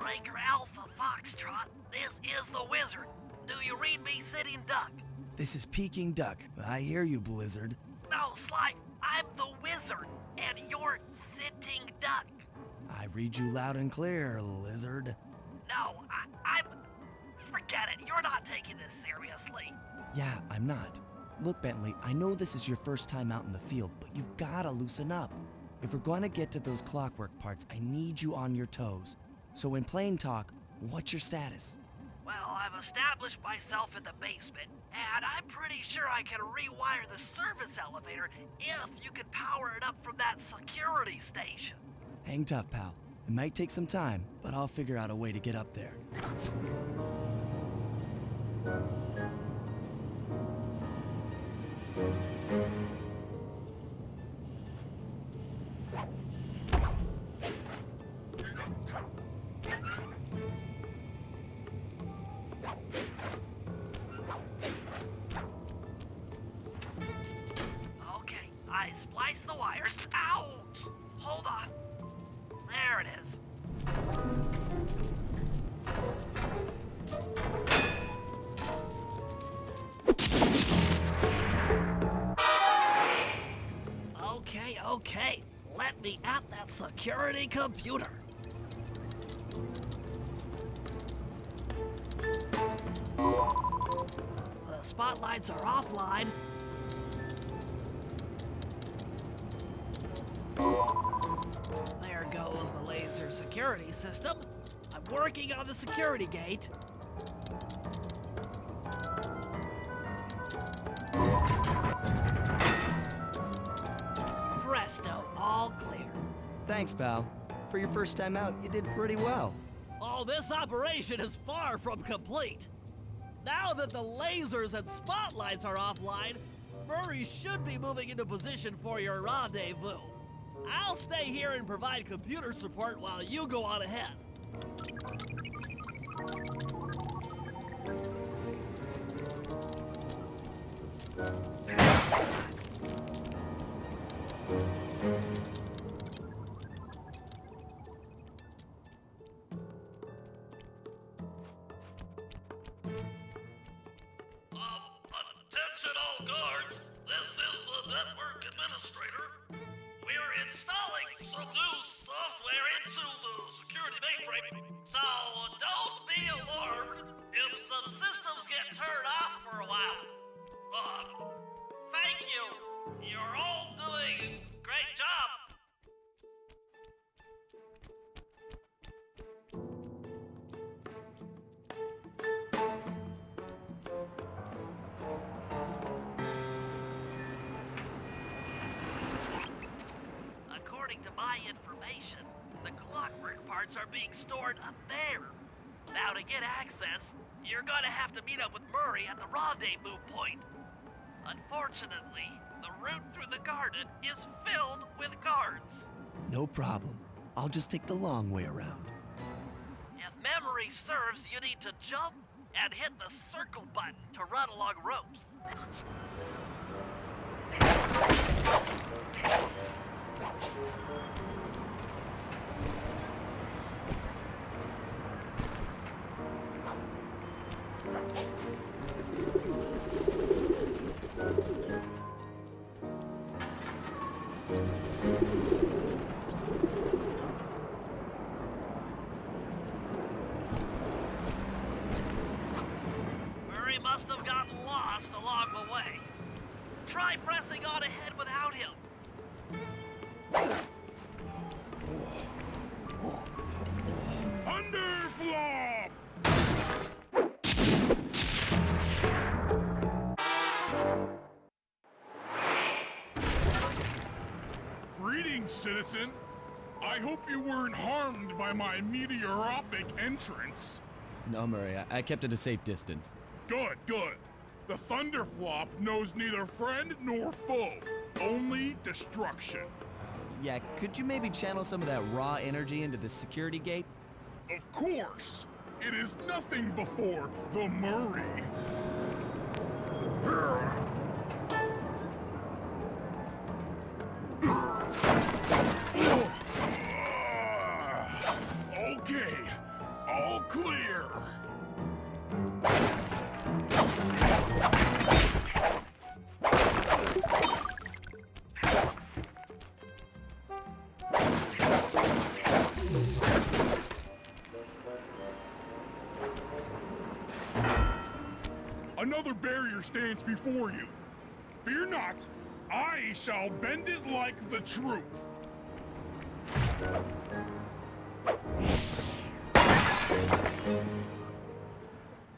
Breaker Alpha Foxtrot, this is the Wizard. Do you read me, Sitting Duck? This is Peking Duck. I hear you, Blizzard. No, Sly, I'm the Wizard, and you're Sitting Duck. I read you loud and clear, Lizard. No, I'm... Forget it, you're not taking this seriously. Yeah, I'm not. Look, Bentley, I know this is your first time out in the field, but you've gotta loosen up. If we're gonna get to those clockwork parts, I need you on your toes. So in plain talk, what's your status? Well, I've established myself in the basement, and I'm pretty sure I can rewire the service elevator if you can power it up from that security station. Hang tough, pal. It might take some time, but I'll figure out a way to get up there. Okay, I spliced the wires. Ouch! Hold on. There it is. Okay. Let me at that security computer. The spotlights are offline. There goes the laser security system. I'm working on the security gate. Presto, all clear. Thanks, pal. For your first time out, you did pretty well. Oh, this operation is far from complete. Now that the lasers and spotlights are offline, Murray should be moving into position for your rendezvous. I'll stay here and provide computer support while you go on ahead. Attention all guards, this is the network administrator. We're installing some new software into the security mainframe, so don't be alarmed if some systems get turned off for a while. Thank you. You're all doing a great job. According to my information, the clockwork parts are being stored up there. Now to get access, you're gonna have to meet up with Murray at the rendezvous point. Unfortunately, the route through the garden is filled with guards. No problem. I'll just take the long way around. If memory serves, you need to jump and hit the circle button to run along ropes. Murray must have gotten lost along the way. Try pressing on ahead without him. Underflop! citizen. I hope you weren't harmed by my meteoropic entrance. No, Murray, I kept at a safe distance. Good, good. The Thunderflop knows neither friend nor foe, only destruction. Yeah, could you maybe channel some of that raw energy into the security gate? Of course. It is nothing before the Murray. Okay, all clear. Another barrier stands before you. Fear not, I shall bend it like the truth.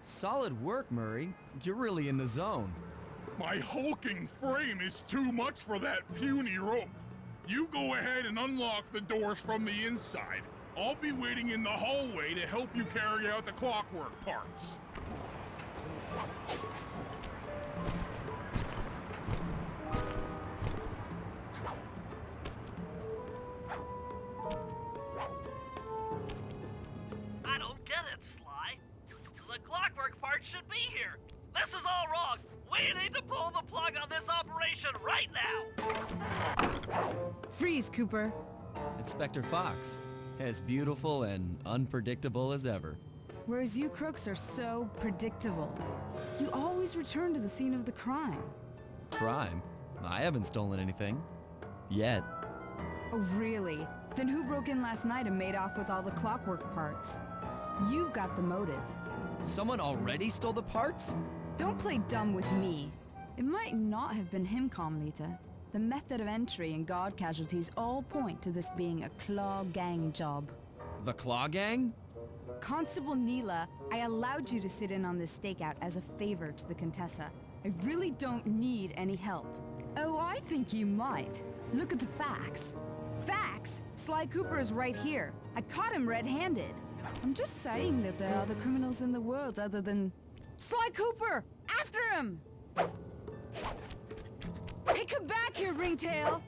Solid work, Murray. You're really in the zone. My hulking frame is too much for that puny rope. You go ahead and unlock the doors from the inside. I'll be waiting in the hallway to help you carry out the clockwork parts. I don't get it, Sly. The clockwork part should be here. This is all wrong. We need to pull the plug on this operation right now. Freeze, Cooper. Inspector Fox, as beautiful and unpredictable as ever. Whereas you crooks are so predictable. You always return to the scene of the crime. Crime? I haven't stolen anything. Yet. Oh, really? Then who broke in last night and made off with all the clockwork parts? You've got the motive. Someone already stole the parts? Don't play dumb with me. It might not have been him, Carmelita. The method of entry and guard casualties all point to this being a Claw Gang job. The Claw Gang? Constable Neela, I allowed you to sit in on this stakeout as a favor to the Contessa. I really don't need any help. Oh, I think you might. Look at the facts. Facts? Sly Cooper is right here. I caught him red-handed. I'm just saying that there are other criminals in the world other than... Sly Cooper! After him! Hey, come back here, Ringtail!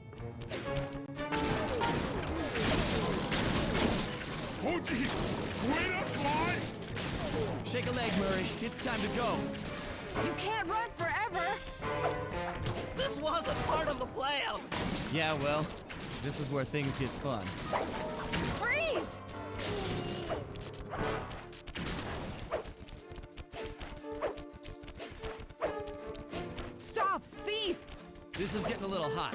Oh, geez. Wait up, Sly! Shake a leg, Murray. It's time to go. You can't run forever! This wasn't part of the plan. Yeah, well, this is where things get fun. Freeze! Stop, thief! This is getting a little hot.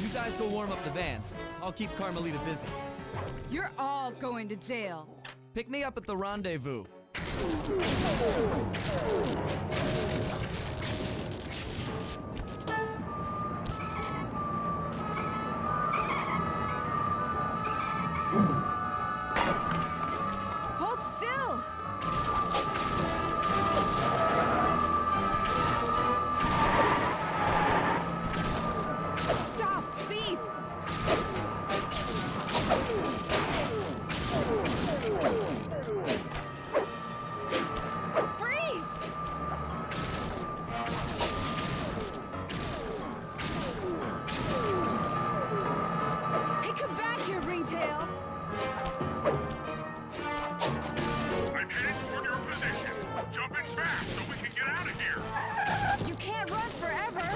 You guys go warm up the van. I'll keep Carmelita busy. You're all going to jail. Pick me up at the rendezvous. Hold still! Stop, thief! Freeze! Hey, come back here, Ringtail! I'm heading toward your position. Jump in fast so we can get out of here. You can't run forever!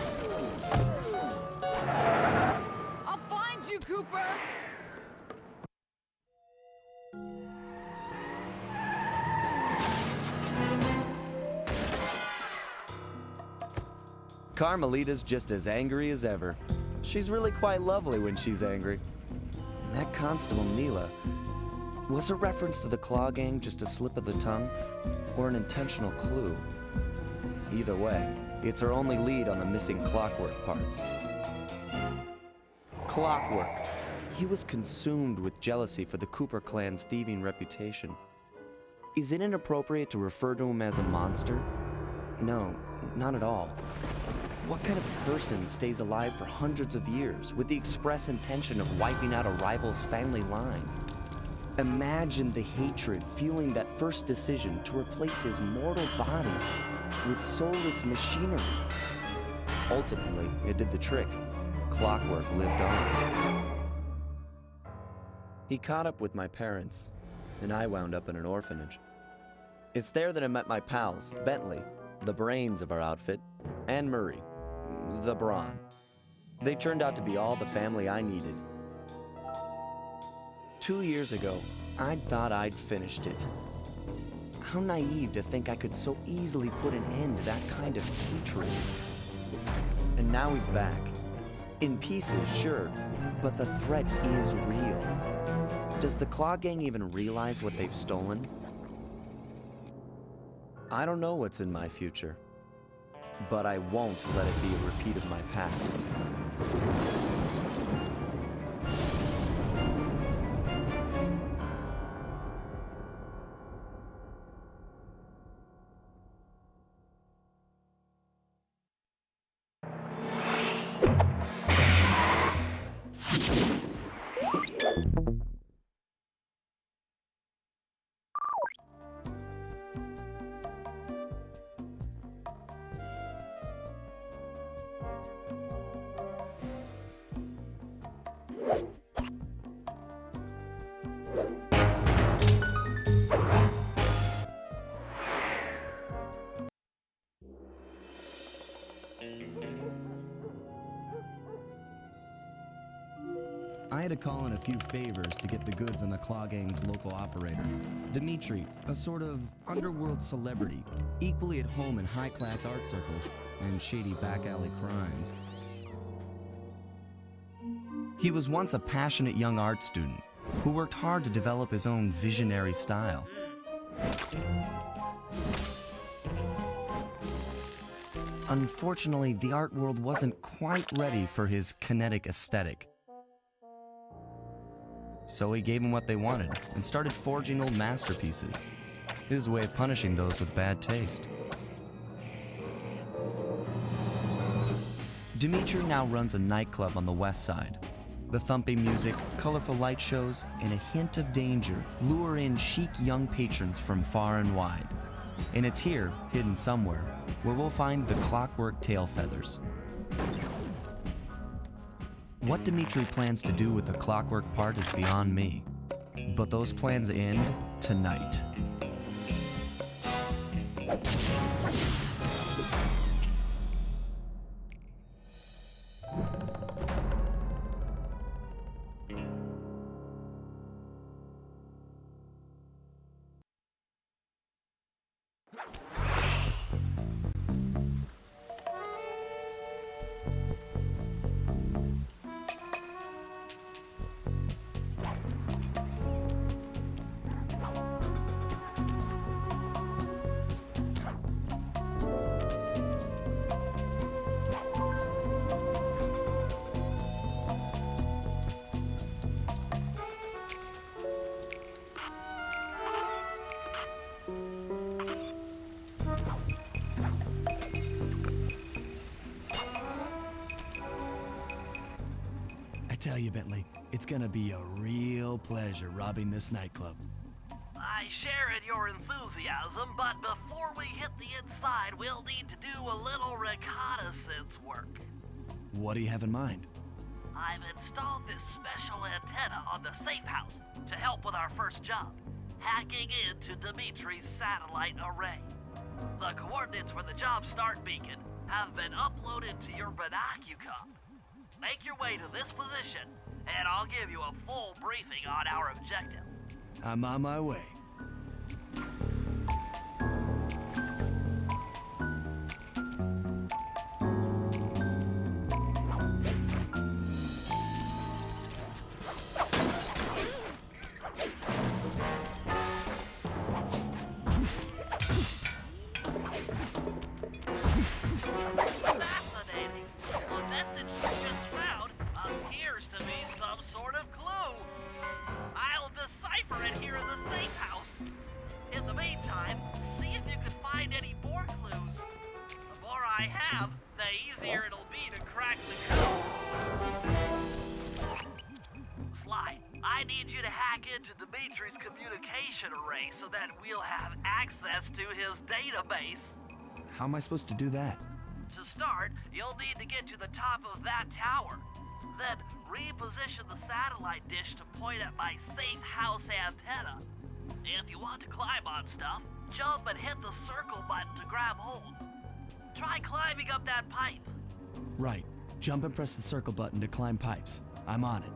I'll find you, Cooper! Carmelita's just as angry as ever. She's really quite lovely when she's angry. And that Constable Neela, was a reference to the Claw Gang just a slip of the tongue, or an intentional clue? Either way, it's our only lead on the missing clockwork parts. Clockwork. He was consumed with jealousy for the Cooper clan's thieving reputation. Is it inappropriate to refer to him as a monster? No, not at all. What kind of person stays alive for hundreds of years with the express intention of wiping out a rival's family line? Imagine the hatred fueling that first decision to replace his mortal body with soulless machinery. Ultimately, it did the trick. Clockwork lived on. He caught up with my parents, and I wound up in an orphanage. It's there that I met my pals, Bentley, the brains of our outfit, and Murray, the brawn. They turned out to be all the family I needed. 2 years ago, I thought I'd finished it. How naive to think I could so easily put an end to that kind of hatred. And now he's back. In pieces, sure, but the threat is real. Does the Claw Gang even realize what they've stolen? I don't know what's in my future, but I won't let it be a repeat of my past. I had to call in a few favors to get the goods on the Claw Gang's local operator, Dimitri, a sort of underworld celebrity, equally at home in high-class art circles and shady back-alley crimes. He was once a passionate young art student who worked hard to develop his own visionary style. Unfortunately, the art world wasn't quite ready for his kinetic aesthetic. So he gave them what they wanted and started forging old masterpieces. His way of punishing those with bad taste. Dimitri now runs a nightclub on the west side. The thumping music, colorful light shows, and a hint of danger lure in chic young patrons from far and wide. And it's here, hidden somewhere, where we'll find the Clockwork Tail Feathers. What Dimitri plans to do with the clockwork part is beyond me. But those plans end tonight. I tell you, Bentley, it's gonna be a real pleasure robbing this nightclub. I share in your enthusiasm, but before we hit the inside, we'll need to do a little reconnaissance work. What do you have in mind? I've installed this special antenna on the safe house to help with our first job, hacking into Dimitri's satellite array. The coordinates for the job start beacon have been uploaded to your binocucom. Make your way to this position, and I'll give you a full briefing on our objective. I'm on my way. Fascinating. The message you just found appears to be some sort of clue. I'll decipher it here in the safe house. In the meantime, see if you can find any more clues. The more I have, the easier it'll be to crack the code. Sly, I need you to hack into Dimitri's communication array so that we'll have access to his database. How am I supposed to do that? To start, you'll need to get to the top of that tower. Then reposition the satellite dish to point at my safe house antenna. If you want to climb on stuff, jump and hit the circle button to grab hold. Try climbing up that pipe. Right. Jump and press the circle button to climb pipes. I'm on it.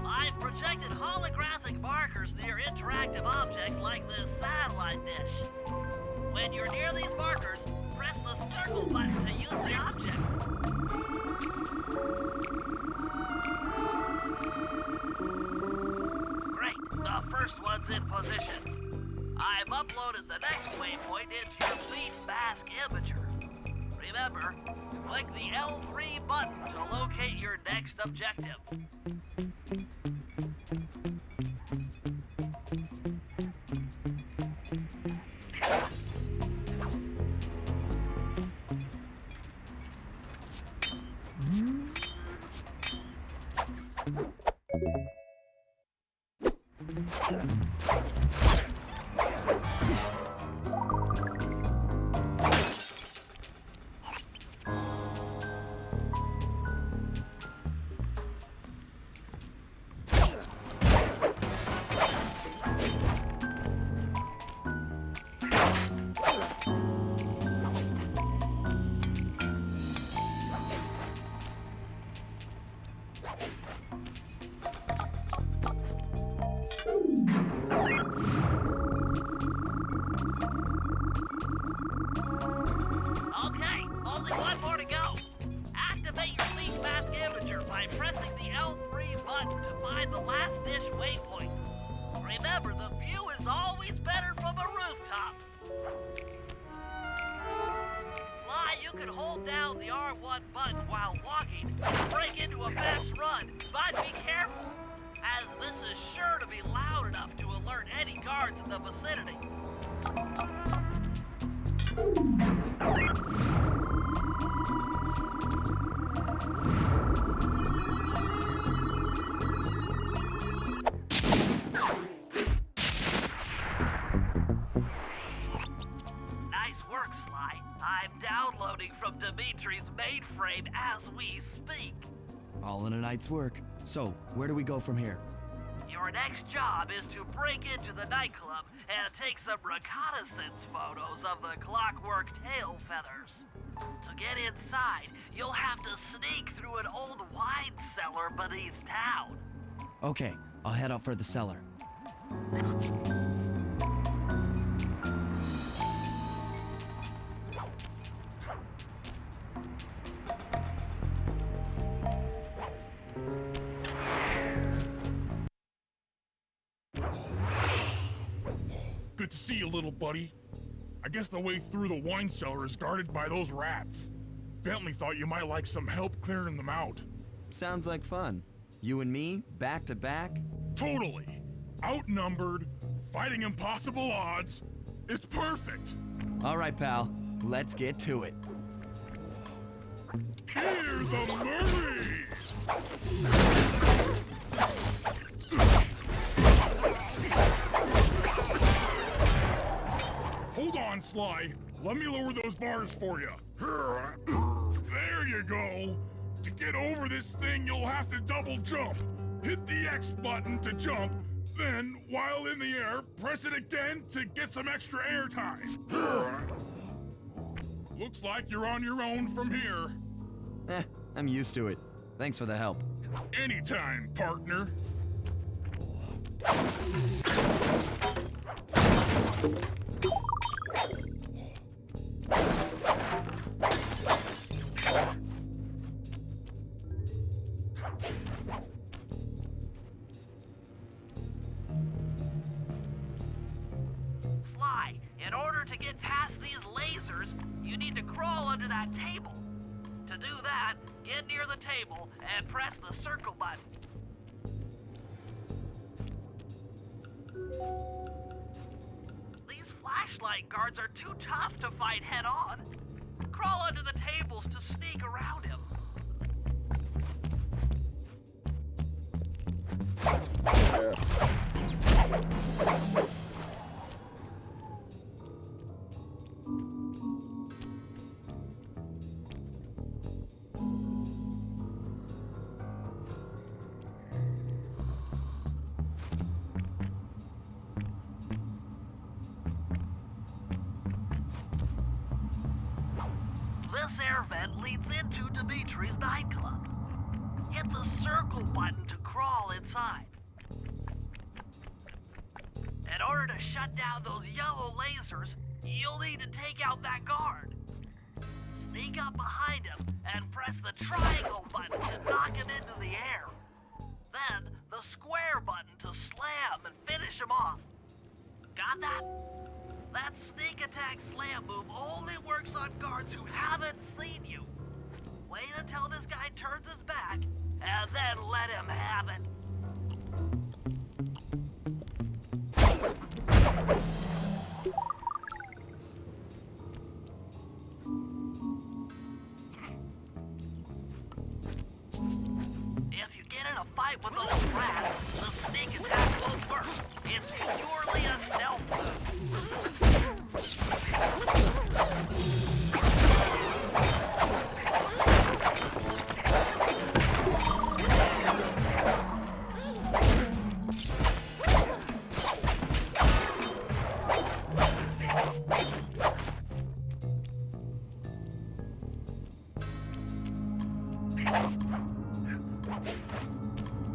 I've projected holographic markers near interactive objects like this satellite dish. When you're near these markers, press the circle button to use the object. Great, the first one's in position. I've uploaded the next waypoint into your Leaf Mask Imager. Remember, click the L3 button to locate your next objective. Okay, only one more to go. Activate your Leaf Mask Imager by pressing the L3 button to find the last dish waypoint. Remember, the view is always better from a rooftop. Sly, you can hold down the R1 button while walking to break into a fast run, but be careful, as this is sure to be loud enough to alert any guards in the vicinity. Nice work, Sly. I'm downloading from Dimitri's mainframe as we speak. All in a night's work. So, where do we go from here? Your next job is to break into the nightclub and take some reconnaissance photos of the clockwork tail feathers. To get inside, you'll have to sneak through an old wine cellar beneath town. Okay, I'll head out for the cellar. Good to see you, little buddy. I guess the way through the wine cellar is guarded by those rats. Bentley thought you might like some help clearing them out. Sounds like fun. You and me, back to back? Totally. Outnumbered, fighting impossible odds. It's perfect. All right, pal. Let's get to it. Here's the Murray! Hold on, Sly. Let me lower those bars for you. There you go. To get over this thing, you'll have to double jump. Hit the X button to jump, then, while in the air, press it again to get some extra air time. Looks like you're on your own from here. I'm used to it. Thanks for the help. Anytime, partner. In order to get past these lasers, you need to crawl under that table. To do that, get near the table and press the circle button. These flashlight guards are too tough to fight head-on. Crawl under the tables to sneak around him. This air vent leads into Dimitri's nightclub. Hit the circle button to crawl inside. In order to shut down those yellow lasers, you'll need to take out that guard. Sneak up behind him and press the triangle button to knock him into the air. Then the square button to slam and finish him off. Got that? That sneak attack slam move only works on guards who haven't seen you. Wait until this guy turns his back, and then let him have it. If you get in a fight with those rats, the sneak attack won't work. It's purely a stealth move.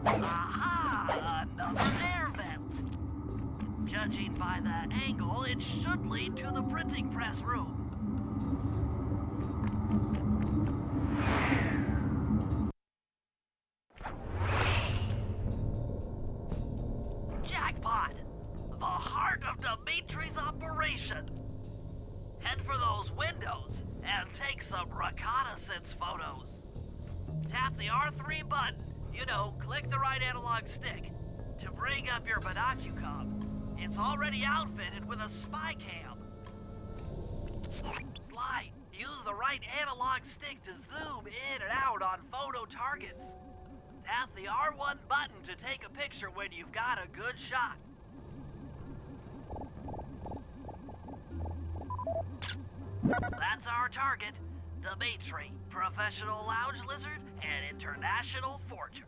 Aha! Another air vent. Judging by the angle, it should lead to the printing press room. Jackpot! The heart of Dimitri's operation. Head for those windows and take some reconnaissance photos. Tap the R3 button, click the right analog stick, to bring up your binocular. It's already outfitted with a spy cam. Slide, use the right analog stick to zoom in and out on photo targets. Tap the R1 button to take a picture when you've got a good shot. That's our target, Dimitri, professional lounge lizard and international forger.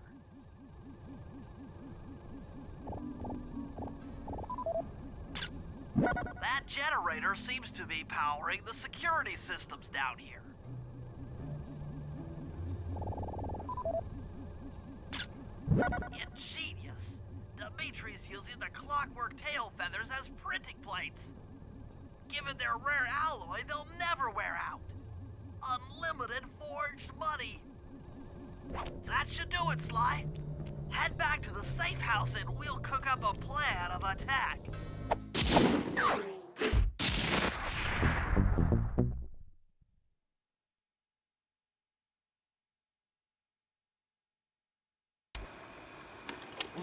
That generator seems to be powering the security systems down here. Ingenious. Dimitri's using the clockwork tail feathers as printing plates. Given their rare alloy, they'll never wear out. Unlimited forged money. That should do it, Sly. Head back to the safe house and we'll cook up a plan of attack.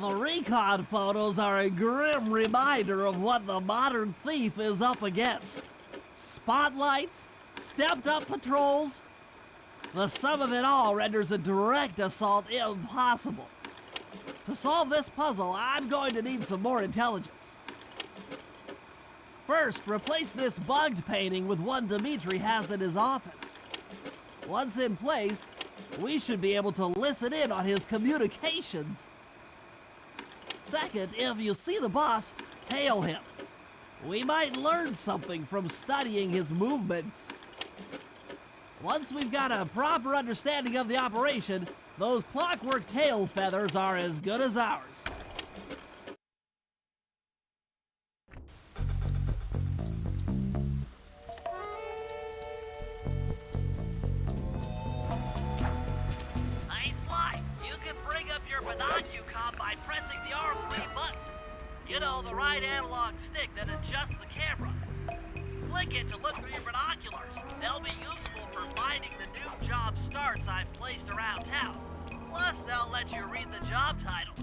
The recon photos are a grim reminder of what the modern thief is up against. Spotlights, stepped-up patrols. The sum of it all renders a direct assault impossible. To solve this puzzle, I'm going to need some more intelligence. First, replace this bugged painting with one Dimitri has in his office. Once in place, we should be able to listen in on his communications. Second, if you see the boss, tail him. We might learn something from studying his movements. Once we've got a proper understanding of the operation, those clockwork tail feathers are as good as ours. Hey, Sly, you can bring up your binocular by pressing the R3 button. The right analog stick that adjusts the camera. Click it to look through your binoculars. They'll be useful for finding the new job starts I've placed around town. Plus, they'll let you read the job titles.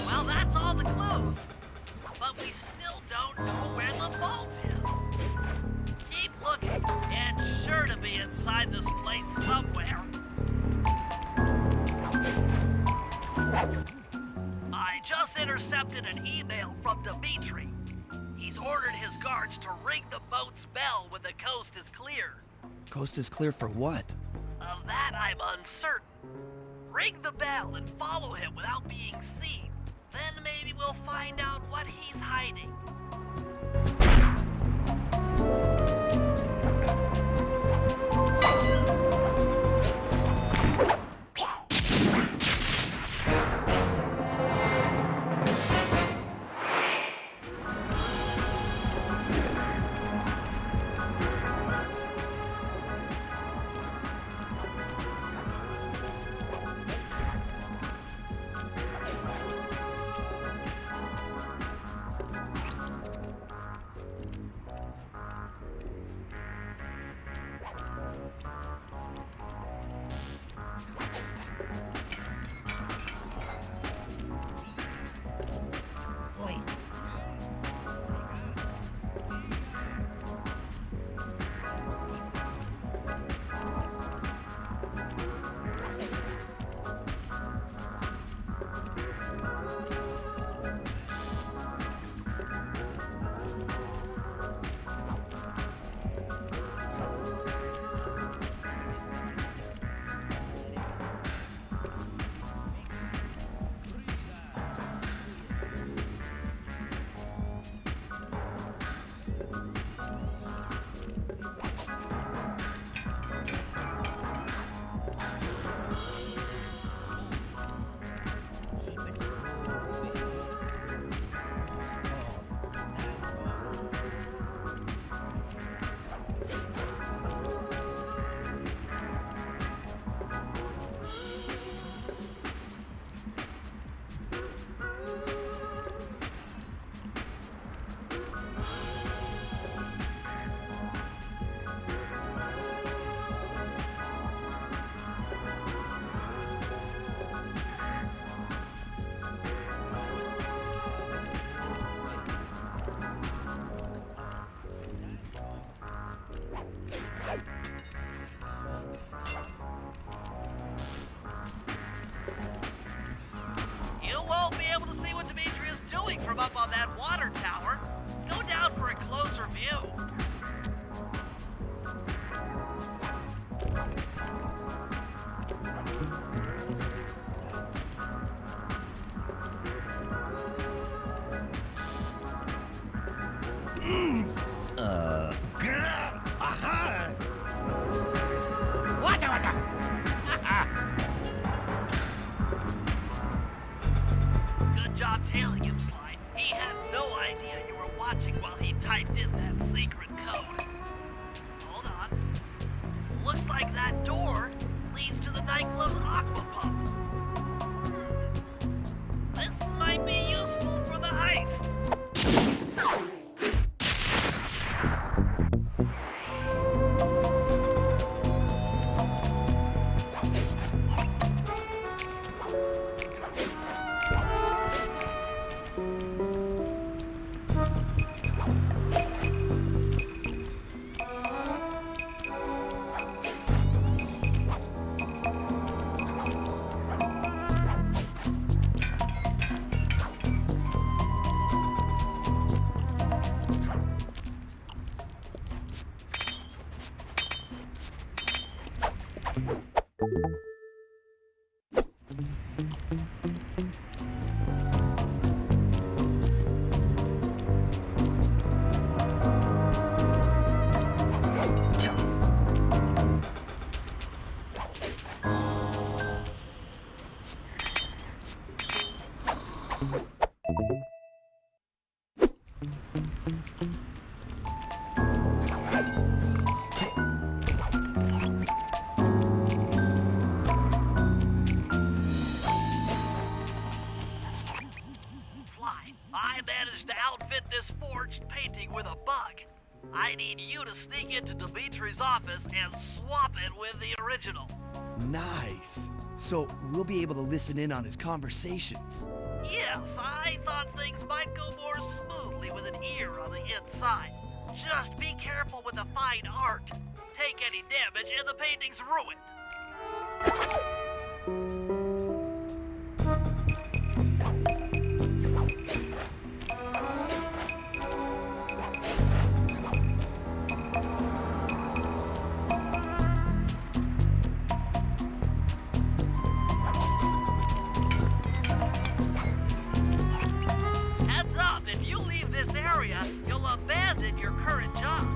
Well, that's all the clues. But we still don't know where the vault is. Keep looking. It's sure to be inside this place somewhere. I just intercepted an email from Dimitri. He's ordered his guards to ring the boat's bell when the coast is clear. Coast is clear for what? Of that, I'm uncertain. Ring the bell and follow him without being seen. Then maybe we'll find out what he's hiding. up on that water tower. Go down for a closer view. Good job tailing him, Sly. He had no idea you were watching while he typed in that secret code. Hold on. Looks like that door leads to the nightclub's aqua pump. This might be useful for the heist. I managed to outfit this forged painting with a bug. I need you to sneak into Dimitri's office and swap it with the original. Nice. So we'll be able to listen in on his conversations. Yes, I thought things might go more smoothly with an ear on the inside. Just be careful with the fine art. Take any damage and the painting's ruined. Heads up, if you leave this area, you'll abandon your current job.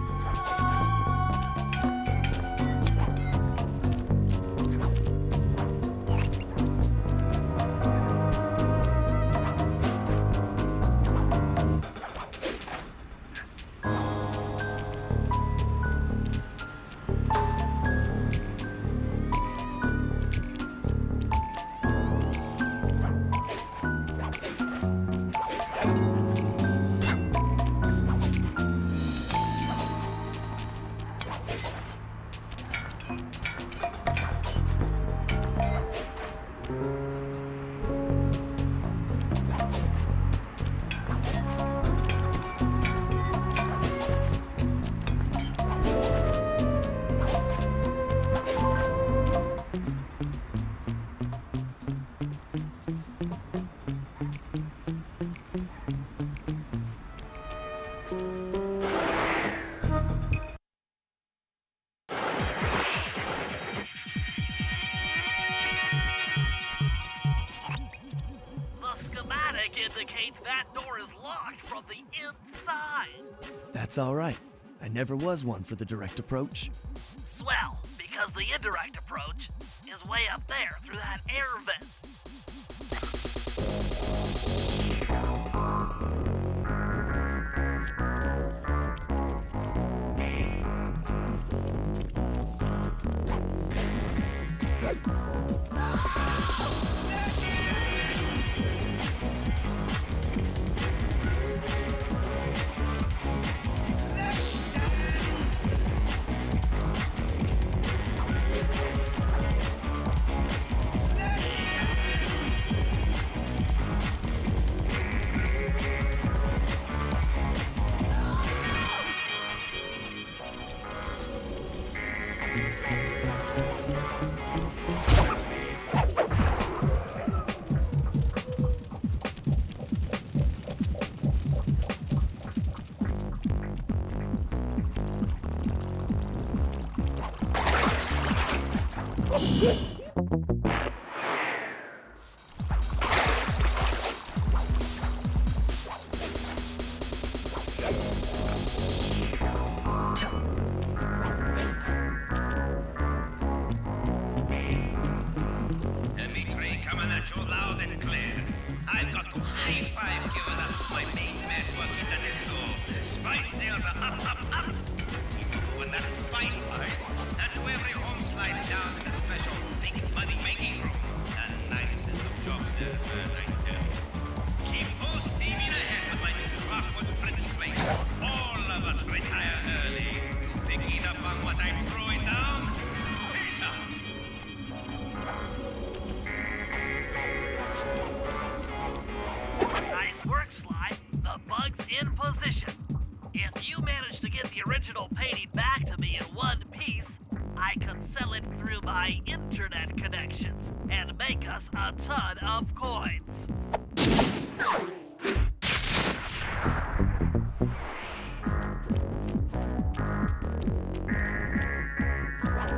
Indicates that door is locked from the inside. That's all right. I never was one for the direct approach. Swell, because the indirect approach is way up there through that air vent. Dimitri, coming at you loud and clear. I've got to high-five give it up to my main network in the disco. Spice sales are up. When that spice buys, and to every home slice down in the special big money-making room. And niceness of jobs there, man, I tell you. Keep those steaming ahead with my new Rockwood pretty place. All of us retire early. You picking up on what I'm throwing down? Peace out. Nice work, Sly. The bug's in position. If you manage to get the original painting back to me in one piece, I can sell it through my internet connections and make us a ton of coins.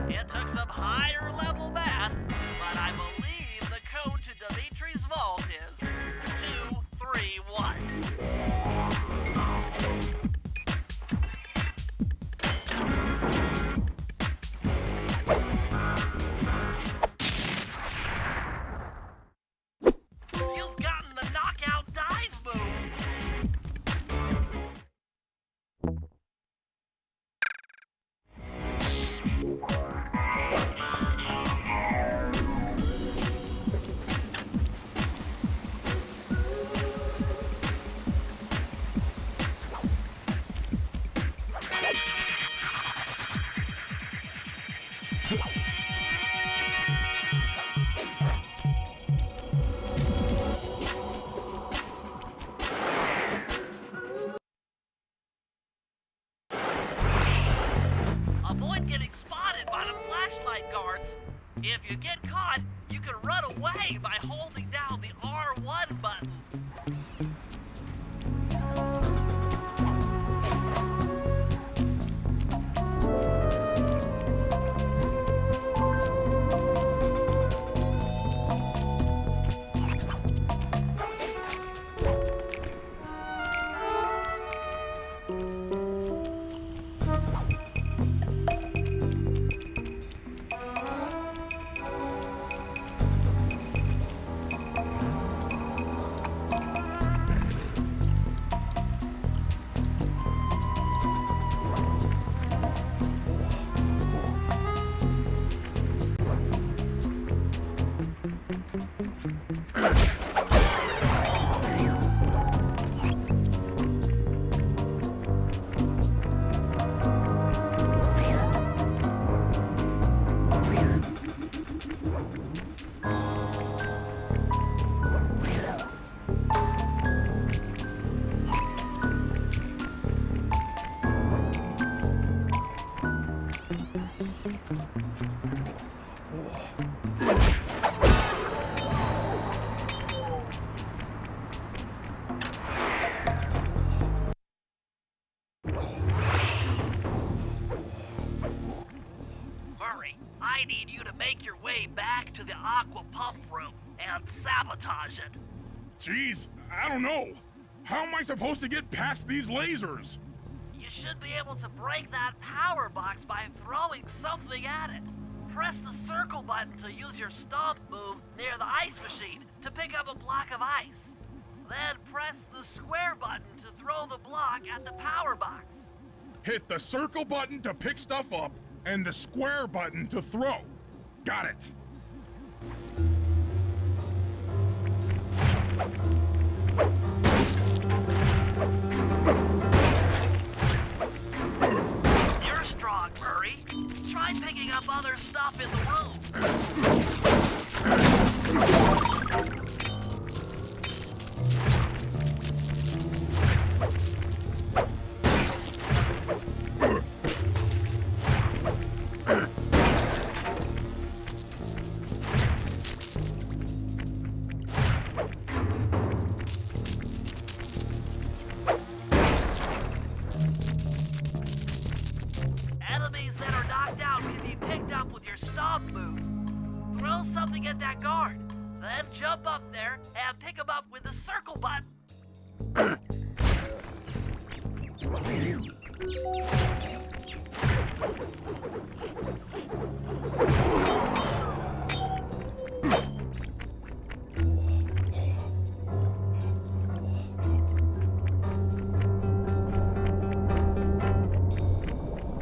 It took some higher level math, but I believe the code to Dimitri's vault is 231. You've gotten the knockout dive move. Avoid getting spotted by the flashlight guards. If you get caught, you can run away by holding down the R1 button. Murray, I need you to make your way back to the aqua pump room and sabotage it. Jeez, I don't know. How am I supposed to get past these lasers? You should be able to break that power box by throwing something at it. Press the circle button to use your stomp move near the ice machine to pick up a block of ice. Then press the square button to throw the block at the power box. Hit the circle button to pick stuff up and the square button to throw. Got it. You're strong, Murray. Try picking up other stuff in the room. Enemies that are knocked out can be picked up with your stomp to get that guard. Then jump up there and pick him up with the circle button.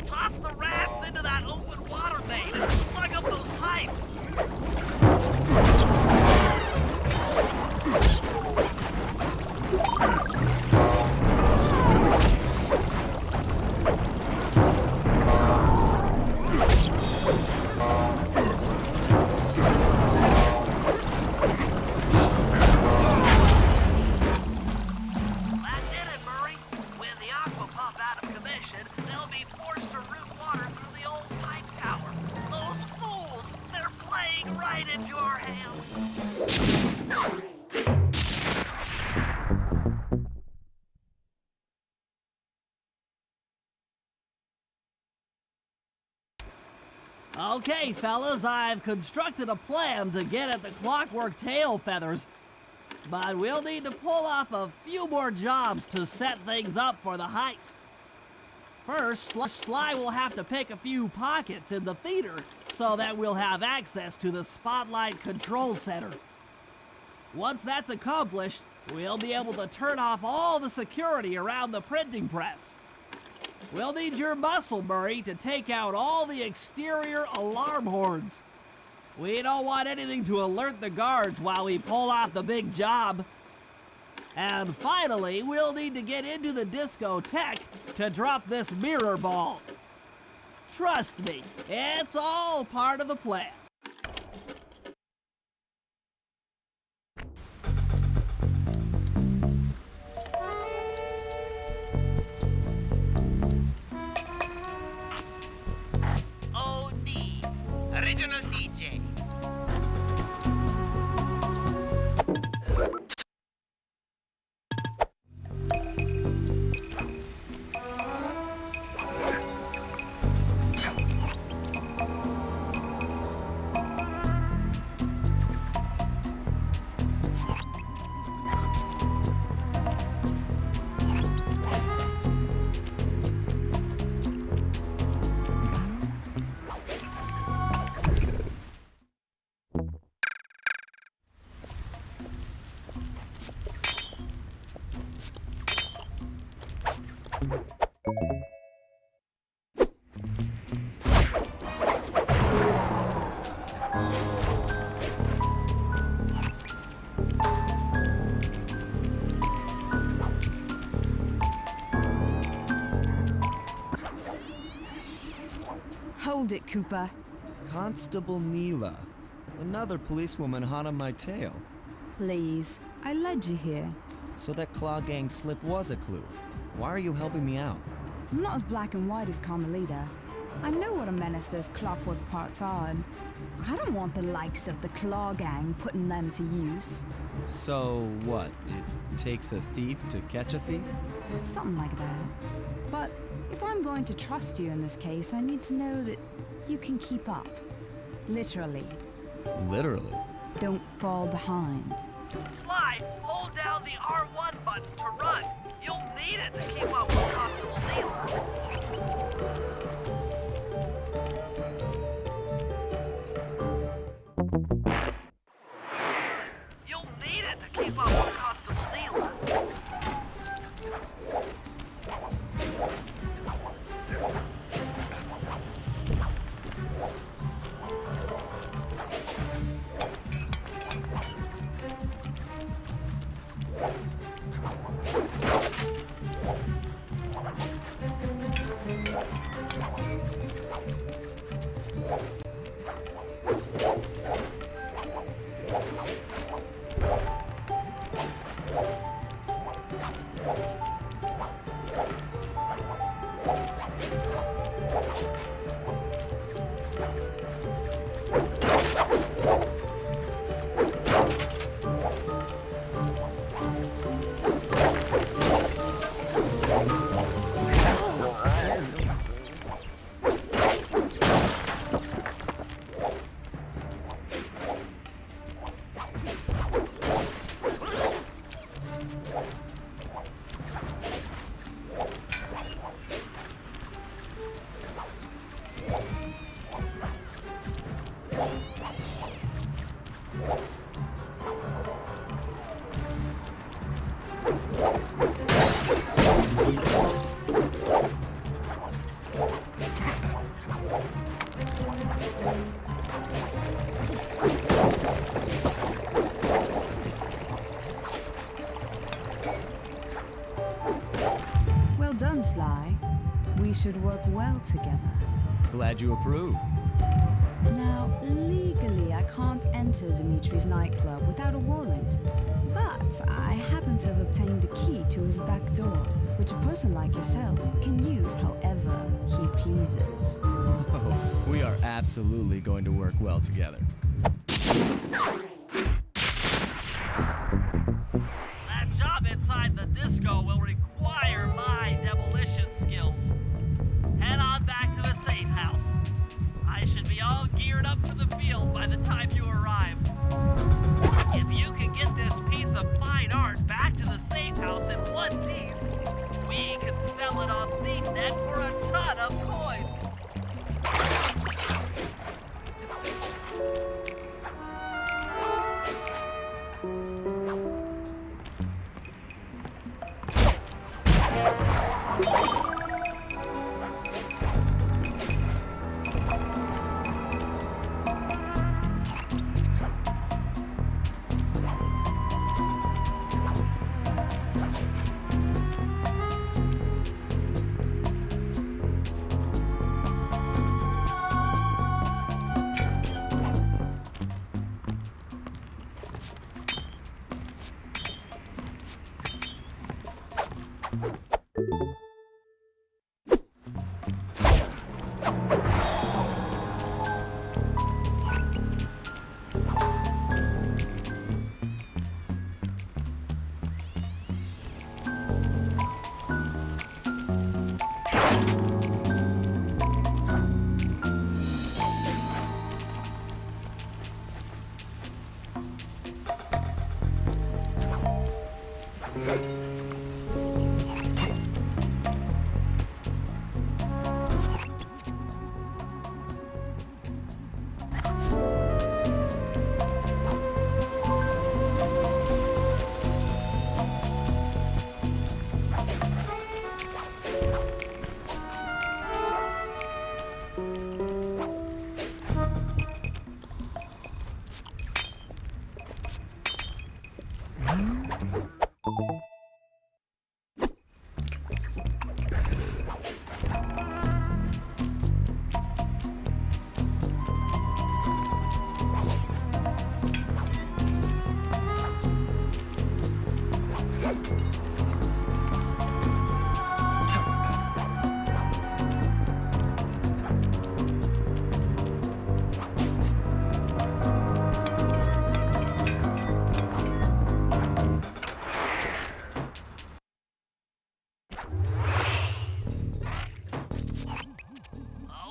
Toss the rats into that open water main and plug up those pipes. That did it, Murray. When the aqua pump out of commission, they'll be forced to route water through the old pipe tower. Those fools! They're playing right into our hands. Okay, fellas, I've constructed a plan to get at the clockwork tail feathers. But we'll need to pull off a few more jobs to set things up for the heist. First, Sly will have to pick a few pockets in the theater so that we'll have access to the Spotlight Control Center. Once that's accomplished, we'll be able to turn off all the security around the printing press. We'll need your muscle, Murray, to take out all the exterior alarm horns. We don't want anything to alert the guards while we pull off the big job. And finally, we'll need to get into the discotheque to drop this mirror ball. Trust me, it's all part of the plan. OD, original DJ. Hold it, Cooper. Constable Neela. Another policewoman hot on my tail. Please, I led you here. So that Claw Gang slip was a clue. Why are you helping me out? I'm not as black and white as Carmelita. I know what a menace those clockwork parts are, and I don't want the likes of the Claw Gang putting them to use. So what? It takes a thief to catch a thief? Something like that. But if I'm going to trust you in this case, I need to know that you can keep up. Literally. Literally. Don't fall behind. Sly, hold down the R1 button to run. You'll need it to keep up with Constable Neela. You'll need it to keep up with Constable Neela. Well done, Sly. We should work well together. Glad you approve. Now, legally, I can't enter Dimitri's nightclub without a warrant. But I happen to have obtained the key to his back door, which a person like yourself can use however he pleases. Oh, we are absolutely going to work well together. That job inside the disco will require my demolition skills. Head on back to the safe house. I should be all geared up for the field by the time you arrive. If you can get this piece of fine art back to the safe house in one piece, we can sell it on ThiefNet for a ton of coins.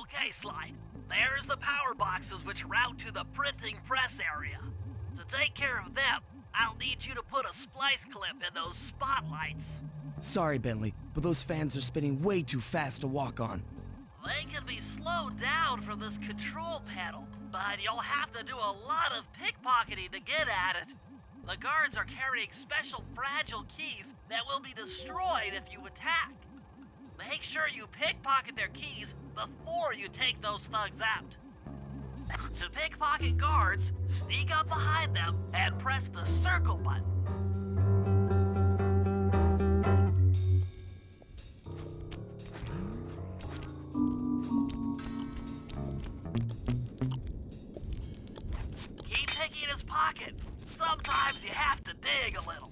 Okay, Sly. There's the power boxes which route to the printing press area. To take care of them, I'll need you to put a splice clip in those spotlights. Sorry, Bentley, but those fans are spinning way too fast to walk on. They can be slowed down from this control panel, but you'll have to do a lot of pickpocketing to get at it. The guards are carrying special fragile keys that will be destroyed if you attack. Make sure you pickpocket their keys before you take those thugs out. To pickpocket guards, sneak up behind them and press the circle button. Keep picking his pockets. Sometimes you have to dig a little.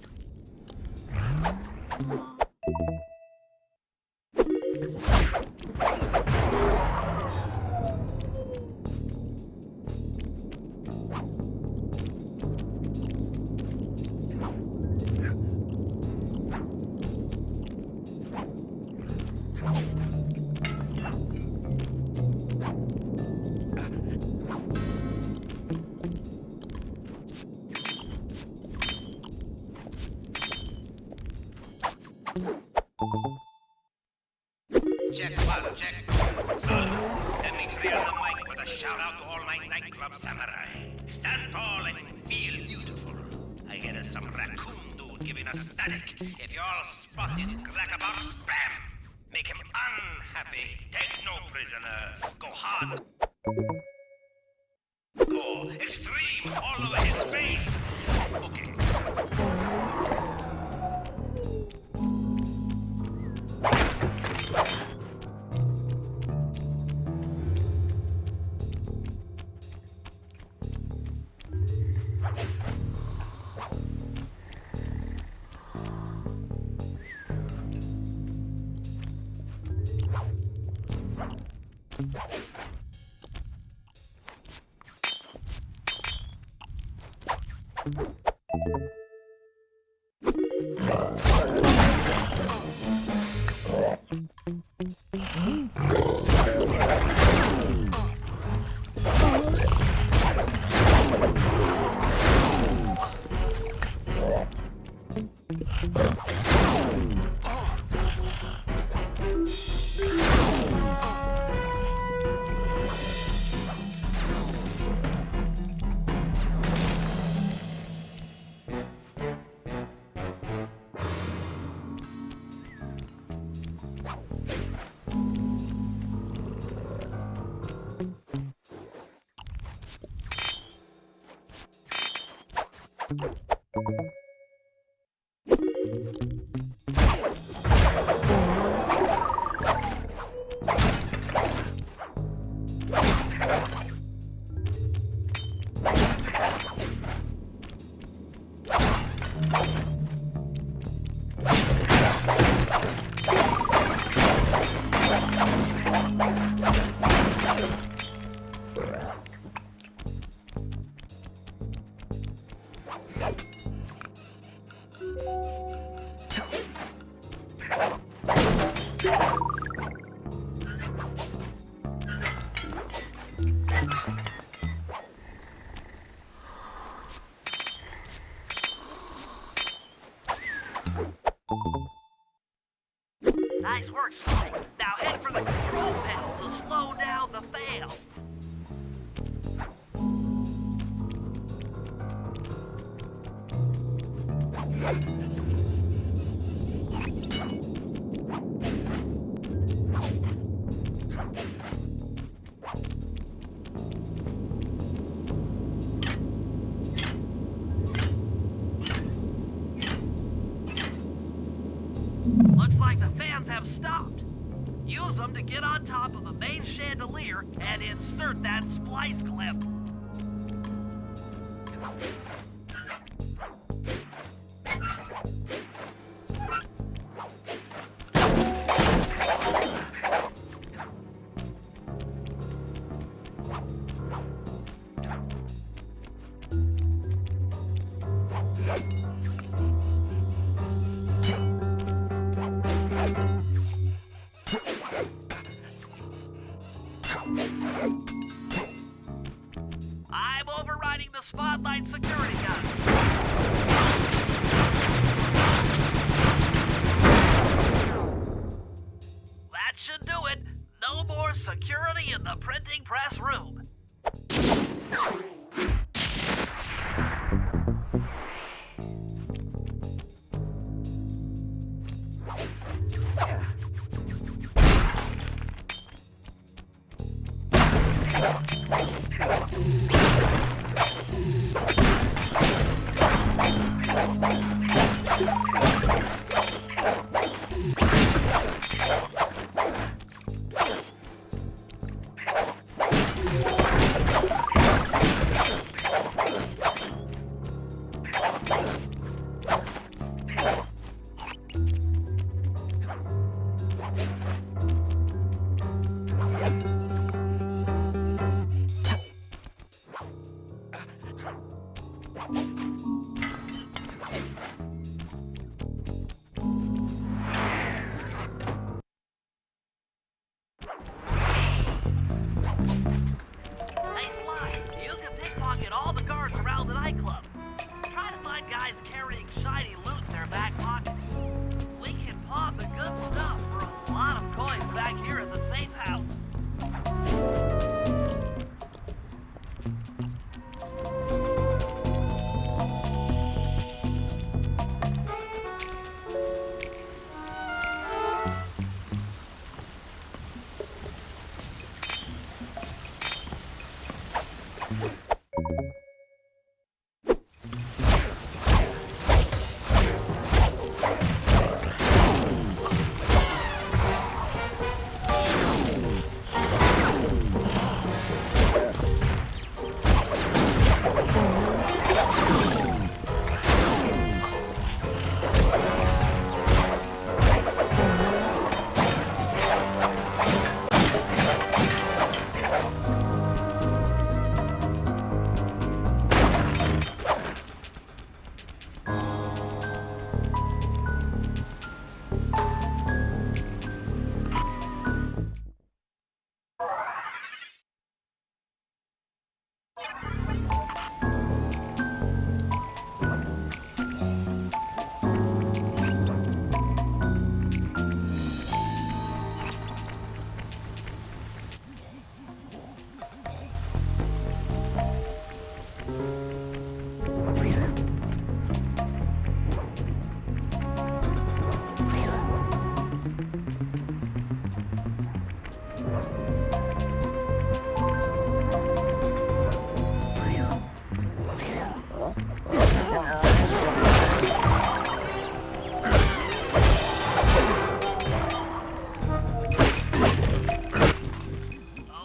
Check one, check two. Son, Dimitri on the mic with a shout out to all my nightclub samurai. Stand tall and feel beautiful. I hear there's some raccoon dude giving us static. If y'all spot his crackerbox, bam! Make him unhappy. Take no prisoners. Go hard. Go extreme all over his face. Okay. Nice work, Sly. Now head for the control panel to slow down the fails. Looks like the fans have stopped. Use them to get on top of the main chandelier and insert that splice clip. I'm overriding the spotlight security gun. That should do it. No more security in the printing press room.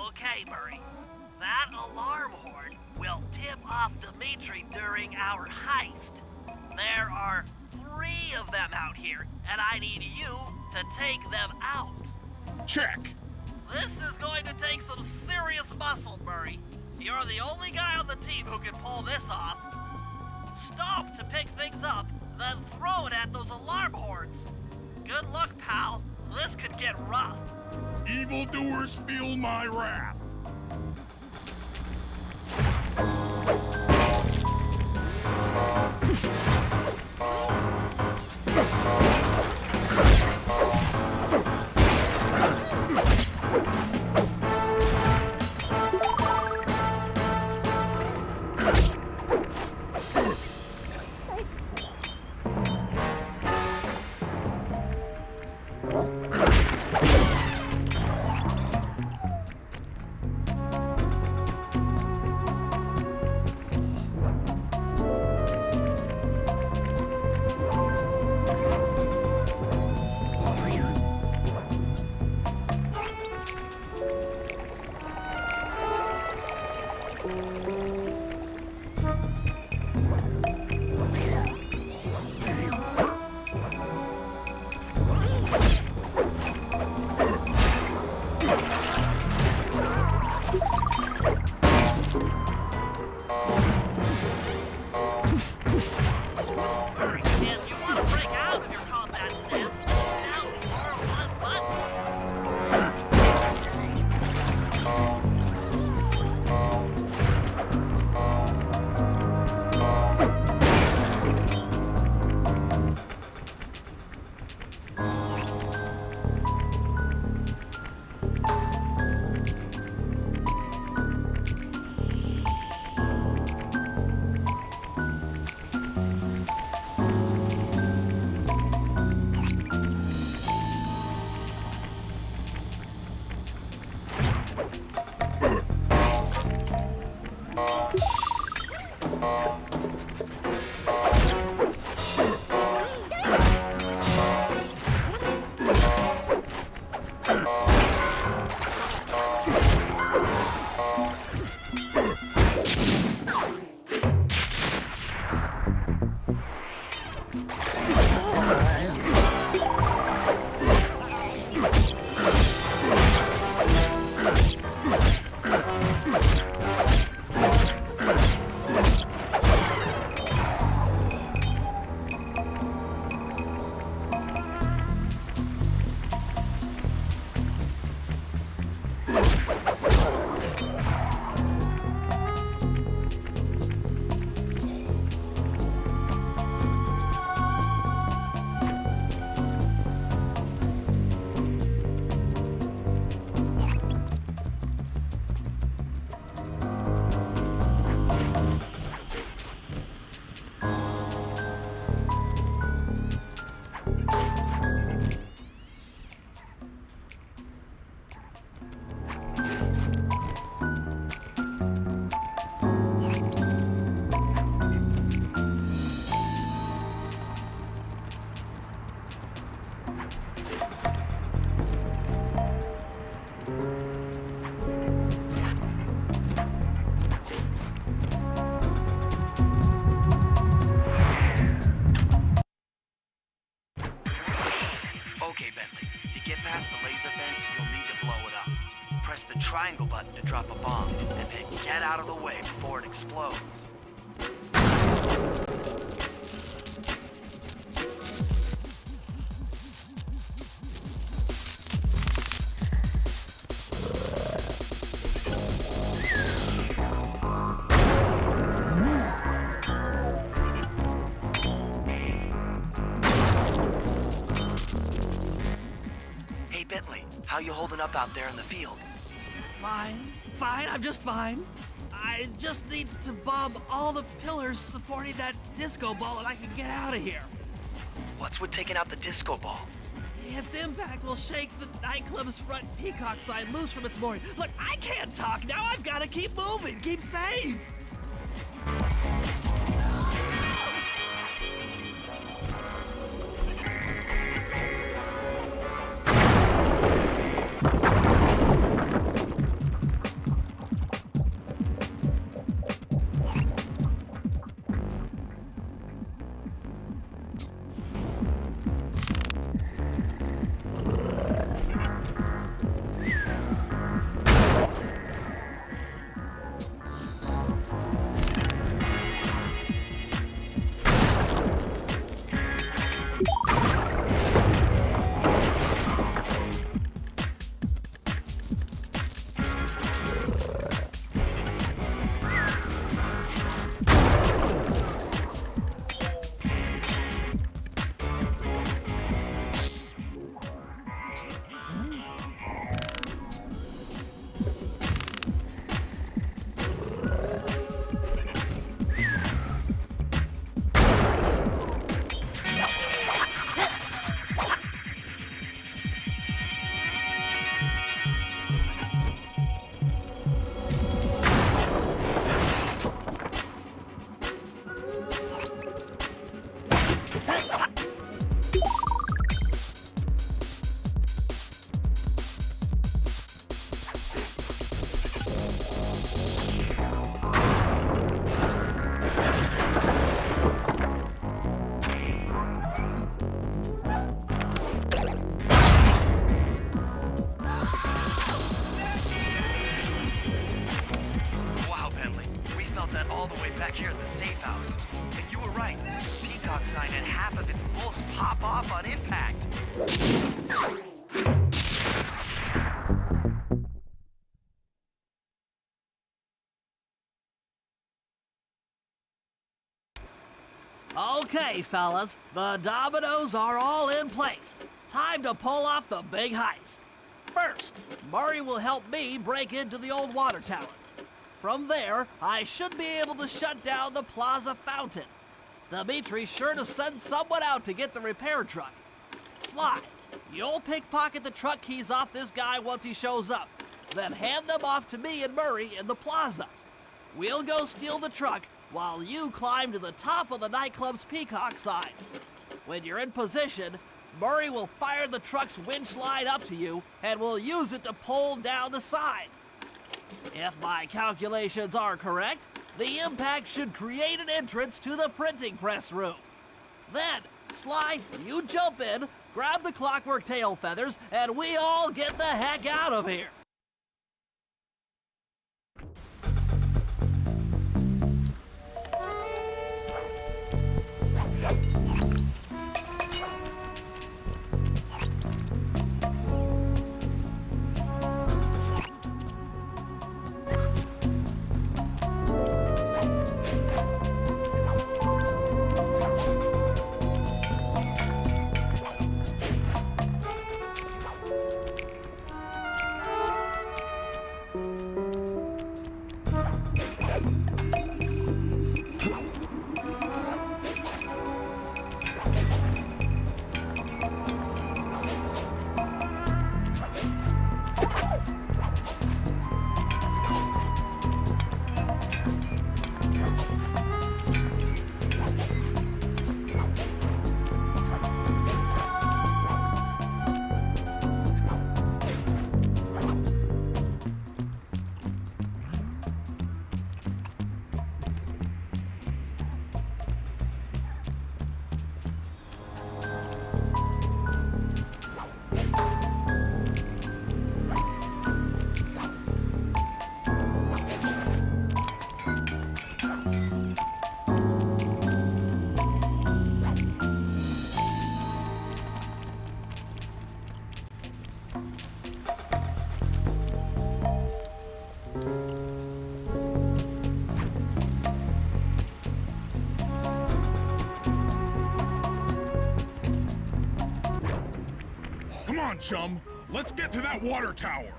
Okay, Murray. That alarm horn will tip off Dimitri during our heist. There are 3 of them out here, and I need you to take them out. Check. This is going to take some serious muscle, Murray. You're the only guy on the team who can pull this off. Stop to pick things up, then throw it at those alarm horns. Good luck, pal. This could get rough. Evildoers feel my wrath. If you want to break out of your combat stance, now R1 button. triangle button to drop a bomb, and then get out of the way before it explodes. Hey Bentley, how you holding up out there in the field? Fine, I'm just fine. I just need to bomb all the pillars supporting that disco ball and I can get out of here. What's with taking out the disco ball? Its impact will shake the nightclub's front peacock sign loose from its mooring. Look, I can't talk now. I've got to keep moving, keep safe. Okay, fellas, the dominoes are all in place. Time to pull off the big heist. First, Murray will help me break into the old water tower. From there, I should be able to shut down the plaza fountain. Dimitri's sure to send someone out to get the repair truck. Sly, you'll pickpocket the truck keys off this guy once he shows up, then hand them off to me and Murray in the plaza. We'll go steal the truck while you climb to the top of the nightclub's peacock sign. When you're in position, Murray will fire the truck's winch line up to you and will use it to pull down the sign. If my calculations are correct, the impact should create an entrance to the printing press room. Then, Sly, you jump in, grab the clockwork tail feathers, and we all get the heck out of here. on, chum. Let's get to that water tower.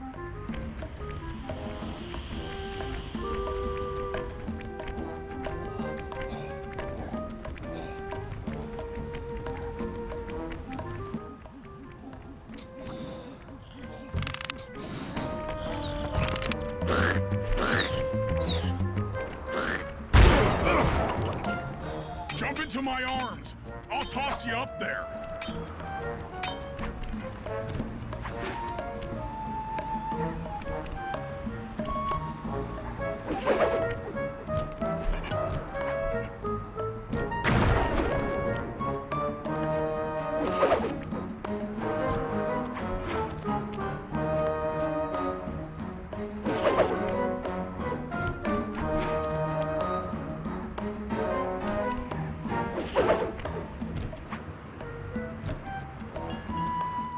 Jump into my arms. I'll toss you up there.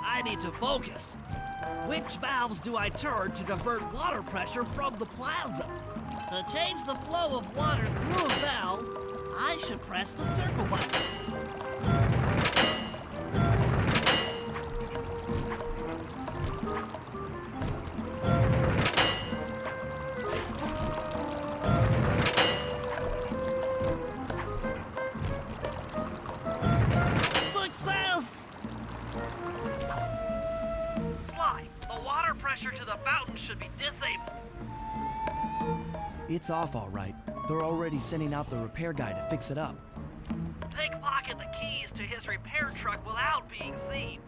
I need to focus. Which valves do I turn to divert water pressure from the plaza? To change the flow of water through a valve, I should press the circle button. Success! Sly, the water pressure to the fountain should be disabled. It's off all right. They're already sending out the repair guy to fix it up. Pickpocket the keys to his repair truck without being seen.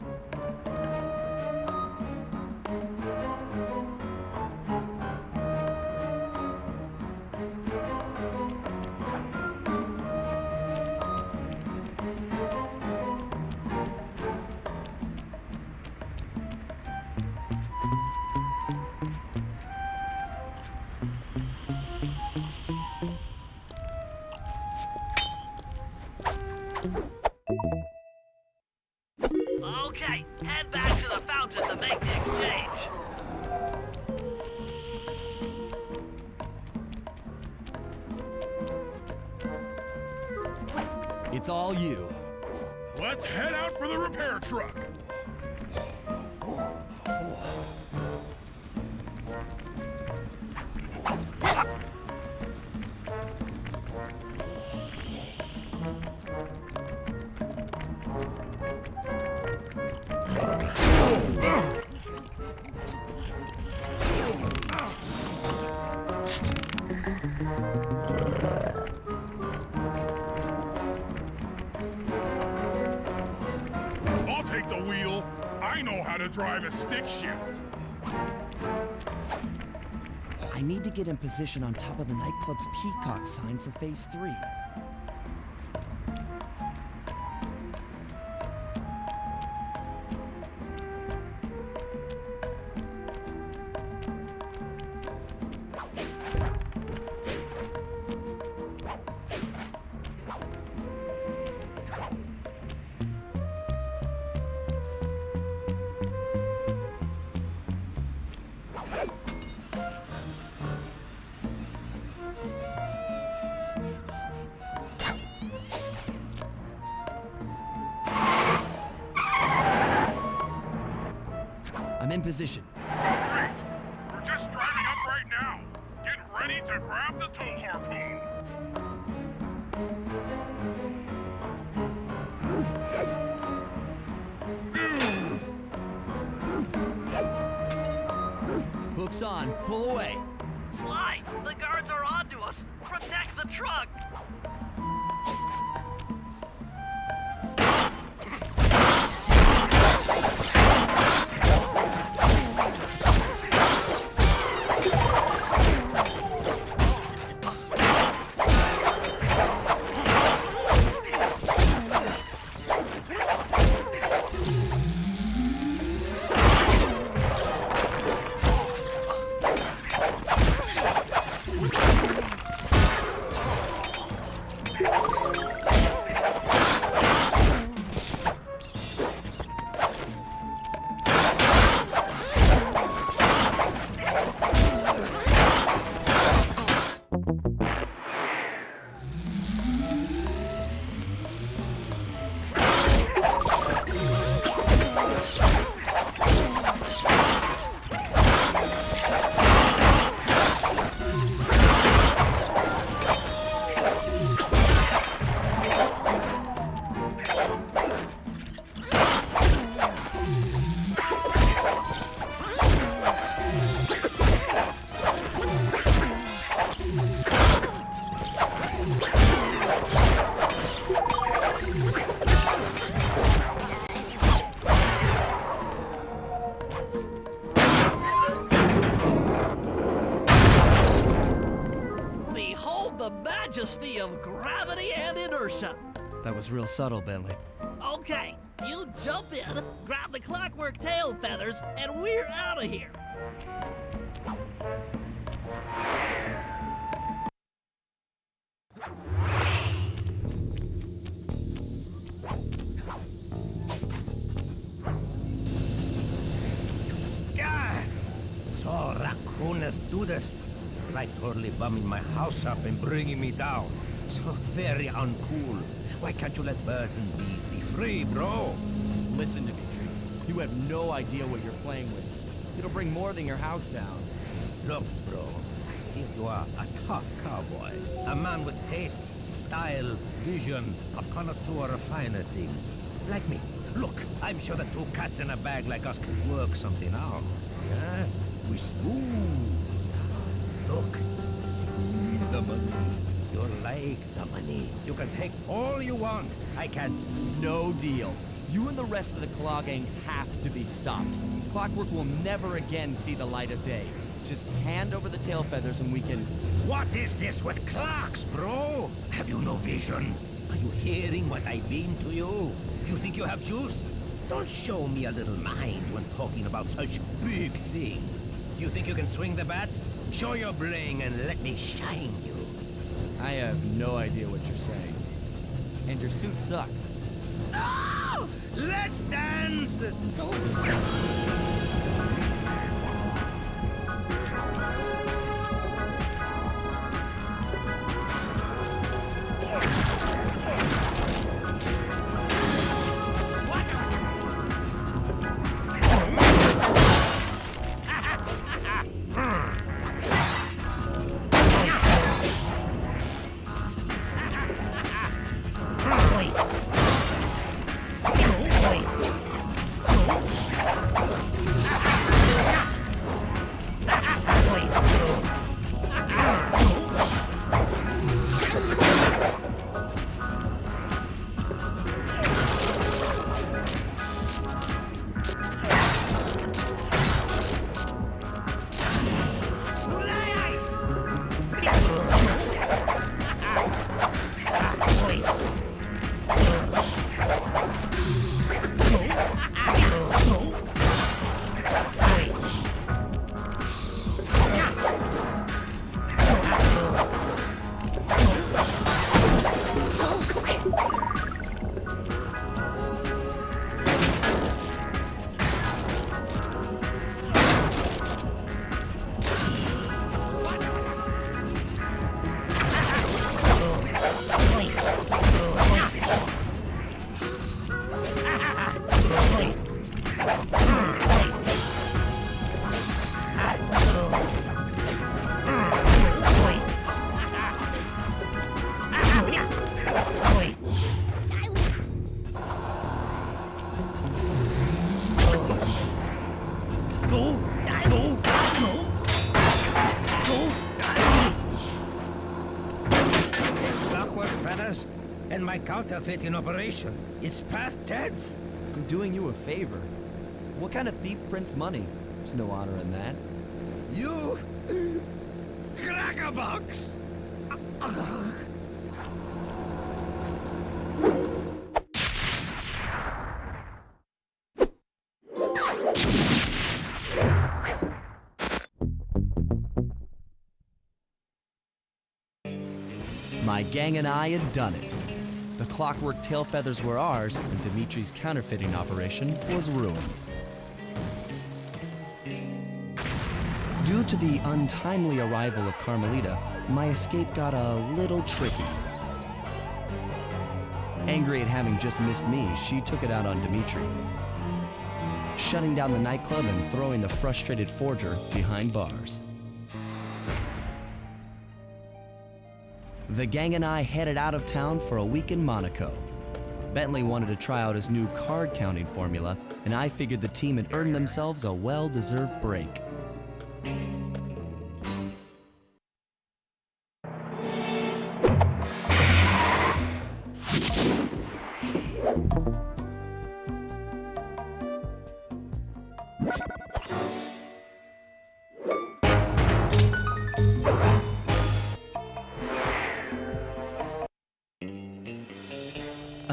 Okay, head back to the fountain to make the exchange. It's all you. Let's head out for the repair truck. I'll take the wheel. I know how to drive a stick shift. I need to get in position on top of the nightclub's peacock sign for phase 3. I'm in position. Great. We're just driving up right now. Get ready to grab the tow harpoon. Hook's on. Pull away. Sly, the guards are onto us. Protect the truck. majesty of gravity and inertia. That was real subtle, Bentley. Okay, you jump in, grab the clockwork tail feathers, and we're out of here. God! So raccooners do this. Like totally bumming my house up and bringing me down. So very uncool. Why can't you let birds and bees be free, bro? Listen, Dimitri. You have no idea what you're playing with. It'll bring more than your house down. Look, bro, I see you are a tough cowboy. A man with taste, style, vision, a connoisseur of finer things. Like me. Look, I'm sure the two cats in a bag like us can work something out. Yeah? We smooth. Look, see the money. You like the money. You can take all you want. I can. No deal. You and the rest of the Claw Gang have to be stopped. Clockwork will never again see the light of day. Just hand over the tail feathers and we can... What is this with clocks, bro? Have you no vision? Are you hearing what I mean to you? You think you have juice? Don't show me a little mind when talking about such big things. You think you can swing the bat? Show your bling and let me shine you. I have no idea what you're saying. And your suit sucks. Oh! Let's dance! And my counterfeit in operation. It's past tense. I'm doing you a favor. What kind of thief prints money? There's no honor in that. You... crackerbox! My gang and I had done it. The clockwork tail feathers were ours, and Dimitri's counterfeiting operation was ruined. Due to the untimely arrival of Carmelita, my escape got a little tricky. Angry at having just missed me, she took it out on Dimitri, shutting down the nightclub and throwing the frustrated forger behind bars. The gang and I headed out of town for a week in Monaco. Bentley wanted to try out his new card counting formula, and I figured the team had earned themselves a well-deserved break.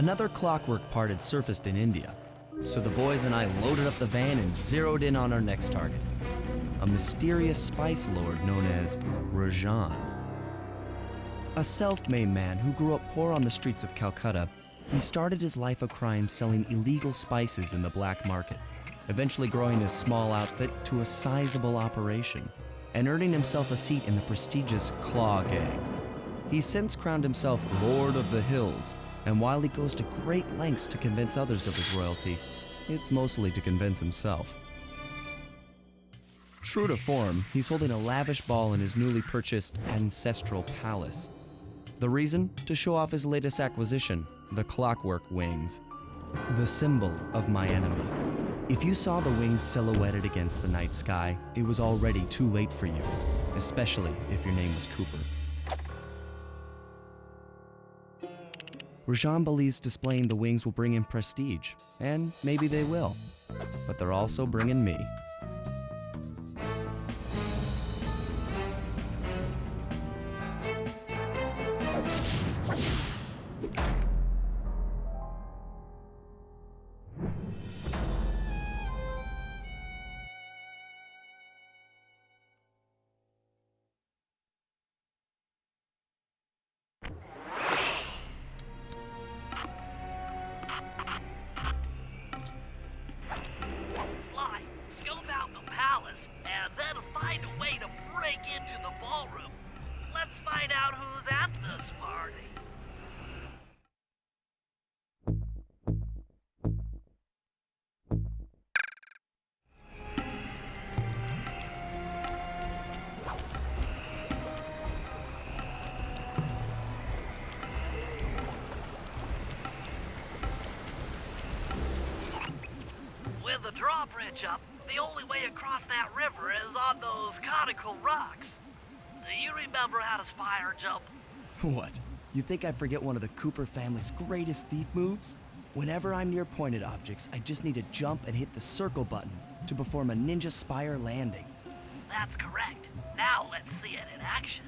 Another clockwork part had surfaced in India, so the boys and I loaded up the van and zeroed in on our next target, a mysterious spice lord known as Rajan. A self-made man who grew up poor on the streets of Calcutta, he started his life of crime selling illegal spices in the black market, eventually growing his small outfit to a sizable operation and earning himself a seat in the prestigious Claw Gang. He's since crowned himself Lord of the Hills, and while he goes to great lengths to convince others of his royalty, it's mostly to convince himself. True to form, he's holding a lavish ball in his newly purchased ancestral palace. The reason? To show off his latest acquisition, the clockwork wings, the symbol of my enemy. If you saw the wings silhouetted against the night sky, it was already too late for you, especially if your name was Cooper. Rajan believes displaying the wings will bring him prestige, and maybe they will, but they're also bringing me. Fly, scope out the palace, and then find a way to break into the ballroom. Let's find out who's at this party. With the drawbridge up, the only way across that river is on those conical rocks. Do you remember how to spire jump? What? You think I forget one of the Cooper family's greatest thief moves? Whenever I'm near pointed objects, I just need to jump and hit the circle button to perform a ninja spire landing. That's correct. Now let's see it in action.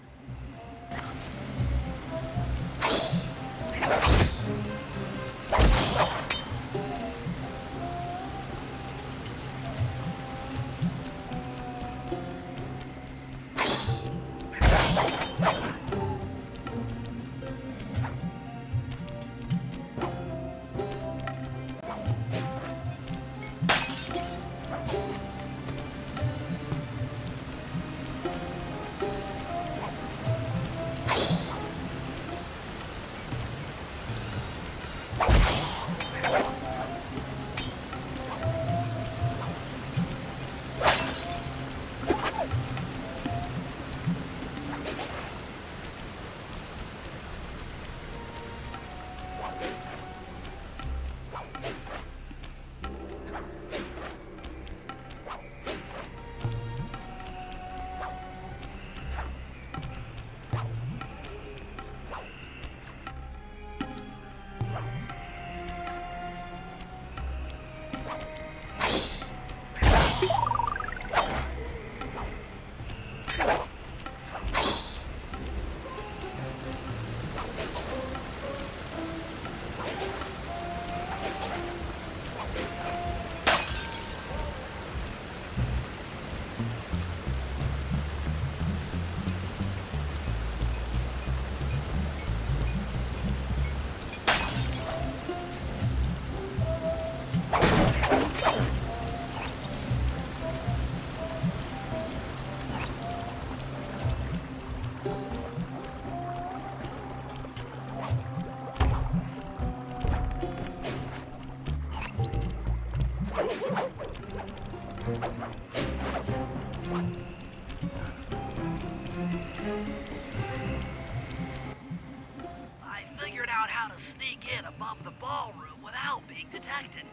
I figured out how to sneak in above the ballroom without being detected.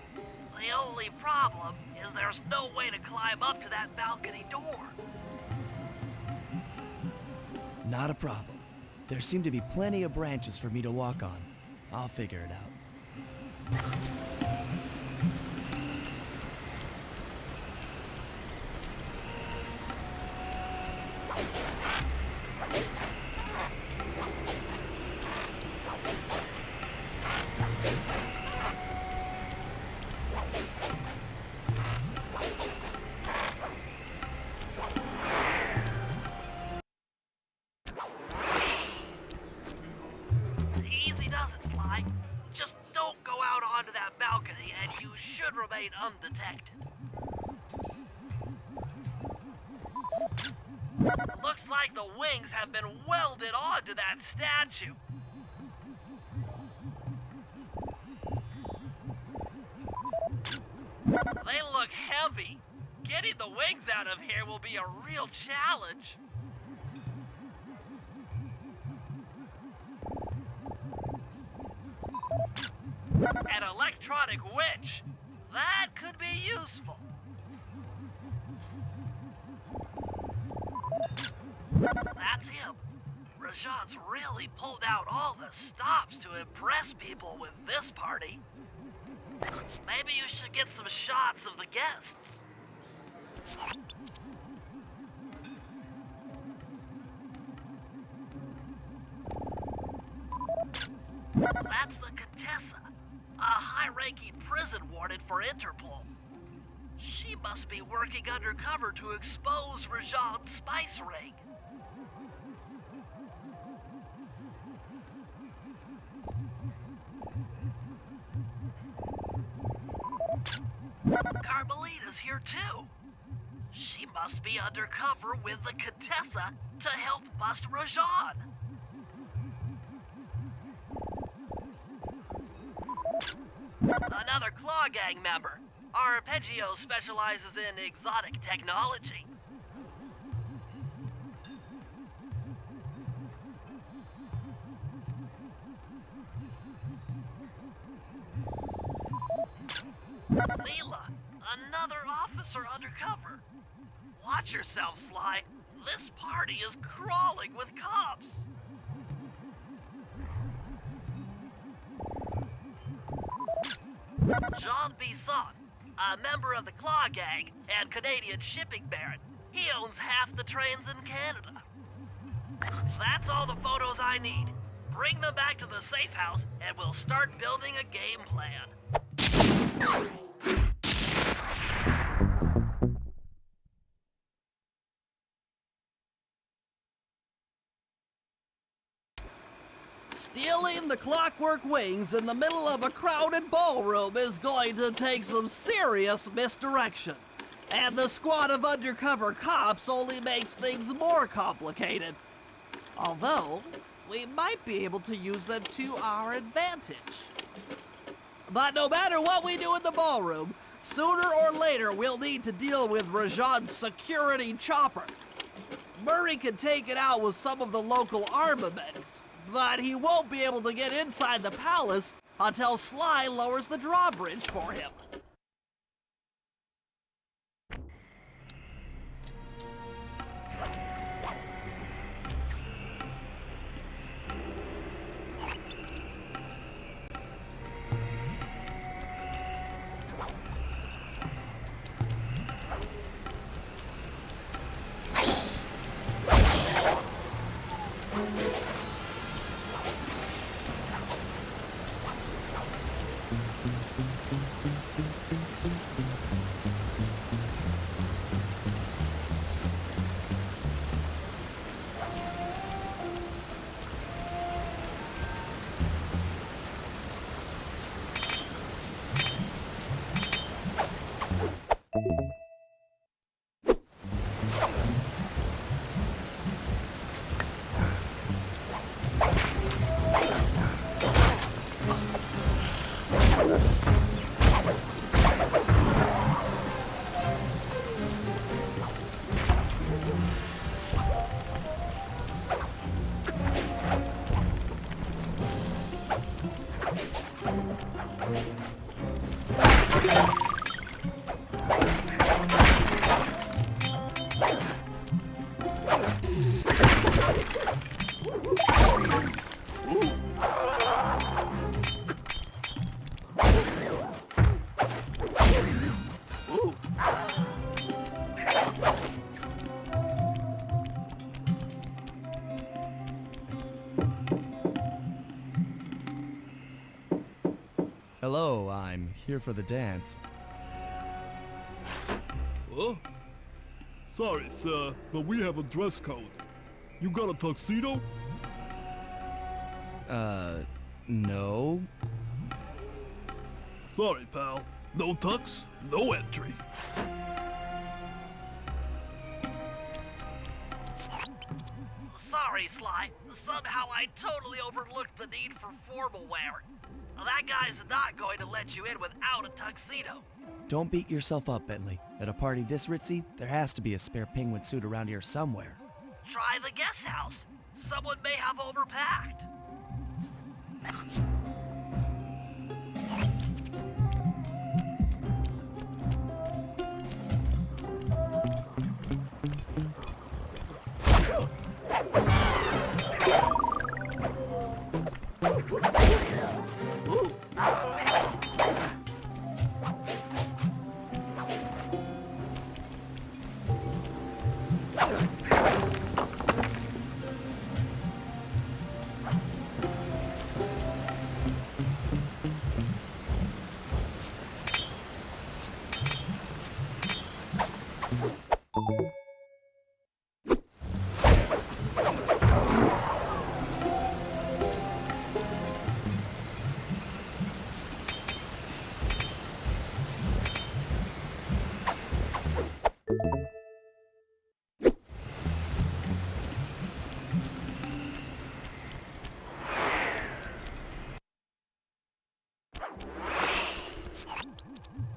The only problem is there's no way to climb up to that balcony door. Not a problem. There seem to be plenty of branches for me to walk on. I'll figure it out. Easy does it, Sly. Just don't go out onto that balcony and you should remain undetected. Looks like the wings have been welded onto that statue. They look heavy. Getting the wings out of here will be a real challenge. An electronic witch. That could be useful. That's him. Rajan's really pulled out all the stops to impress people with this party. Maybe you should get some shots of the guests. That's the Contessa, a high-ranking prison warden for Interpol. She must be working undercover to expose Rajan's spice ring. Carmelita's here too. She must be undercover with the Contessa to help bust Rajan. Another Claw Gang member. Arpeggio specializes in exotic technology. Leela, another officer undercover. Watch yourself, Sly. This party is crawling with cops. Jean Bisson, a member of the Claw Gang and Canadian shipping baron. He owns half the trains in Canada. That's all the photos I need. Bring them back to the safe house and we'll start building a game plan. Stealing the clockwork wings in the middle of a crowded ballroom is going to take some serious misdirection. And the squad of undercover cops only makes things more complicated. Although, we might be able to use them to our advantage. But no matter what we do in the ballroom, sooner or later we'll need to deal with Rajan's security chopper. Murray can take it out with some of the local armaments, but he won't be able to get inside the palace until Sly lowers the drawbridge for him. Hello, I'm here for the dance. Huh? Sorry, sir, but we have a dress code. You got a tuxedo? No. Sorry, pal. No tux, no entry. Sorry, Sly. Somehow I totally overlooked the need for formal wear. That guy's not going to let you in without a tuxedo. Don't beat yourself up, Bentley. At a party this ritzy, there has to be a spare penguin suit around here somewhere. Try the guest house. Someone may have overpacked.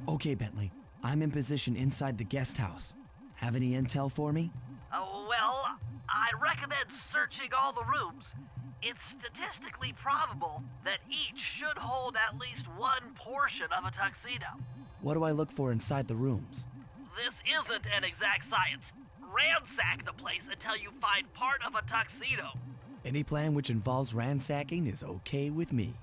Okay, Bentley. I'm in position inside the guest house. Have any intel for me? Well, I recommend searching all the rooms. It's statistically probable that each should hold at least one portion of a tuxedo. What do I look for inside the rooms? This isn't an exact science. Ransack the place until you find part of a tuxedo. Any plan which involves ransacking is okay with me.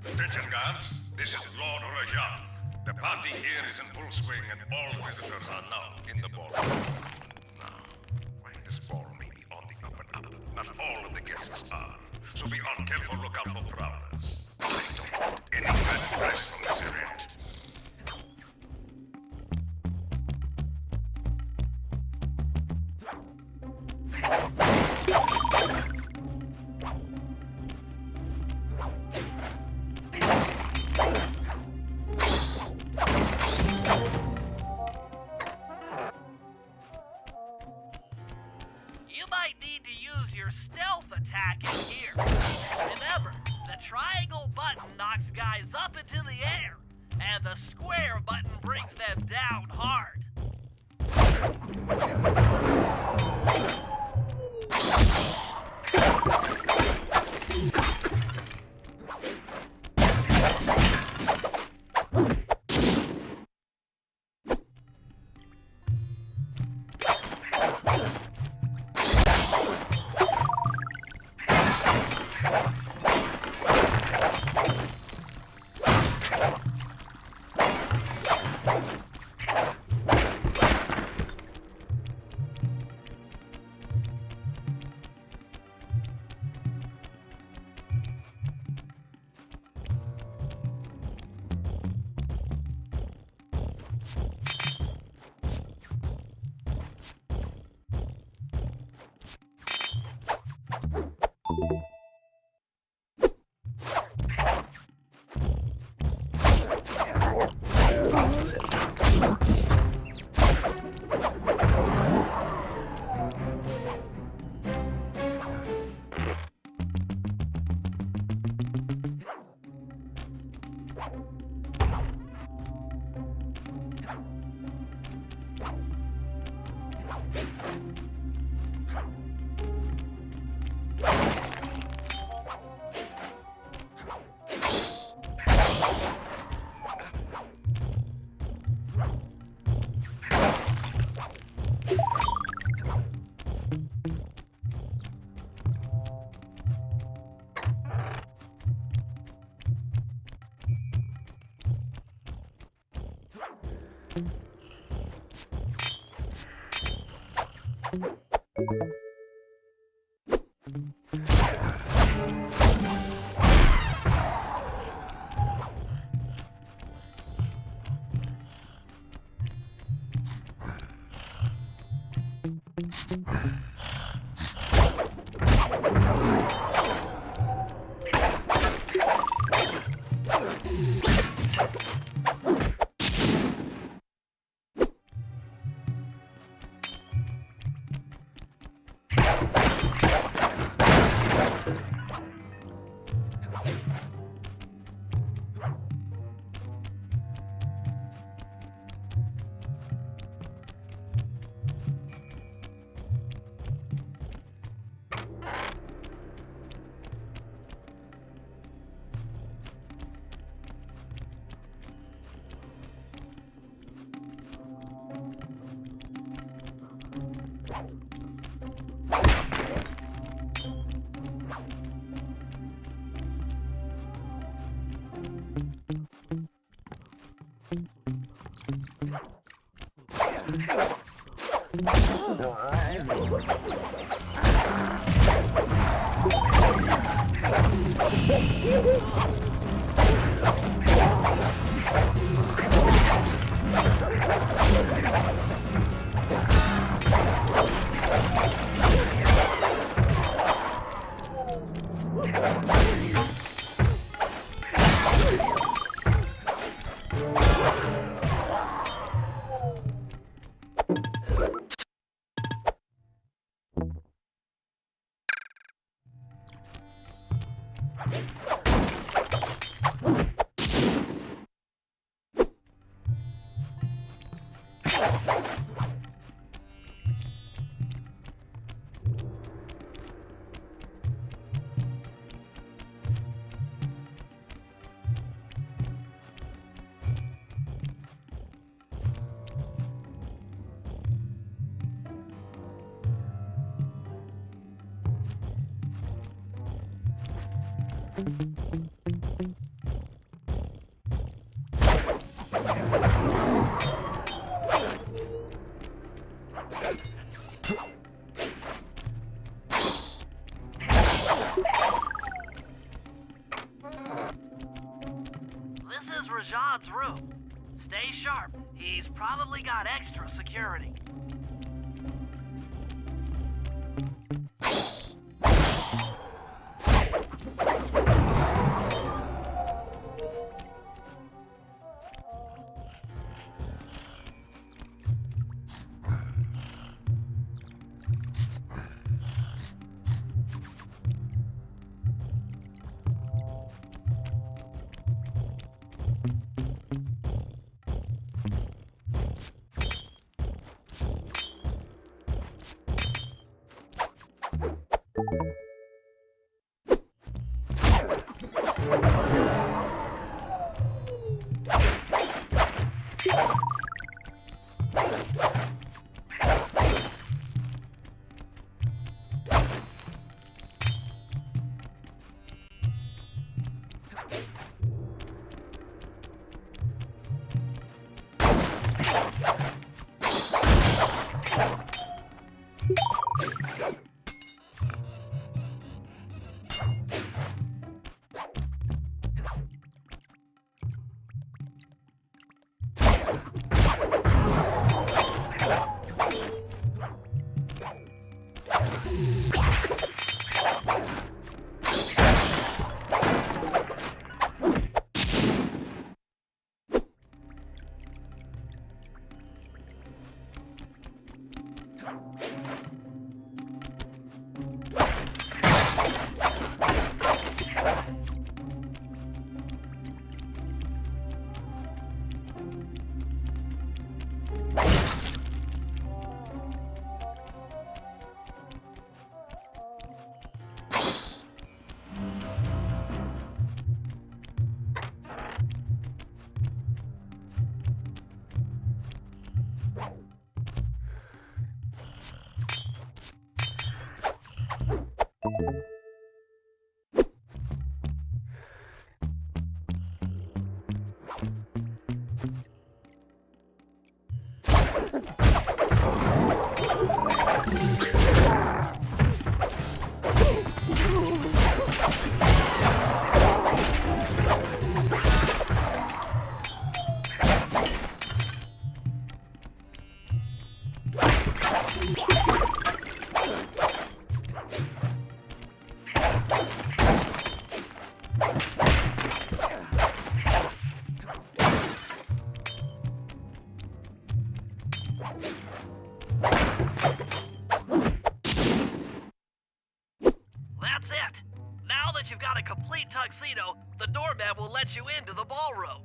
Attention guards, this is Lord Rajan. The party here is in full swing and all visitors are now in the ballroom. Now, this ball may be on the up and up. Not all of the guests are. So be on careful lookout for prowlers. I don't want any bad press from this event. You might need to use your stealth attack in here. Remember, the triangle button knocks guys up into the air, and the square button brings them down hard. This is Rajad's room. Stay sharp. He's probably got extra security. That's it. Now that you've got a complete tuxedo, the doorman will let you into the ballroom.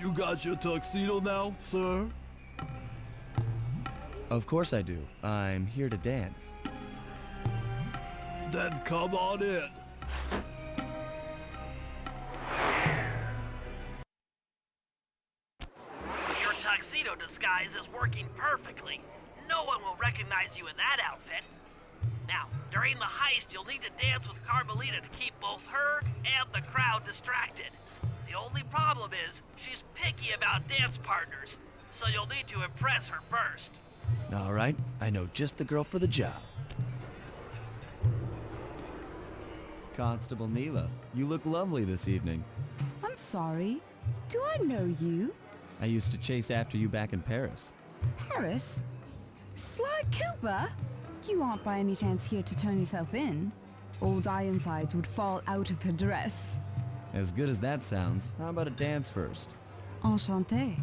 You got your tuxedo now, sir? Of course I do. I'm here to dance. Then come on in. Your tuxedo disguise is working perfectly. No one will recognize you in that outfit. Now, during the heist, you'll need to dance with Carmelita to keep both her and the crowd distracted. The only problem is, she's picky about dance partners, so you'll need to impress her first. All right, I know just the girl for the job. Constable Neela, you look lovely this evening. I'm sorry. Do I know you? I used to chase after you back in Paris. Paris? Sly Cooper? You aren't by any chance here to turn yourself in? Old Ironsides would fall out of her dress. As good as that sounds, how about a dance first? Enchanté.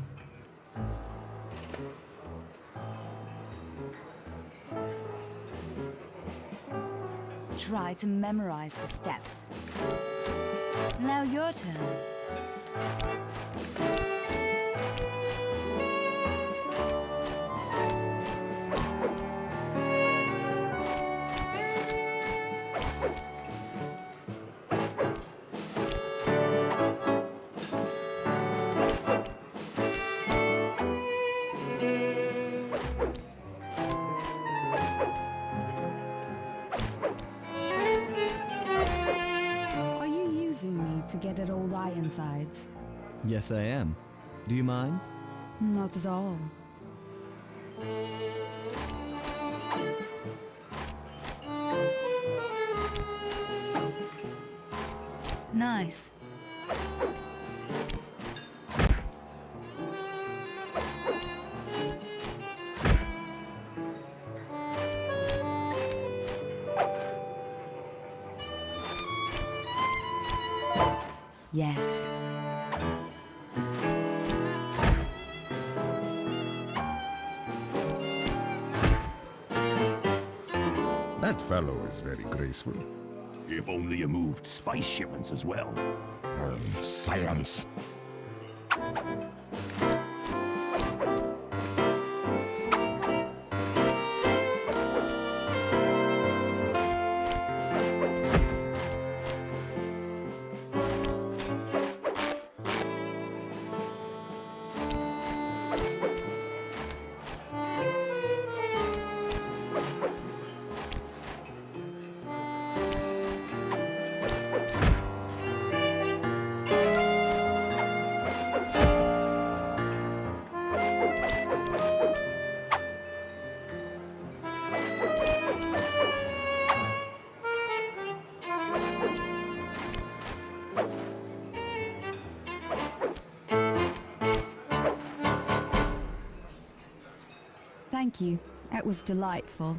Try to memorize the steps. Now your turn. To get at old Ironsides. Yes, I am. Do you mind? Not at all. Nice. Yes. That fellow is very graceful. If only you moved spice shipments as well. Silence. Thank you. That was delightful.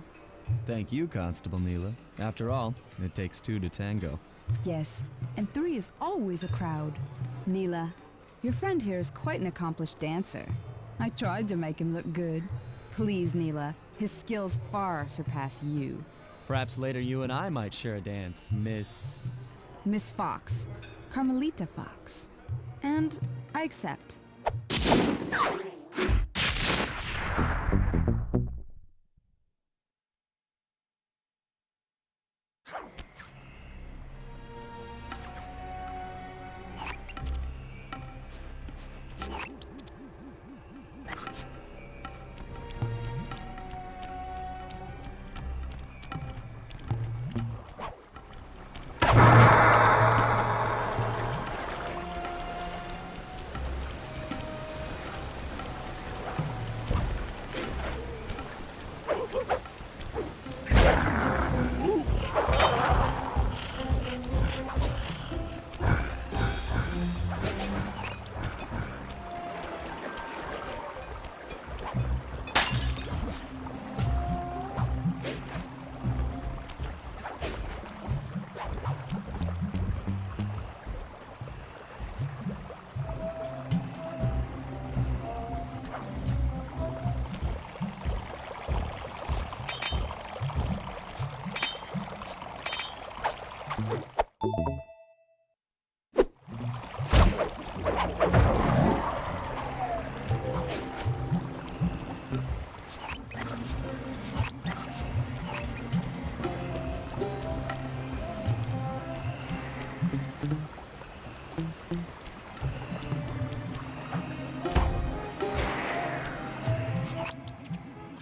Thank you, Constable Neela. After all, it takes two to tango. Yes, and 3 is always a crowd. Neela, your friend here is quite an accomplished dancer. I tried to make him look good. Please, Neela, his skills far surpass you. Perhaps later you and I might share a dance, Miss... Miss Fox. Carmelita Fox. And I accept.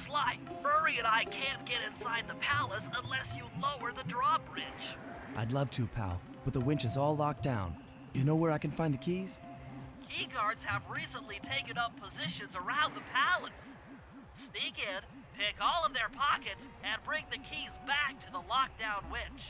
Sly, Murray and I can't get inside the palace unless you lower the drawbridge. I'd love to, pal, but the winch is all locked down. You know where I can find the keys? Key guards have recently taken up positions around the palace. Sneak in, pick all of their pockets, and bring the keys back to the lockdown winch.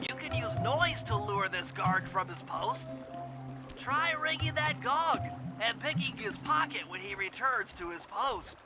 You can use noise to lure this guard from his post. try ringing that gong and picking his pocket when he returns to his post.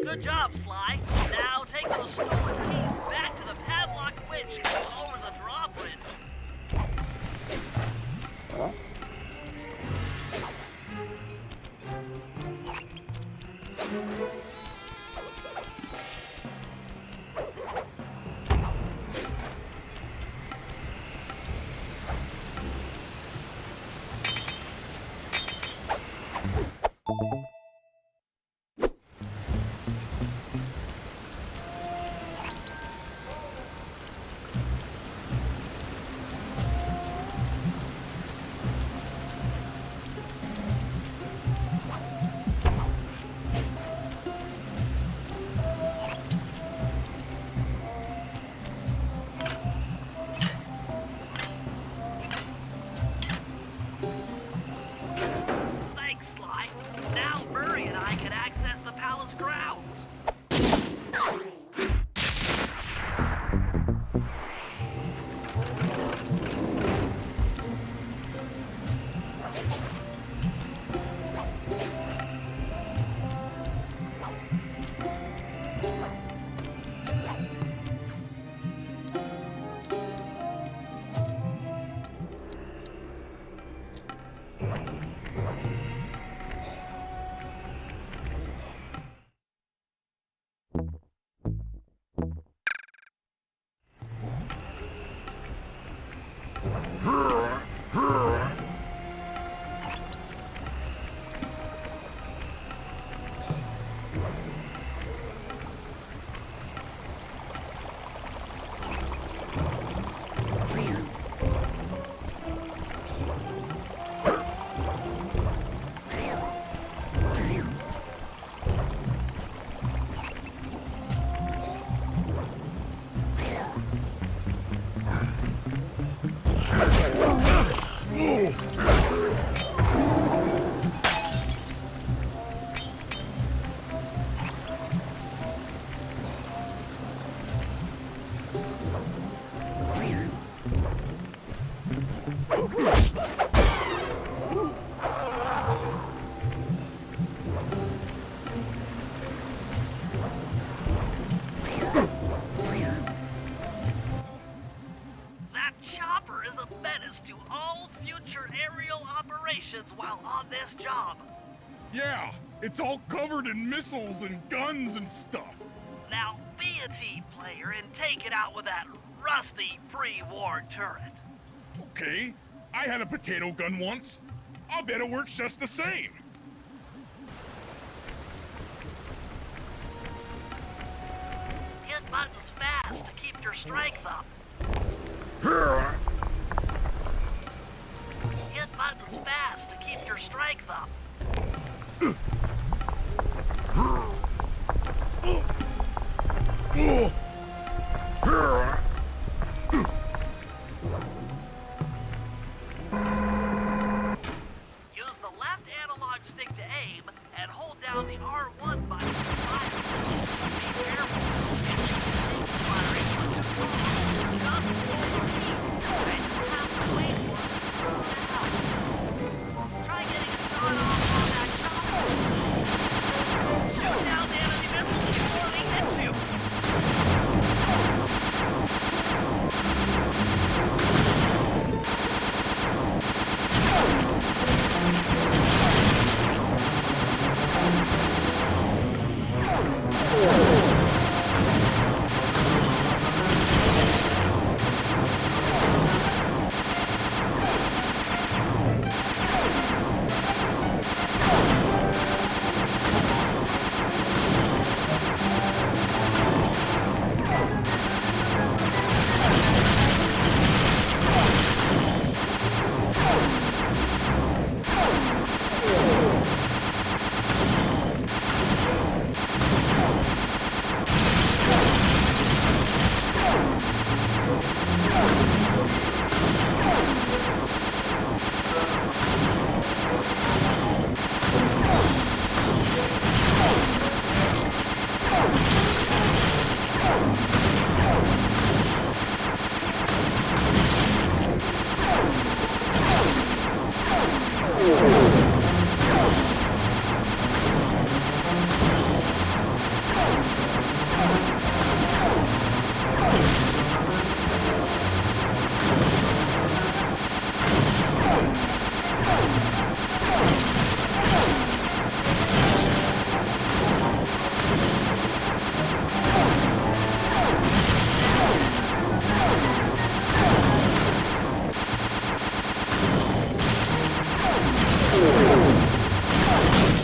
Good job, Sly. Now take those stolen keys back to the padlock winch over the drawbridge. Thanks, Sly. Now Murray and I can access the palace grounds. That chopper is a menace to all future aerial operations while on this job. Yeah, it's all covered in missiles and guns and stuff. Now be a team player and take it out with that rusty pre-war turret. Okay, I had a potato gun once. I'll bet it works just the same. Hit buttons fast to keep your strength up. Hit buttons fast to keep your strength up. Use the left analog stick to aim and hold down the R1 button to fire. Be careful. Firing for too long. Just hold your heat, and you'll have to wait for it to cool down. Try getting a shot off on that chopper. Shoot down the enemy missiles before they hit you.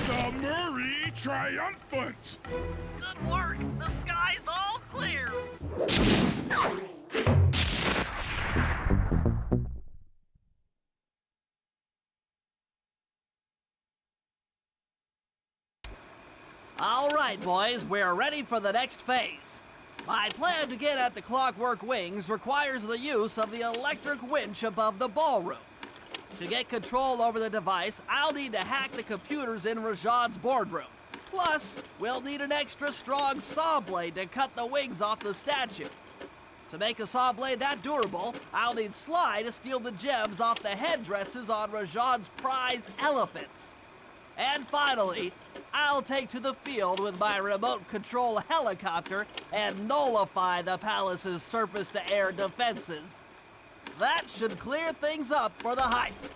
The Murray triumphant! Good work. The sky's all clear. All right, boys, we're ready for the next phase. My plan to get at the clockwork wings requires the use of the electric winch above the ballroom. To get control over the device, I'll need to hack the computers in Rajad's boardroom. Plus, we'll need an extra strong saw blade to cut the wings off the statue. To make a saw blade that durable, I'll need Sly to steal the gems off the headdresses on Rajad's prize elephants. And finally, I'll take to the field with my remote control helicopter and nullify the palace's surface-to-air defenses. That should clear things up for the heist.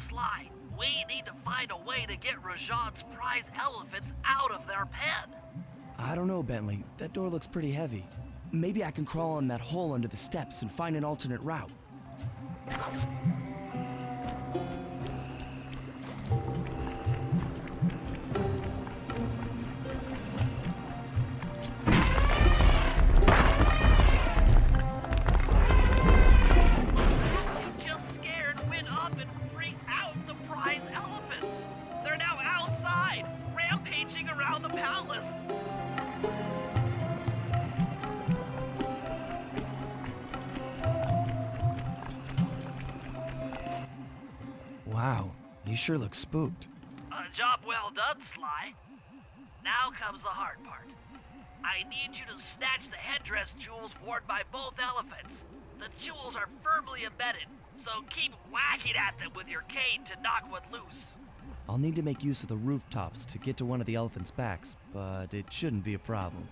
Sly, we need to find a way to get Rajan's prize elephants out of their pen. I don't know, Bentley. That door looks pretty heavy. Maybe I can crawl in that hole under the steps and find an alternate route. Just scared, went up and freaked out the prize elephants. They're now outside, rampaging around the palace. Wow, you sure look spooked. A job well done, Sly. Now comes the hard part. I need you to snatch the headdress jewels worn by both elephants. The jewels are firmly embedded, so keep whacking at them with your cane to knock one loose. I'll need to make use of the rooftops to get to one of the elephant's backs, but it shouldn't be a problem.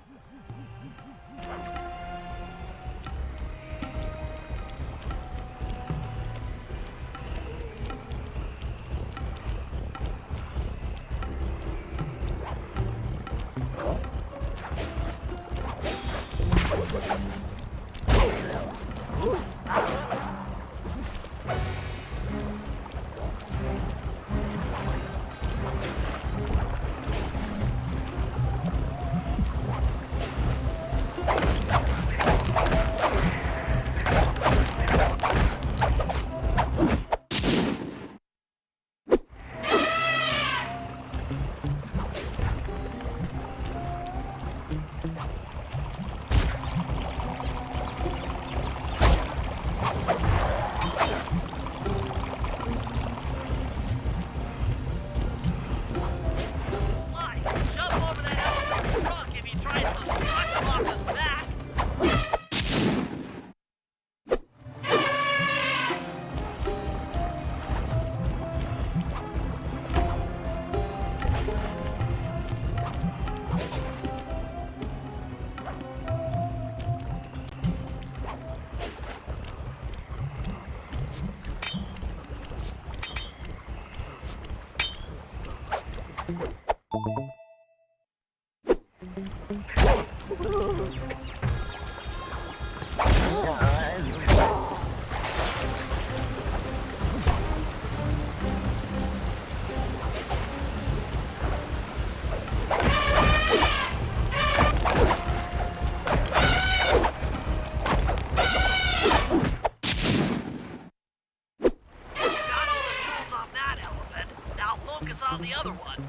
On the other one.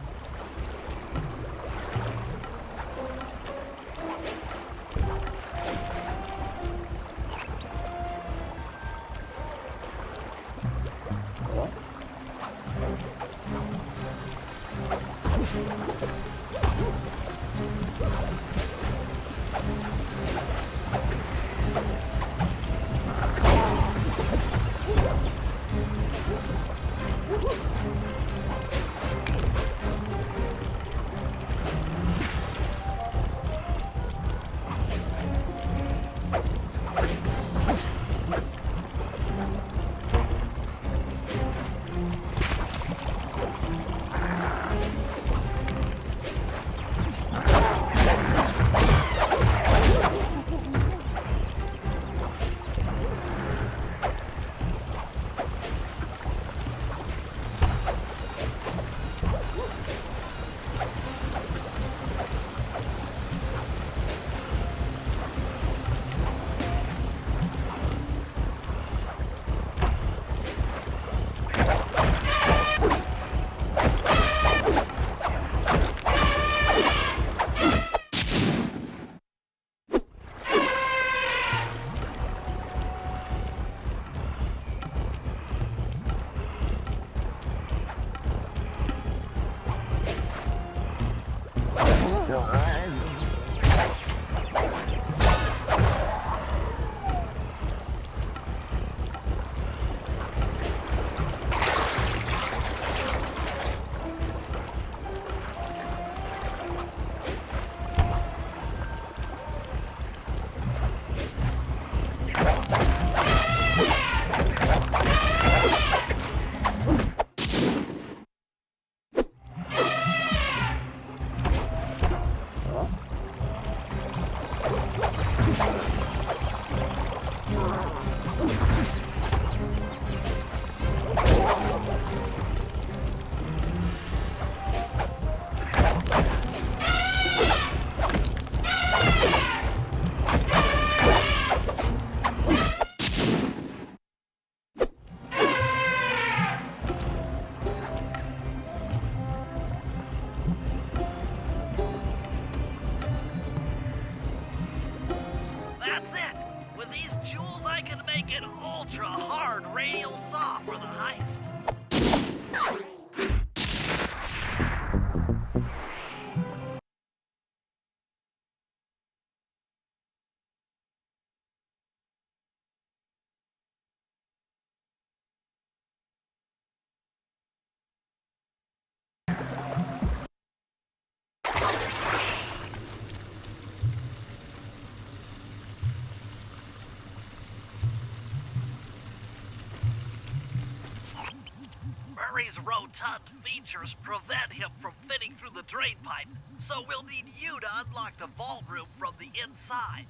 rotund features prevent him from fitting through the drain pipe, so we'll need you to unlock the vault room from the inside.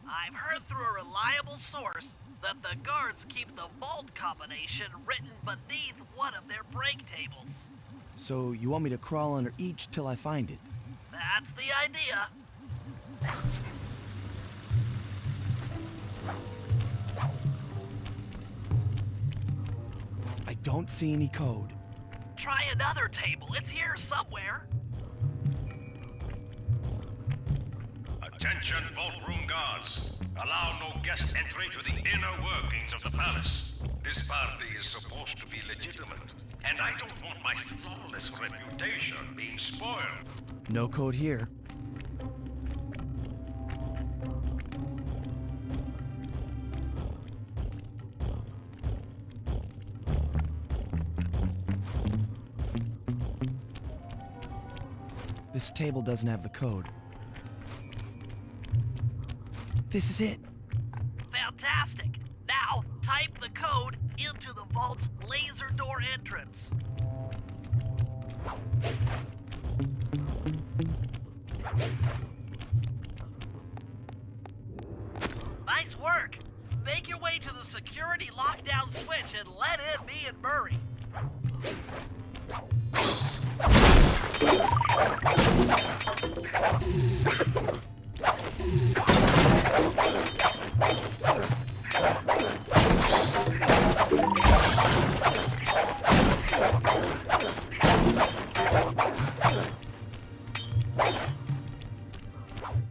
I've heard through a reliable source that the guards keep the vault combination written beneath one of their break tables. So you want me to crawl under each till I find it? That's the idea. I don't see any code. Try another table. It's here somewhere. Attention, vault room guards. Allow no guest entry to the inner workings of the palace. This party is supposed to be legitimate, and I don't want my flawless reputation being spoiled. No code here. This table doesn't have the code. This is it. Fantastic. Now, type the code into the vault's laser door entrance. Nice work. Make your way to the security lockdown switch and let in me and Murray.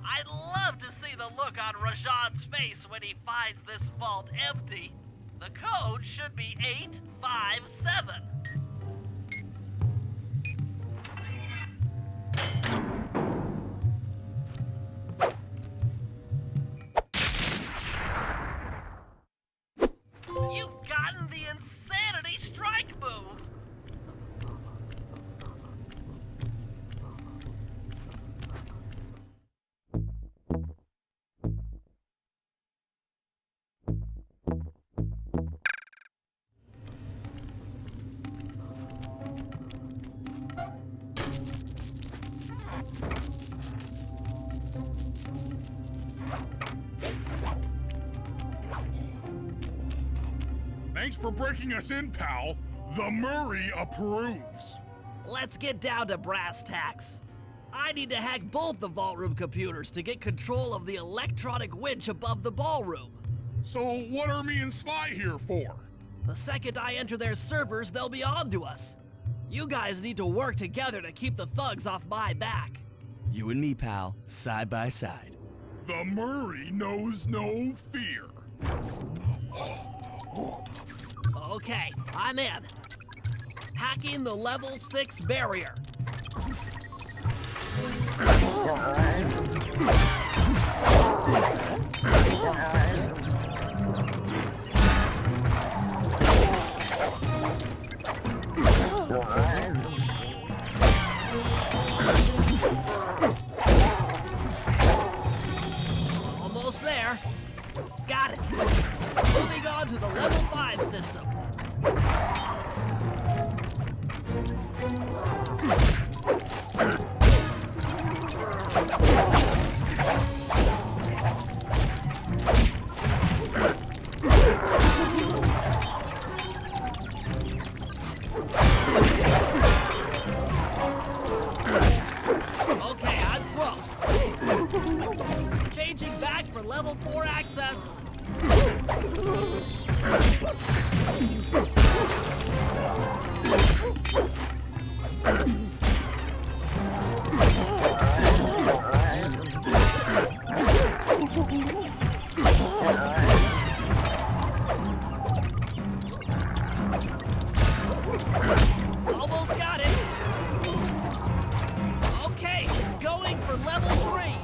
I'd love to see the look on Rajan's face when he finds this vault empty. The code should be 857. You've gotten the insanity strike move! Thanks for breaking us in, pal. The Murray approves. Let's get down to brass tacks. I need to hack both the vault room computers to get control of the electronic winch above the ballroom. So what are me and Sly here for? The second I enter their servers, they'll be on to us. You guys need to work together to keep the thugs off my back. You and me, pal, side by side. The Murray knows no fear. Okay, I'm in. Hacking the level 6 barrier. Almost there. Got it. Moving on to the level 5 system. Okay, I'm close. Changing back for level 4 access. Almost got it. Okay, going for level 3.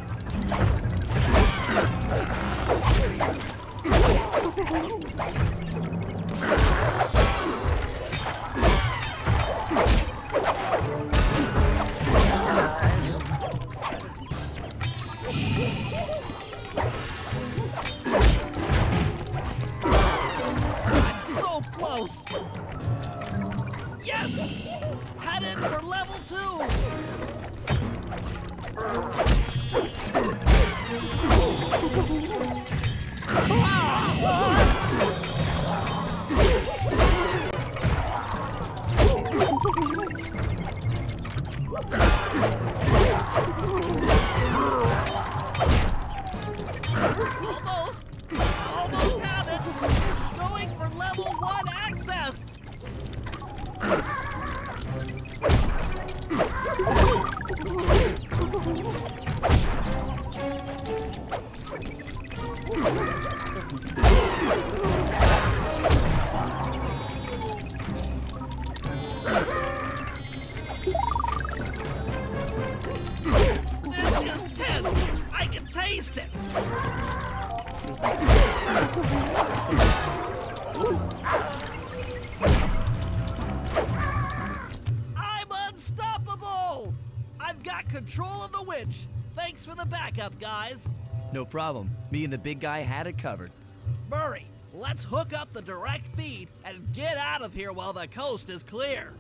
This is tense! I can taste it! I'm unstoppable! I've got control of the winch. Thanks for the backup, guys. No problem. Me and the big guy had it covered. Murray, let's hook up the direct feed and get out of here while the coast is clear.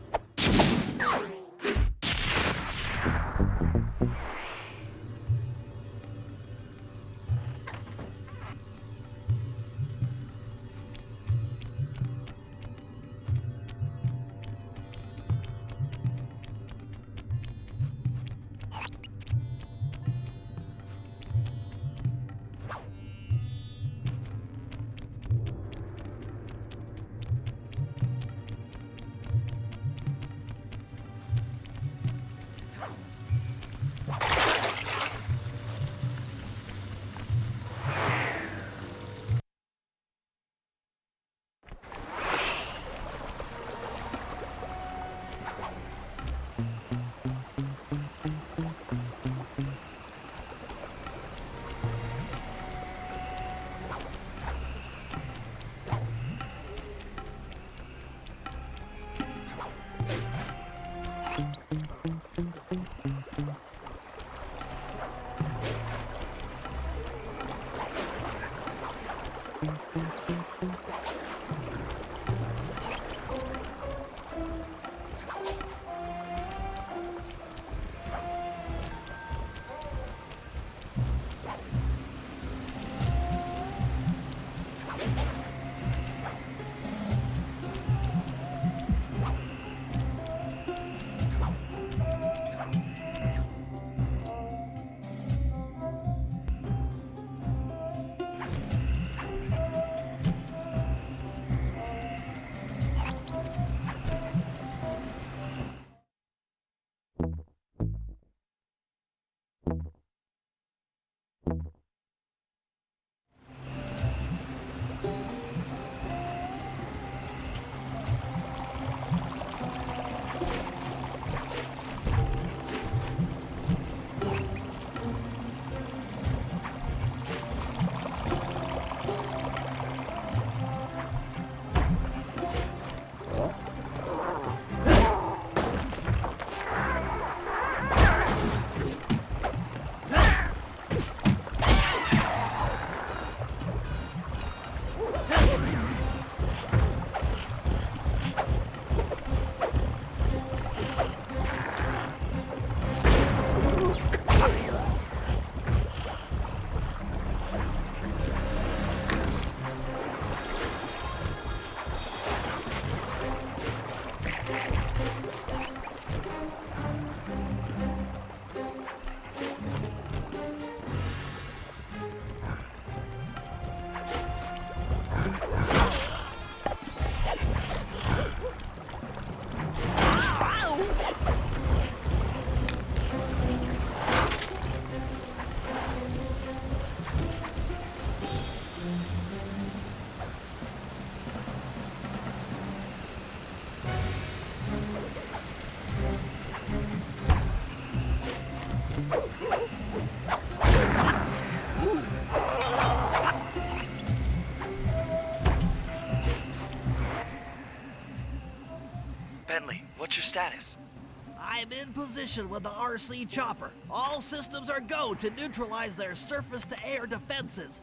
What's your status? I'm in position with the RC chopper. All systems are go to neutralize their surface-to-air defenses.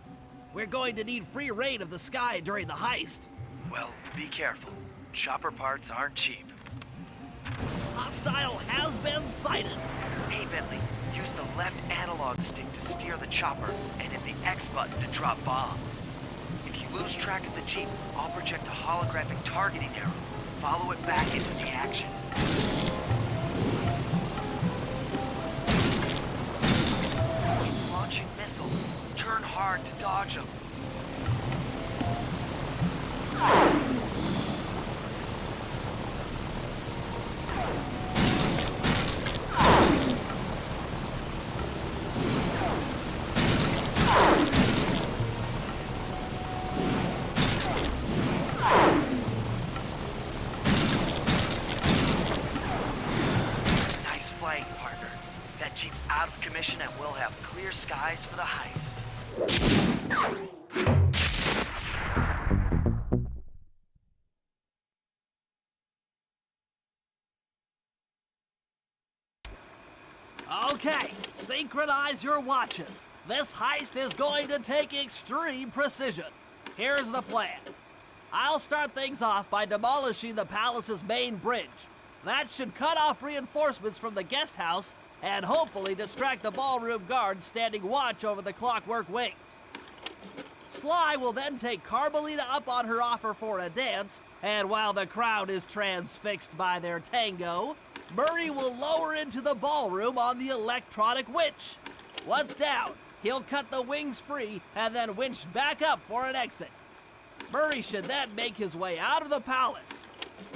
We're going to need free reign of the sky during the heist. Well, be careful. Chopper parts aren't cheap. Hostile has been sighted. Hey, Bentley, use the left analog stick to steer the chopper and hit the X button to drop bombs. If you lose track of the Jeep, I'll project a holographic targeting arrow. Follow it back into the action. Launching missiles. Turn hard to dodge them. that jeep's out of commission and we'll have clear skies for the heist. Okay, synchronize your watches. This heist is going to take extreme precision. Here's the plan. I'll start things off by demolishing the palace's main bridge. That should cut off reinforcements from the guest house and hopefully distract the ballroom guards standing watch over the Clockwork Wings. Sly will then take Carmelita up on her offer for a dance, and while the crowd is transfixed by their tango, Murray will lower into the ballroom on the electronic winch. Once down, he'll cut the wings free and then winch back up for an exit. Murray should then make his way out of the palace.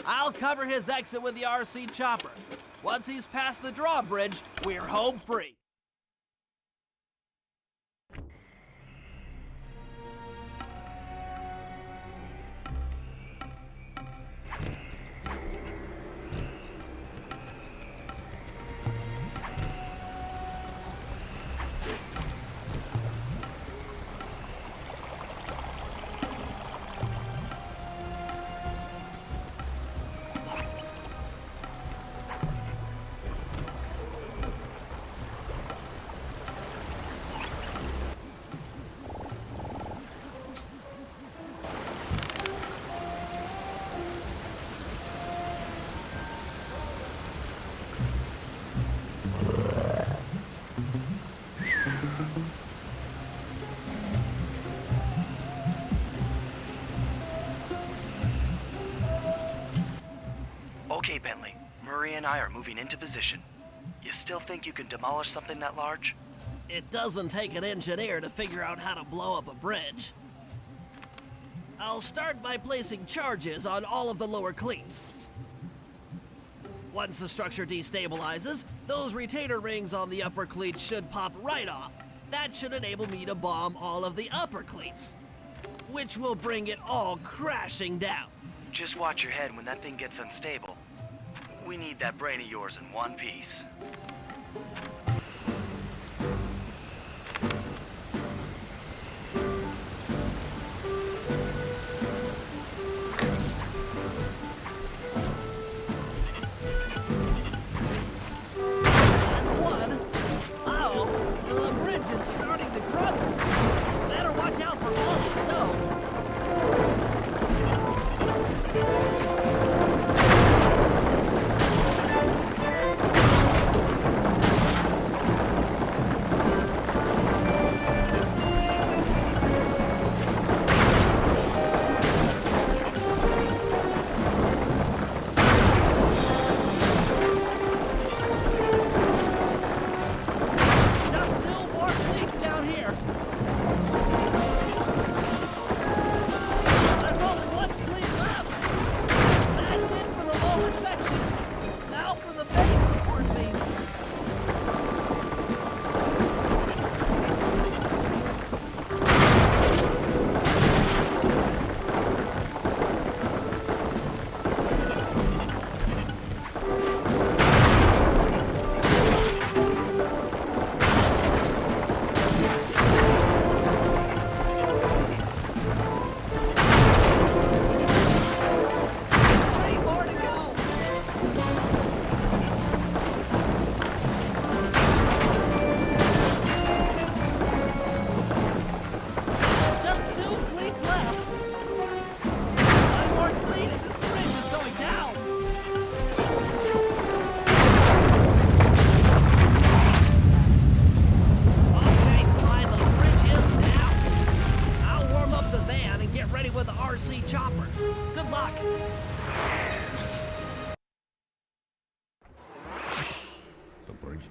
I'll cover his exit with the RC chopper. Once he's past the drawbridge, we're home free. Okay, Bentley. Murray and I are moving into position. You still think you can demolish something that large? It doesn't take an engineer to figure out how to blow up a bridge. I'll start by placing charges on all of the lower cleats. Once the structure destabilizes, those retainer rings on the upper cleats should pop right off. That should enable me to bomb all of the upper cleats, which will bring it all crashing down. Just watch your head when that thing gets unstable. We need that brain of yours in one piece.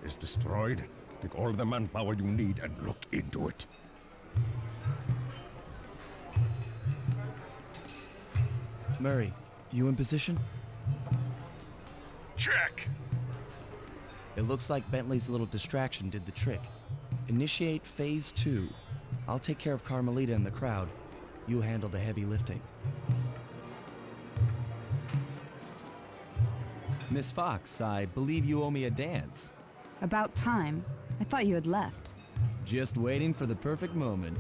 Is destroyed. Take all the manpower you need and look into it. Murray, you in position? Check. It looks like Bentley's little distraction did the trick. Initiate phase 2. I'll take care of Carmelita and the crowd. You handle the heavy lifting. Miss Fox, I believe you owe me a dance. About time. I thought you had left. Just waiting for the perfect moment.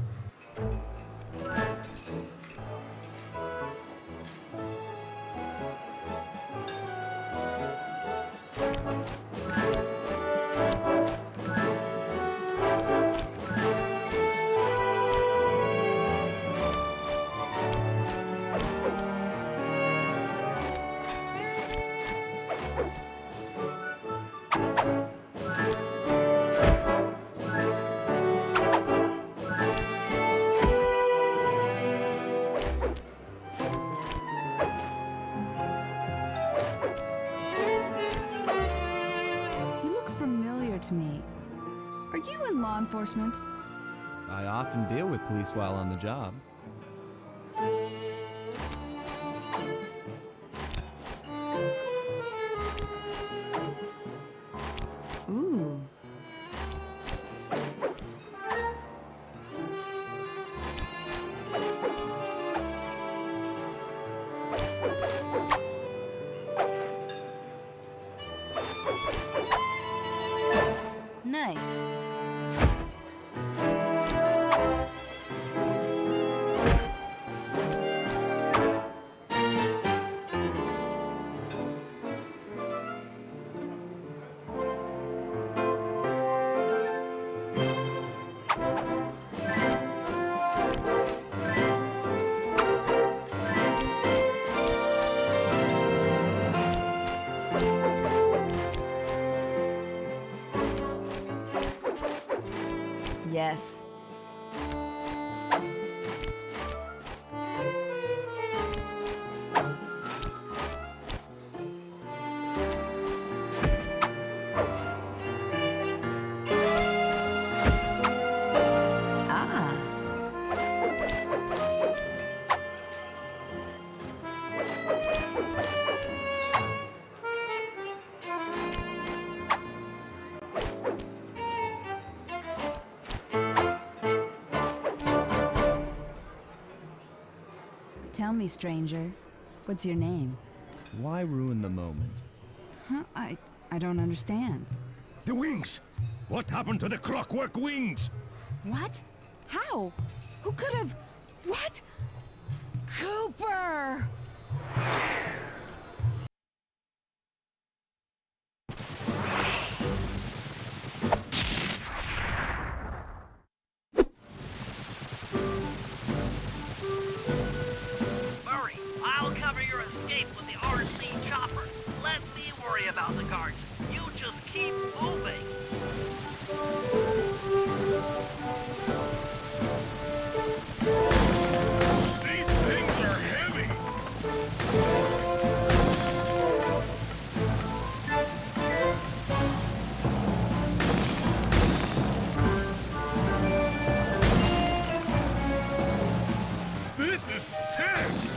You look familiar to me. Are you in law enforcement? I often deal with police while on the job. Ooh. Nice. Yes. Ah. Tell me, stranger, what's your name? Why ruin the moment? Huh? I don't understand. The wings! What happened to the clockwork wings? What? How? Who could have... What? Cooper! Murray, I'll cover your escape with the RC chopper. Let me worry about the guards. You just keep moving. These things are heavy! This is tense!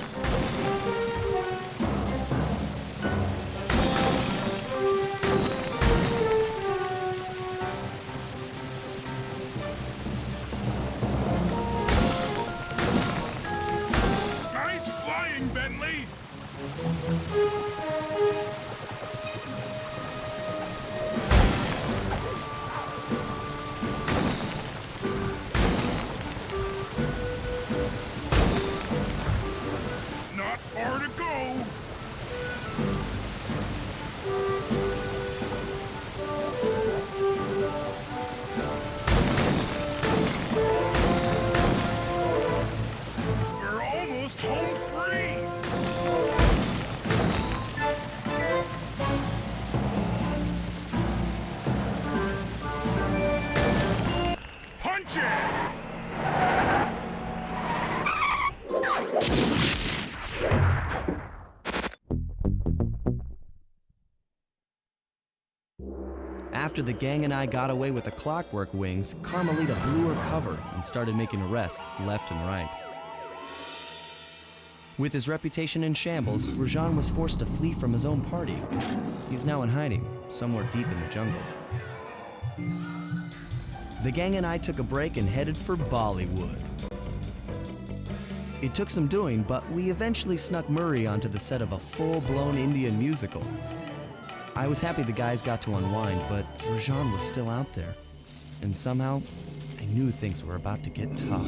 Nice flying, Bentley! Not far to go! We're almost home free! Punch it! After the gang and I got away with the clockwork wings, Carmelita blew her cover and started making arrests left and right. With his reputation in shambles, Rajan was forced to flee from his own party. He's now in hiding, somewhere deep in the jungle. The gang and I took a break and headed for Bollywood. It took some doing, but we eventually snuck Murray onto the set of a full-blown Indian musical. I was happy the guys got to unwind, but Rajan was still out there. And somehow, I knew things were about to get tough.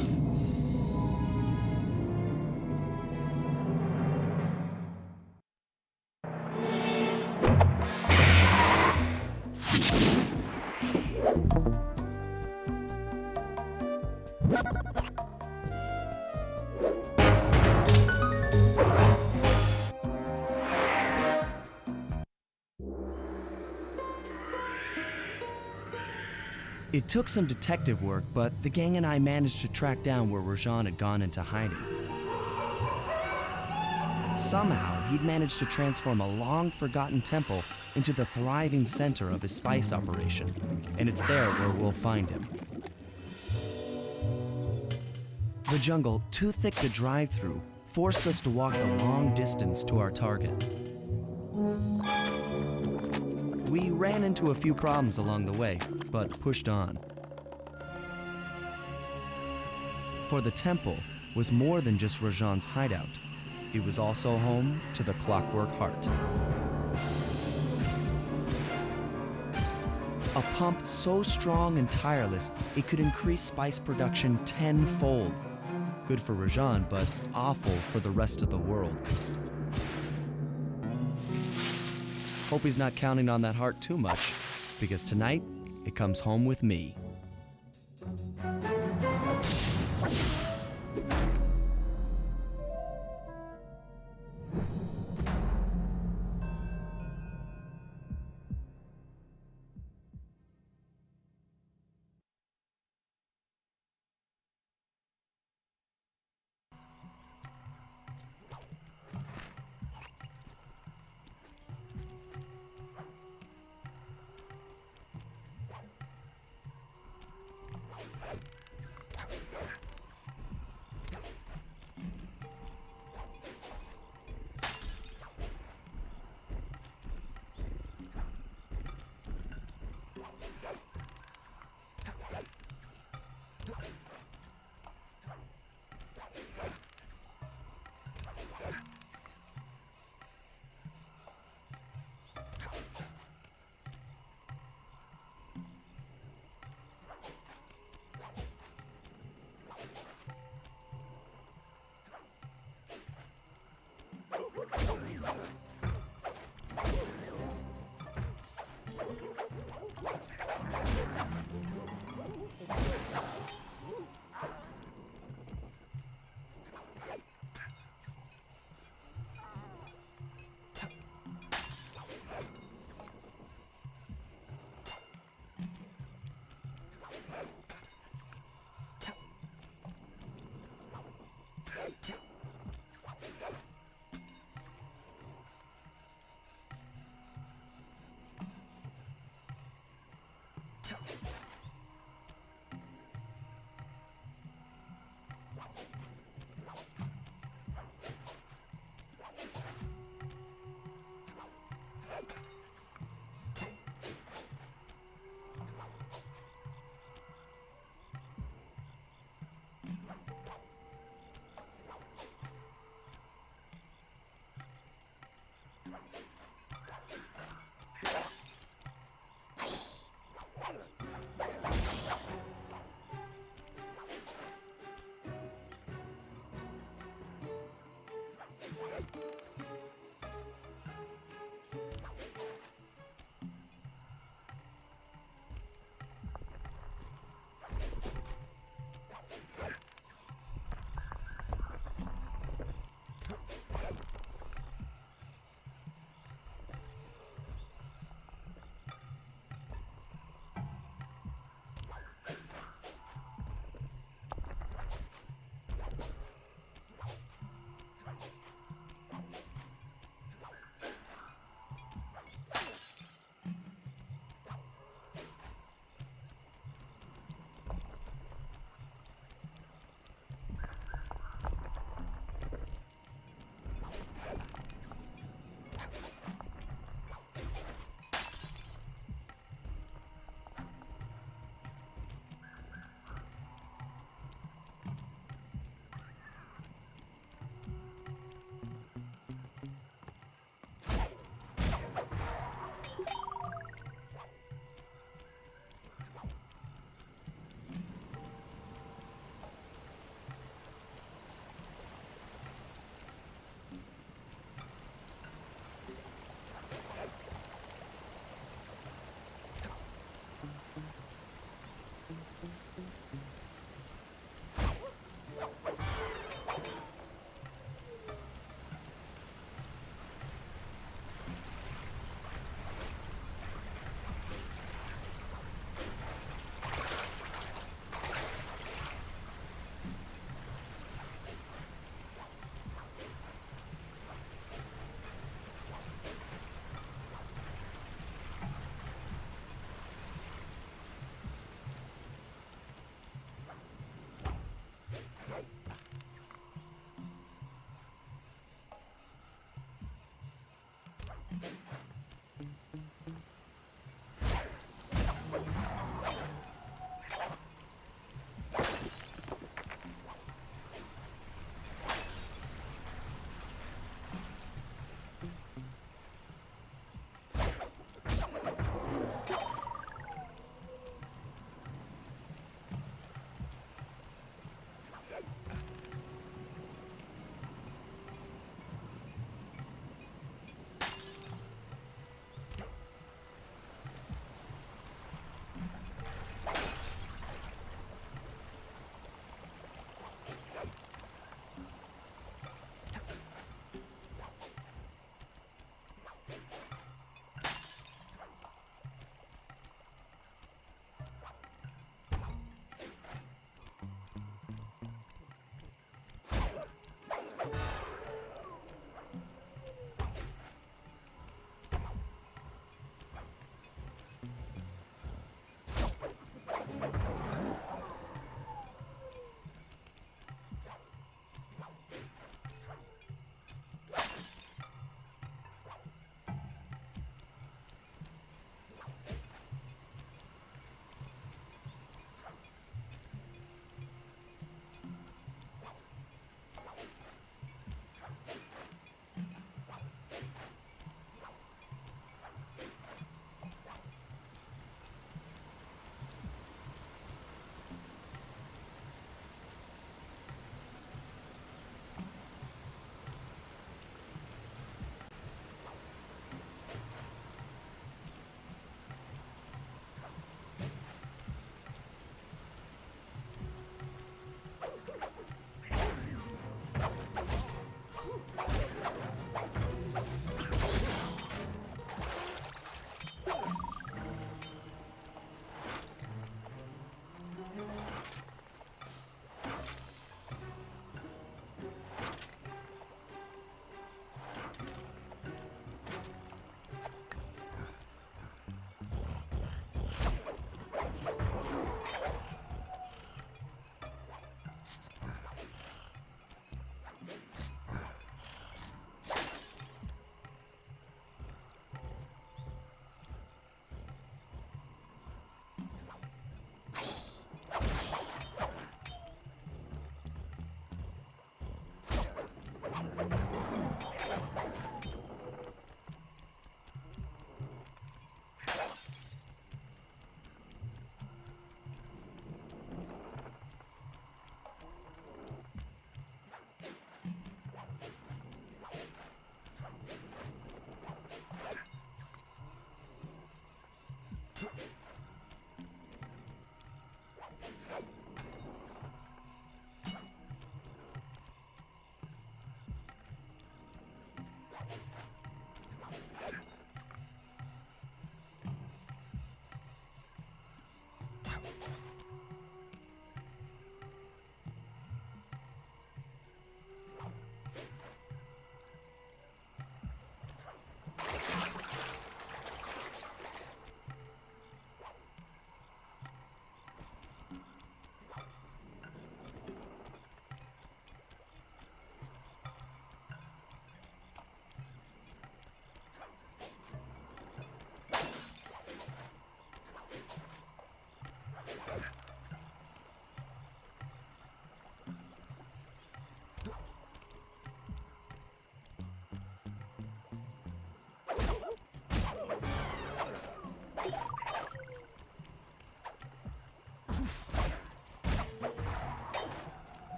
It took some detective work, but the gang and I managed to track down where Rajan had gone into hiding. Somehow, he'd managed to transform a long-forgotten temple into the thriving center of his spice operation, and it's there where we'll find him. The jungle, too thick to drive through, forced us to walk the long distance to our target. We ran into a few problems along the way, but pushed on. For the temple was more than just Rajan's hideout. It was also home to the Clockwork Heart. A pump so strong and tireless, it could increase spice production tenfold. Good for Rajan, but awful for the rest of the world. Hope he's not counting on that heart too much, because tonight, it comes home with me.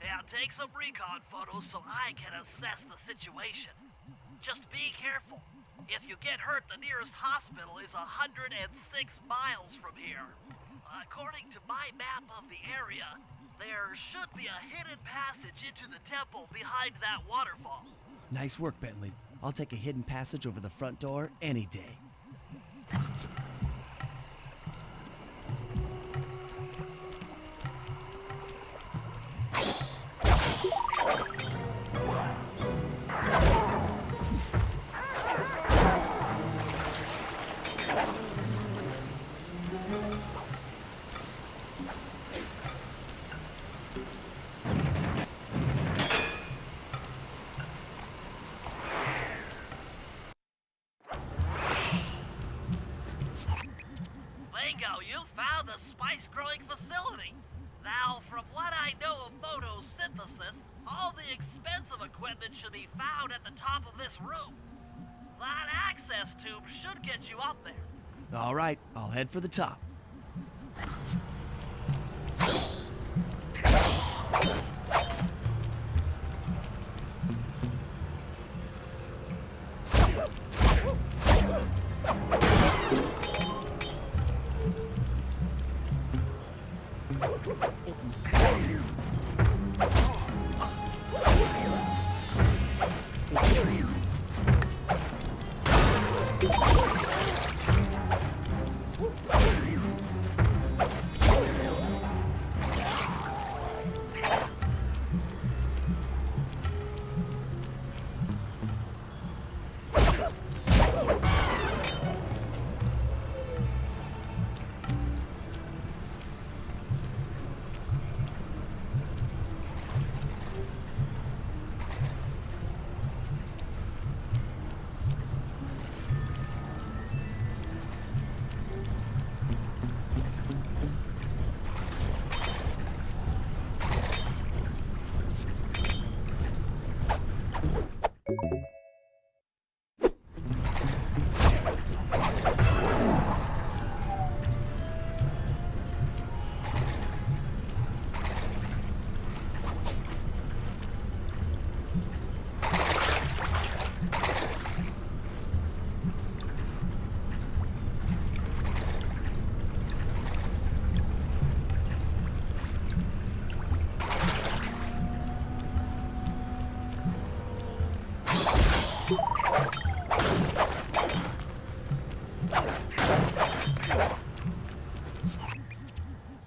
Now take some recon photos so I can assess the situation. Just be careful. If you get hurt, the nearest hospital is 106 miles from here. According to my map of the area, there should be a hidden passage into the temple behind that waterfall. Nice work, Bentley. I'll take a hidden passage over the front door any day. Bingo, you found the spice-growing facility. Now, from what I know of photosynthesis, all the expensive equipment should be found at the top of this room. That access tube should get you up there. All right, I'll head for the top.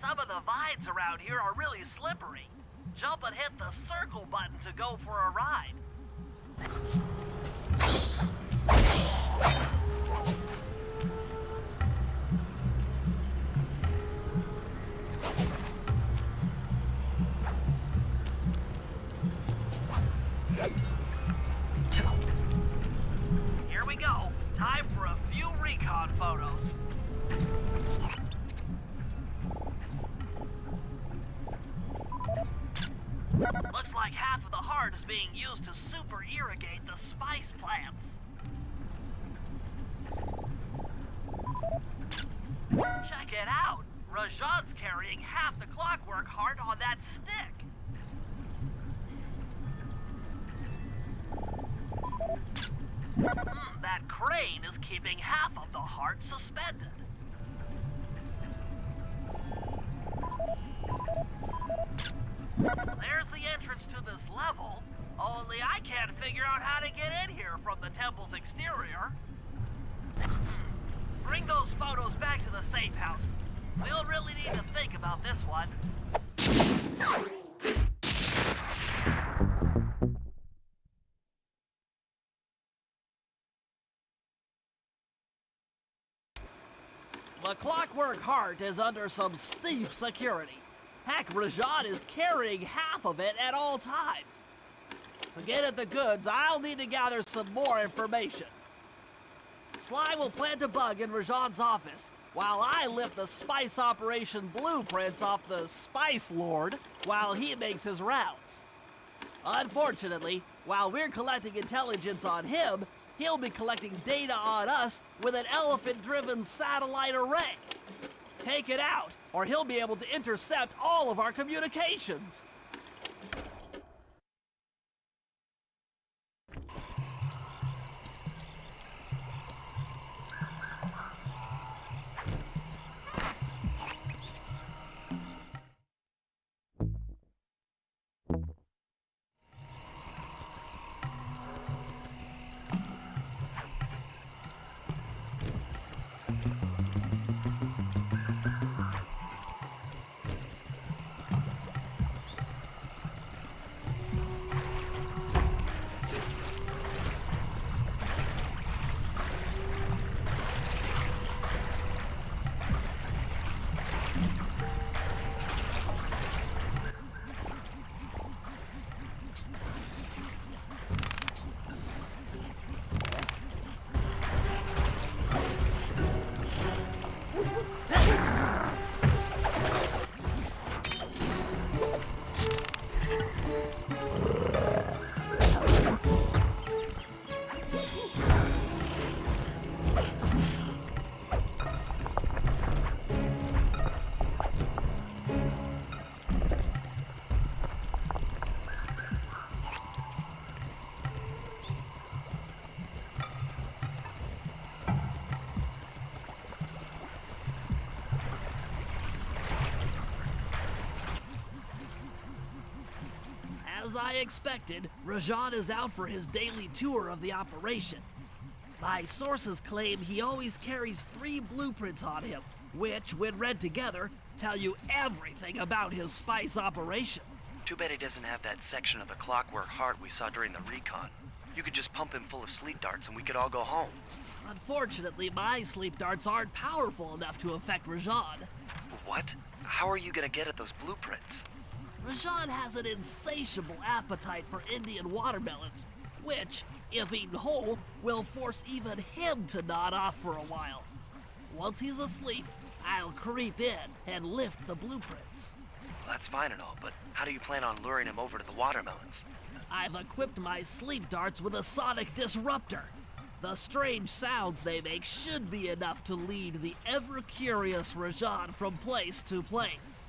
Some of the vines around here are really slippery. Jump and hit the circle button to go for a ride. Here we go. Time for a few recon photos. Looks like half of the heart is being used to super irrigate the spice plants. Check it out! Rajan's carrying half the clockwork heart on that stick. That crane is keeping half of the heart suspended. There's the entrance to this level, only I can't figure out how to get in here from the temple's exterior. Bring those photos back to the safe house. We'll really need to think about this one. The Clockwork Heart is under some steep security. Heck, Rajan is carrying half of it at all times. To get at the goods, I'll need to gather some more information. Sly will plant a bug in Rajan's office, while I lift the spice operation blueprints off the Spice Lord while he makes his rounds. Unfortunately, while we're collecting intelligence on him, he'll be collecting data on us with an elephant-driven satellite array. Take it out, or he'll be able to intercept all of our communications. As I expected, Rajan is out for his daily tour of the operation. My sources claim he always carries 3 blueprints on him, which, when read together, tell you everything about his spice operation. Too bad he doesn't have that section of the clockwork heart we saw during the recon. You could just pump him full of sleep darts and we could all go home. Unfortunately, my sleep darts aren't powerful enough to affect Rajan. What? How are you gonna get at those blueprints? Rajan has an insatiable appetite for Indian watermelons, which, if eaten whole, will force even him to nod off for a while. Once he's asleep, I'll creep in and lift the blueprints. Well, that's fine and all, but how do you plan on luring him over to the watermelons? I've equipped my sleep darts with a sonic disruptor. The strange sounds they make should be enough to lead the ever-curious Rajan from place to place.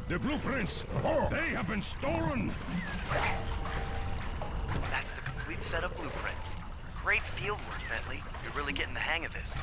The blueprints! They have been stolen! That's the complete set of blueprints. Great field work, Bentley. You're really getting the hang of this.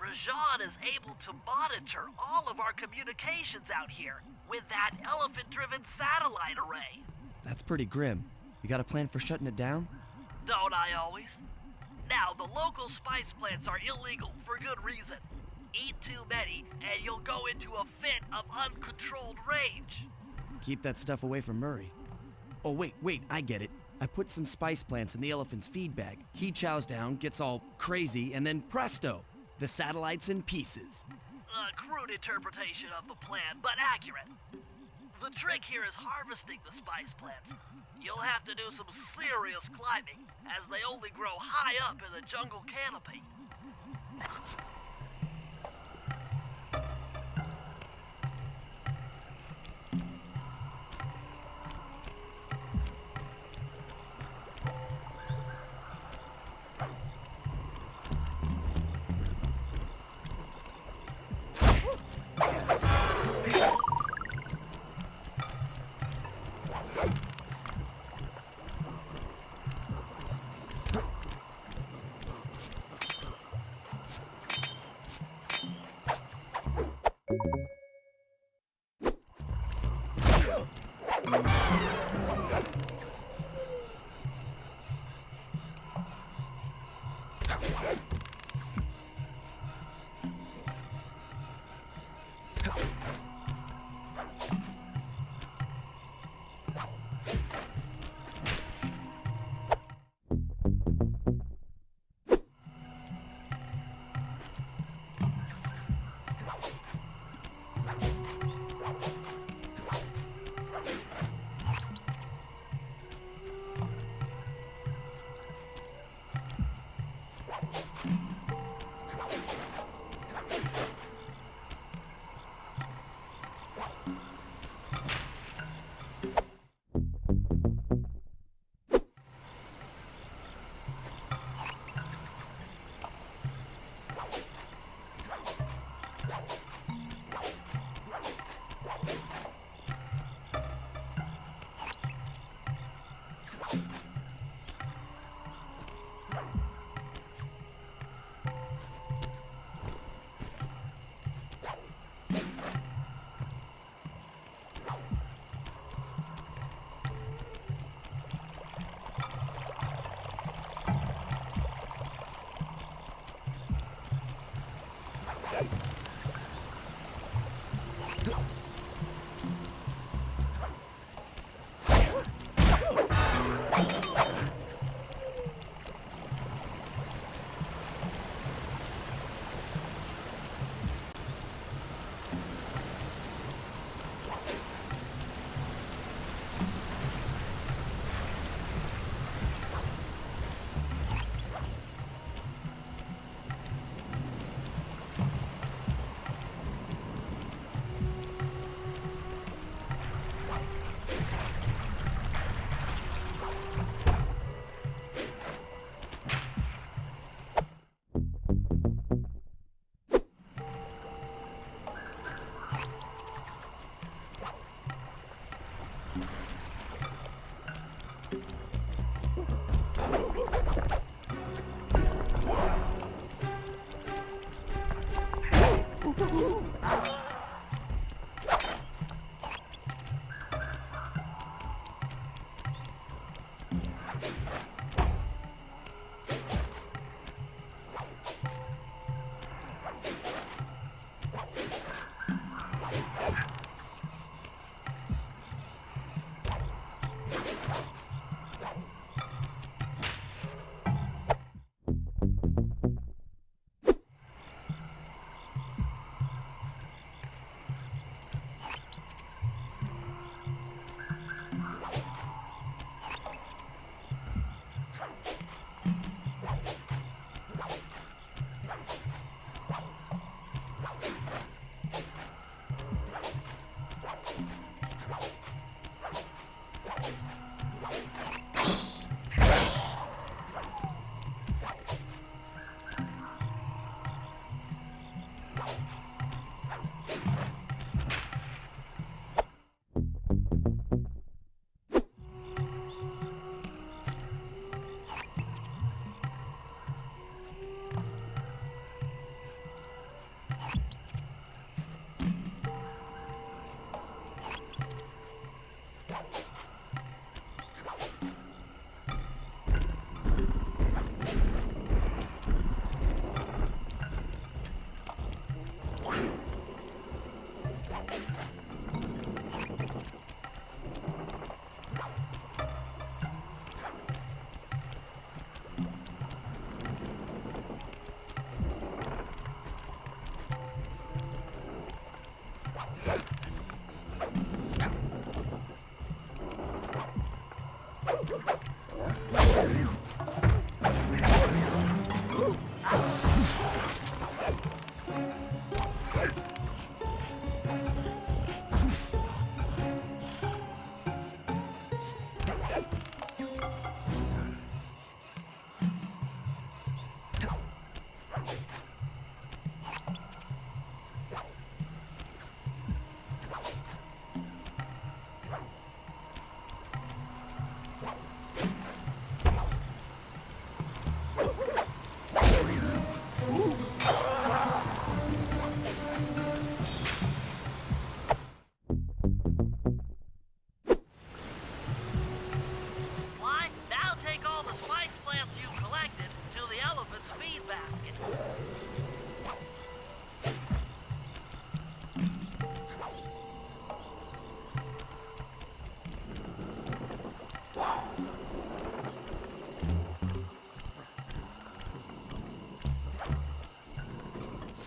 Rajan is able to monitor all of our communications out here with that elephant-driven satellite array. That's pretty grim. You got a plan for shutting it down? Don't I always? Now, the local spice plants are illegal for good reason. Eat too many, and you'll go into a fit of uncontrolled rage. Keep that stuff away from Murray. Oh, wait, I get it. I put some spice plants in the elephant's feed bag. He chows down, gets all crazy, and then presto! The satellite's in pieces. A crude interpretation of the plan, but accurate. The trick here is harvesting the spice plants. You'll have to do some serious climbing, as they only grow high up in the jungle canopy.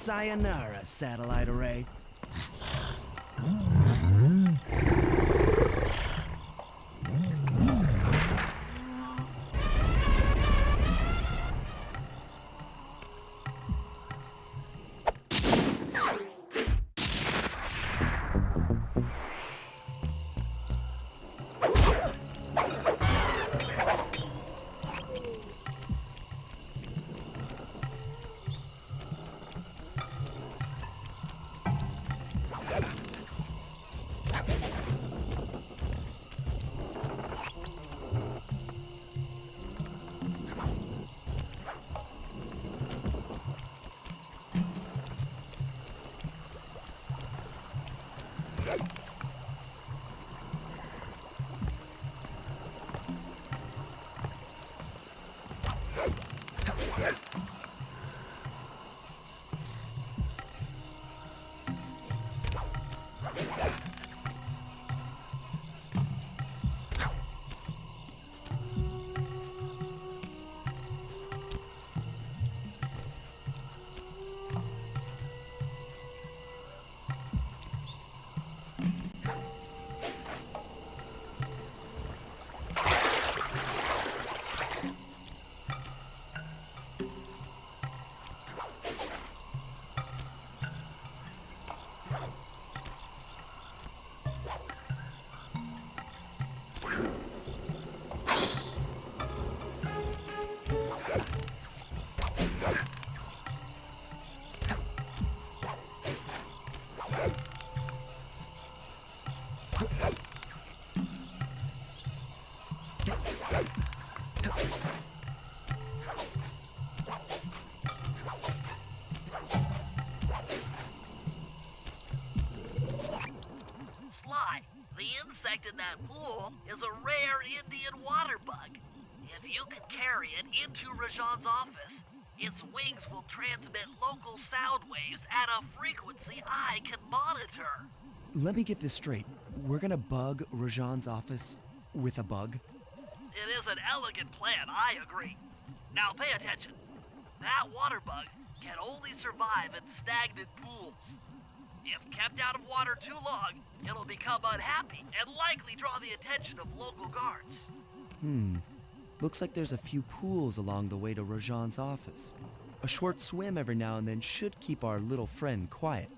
Sayonara, satellite array. Sly, the insect in that pool is a rare Indian water bug. If you can carry it into Rajan's office, its wings will transmit local sound waves at a frequency I can monitor. Let me get this straight. We're gonna bug Rajan's office with a bug? It is an elegant plan, I agree. Now pay attention. That water bug can only survive in stagnant pools. If kept out of water too long, it'll become unhappy and likely draw the attention of local guards. Looks like there's a few pools along the way to Rajan's office. A short swim every now and then should keep our little friend quiet.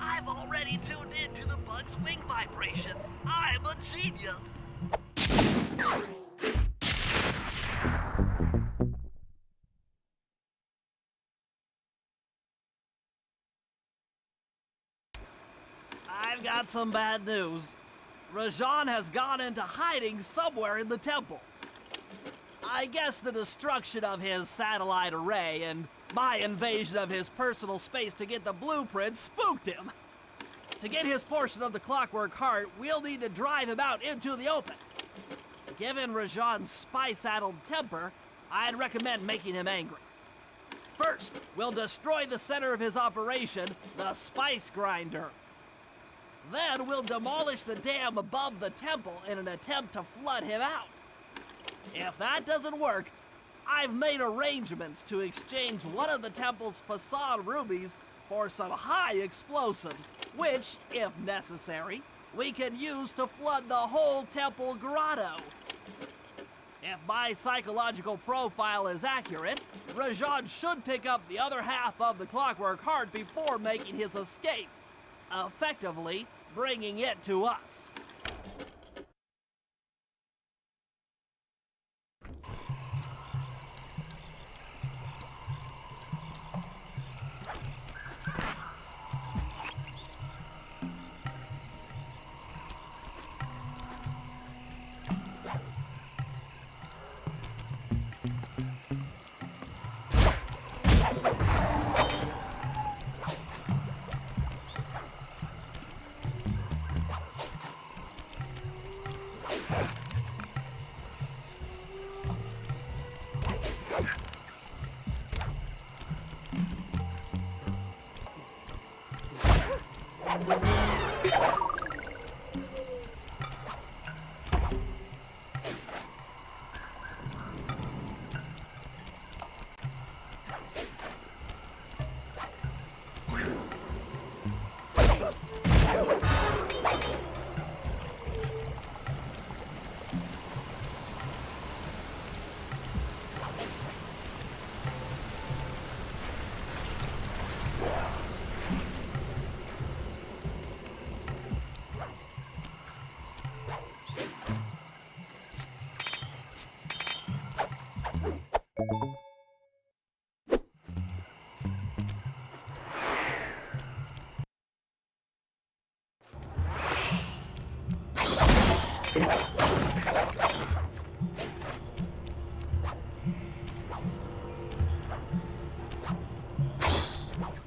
I've already tuned into the bug's wing vibrations. I'm a genius. I've got some bad news. Rajan has gone into hiding somewhere in the temple. I guess the destruction of his satellite array and my invasion of his personal space to get the blueprint spooked him. To get his portion of the Clockwork Heart, we'll need to drive him out into the open. Given Rajan's spice-addled temper, I'd recommend making him angry. First, we'll destroy the center of his operation, the Spice Grinder. Then we'll demolish the dam above the temple in an attempt to flood him out. If that doesn't work, I've made arrangements to exchange one of the temple's facade rubies for some high explosives, which, if necessary, we can use to flood the whole temple grotto. If my psychological profile is accurate, Rajan should pick up the other half of the Clockwork Heart before making his escape, effectively bringing it to us.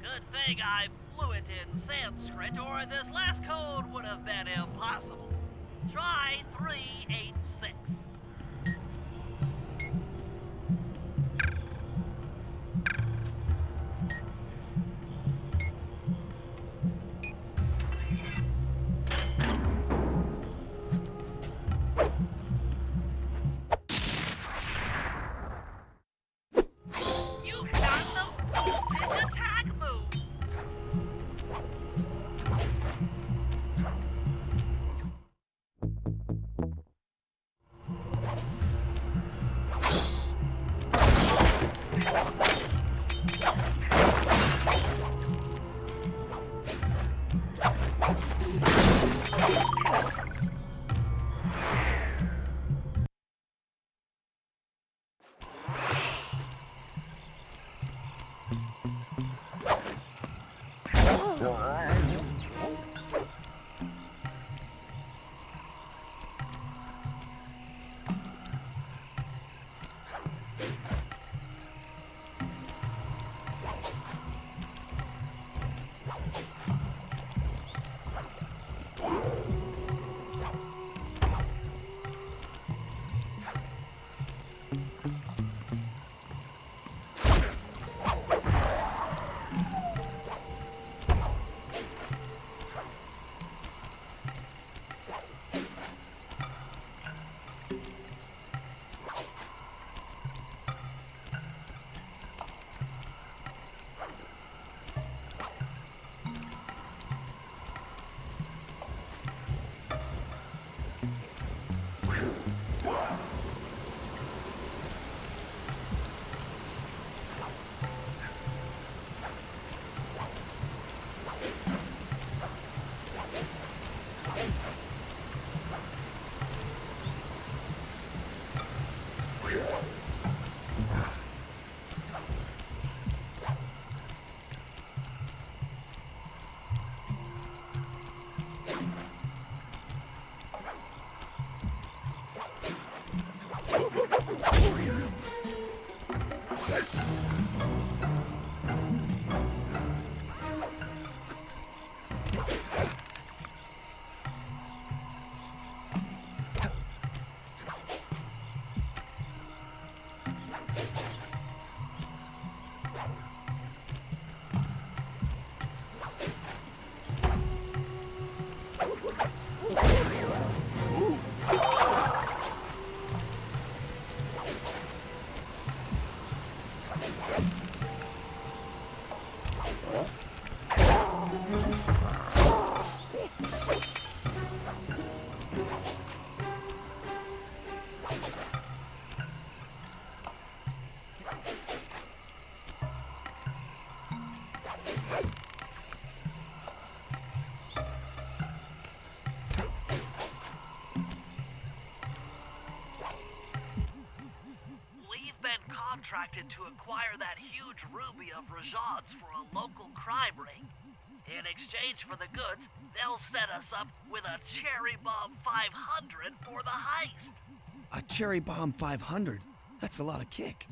Good thing I'm fluent in Sanskrit, or this last code would have been impossible. Try 386. You've done the voltage attack move. contracted to acquire that huge ruby of Rajad's for a local crime ring. In exchange for the goods, they'll set us up with a Cherry Bomb 500 for the heist. A Cherry Bomb 500? That's a lot of kick.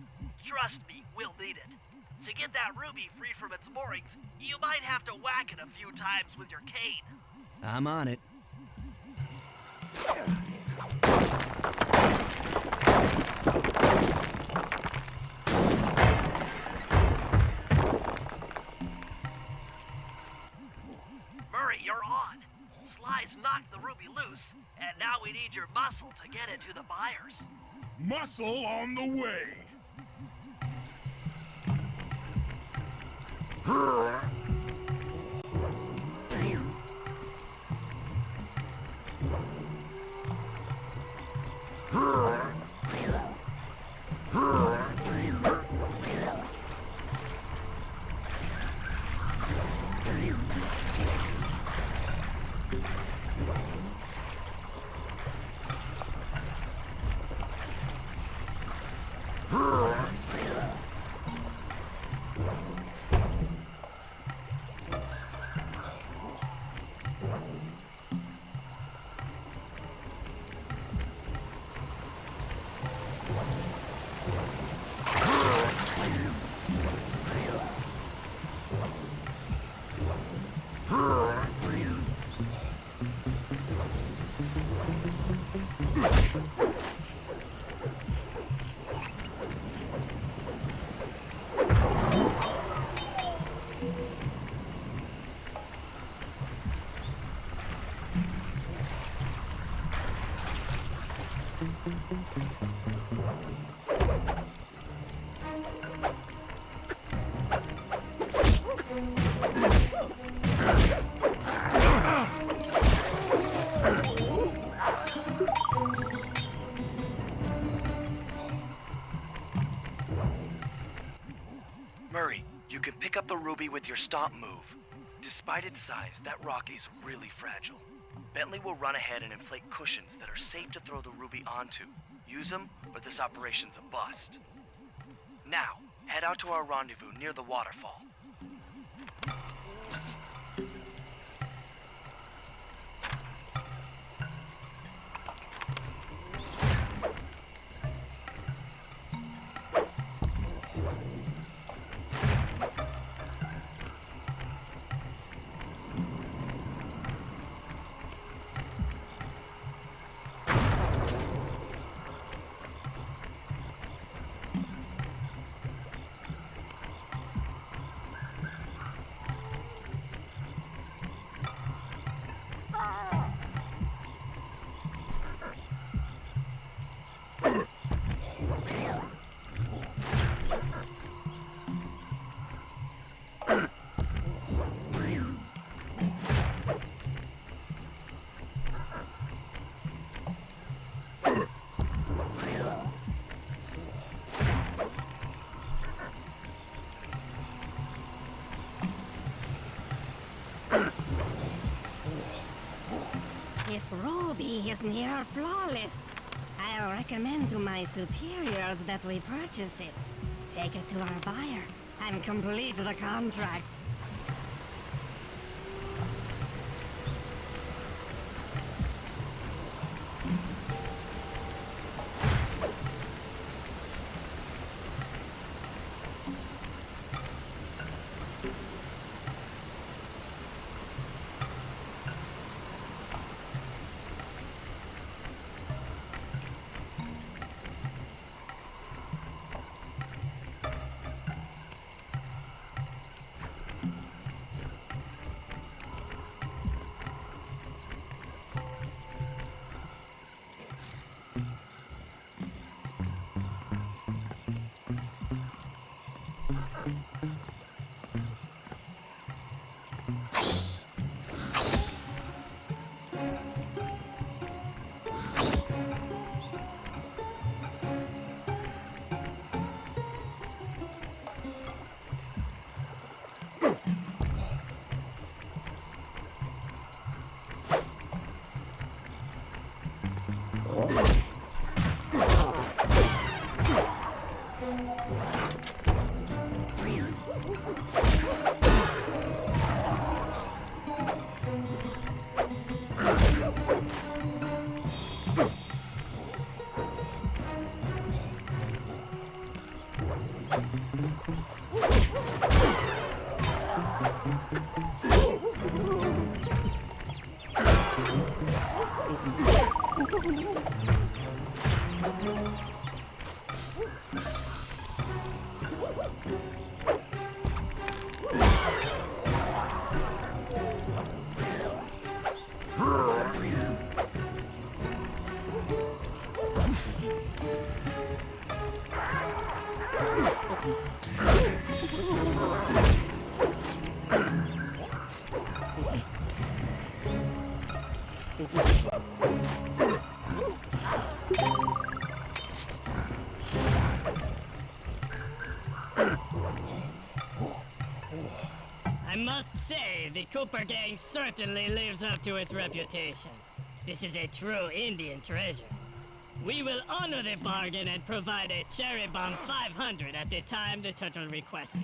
Trust me, we'll need it. To get that ruby free from its moorings, you might have to whack it a few times with your cane. I'm on it. Murray, you're on. Sly's knocked the ruby loose, and now we need your muscle to get it to the buyers. Muscle on the way. Murray, you can pick up the ruby with your stomp move. Despite its size, that rock is really fragile. Bentley will run ahead and inflate cushions that are safe to throw the ruby onto. Use them, or this operation's a bust. Now, head out to our rendezvous near the waterfall. This ruby is near flawless. I'll recommend to my superiors that we purchase it. Take it to our buyer and complete the contract. I must say, the Cooper gang certainly lives up to its reputation. This is a true Indian treasure. We will honor the bargain and provide a cherry bomb 500 at the time the turtle requested.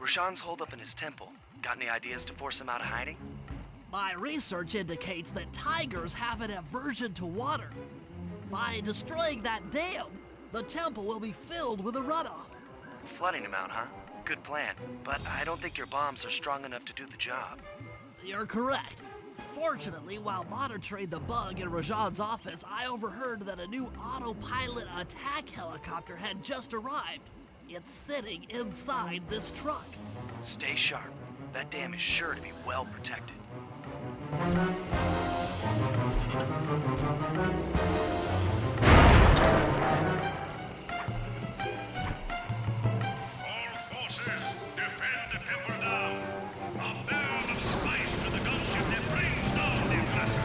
Rashawn's holed up in his temple. Got any ideas to force him out of hiding? My research indicates that tigers have an aversion to water. By destroying that dam, the temple will be filled with a runoff. Flooding him out, huh? Good plan. But I don't think your bombs are strong enough to do the job. You're correct. Fortunately, while monitoring the bug in Rajan's office, I overheard that a new autopilot attack helicopter had just arrived. It's sitting inside this truck. Stay sharp. That dam is sure to be well protected. All forces, defend the temple down. A barrel of spice to the gunship that brings down the aggressor.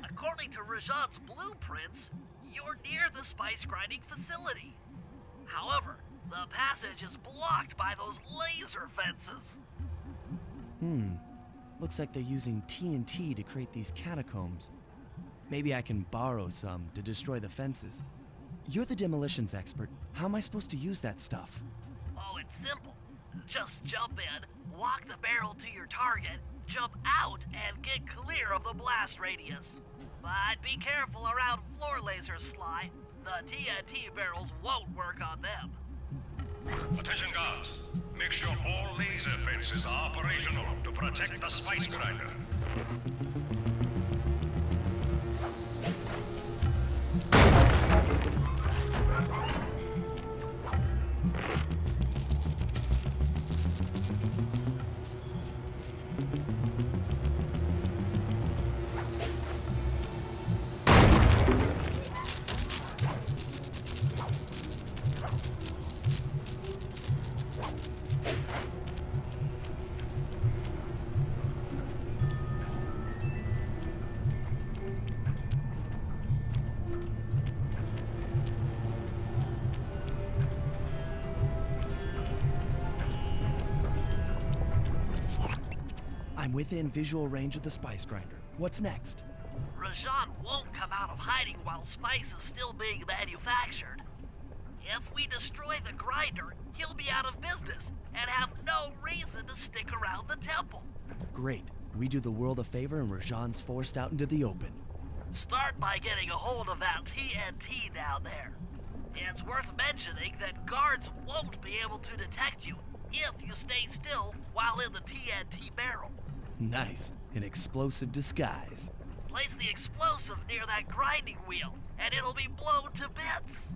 According to Rajan's blueprints, you're near the spice grinding facility. However, the passage is blocked by those laser fences. Looks like they're using TNT to create these catacombs. Maybe I can borrow some to destroy the fences. You're the demolitions expert. How am I supposed to use that stuff? Oh, it's simple. Just jump in, walk the barrel to your target, jump out, and get clear of the blast radius. But be careful around floor lasers, Sly. The TNT barrels won't work on them. Attention guards. Make sure all laser fences are operational to protect the spice grinder. I'm within visual range of the spice grinder. What's next? Rajan won't come out of hiding while spice is still being manufactured. If we destroy the grinder, he'll be out of business and have no reason to stick around the temple. Great. We do the world a favor and Rajan's forced out into the open. Start by getting a hold of that TNT down there. It's worth mentioning that guards won't be able to detect you if you stay still while in the TNT barrel. Nice. An explosive disguise. Place the explosive near that grinding wheel, and it'll be blown to bits.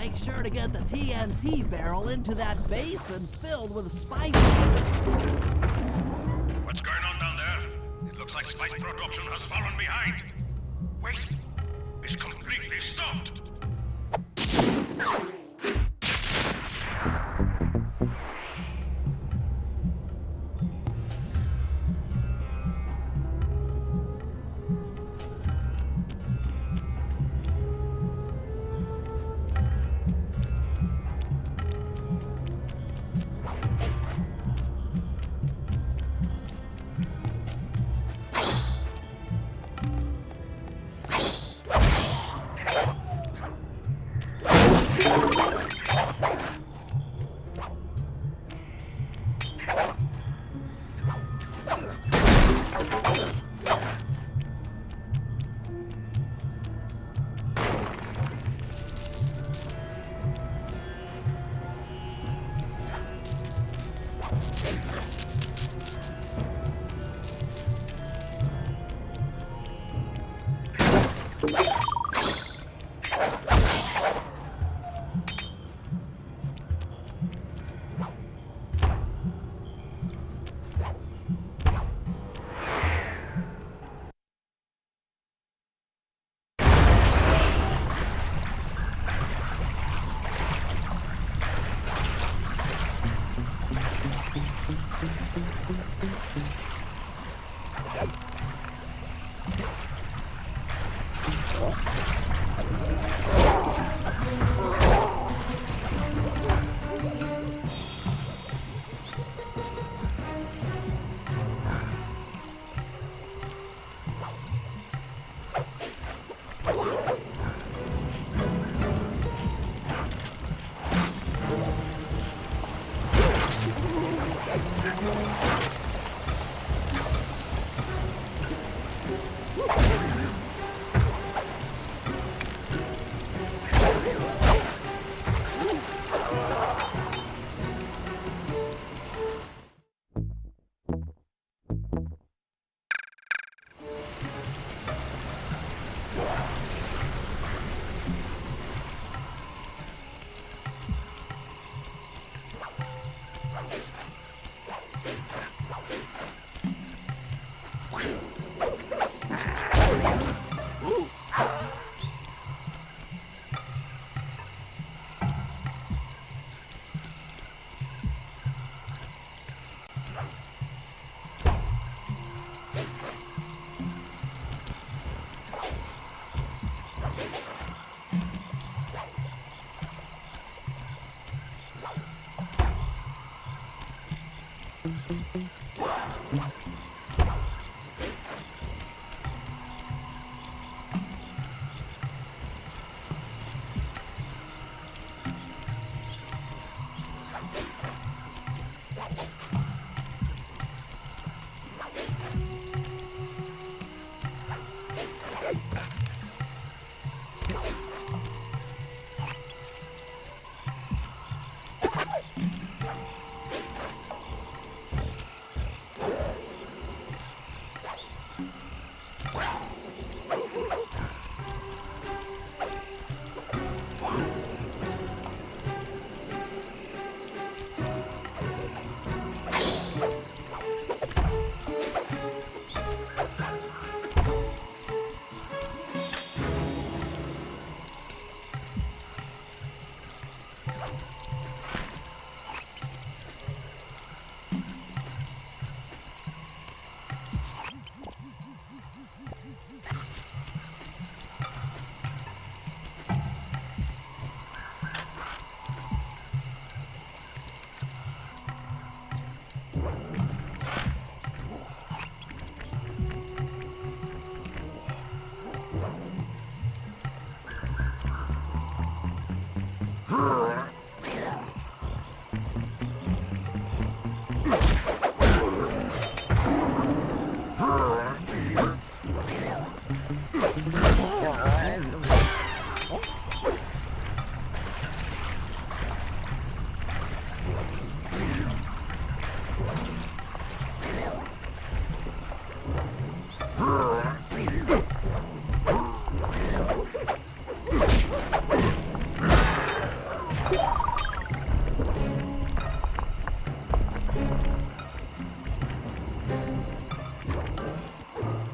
Make sure to get the TNT barrel into that basin filled with spices. What's going on down there? It looks like spice production has fallen behind. Wait, it's completely stopped.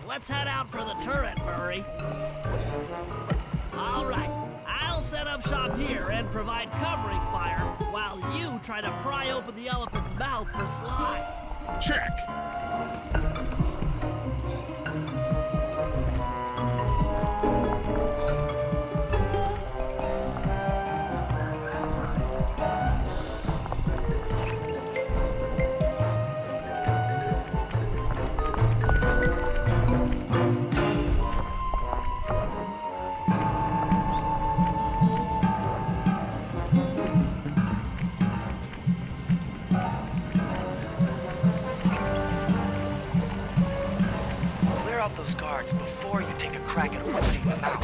Let's head out for the turret, Murray. All right, I'll set up shop here and provide covering fire while you try to pry open the elephant's mouth for Sly. Check. Clear out those guards before you take a crack at opening them out.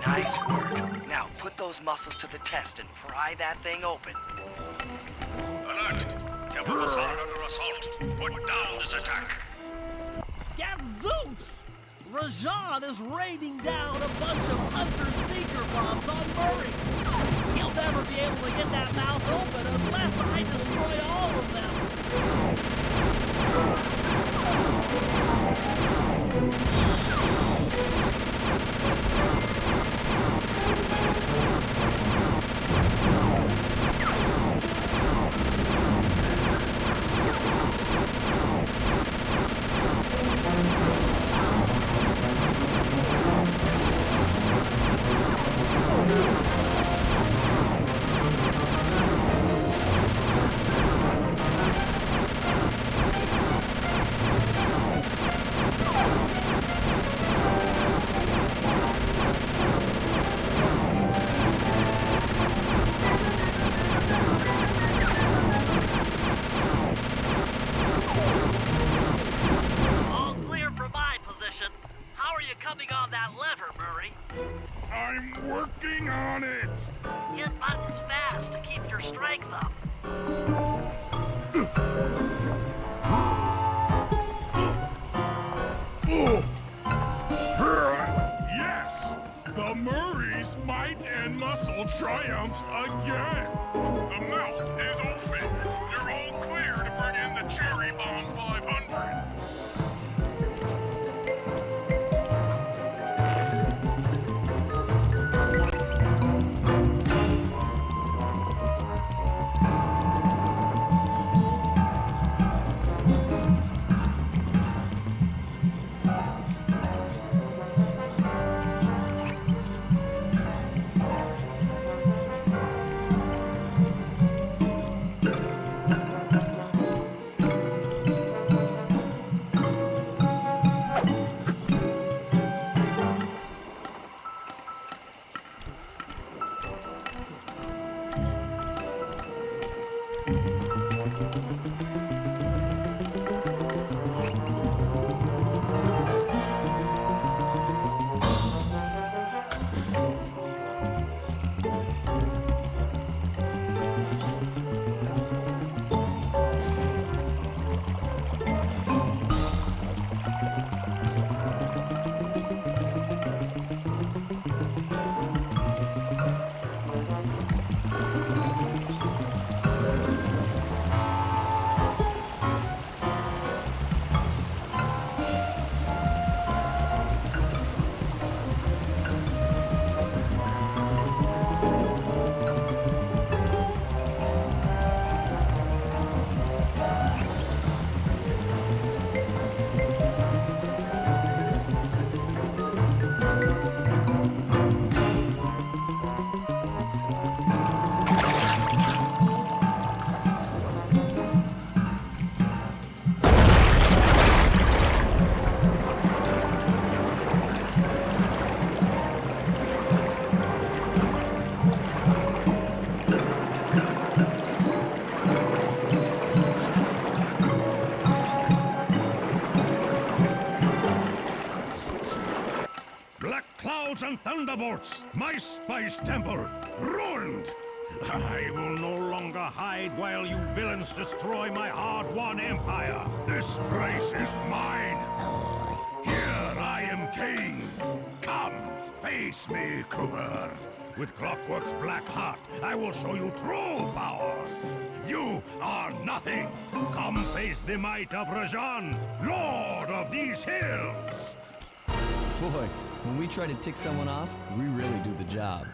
Nice work. Now put those muscles to the test and pry that thing open. Alert! Temple facade under assault. Put down this attack. Gadzooks! Rajan is raining down a bunch of Hunter-Seeker bombs on Murray. He'll never be able to get that mouth open unless I destroy all of them. All clear from my position. How are you coming on that lever, Murray? I'm working on it. Hit buttons fast to keep your strength up. Yes! The Murray's might and muscle triumphs again. The mouth is open. You're all clear to bring in the Cherry Bomb 500. clouds and thunderbolts! My spice temple ruined! I will no longer hide while you villains destroy my hard-won empire! This place is mine! Here I am king! Come, face me, Cooper! With Clockwork's black heart, I will show you true power! You are nothing! Come face the might of Rajan, Lord of these hills! Boy, when we try to tick someone off, we really do the job.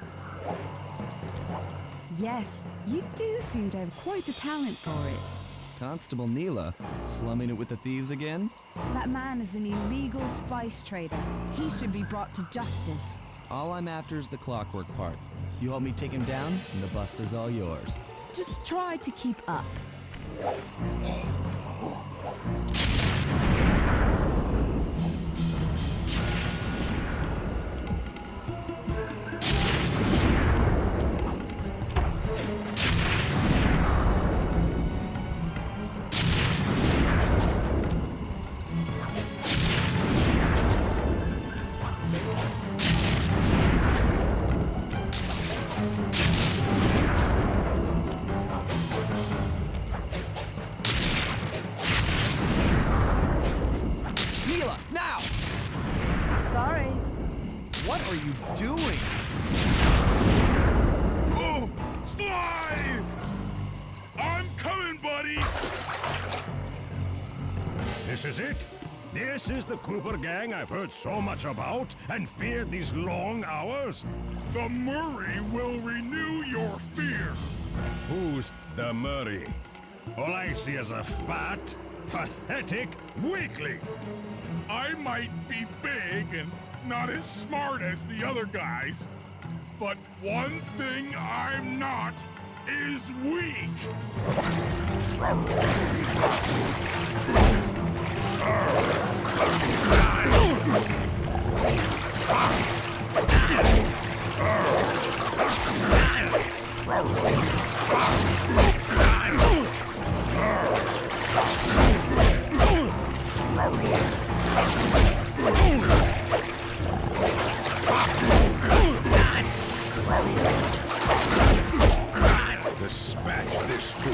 Yes, you do seem to have quite a talent for it. Constable Neela, slumming it with the thieves again? That man is an illegal spice trader. He should be brought to justice. All I'm after is the clockwork part. You help me take him down, and the bust is all yours. Just try to keep up. Neela, now! Sorry. What are you doing? Oh, Sly! I'm coming, buddy! This is it? This is the Cooper gang I've heard so much about and feared these long hours? The Murray will renew your fear. Who's the Murray? All I see is a fat, pathetic weakling. I might be big and not as smart as the other guys, but one thing I'm not is weak. Dispatch this fool.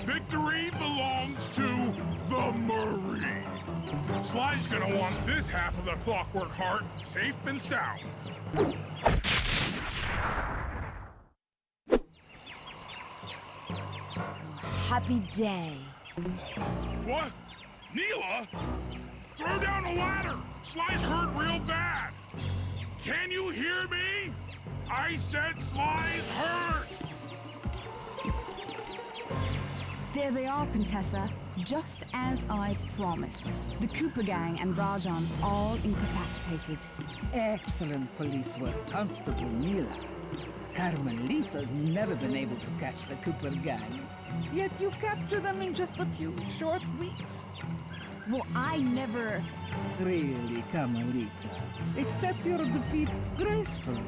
Victory belongs to the Murray. Sly's gonna want this half of the Clockwork Heart safe and sound. Happy day. What? Neela? Throw down a ladder! Sly's hurt real bad! Can you hear me? I said Sly's hurt! There they are, Contessa. Just as I promised. The Cooper gang and Rajan all incapacitated. Excellent police work, Constable Neela. Carmelita's never been able to catch the Cooper gang. Yet you captured them in just a few short weeks. Well, I never... Really, Carmelita. Accept your defeat gracefully.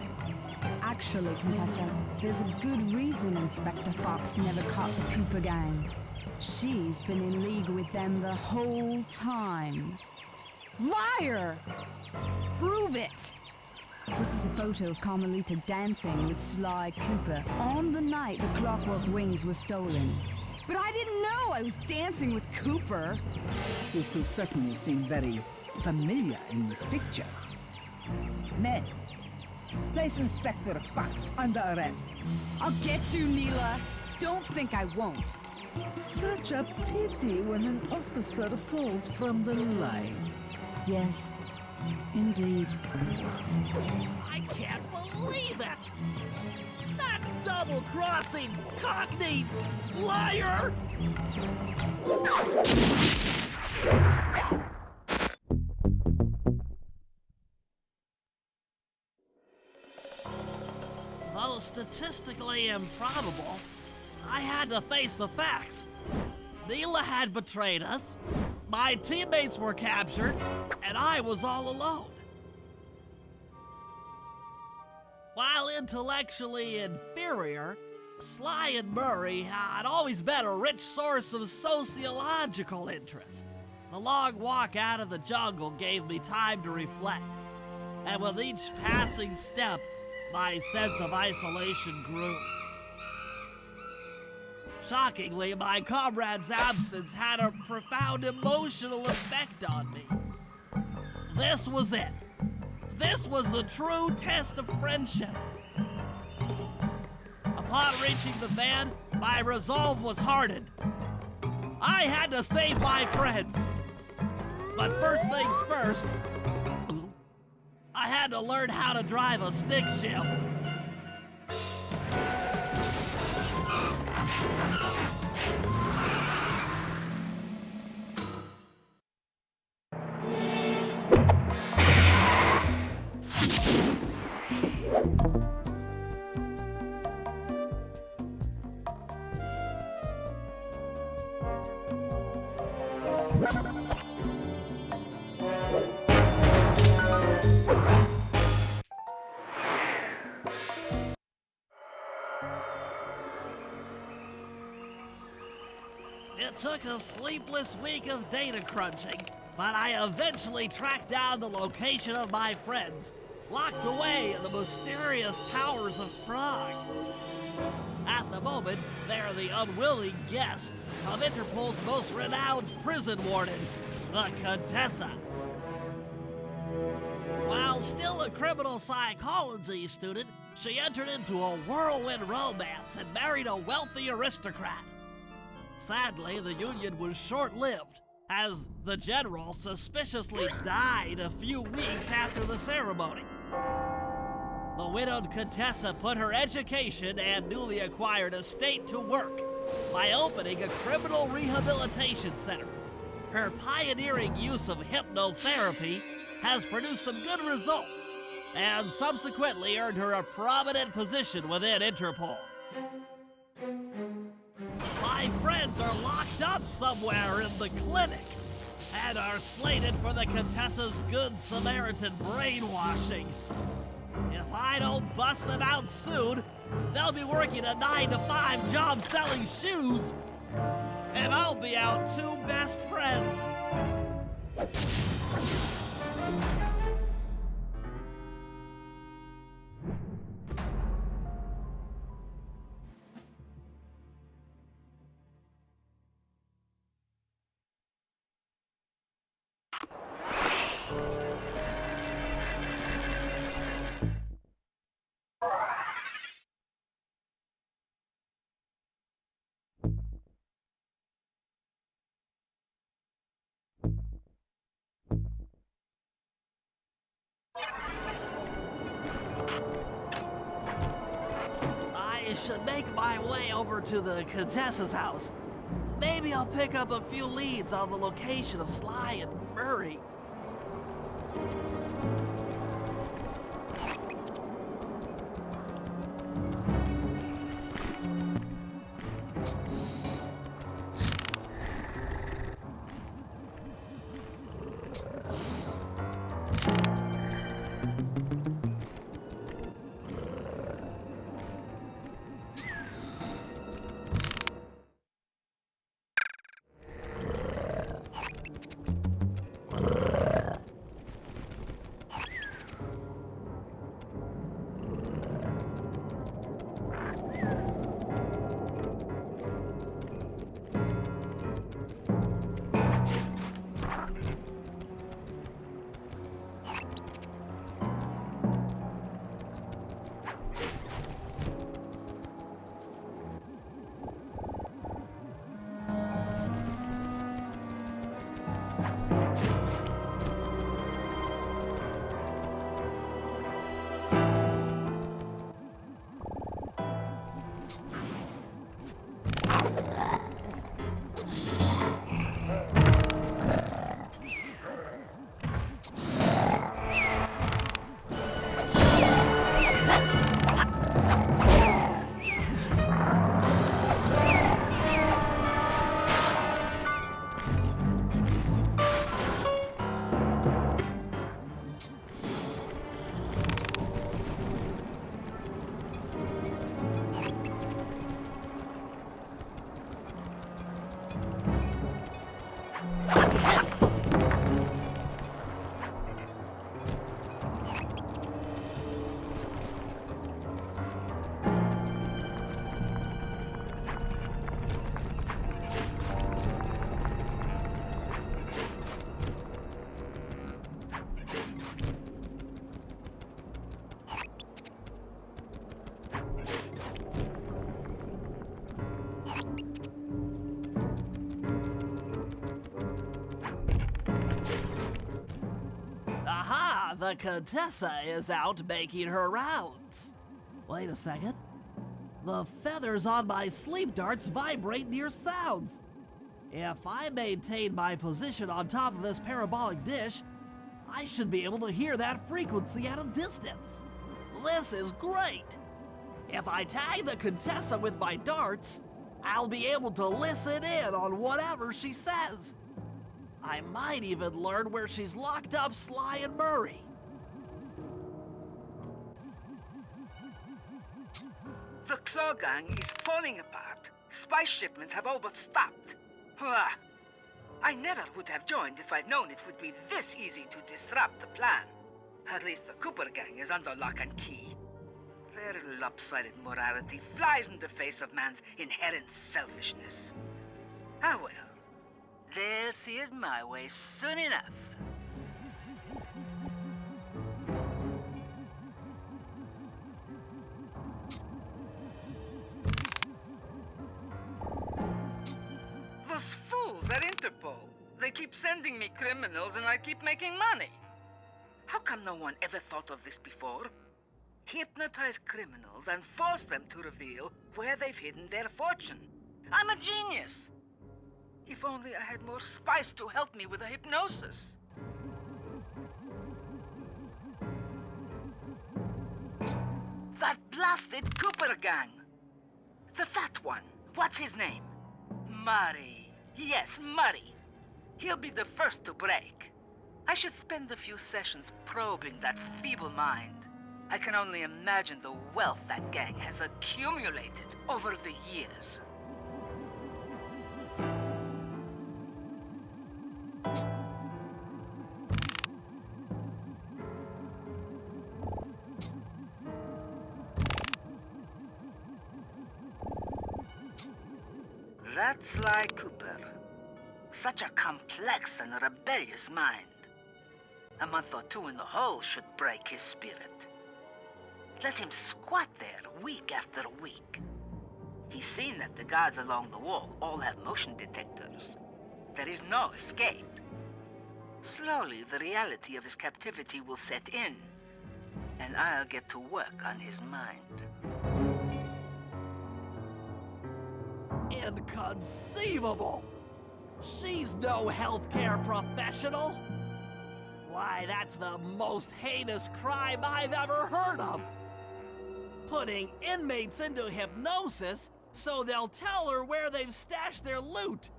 Actually, Contessa, there's a good reason Inspector Fox never caught the Cooper gang. She's been in league with them the whole time. Liar! Prove it! This is a photo of Carmelita dancing with Sly Cooper on the night the Clockwork Wings were stolen. But I didn't know I was dancing with Cooper. You two certainly seem very familiar in this picture. Men, place Inspector Fox under arrest. I'll get you, Neela. Don't think I won't. Such a pity when an officer falls from the line. Yes, indeed. I can't believe it! That double-crossing, cockney liar! Though statistically improbable, I had to face the facts. Neela had betrayed us, my teammates were captured, and I was all alone. While intellectually inferior, Sly and Murray had always been a rich source of sociological interest. The long walk out of the jungle gave me time to reflect, and with each passing step, my sense of isolation grew. Shockingly, my comrade's absence had a profound emotional effect on me. This was it. This was the true test of friendship. Upon reaching the van, my resolve was hardened. I had to save my friends. But first things first, I had to learn how to drive a stick shift. It took a sleepless week of data crunching, but I eventually tracked down the location of my friends, locked away in the mysterious towers of Prague. At the moment, they're the unwilling guests of Interpol's most renowned prison warden, the Contessa. While still a criminal psychology student, she entered into a whirlwind romance and married a wealthy aristocrat. Sadly, the union was short-lived, as the general suspiciously died a few weeks after the ceremony. The widowed Contessa put her education and newly acquired estate to work by opening a criminal rehabilitation center. Her pioneering use of hypnotherapy has produced some good results, and subsequently earned her a prominent position within Interpol. My friends are locked up somewhere in the clinic and are slated for the Contessa's Good Samaritan brainwashing. If I don't bust them out soon, they'll be working a 9-to-5 job selling shoes, and I'll be out two best friends. should make my way over to the Contessa's house. Maybe I'll pick up a few leads on the location of Sly and Murray. The Contessa is out making her rounds. Wait a second. The feathers on my sleep darts vibrate near sounds. If I maintain my position on top of this parabolic dish, I should be able to hear that frequency at a distance. This is great. If I tag the Contessa with my darts, I'll be able to listen in on whatever she says. I might even learn where she's locked up Sly and Murray. The Claw Gang is falling apart. Spice shipments have all but stopped. I never would have joined if I'd known it would be this easy to disrupt the plan. At least the Cooper Gang is under lock and key. Their lopsided morality flies in the face of man's inherent selfishness. Ah well, they'll see it my way soon enough. Those fools at Interpol. They keep sending me criminals and I keep making money. How come no one ever thought of this before? Hypnotize criminals and force them to reveal where they've hidden their fortune. I'm a genius. If only I had more spice to help me with the hypnosis. That blasted Cooper Gang. The fat one. What's his name? Murray. Yes, Murray. He'll be the first to break. I should spend a few sessions probing that feeble mind. I can only imagine the wealth that gang has accumulated over the years. That's Sly Cooper. Such a complex and rebellious mind. A month or two in the hole should break his spirit. Let him squat there week after week. He's seen that the guards along the wall all have motion detectors. There is no escape. Slowly, the reality of his captivity will set in, and I'll get to work on his mind. Inconceivable! She's no healthcare professional! Why, that's the most heinous crime I've ever heard of! Putting inmates into hypnosis so they'll tell her where they've stashed their loot!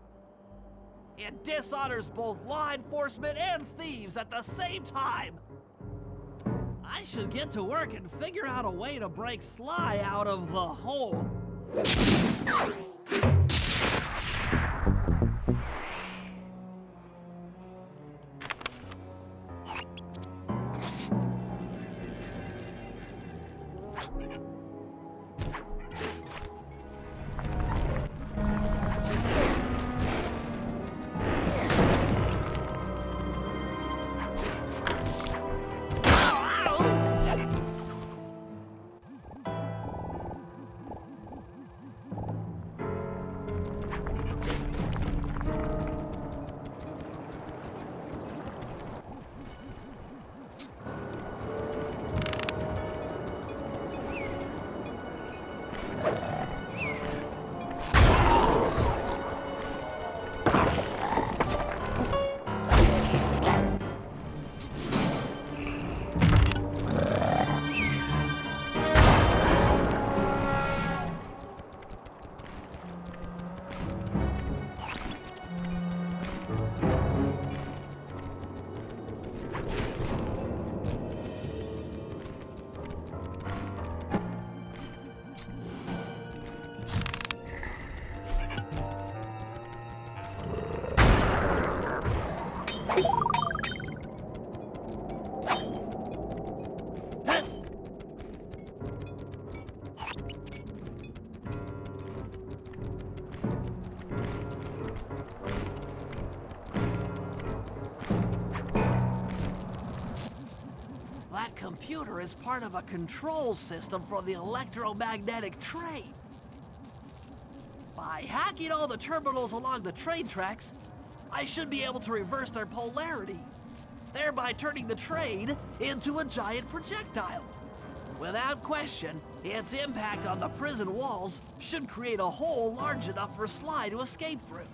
It dishonors both law enforcement and thieves at the same time! I should get to work and figure out a way to break Sly out of the hole. That computer is part of a control system for the electromagnetic train. By hacking all the terminals along the train tracks, I should be able to reverse their polarity, thereby turning the train into a giant projectile. Without question, its impact on the prison walls should create a hole large enough for Sly to escape through.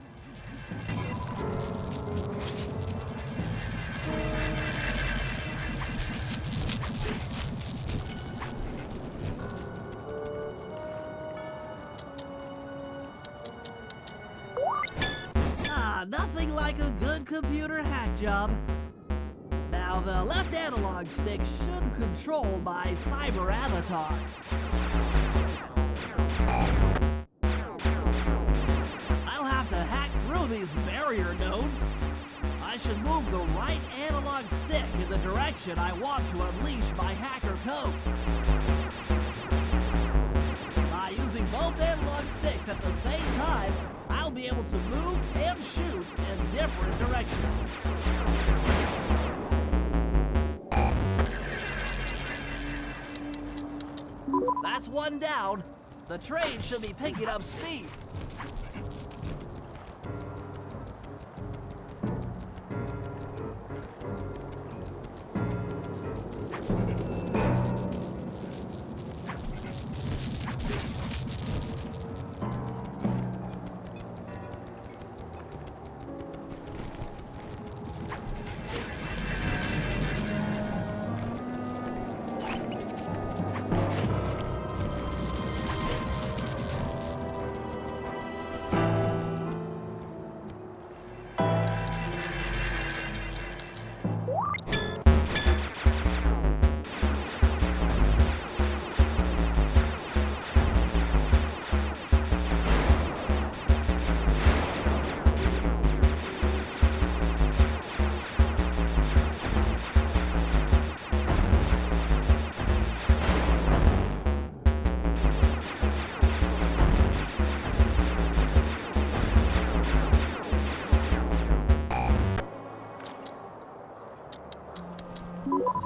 Nothing like a good computer hack job. Now, the left analog stick should control my cyber avatar. I'll have to hack through these barrier nodes. I should move the right analog stick in the direction I want to unleash my hacker code. By using both analog sticks at the same time, I'll be able to move and shoot in different directions. That's one down. The train should be picking up speed.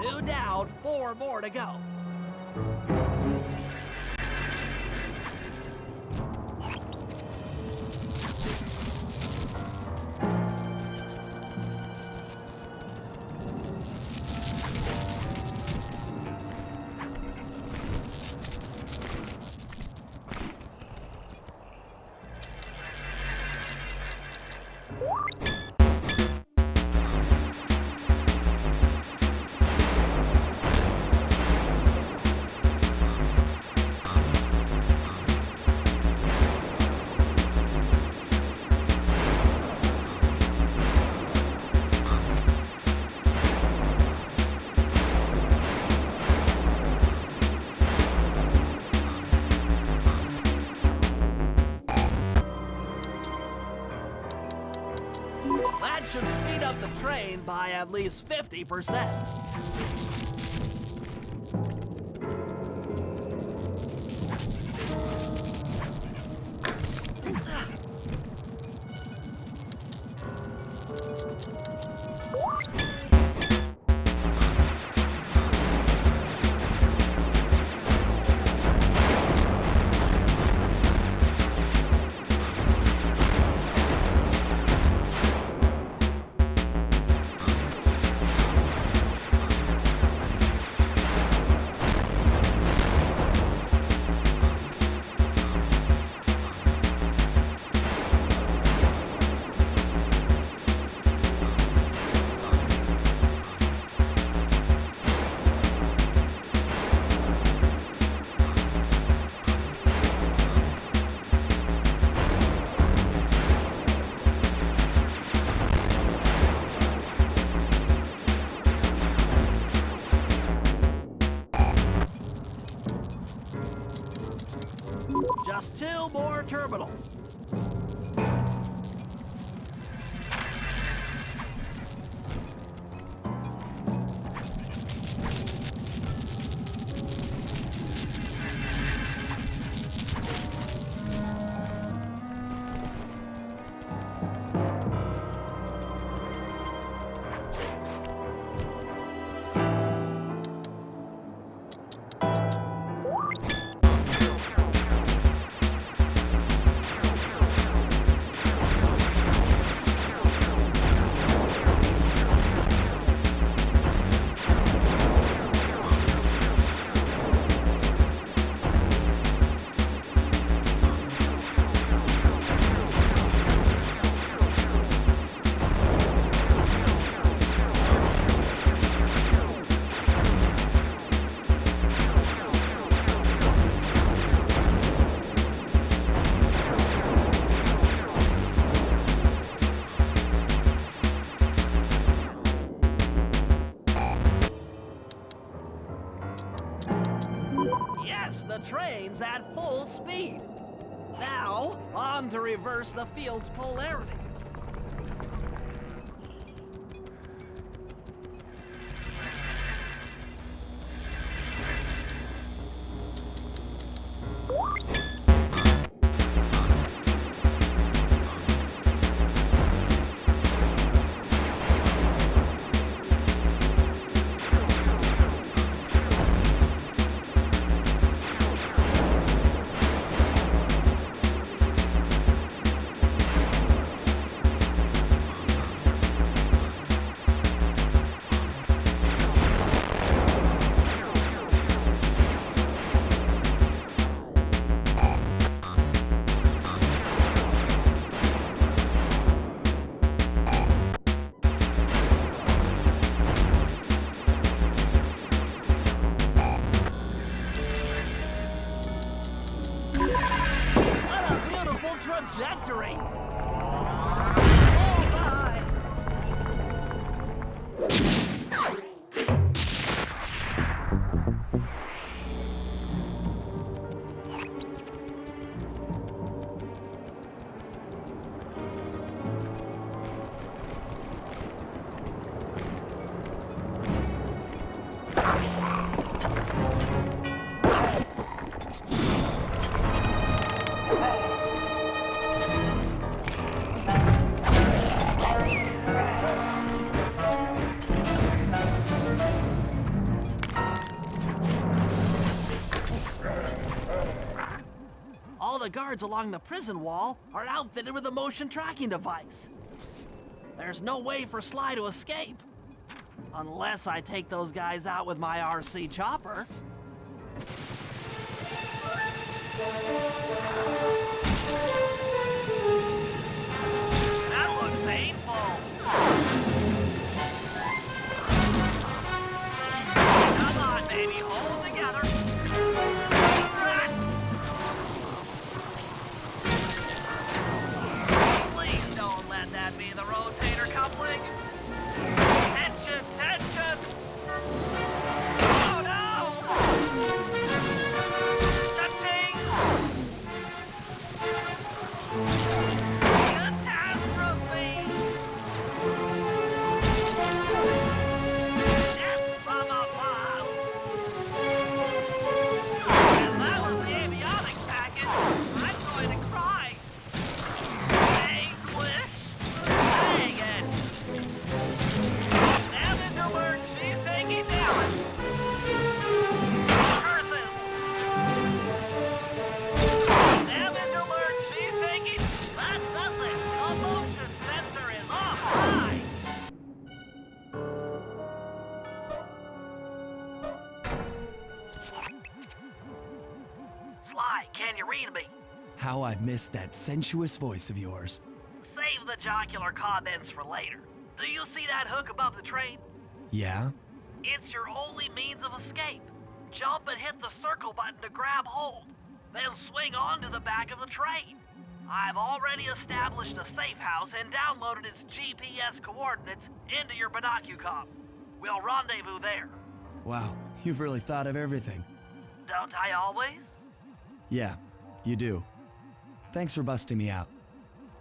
Two down, 4 more to go. That should speed up the train by at least 50%. Just 2 more terminals. Yes, the train's at full speed. Now, on to reverse the field's polarity. Trajectory! Bullseye! All the guards along the prison wall are outfitted with a motion tracking device. There's no way for Sly to escape. Unless I take those guys out with my RC chopper. That looks Can that be the rotator coupling? Tension, tension! Oh no! Touching! Catastrophe! Death from above! If that was the avionics package, I'm going to cry. Anguish! Dang it! Damage alert, she's taking damage! Curses! Damage alert, she's taking... That does it! The motion sensor is offline! Sly, can you read me? How I've missed that sensuous voice of yours. Save the jocular comments for later. Do you see that hook above the train? Yeah? It's your only means of escape. Jump and hit the circle button to grab hold. Then swing onto the back of the train. I've already established a safe house and downloaded its GPS coordinates into your binocucom. We'll rendezvous there. Wow, you've really thought of everything. Don't I always? Yeah, you do. Thanks for busting me out.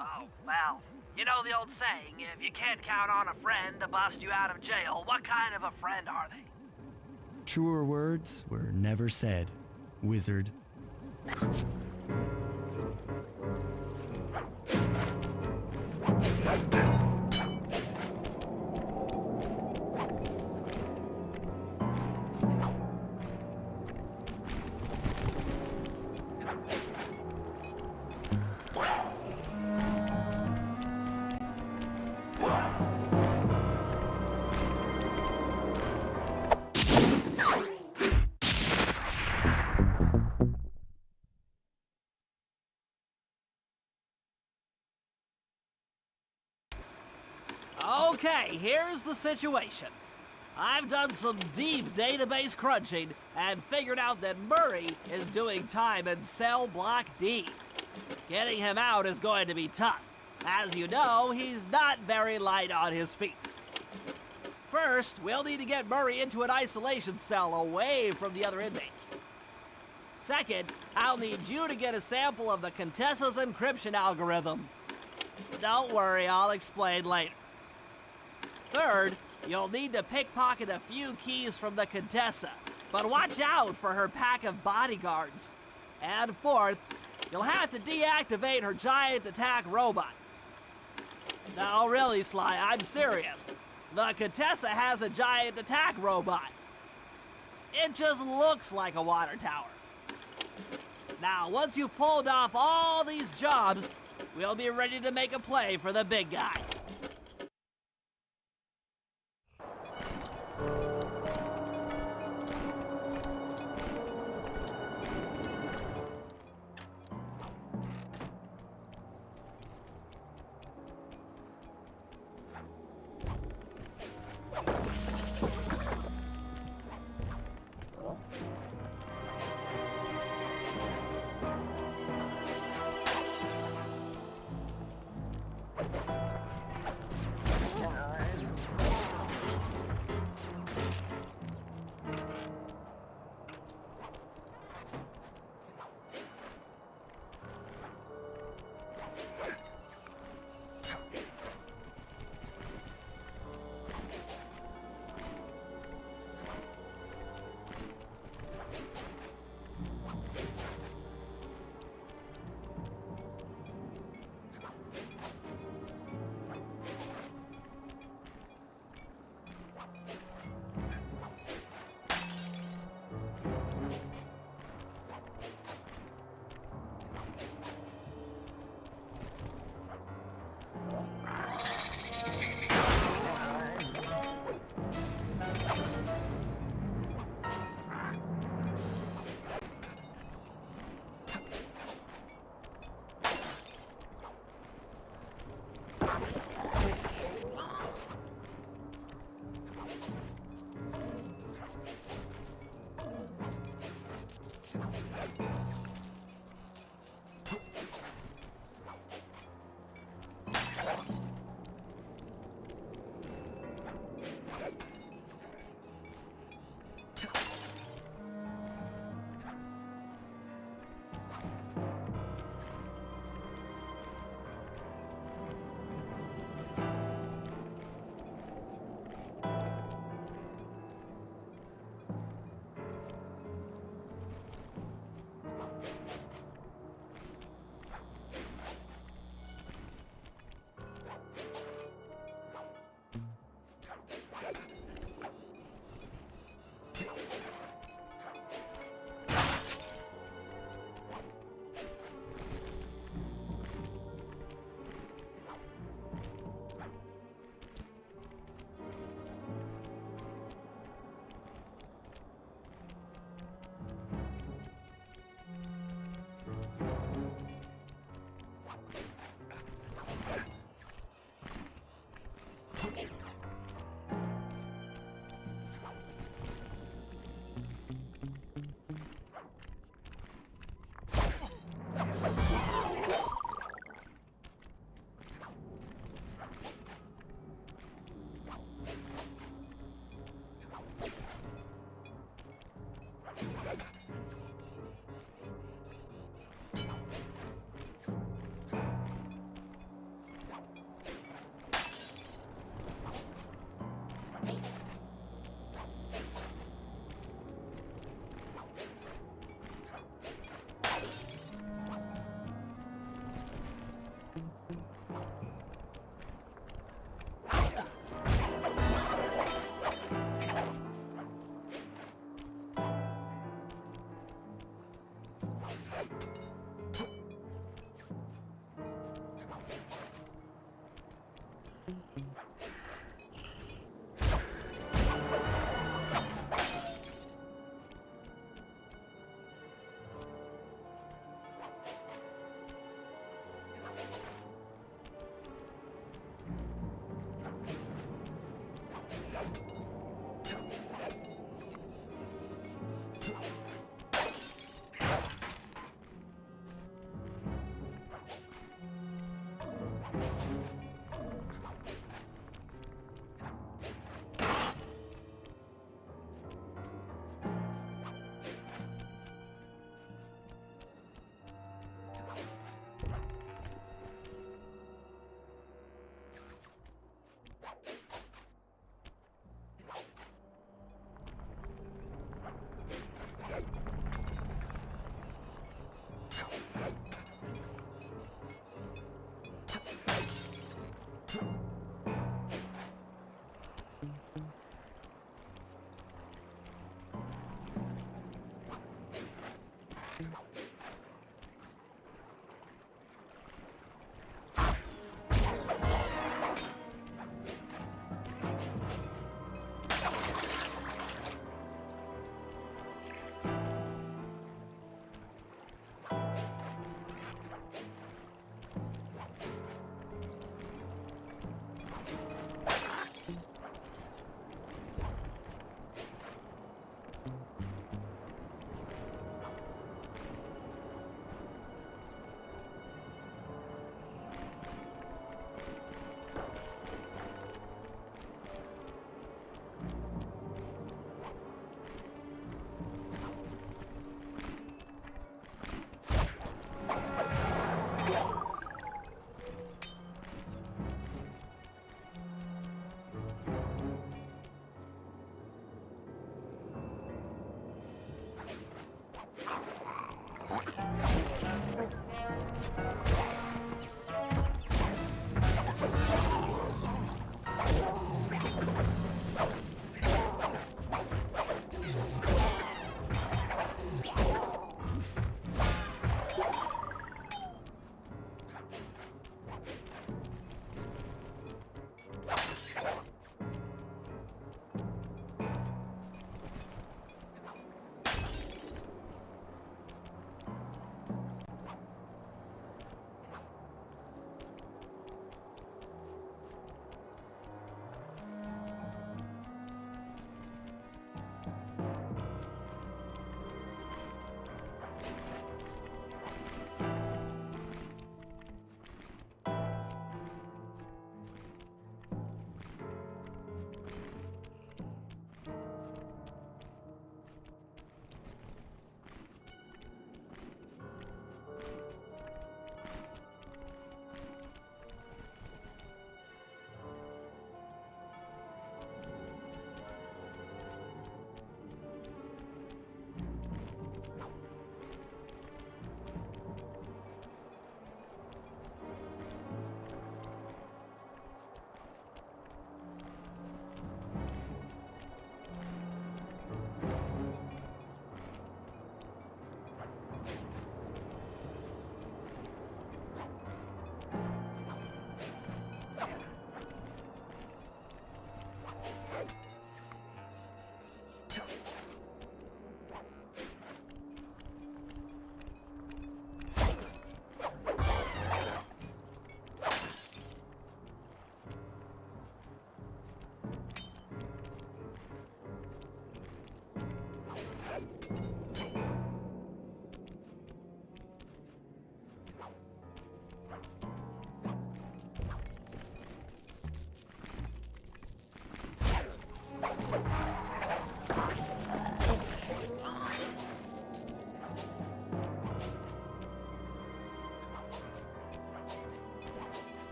Oh, well, you know the old saying, if you can't count on a friend to bust you out of jail, what kind of a friend are they? Truer words were never said, wizard. Okay, here's the situation. I've done some deep database crunching and figured out that Murray is doing time in cell block D. Getting him out is going to be tough. As you know, he's not very light on his feet. First, we'll need to get Murray into an isolation cell away from the other inmates. Second, I'll need you to get a sample of the Contessa's encryption algorithm. Don't worry, I'll explain later. Third, you'll need to pickpocket a few keys from the Contessa, but watch out for her pack of bodyguards. And fourth, you'll have to deactivate her giant attack robot. No, really, Sly, I'm serious. The Contessa has a giant attack robot. It just looks like a water tower. Now, once you've pulled off all these jobs, we'll be ready to make a play for the big guy.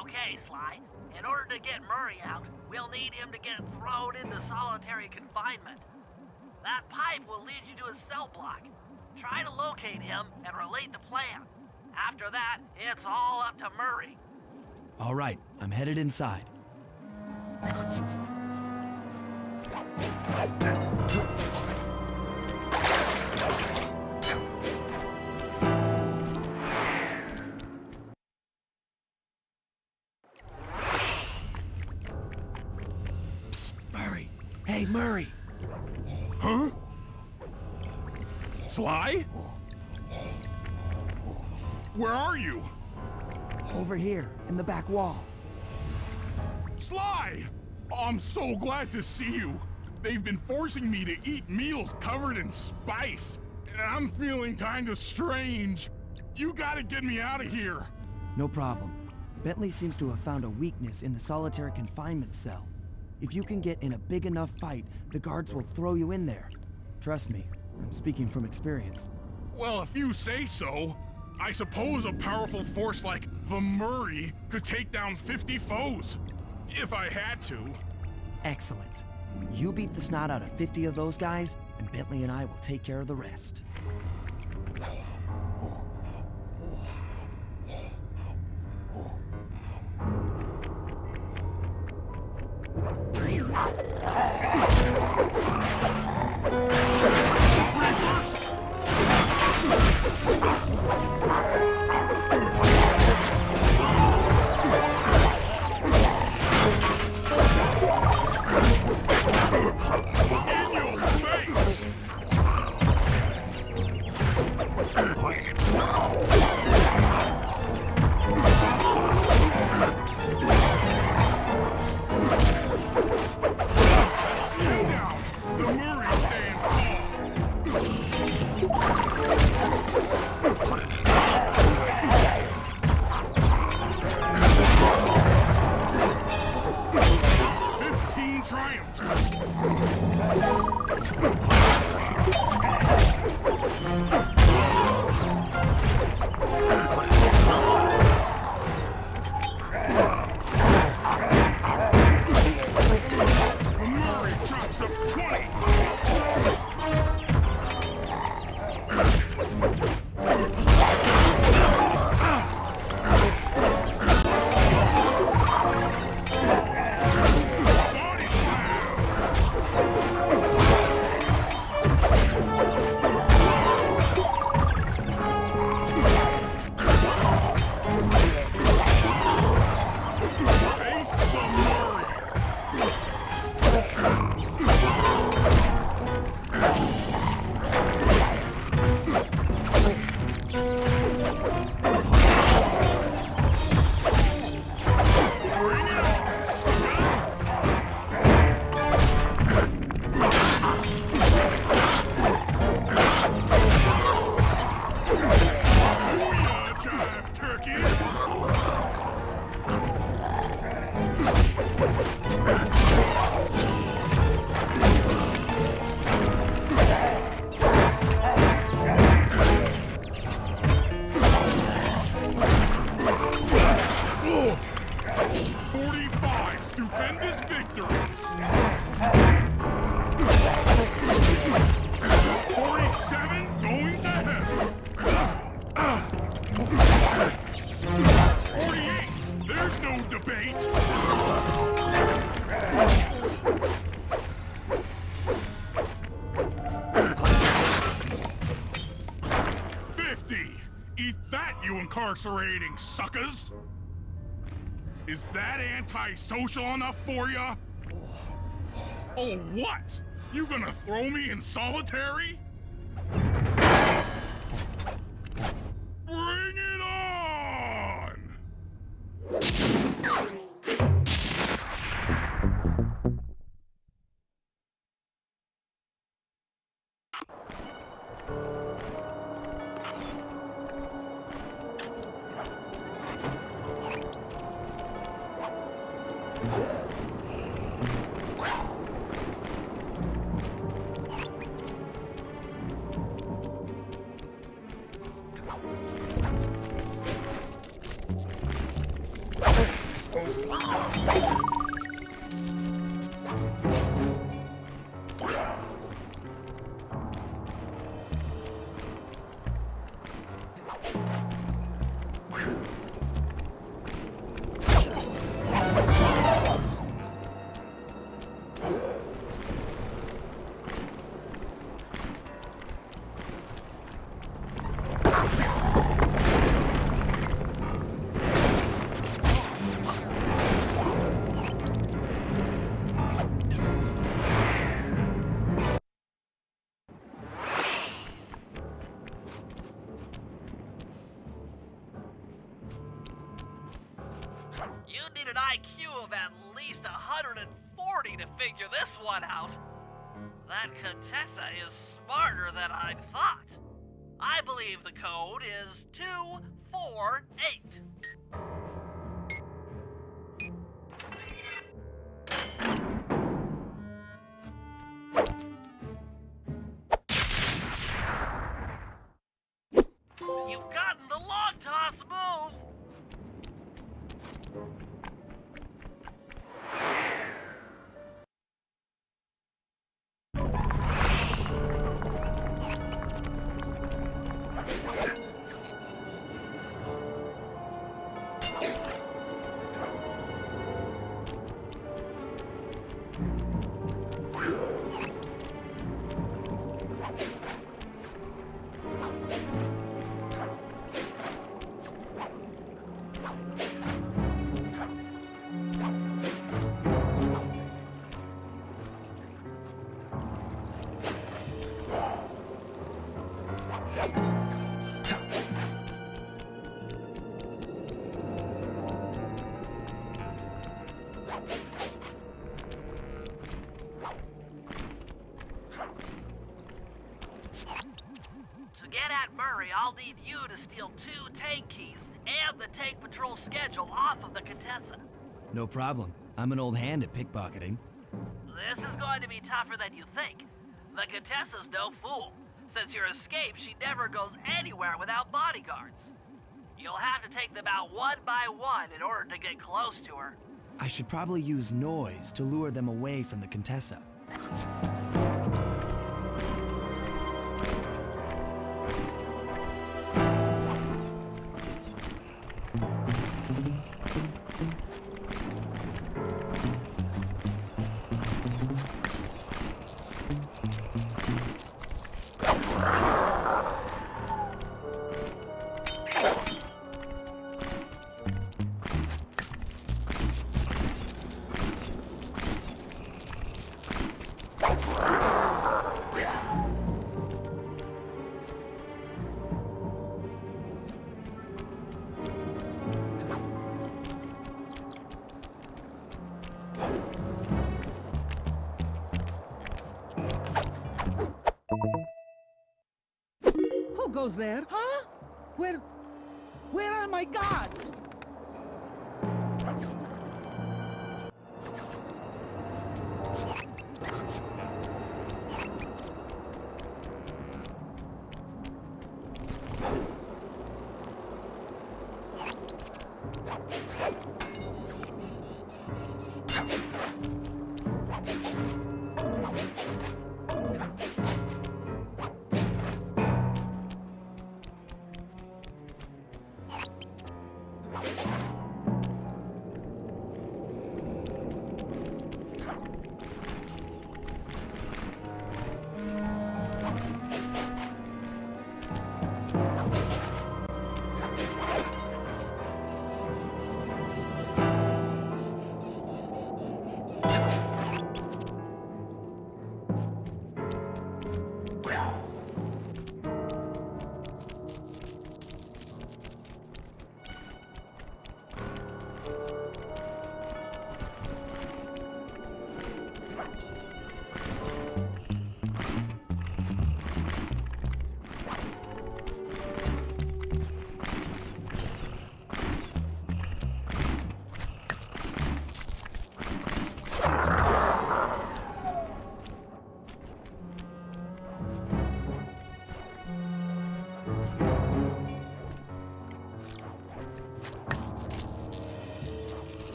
Okay, Sly. In order to get Murray out, we'll need him to get thrown into solitary confinement. That pipe will lead you to his cell block. Try to locate him and relate the plan. After that, it's all up to Murray. All right, I'm headed inside. Psst, Murray. Hey, Murray. Huh? Sly? Where are you? Over here, in the back wall. Sly! I'm so glad to see you. They've been forcing me to eat meals covered in spice, and I'm feeling kinda strange. You gotta get me out of here. No problem. Bentley seems to have found a weakness in the solitary confinement cell. If you can get in a big enough fight, the guards will throw you in there. Trust me, I'm speaking from experience. Well, if you say so, I suppose a powerful force like the Murray could take down 50 foes. If I had to. Excellent. You beat the snot out of 50 of those guys, and Bentley and I will take care of the rest. you incarcerating suckers? Is that antisocial enough for ya? Oh, what? You gonna throw me in solitary? Bring it on! You need an IQ of at least 140 to figure this one out. That Contessa is smarter than I'd thought. I believe the code is 248. You've gotten the long toss move! To get at Murray, I'll need you to steal 2 tank keys and the tank patrol schedule off of the Contessa. No problem. I'm an old hand at pickpocketing. This is going to be tougher than you think. The Contessa's no fool. Since your escape, she never goes anywhere without bodyguards. You'll have to take them out one by one in order to get close to her. I should probably use noise to lure them away from the Contessa. Who goes there? Huh? Where are my guards?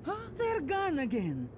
Huh? They're gone again.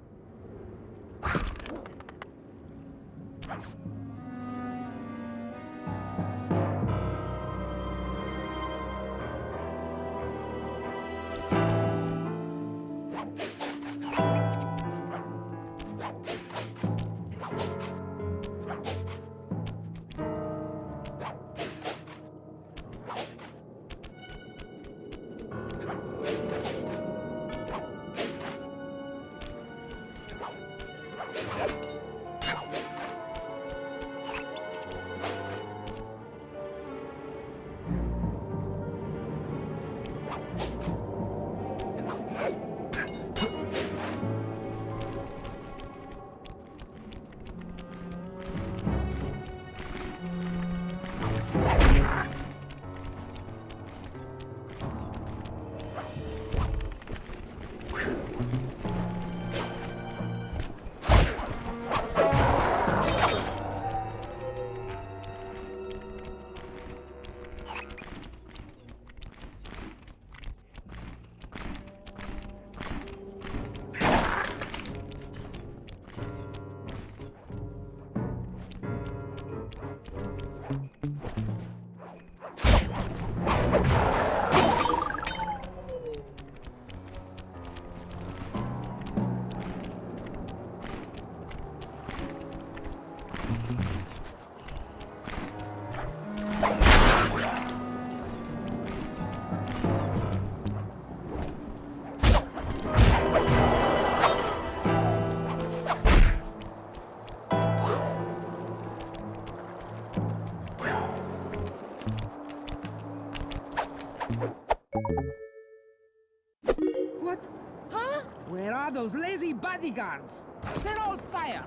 What? Huh? Where are those lazy bodyguards? They're all fire!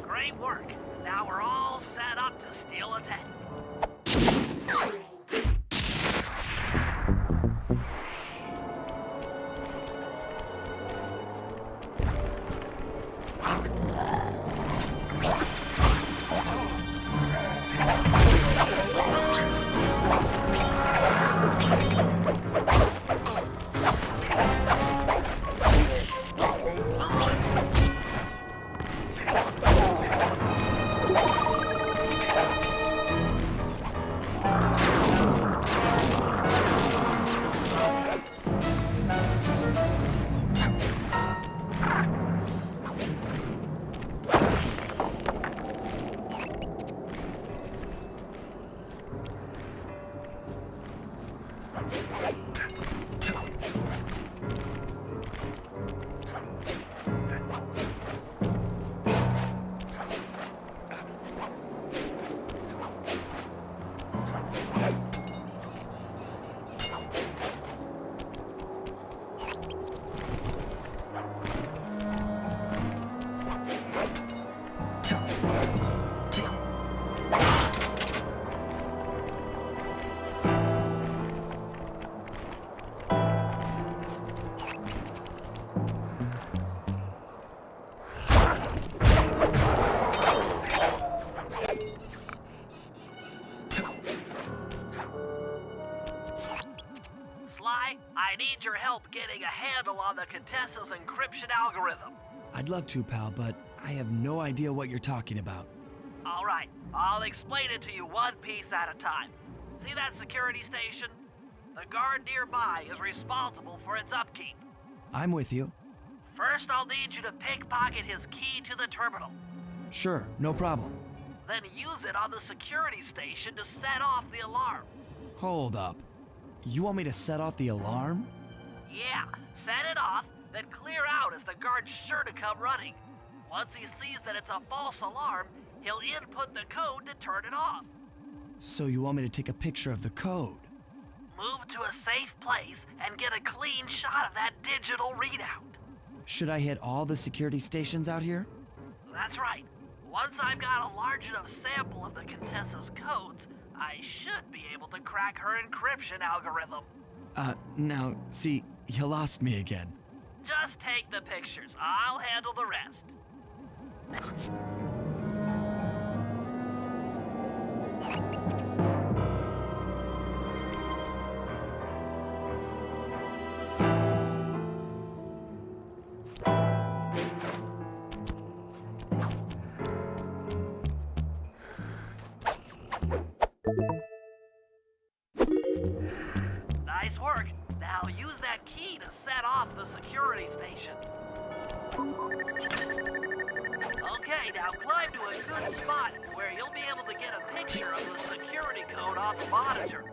Great work. Now we're all set up to steal a tank. I need your help getting a handle on the Contessa's encryption algorithm. I'd love to, pal, but I have no idea what you're talking about. All right, I'll explain it to you one piece at a time. See that security station? The guard nearby is responsible for its upkeep. I'm with you. First, I'll need you to pickpocket his key to the terminal. Sure, no problem. Then use it on the security station to set off the alarm. Hold up. You want me to set off the alarm? Yeah, set it off, then clear out as the guard's sure to come running. Once he sees that it's a false alarm, he'll input the code to turn it off. So you want me to take a picture of the code? Move to a safe place and get a clean shot of that digital readout. Should I hit all the security stations out here? That's right. Once I've got a large enough sample of the Contessa's codes, I should be able to crack her encryption algorithm. Now, see, you lost me again. Just take the pictures. I'll handle the rest. Nice work. Now use that key to set off the security station. Okay, now climb to a good spot where you'll be able to get a picture of the security code off the monitor.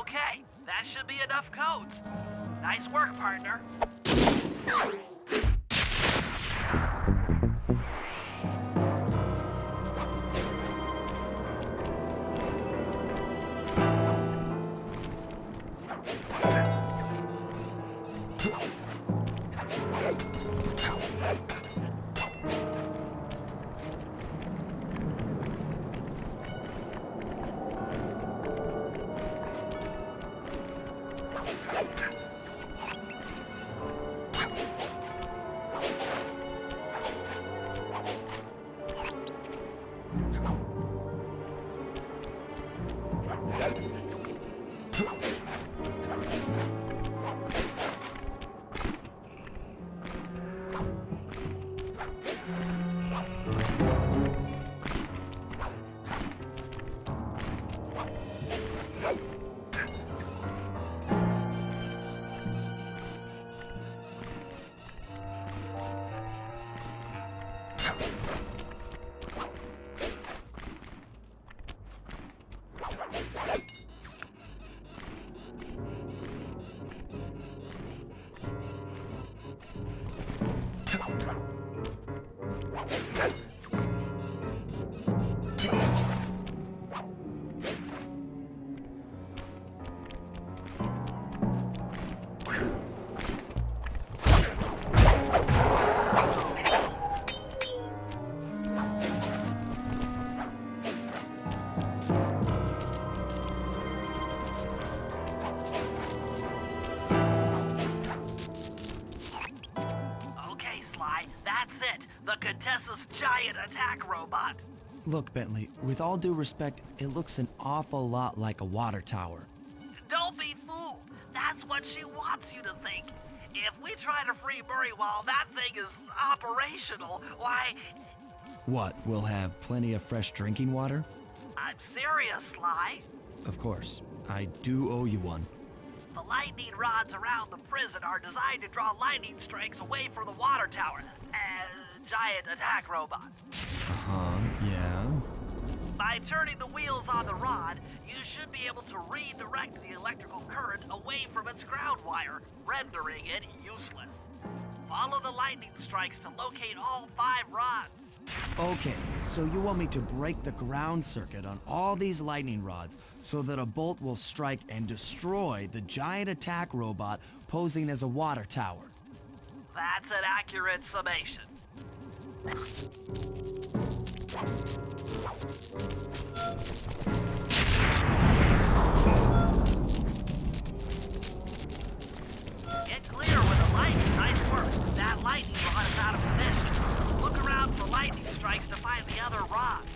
Okay, that should be enough codes. Nice work, partner. Okay, Sly, that's it. The Contessa's giant attack robot. Look, Bentley, with all due respect, it looks an awful lot like a water tower. Don't be fooled. That's what she wants you to think. If we try to free Murray while that thing is operational, why... What, we'll have plenty of fresh drinking water? I'm serious, Sly. Of course. I do owe you one. The lightning rods around the prison are designed to draw lightning strikes away from the water tower. Giant attack robot. Uh-huh, yeah. By turning the wheels on the rod, you should be able to redirect the electrical current away from its ground wire, rendering it useless. Follow the lightning strikes to locate all 5 rods. Okay, so you want me to break the ground circuit on all these lightning rods so that a bolt will strike and destroy the giant attack robot posing as a water tower. That's an accurate summation. Get clear with the lightning. Nice work. That lightning rod is out of position. Look around for lightning strikes to find the other rods.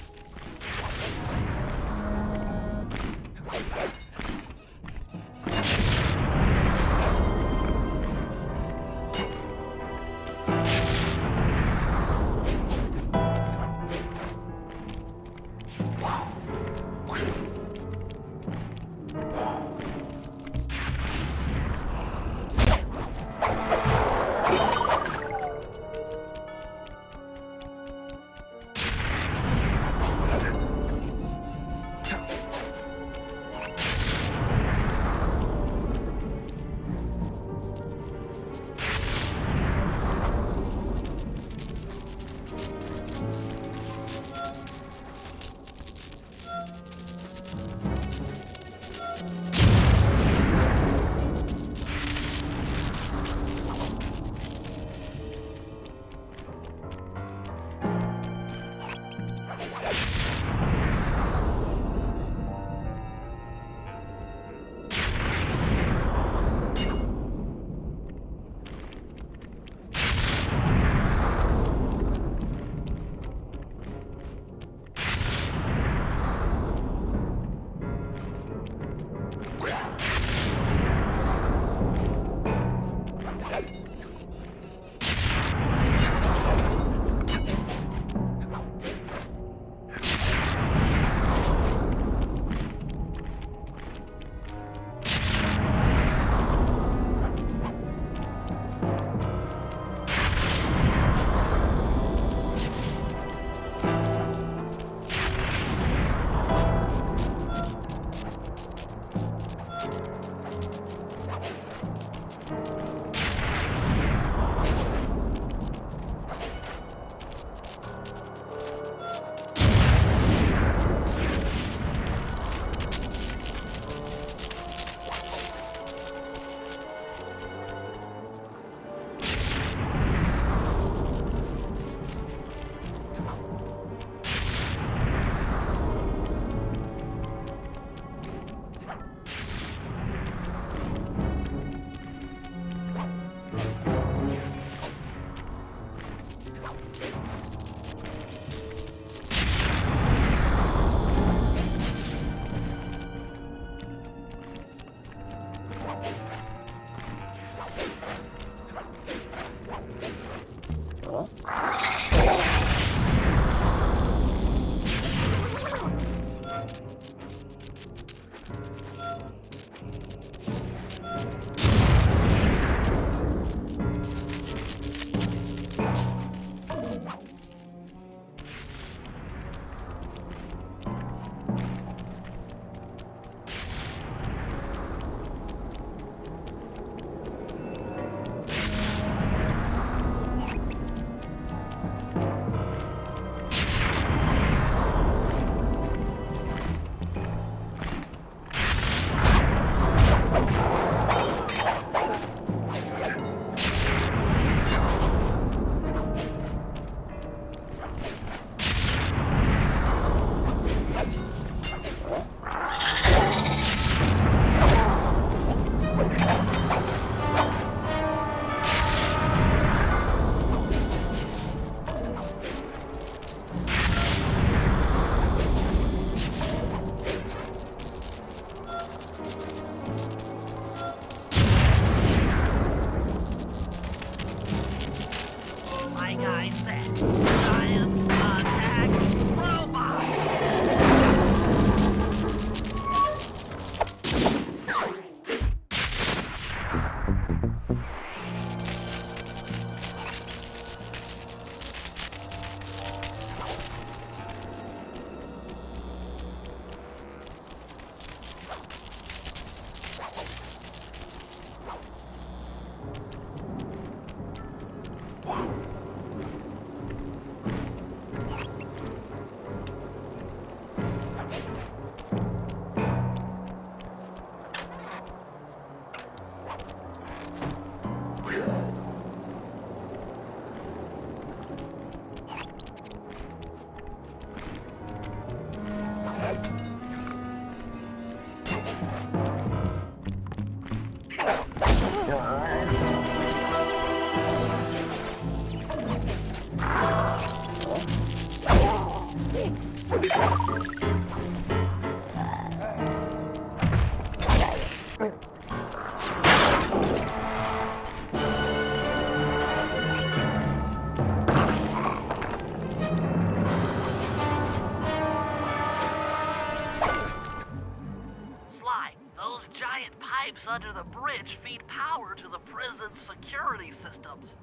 Sly, those giant pipes under the bridge feed power to the prison's security systems.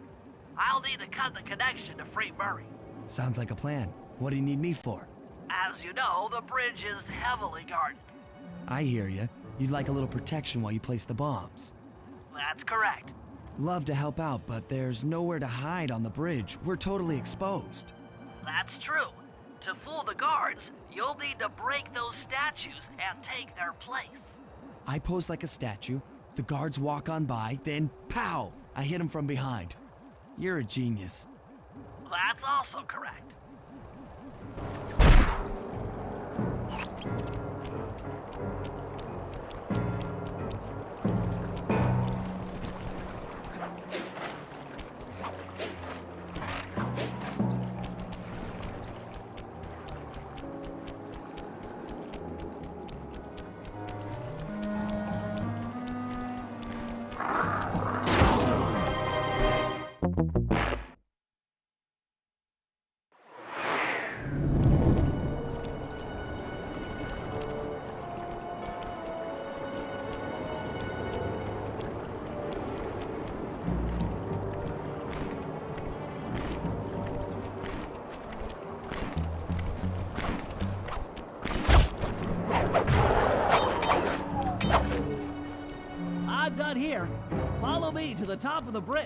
I'll need to cut the connection to free Murray. Sounds like a plan. What do you need me for? As you know, the bridge is heavily guarded. I hear you. You'd like a little protection while you place the bombs. That's correct. Love to help out, but there's nowhere to hide on the bridge. We're totally exposed. That's true. To fool the guards, you'll need to break those statues and take their place. I pose like a statue, the guards walk on by, then pow! I hit them from behind. You're a genius. That's also correct. I'm done here. Follow me to the top of the bridge.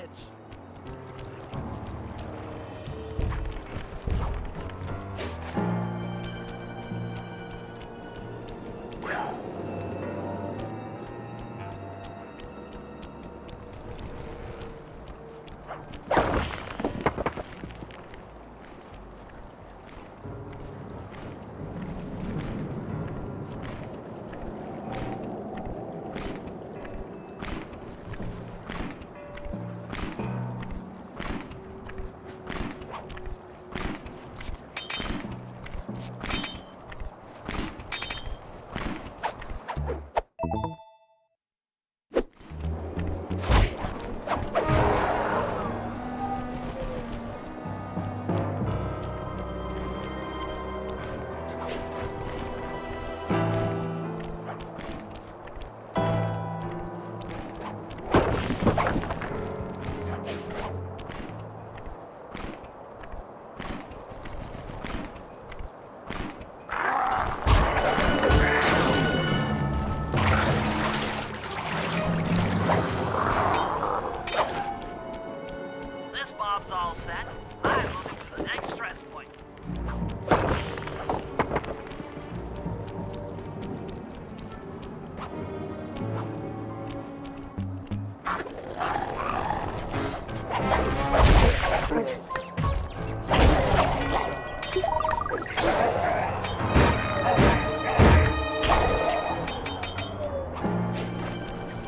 All set. I'm moving to the next stress point.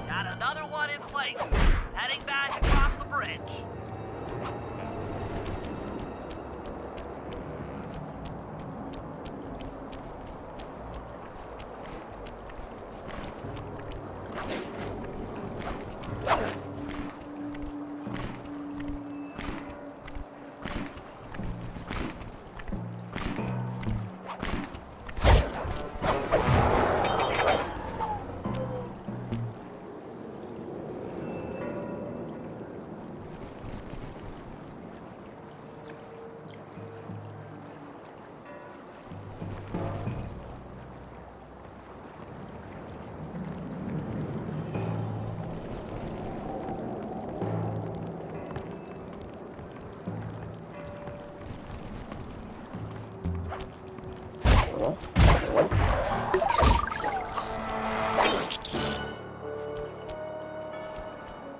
Got another one in place. Heading back across the bridge.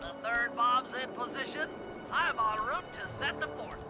The third bomb's in position. I'm en route to set the fourth.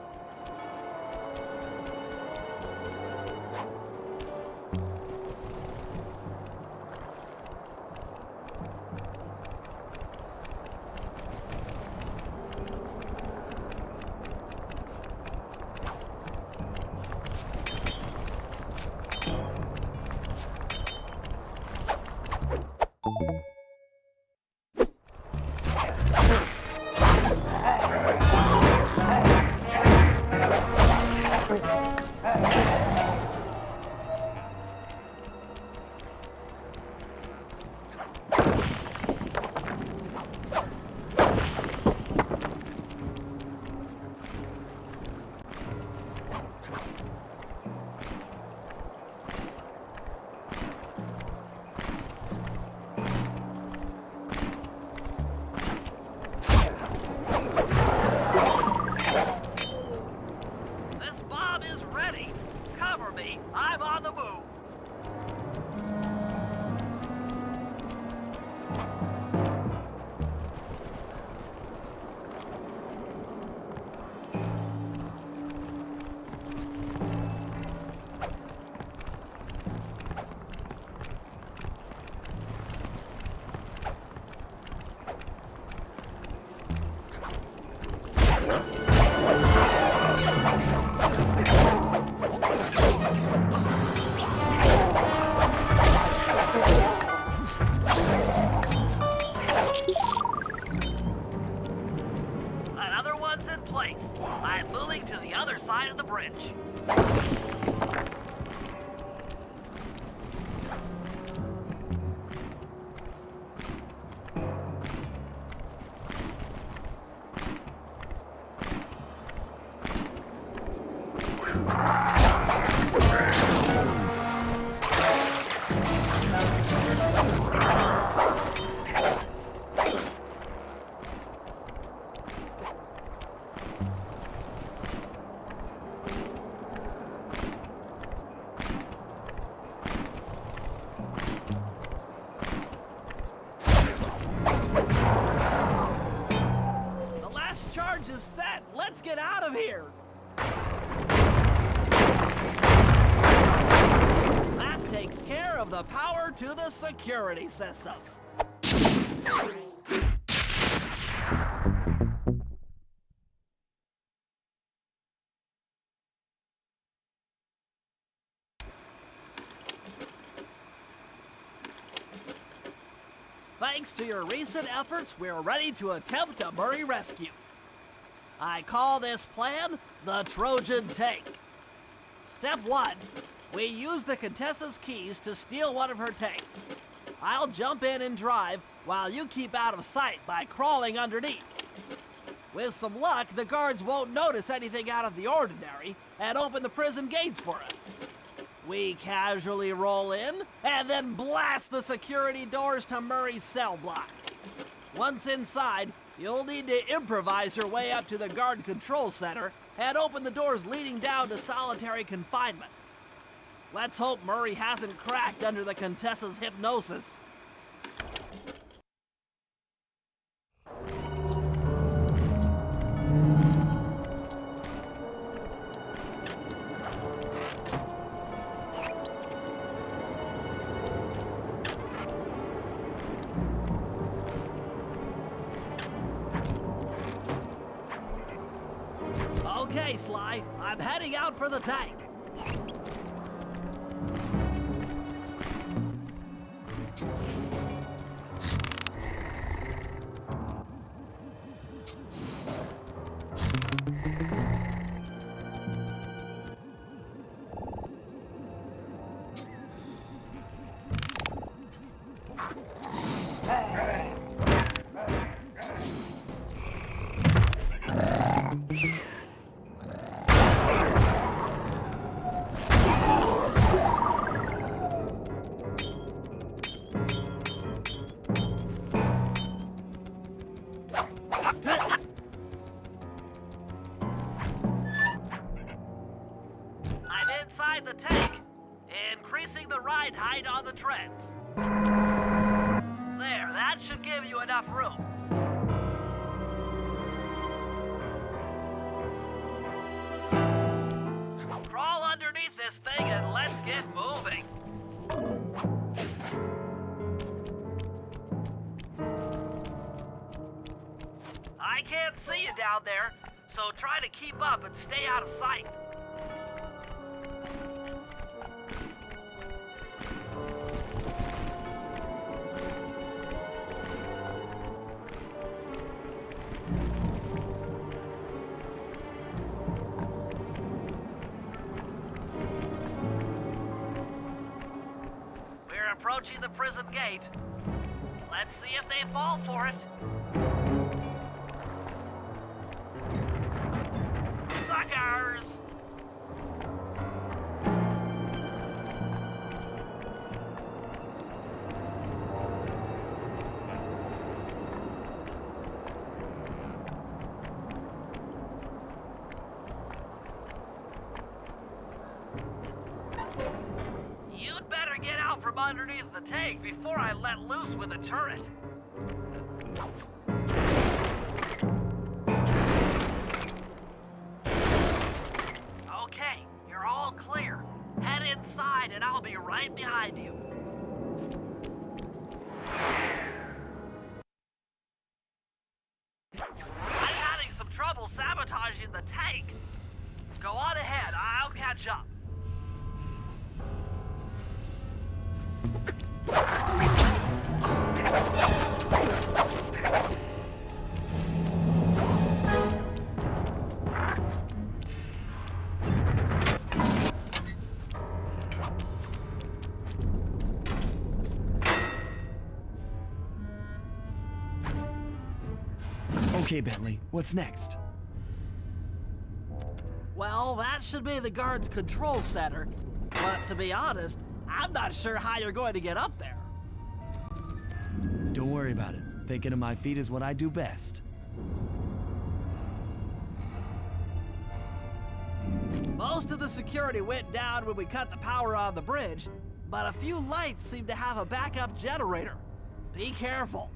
Another one's in place. I'm moving to the other side of the bridge. The last charge is set. Let's get out of here. That takes care of the power to the security system. Thanks to your recent efforts, we're ready to attempt a Murray rescue. I call this plan the Trojan Tank. Step 1. We use the Contessa's keys to steal one of her tanks. I'll jump in and drive while you keep out of sight by crawling underneath. With some luck, the guards won't notice anything out of the ordinary and open the prison gates for us. We casually roll in and then blast the security doors to Murray's cell block. Once inside, you'll need to improvise your way up to the guard control center and open the doors leading down to solitary confinement. Let's hope Murray hasn't cracked under the Contessa's hypnosis. Okay, Sly, I'm heading out for the tank. I'm inside the tank, increasing the ride height on the treads. There, that should give you enough room. Crawl underneath this thing and let's get moving. I can't see you down there, so try to keep up and stay out of sight. We're approaching the prison gate. Let's see if they fall for it. Suckers! You'd better get out from underneath the tank before I let loose with the turret. Okay, you're all clear. Head inside and I'll be right behind you. I'm having some trouble sabotaging sabotaging the tank. Go on ahead, I'll catch up. Okay, Bentley, what's next? Well, that should be the guard's control center. But to be honest, I'm not sure how you're going to get up there. Don't worry about it. Thinking of my feet is what I do best. Most of the security went down when we cut the power on the bridge, but a few lights seem to have a backup generator. Be careful.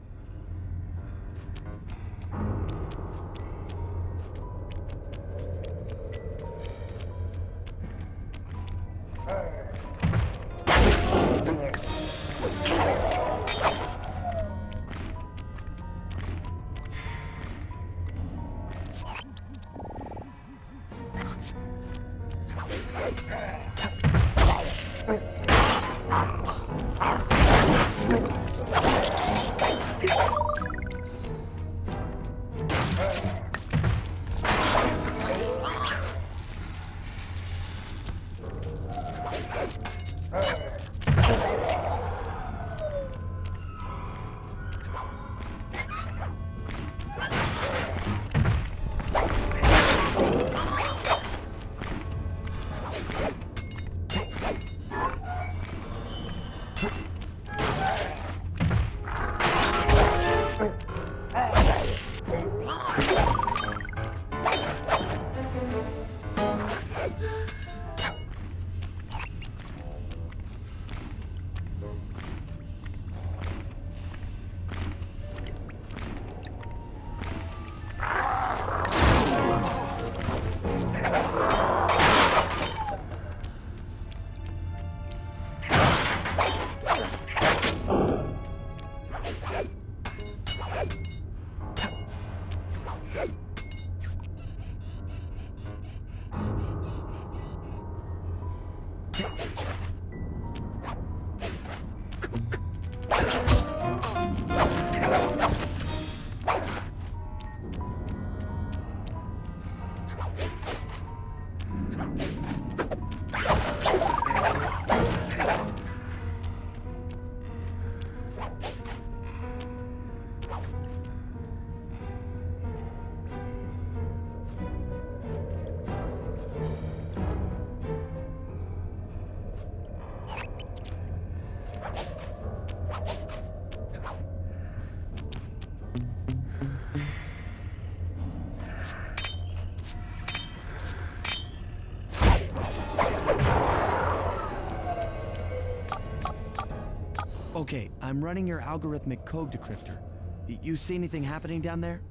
Okay, I'm running your algorithmic code decryptor. You see anything happening down there?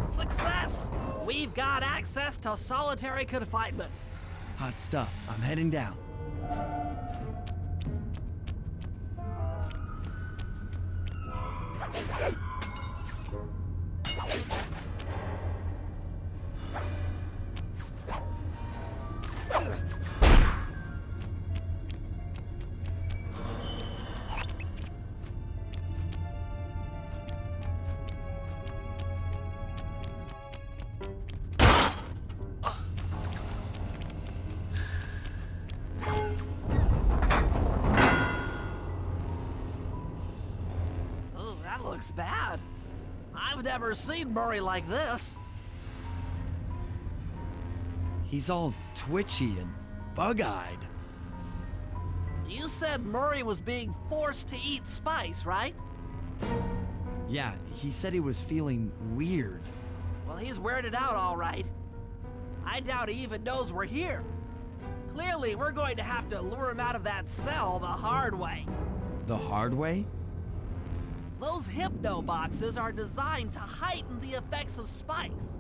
Success! We've got access to solitary confinement. Hot stuff. I'm heading down. Looks bad. I've never seen Murray like this. He's all twitchy and bug-eyed. You said Murray was being forced to eat spice, right? Yeah, he said he was feeling weird. Well, he's weirded out all right. I doubt he even knows we're here. Clearly, we're going to have to lure him out of that cell the hard way. The hard way? Those hypno boxes are designed to heighten the effects of spice,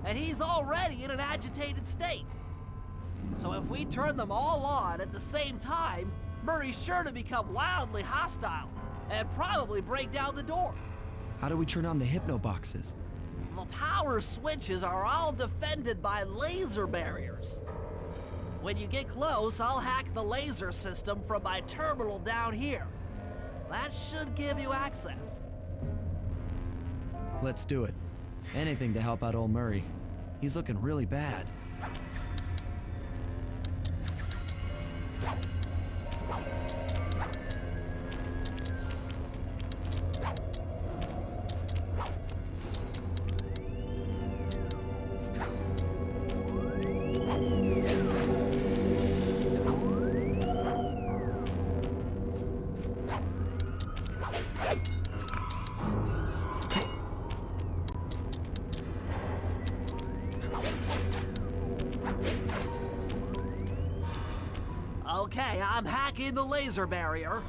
and he's already in an agitated state. So if we turn them all on at the same time, Murray's sure to become wildly hostile and probably break down the door. How do we turn on the hypno boxes? The power switches are all defended by laser barriers. When you get close, I'll hack the laser system from my terminal down here. That should give you access. Let's do it. Anything to help out old Murray. He's looking really bad. Okay, I'm hacking the laser barrier.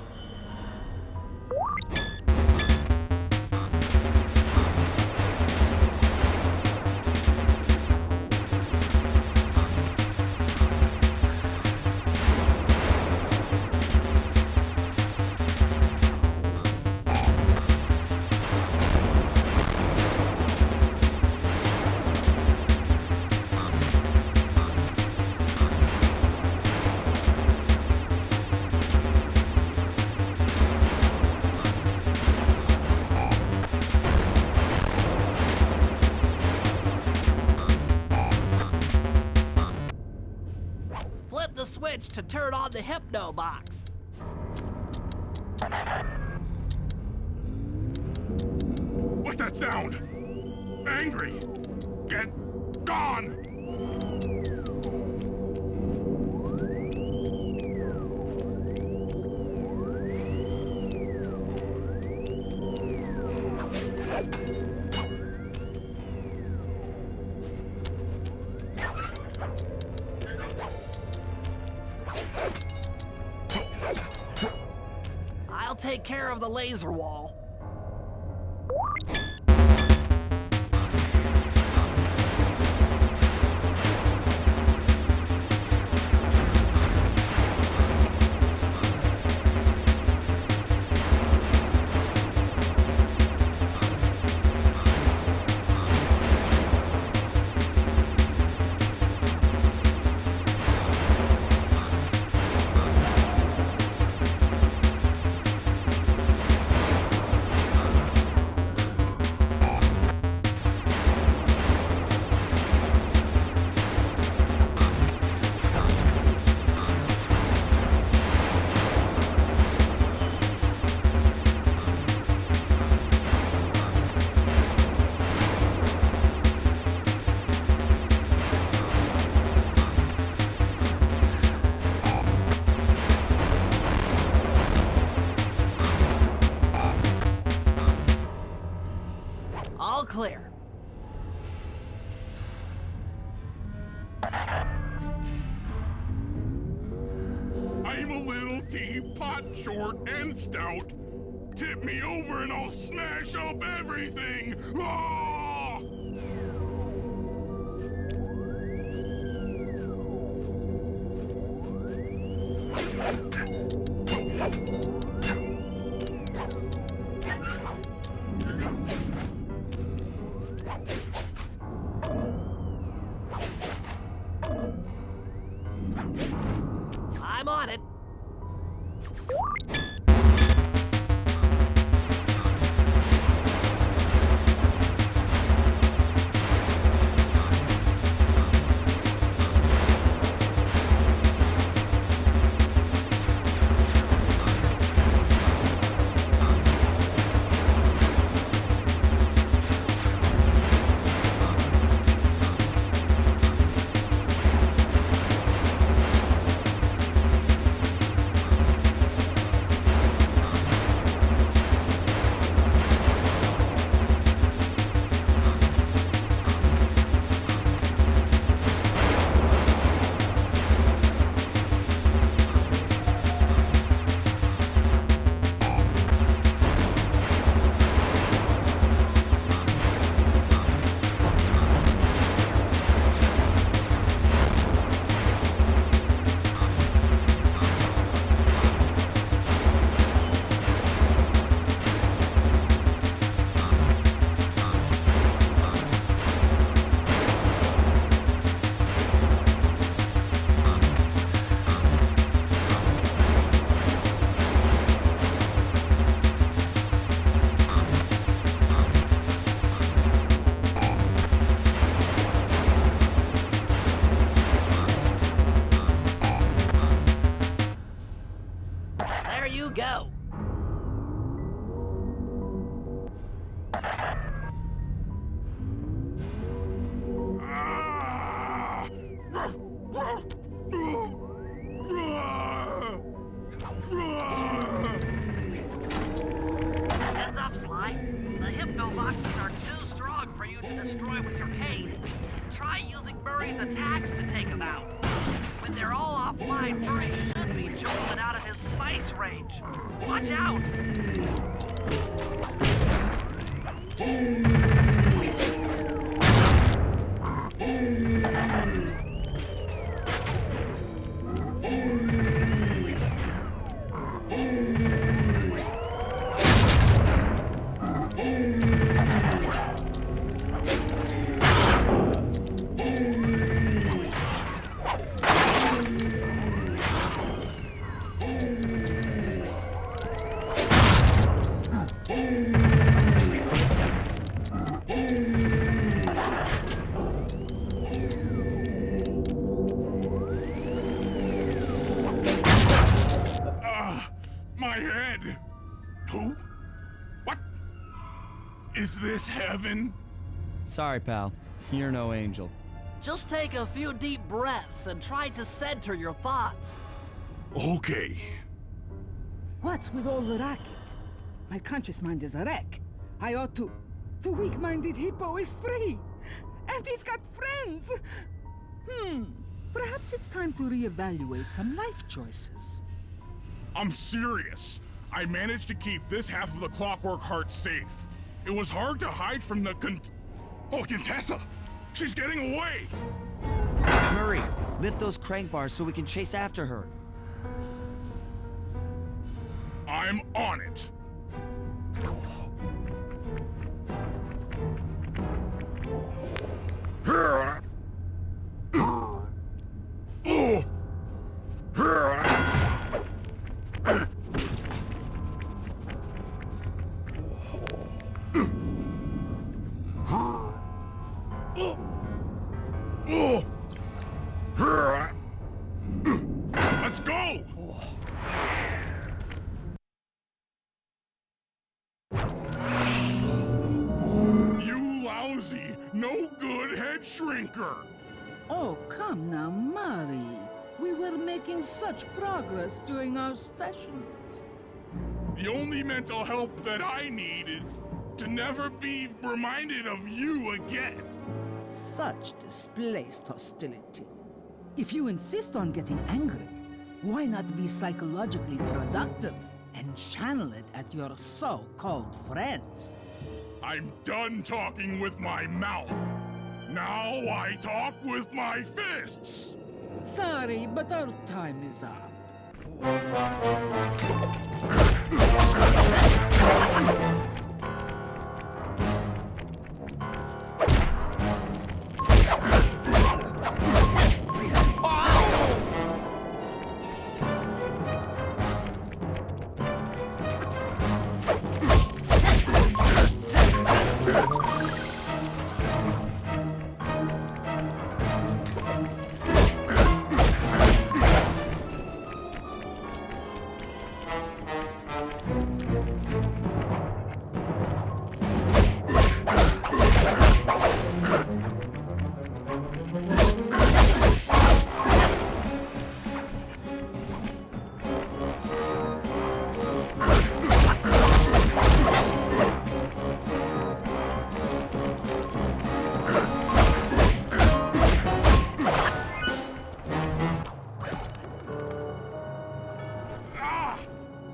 Flip the switch to turn on the hypno box. What's that sound? Angry! Get gone! I'll take care of the laser wall. All clear. I'm a little teapot, short and stout. Tip me over and I'll smash up everything! Ah! I'm on it. Heads up, Sly. The hypno boxes are too strong for you to destroy with your cane. Try using Murray's attacks to take them out. When they're all offline, Murray should be jolted out of his spice range. Watch out! My head! Who? What? Is this heaven? Sorry, pal. You're no angel. Just take a few deep breaths and try to center your thoughts. Okay. What's with all the racket? My conscious mind is a wreck. I ought to... The weak-minded hippo is free! And he's got friends! Perhaps it's time to reevaluate some life choices. I'm serious. I managed to keep this half of the Clockwork Heart safe. It was hard to hide from the Contessa! She's getting away! Hurry! Lift those crank bars so we can chase after her. I'm on it! Let's go! You lousy, no good head shrinker! Oh, come now, Mari. We were making such progress during our sessions. The only mental help that I need is to never be reminded of you again. Such displaced hostility. If you insist on getting angry, why not be psychologically productive and channel it at your so-called friends? I'm done talking with my mouth. Now I talk with my fists! Sorry, but our time is up.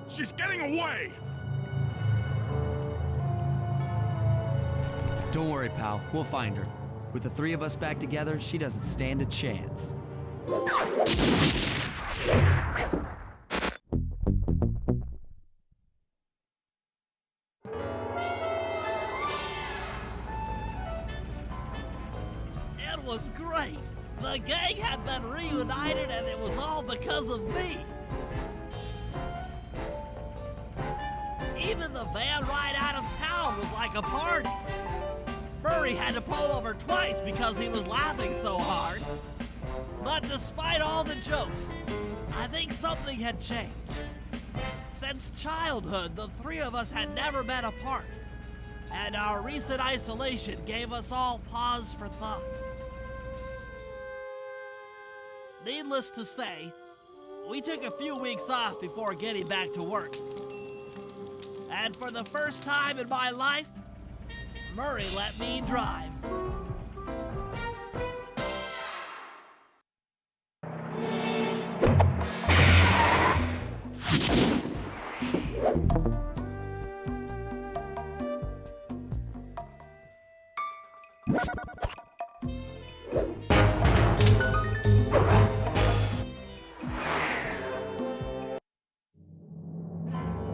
She's getting away! Don't worry, pal. We'll find her. With the three of us back together, she doesn't stand a chance. It was great. The gang had been reunited and it was all because of me. Even the van ride out of town was like a party. Murray had to pull over twice because he was laughing so hard. But despite all the jokes, I think something had changed. Since childhood, the three of us had never been apart. and our recent isolation gave us all pause for thought. Needless to say, we took a few weeks off before getting back to work. And for the first time in my life, Murray let me drive.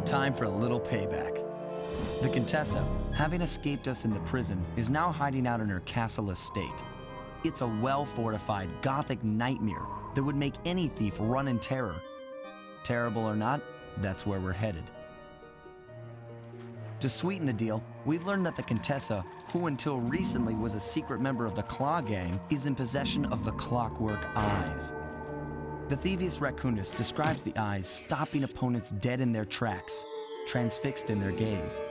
Time for a little payback. The Contessa, having escaped us in the prison, is now hiding out in her castle estate. It's a well-fortified Gothic nightmare that would make any thief run in terror. Terrible or not, that's where we're headed. To sweeten the deal, we've learned that the Contessa, who until recently was a secret member of the Claw Gang, is in possession of the Clockwork Eyes. The Thievius Raccoonus describes the eyes stopping opponents dead in their tracks, transfixed in their gaze.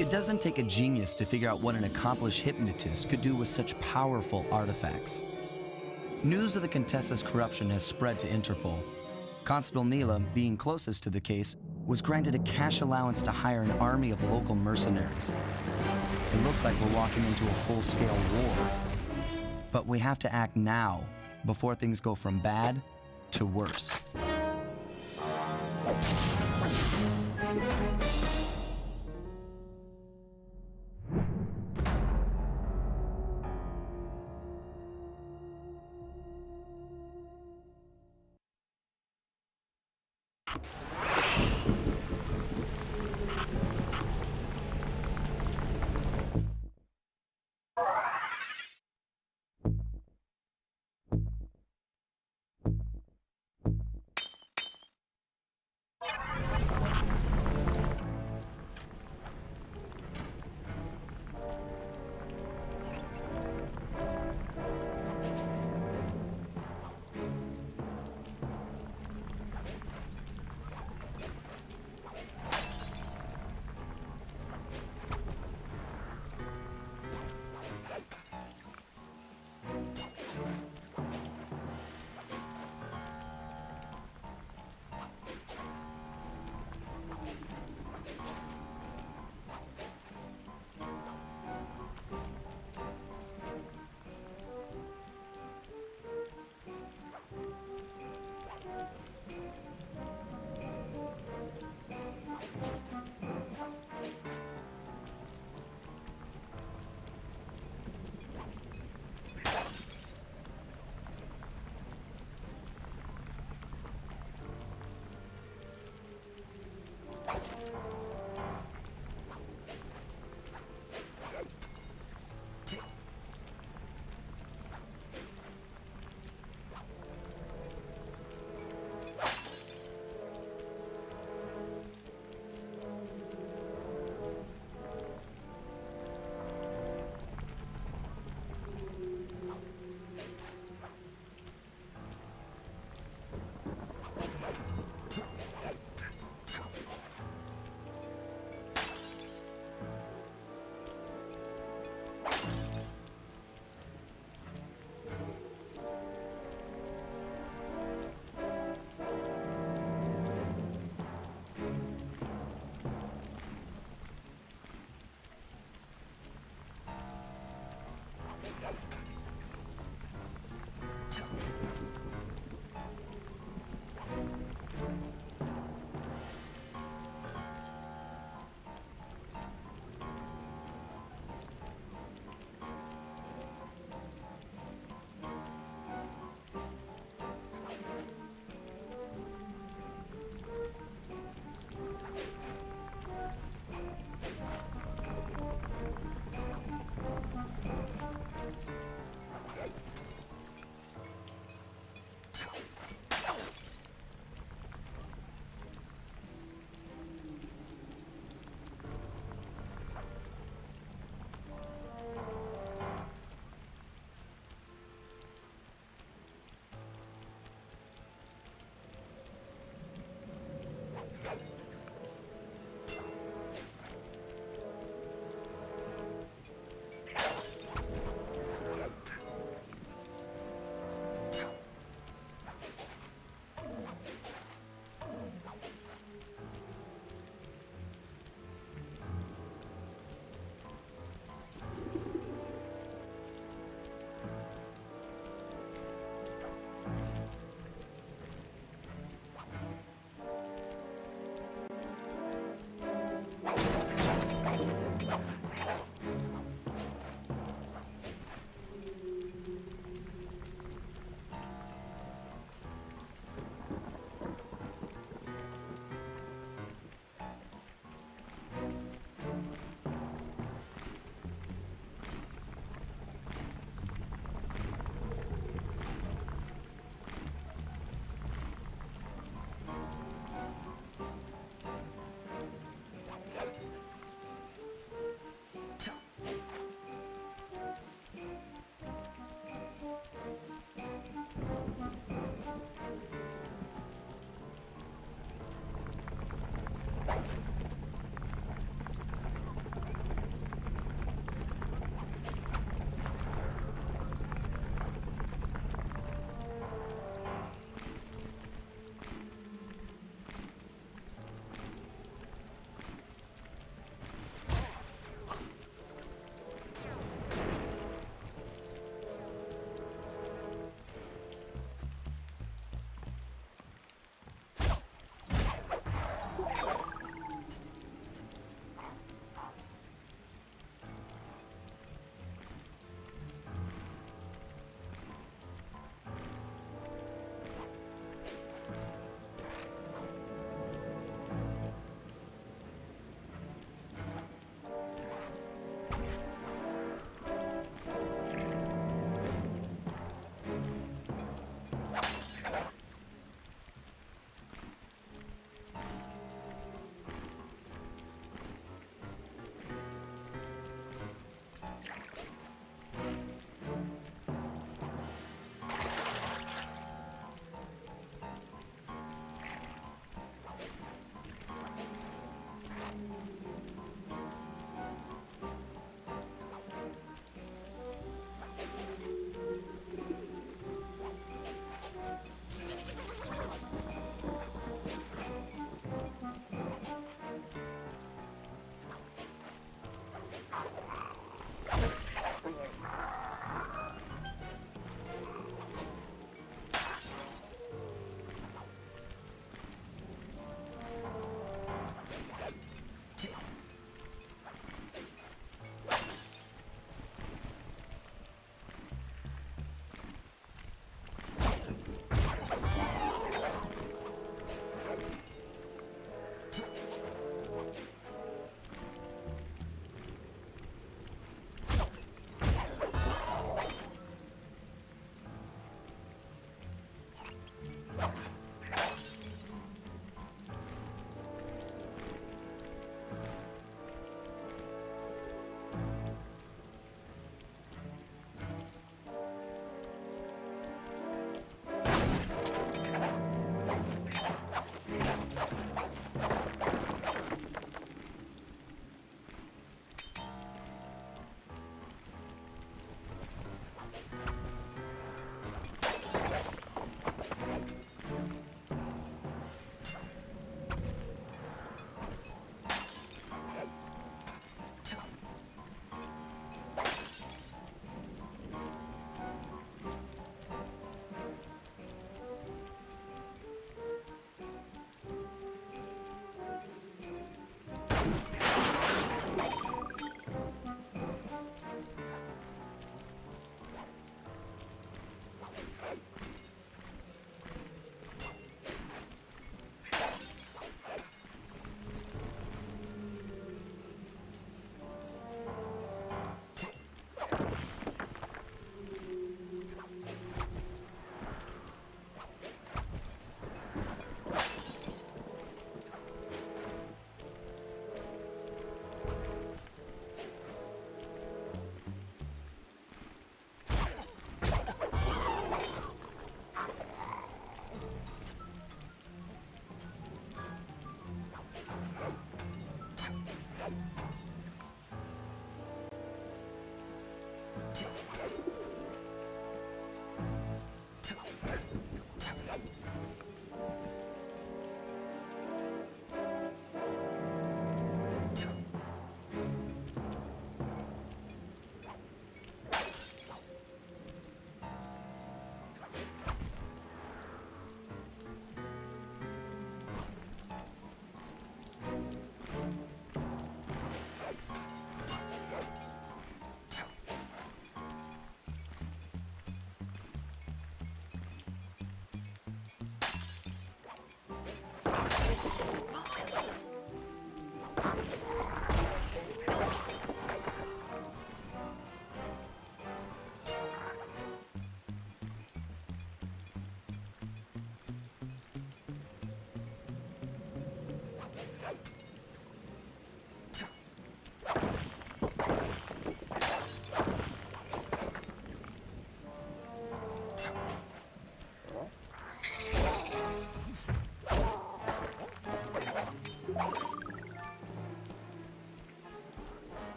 It doesn't take a genius to figure out what an accomplished hypnotist could do with such powerful artifacts. News of the Contessa's corruption has spread to Interpol. Constable Neela, being closest to the case, was granted a cash allowance to hire an army of local mercenaries. It looks like we're walking into a full-scale war. But we have to act now, before things go from bad to worse.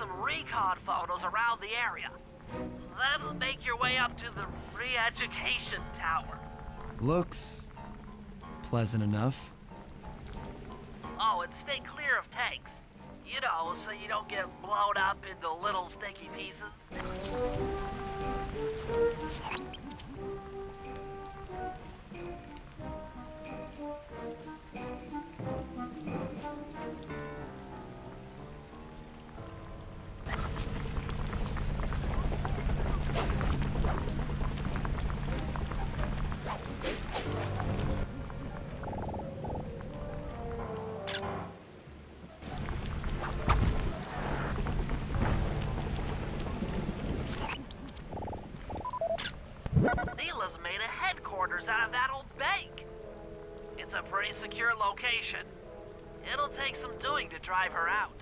some recon photos around the area. Then make your way up to the re-education tower. Looks pleasant enough. Oh, and stay clear of tanks. You know, so you don't get blown up into little sticky pieces. Neela's made a headquarters out of that old bank. It's a pretty secure location. It'll take some doing to drive her out.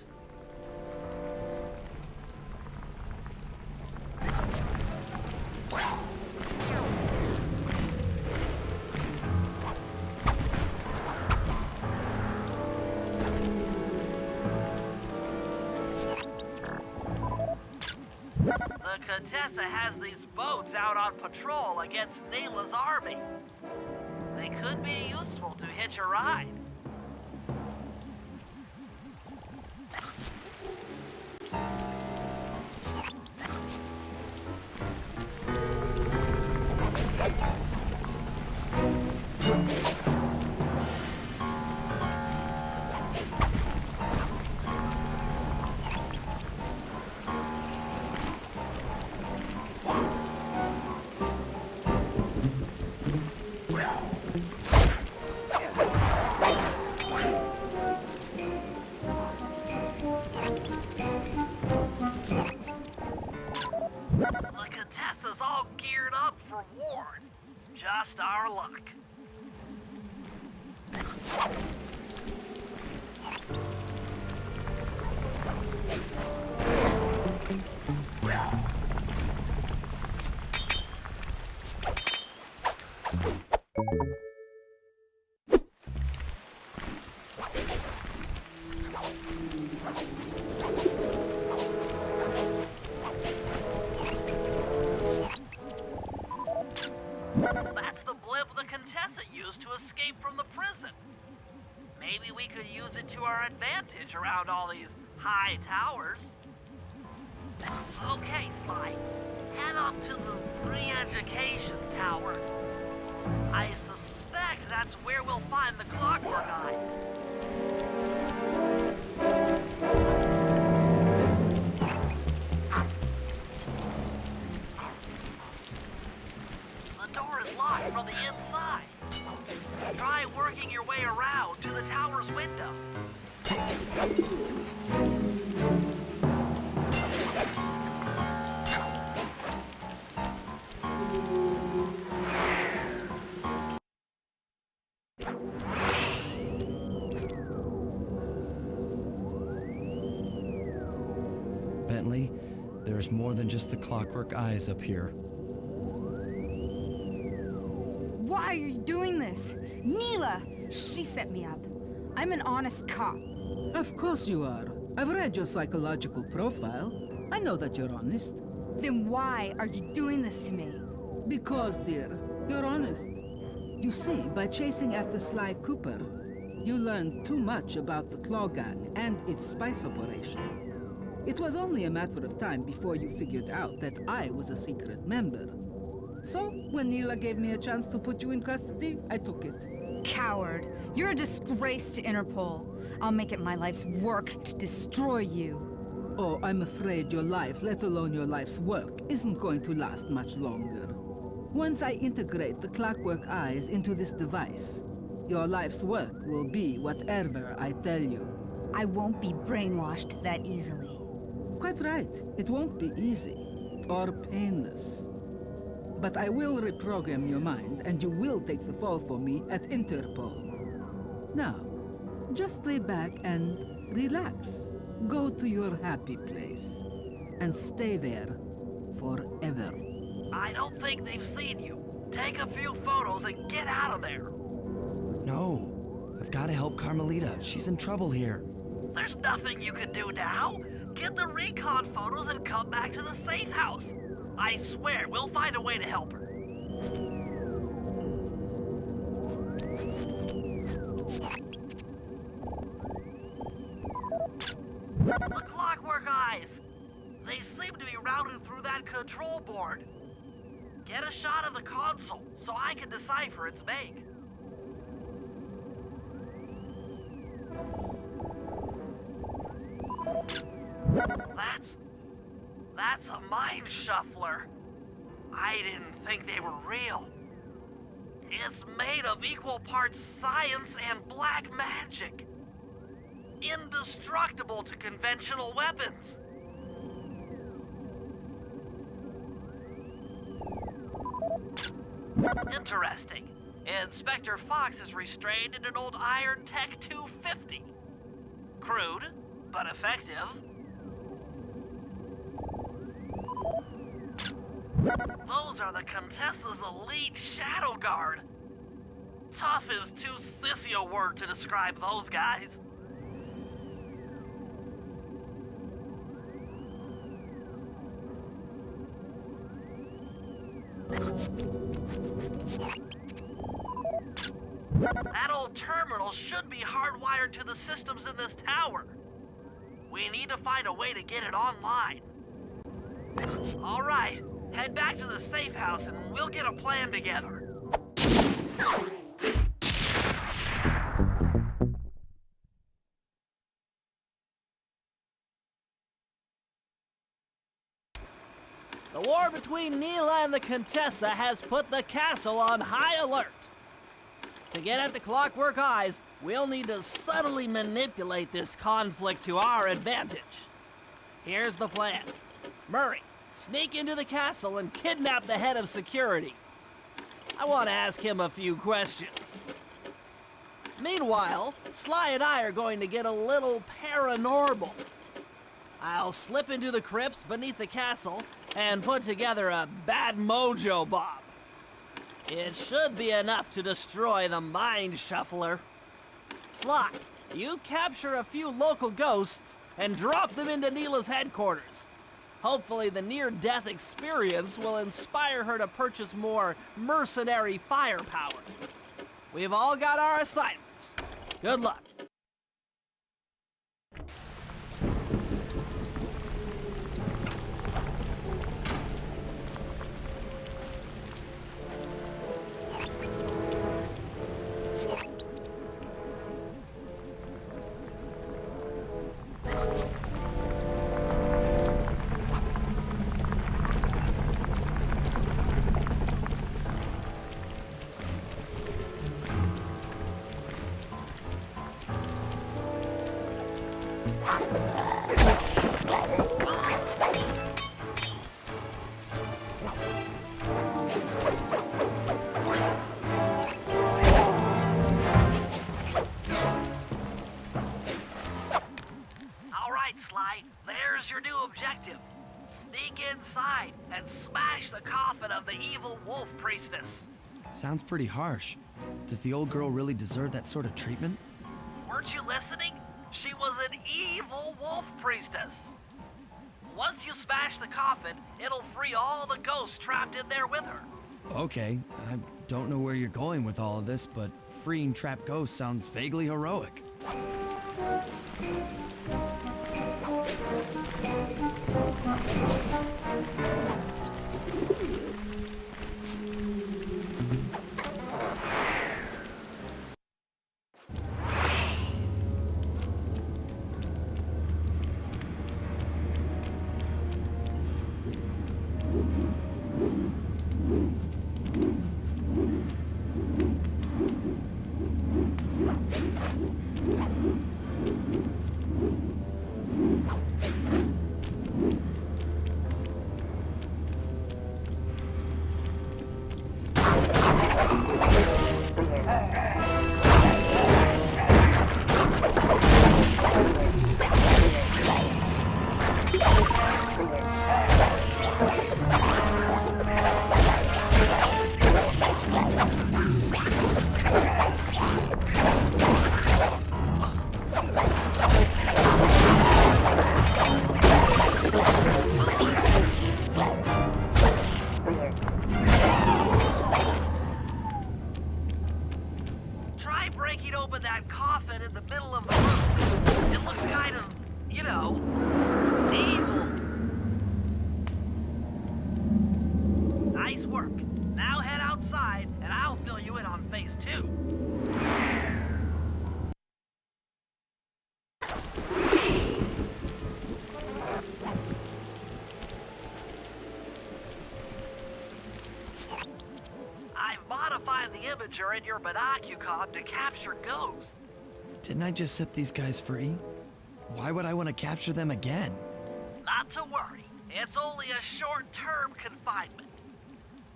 The Contessa has these boats out on patrol against Neela's army. They could be useful to hitch a ride. The Contessa's all geared up for war. Just our luck. That's the blimp the Contessa used to escape from the prison. Maybe we could use it to our advantage around all these high towers. Okay, Sly. Head up to the re-education tower. I suspect that's where we'll find the Clockwork Eyes. The door is locked from the inside. Try working your way around to the tower's window. Bentley, there's more than just the Clockwork Eyes up here. Why are you doing this? Neela! She set me up. I'm an honest cop. Of course you are. I've read your psychological profile. I know that you're honest. Then why are you doing this to me? Because, dear, you're honest. You see, by chasing after Sly Cooper, you learned too much about the Claw Gang and its spice operation. It was only a matter of time before you figured out that I was a secret member. So, when Neela gave me a chance to put you in custody, I took it. Coward. You're a disgrace to Interpol. I'll make it my life's work to destroy you. Oh, I'm afraid your life, let alone your life's work, isn't going to last much longer. Once I integrate the Clockwork Eyes into this device, your life's work will be whatever I tell you. I won't be brainwashed that easily. Quite right. It won't be easy or painless. But I will reprogram your mind, and you will take the fall for me at Interpol. Now, just lay back and relax. Go to your happy place, and stay there forever. I don't think they've seen you. Take a few photos and get out of there. No, I've got to help Carmelita. She's in trouble here. There's nothing you can do now. get the recon photos and come back to the safe house. I swear, we'll find a way to help her. The Clockwork Eyes! They seem to be routed through that control board. Get a shot of the console so I can decipher its make. That's a mind shuffler. I didn't think they were real. It's made of equal parts science and black magic. Indestructible to conventional weapons. Interesting. Inspector Fox is restrained in an old Iron Tech 250. Crude, but effective. Those are the Contessa's elite Shadow Guard. Tough is too sissy a word to describe those guys. That old terminal should be hardwired to the systems in this tower. We need to find a way to get it online. All right, head back to the safe house and we'll get a plan together. The war between Neela and the Contessa has put the castle on high alert. To get at the Clockwork Eyes, we'll need to subtly manipulate this conflict to our advantage. Here's the plan. Murray, sneak into the castle and kidnap the head of security. I want to ask him a few questions. Meanwhile, Sly and I are going to get a little paranormal. I'll slip into the crypts beneath the castle and put together a bad mojo bomb. It should be enough to destroy the Mind Shuffler. Sly, you capture a few local ghosts and drop them into Neela's headquarters. Hopefully the near-death experience will inspire her to purchase more mercenary firepower. We've all got our assignments. Good luck. There's your new objective. Sneak inside and smash the coffin of the evil wolf priestess. Sounds pretty harsh. Does the old girl really deserve that sort of treatment? Weren't you listening? She was an evil wolf priestess. Once you smash the coffin, it'll free all the ghosts trapped in there with her. Okay, I don't know where you're going with all of this, but freeing trapped ghosts sounds vaguely heroic. Try breaking open that coffin in the middle of the room. It looks kind of, you know, evil. Nice work. Now head outside, and I'll fill you in on phase 2. I've modified the imager in your binocular to capture ghosts. Didn't I just set these guys free? Why would I want to capture them again? Not to worry. It's only a short-term confinement.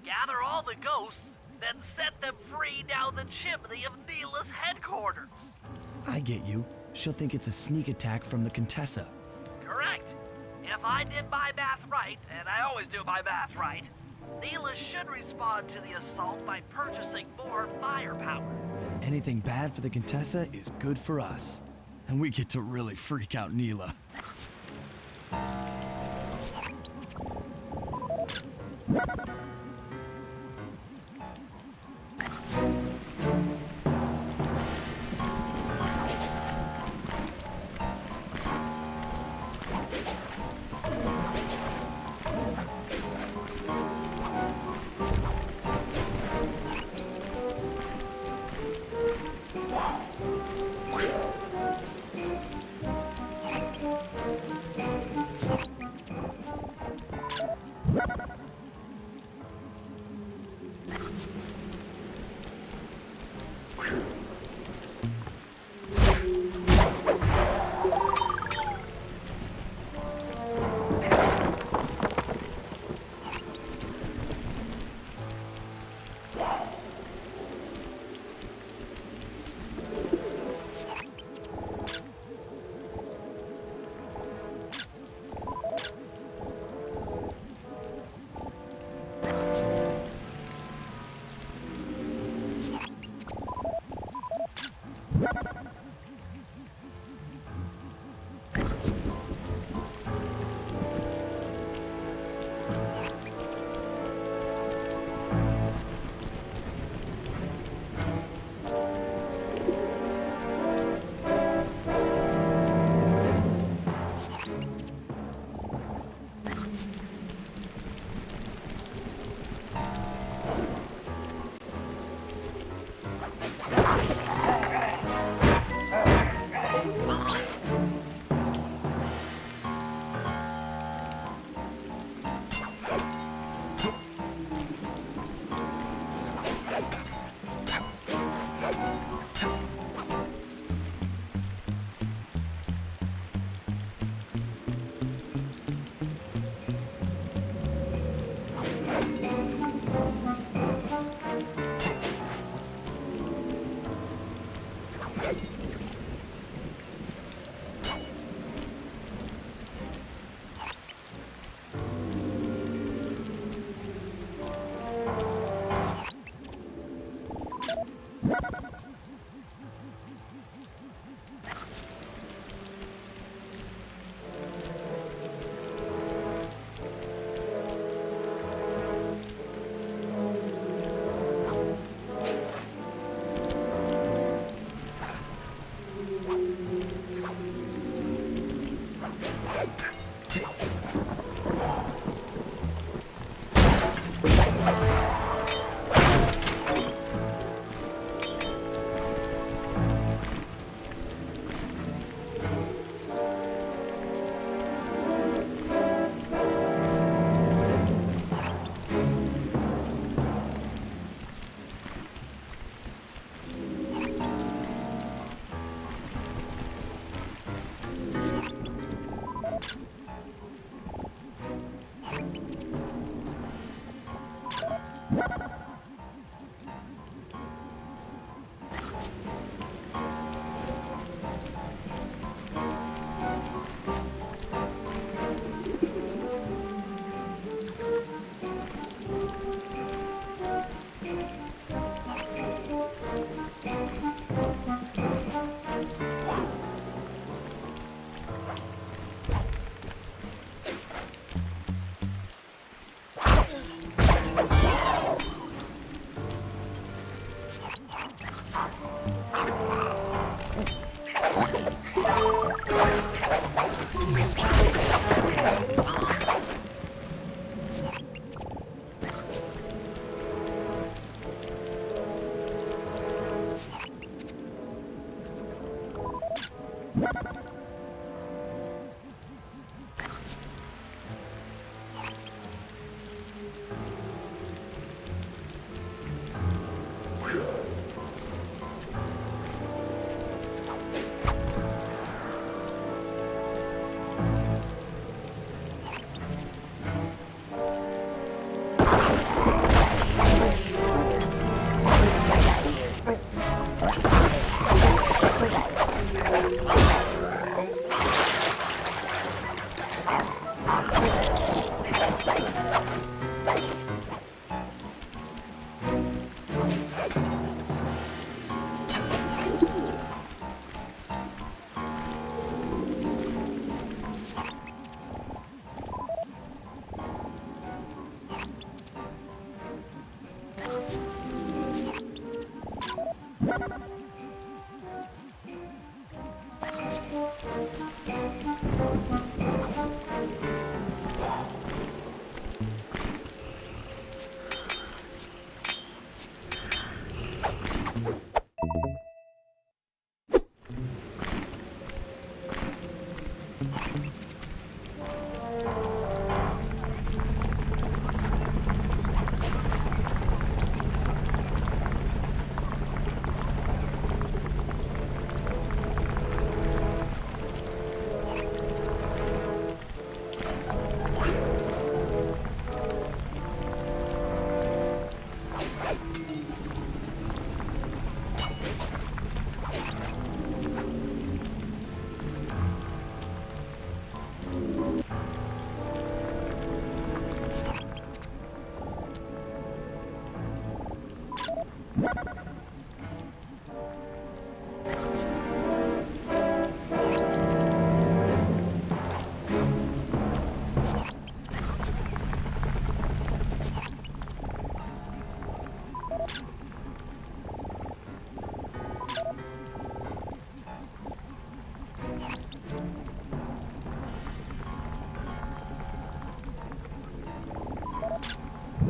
Gather all the ghosts, then set them free down the chimney of Neela's headquarters. I get you. She'll think it's a sneak attack from the Contessa. Correct. If I did my math right, and I always do my math right, Neela should respond to the assault by purchasing more firepower. Anything bad for the Contessa is good for us. And we get to really freak out Neela.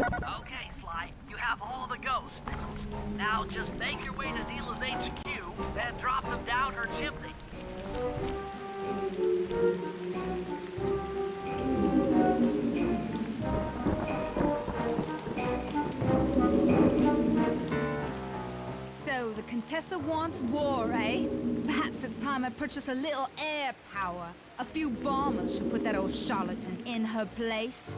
Okay, Sly, you have all the ghosts. Now just make your way to Neela's HQ, then drop them down her chimney. So, the Contessa wants war, eh? Perhaps it's time I purchase a little air power. A few bombers should put that old charlatan in her place.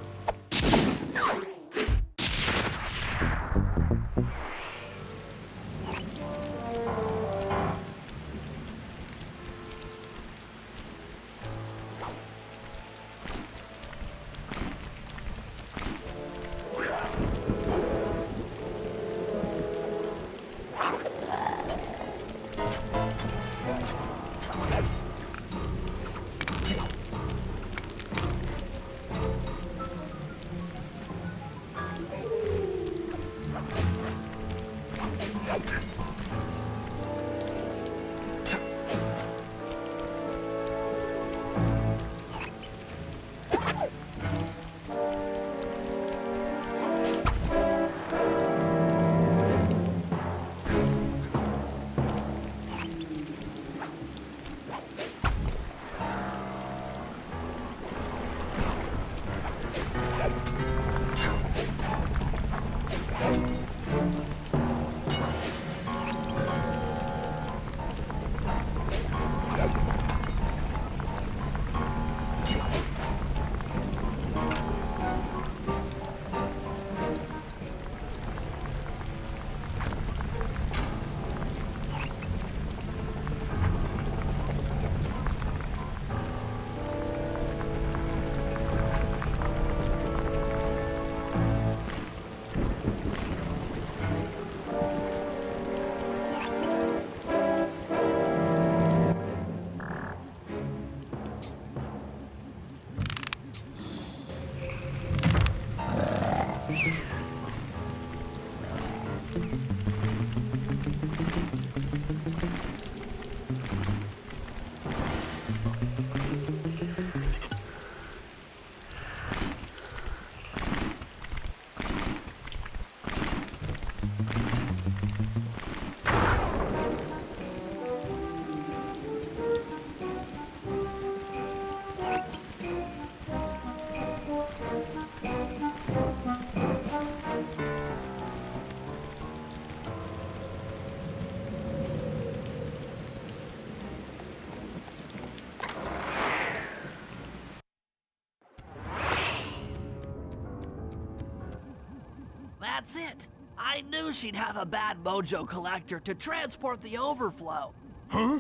That's it! I knew she'd have a bad mojo collector to transport the overflow. Huh?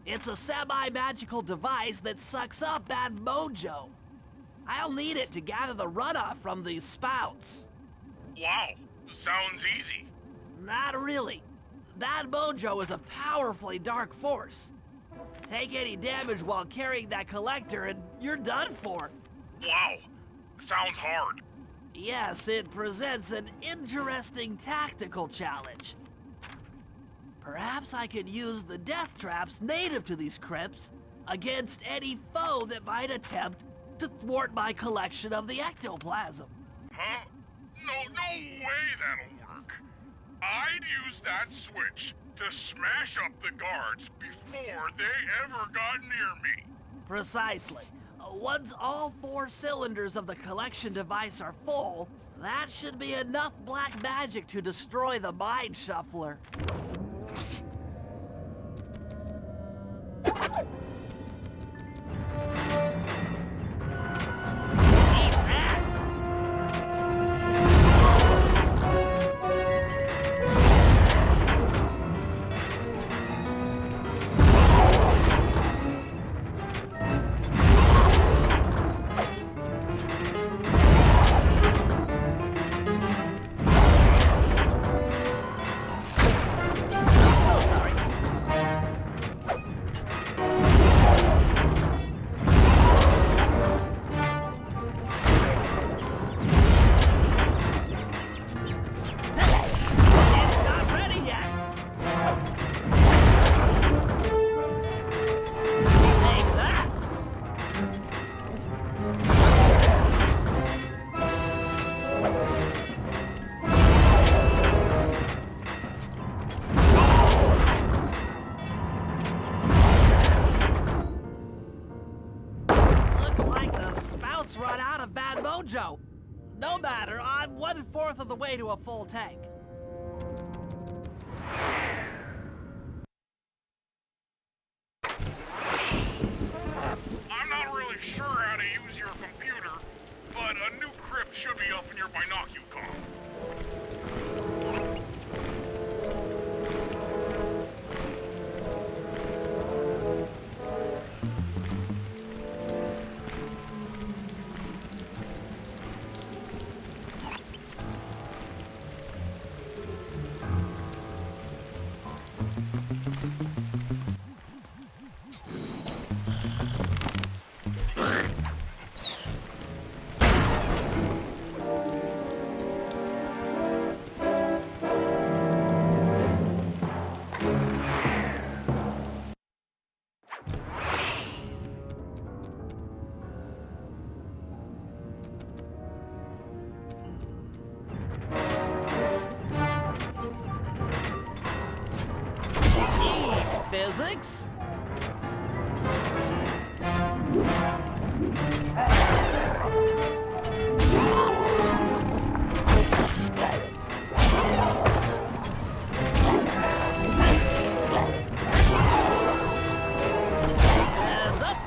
It's a semi-magical device that sucks up bad mojo. I'll need it to gather the runoff from these spouts. Wow, sounds easy. Not really. Bad mojo is a powerfully dark force. Take any damage while carrying that collector and you're done for. Wow, sounds hard. Yes, it presents an interesting tactical challenge. Perhaps I could use the death traps native to these crypts against any foe that might attempt to thwart my collection of the ectoplasm. Huh? No way that'll work. I'd use that switch to smash up the guards before they ever got near me. Precisely. Once all 4 cylinders of the collection device are full, that should be enough black magic to destroy the Mind Shuffler. Run out of bad mojo. No matter, I'm 1/4 of the way to a full tank. I'm not really sure how to use your computer, but a new crypt should be up in your binocular. Physics? Heads up!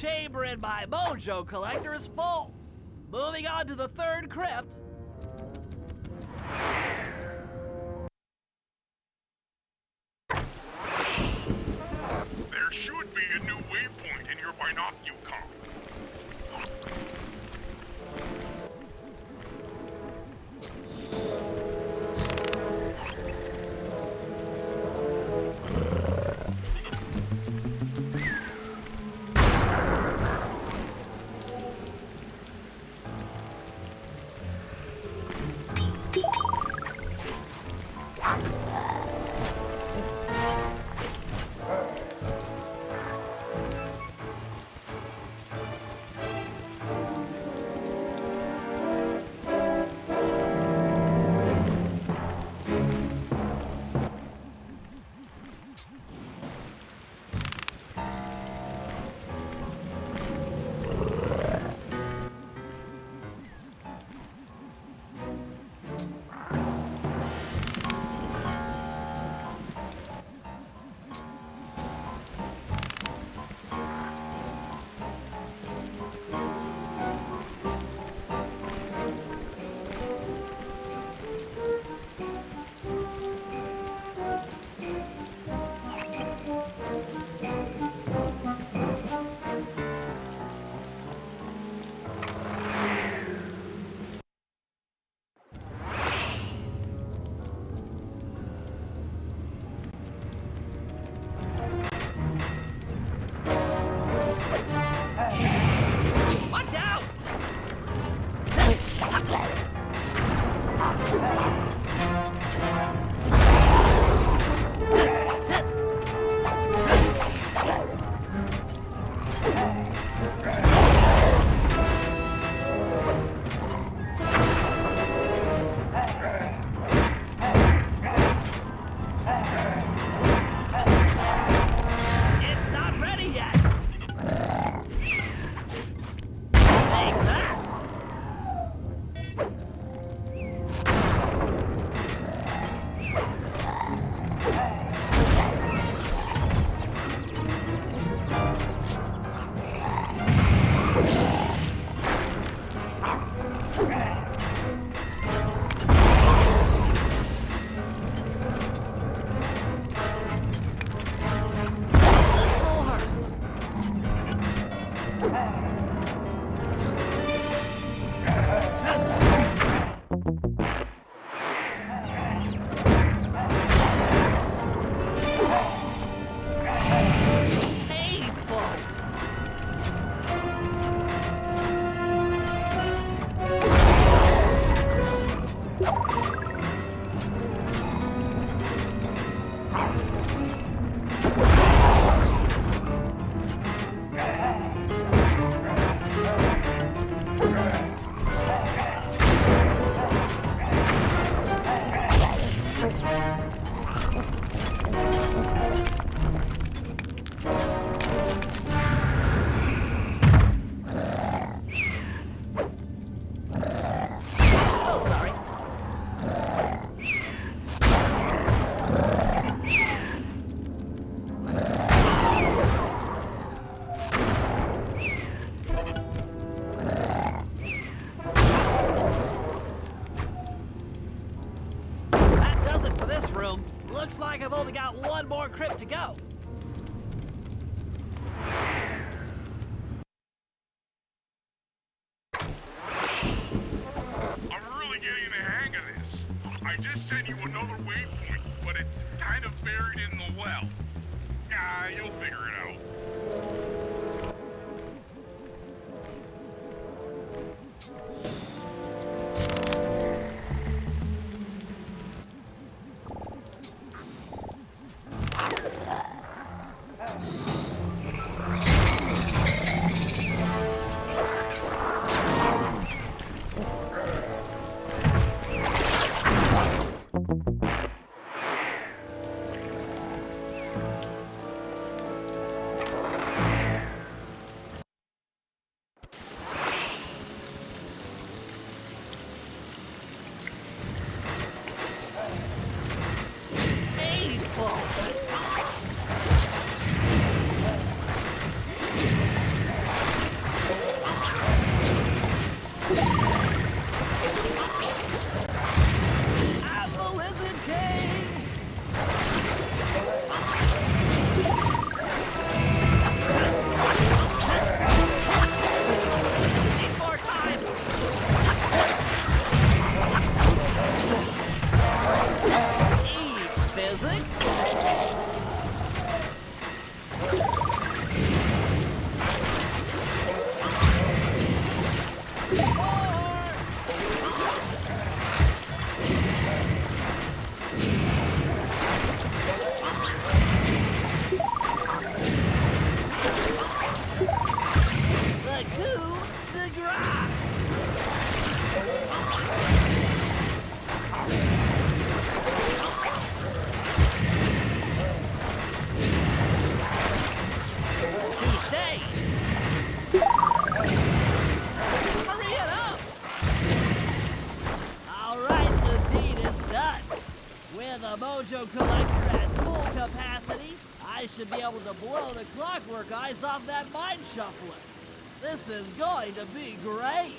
chamber in my mojo collector is full. Moving on to the third crypt. There should be a new waypoint in your binocular. Watch out! It's not ready yet. Take that. This'll hurt. Painful. Oh, sorry. That does it for this room. Looks like I've only got one more crypt to go. I'm really getting the hang of this. I just sent you another waypoint, but it's kind of buried in the well. Ah, you'll figure it out. the ground! Touche! Hurry it up! Alright, the deed is done. With a mojo collector at full capacity, I should be able to blow the clockwork eyes off that mind shuffler. This is going to be great!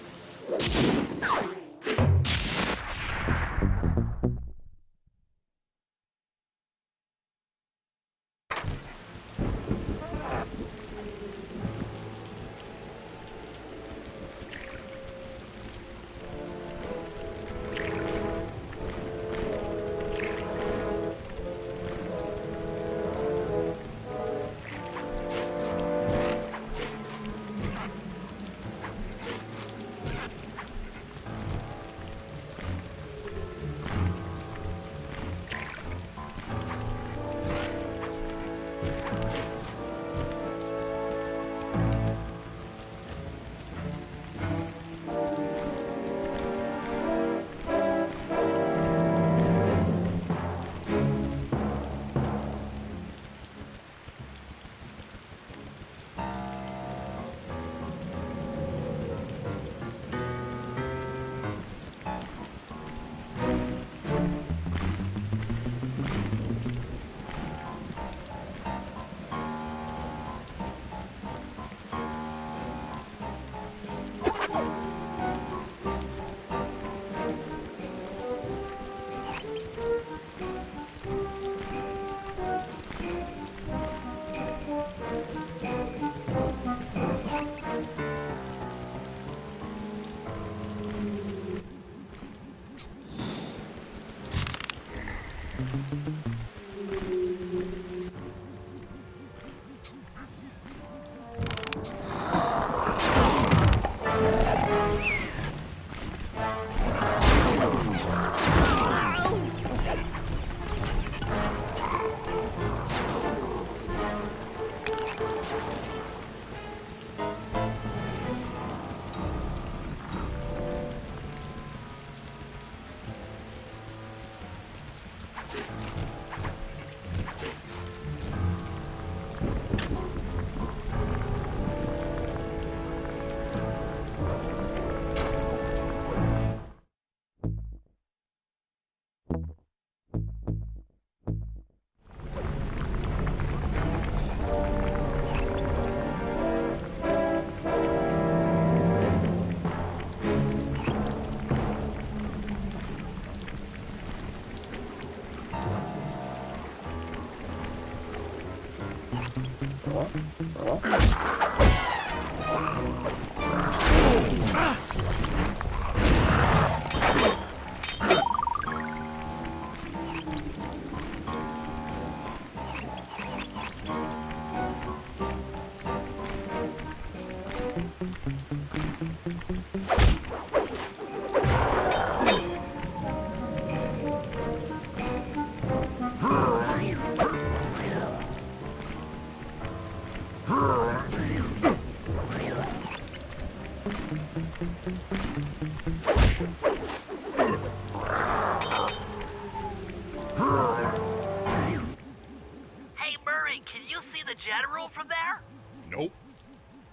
Hey, Murray, can you see the general from there? Nope.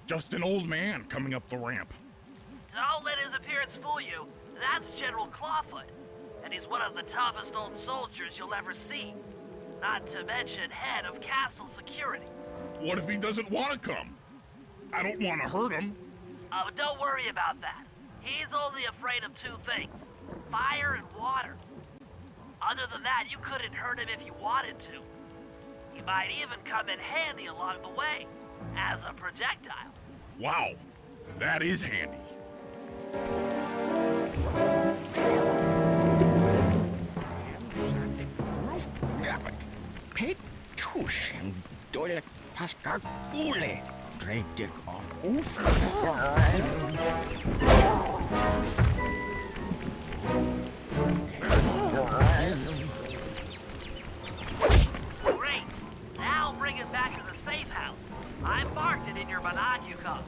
Just an old man coming up the ramp. Don't let his appearance fool you. That's General Clawfoot. And he's one of the toughest old soldiers you'll ever see. Not to mention head of castle security. What if he doesn't want to come? I don't want to hurt him. Oh, don't worry about that. He's only afraid of two things. Fire and water. Other than that, you couldn't hurt him if you wanted to. He might even come in handy along the way, as a projectile. Wow, that is handy. Great. Now bring it back to the safe house. I marked it in your binocular.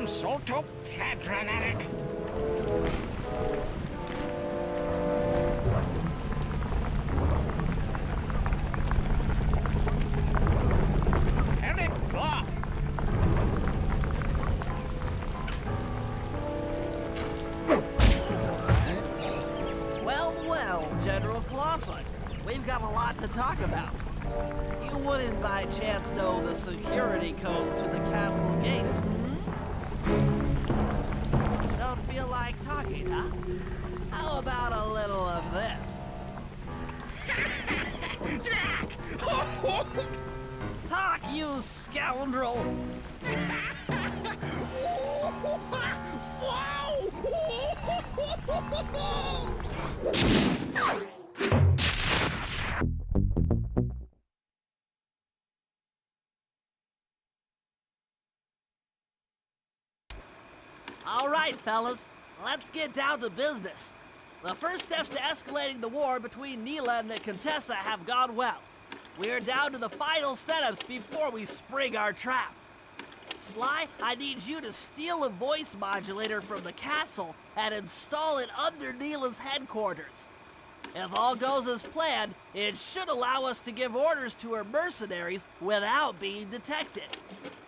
some sort of patronymic. Eric Clough. Well, General Clawfoot. We've got a lot to talk about. You wouldn't by chance know the security codes to the castle gates, Don't feel like talking, huh? How about a little of this? Talk, you scoundrel! All right, fellas, let's get down to business. The first steps to escalating the war between Neela and the Contessa have gone well. We're down to the final setups before we spring our trap. Sly, I need you to steal a voice modulator from the castle and install it under Neela's headquarters. If all goes as planned, it should allow us to give orders to her mercenaries without being detected.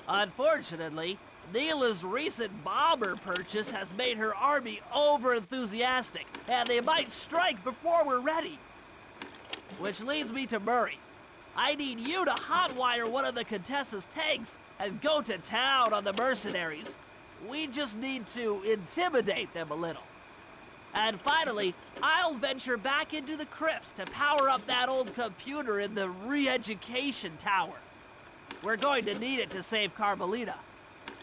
Unfortunately, Neela's recent bomber purchase has made her army over-enthusiastic, and they might strike before we're ready. Which leads me to Murray. I need you to hotwire one of the Contessa's tanks and go to town on the mercenaries. We just need to intimidate them a little. And finally, I'll venture back into the crypts to power up that old computer in the re-education tower. We're going to need it to save Carmelita.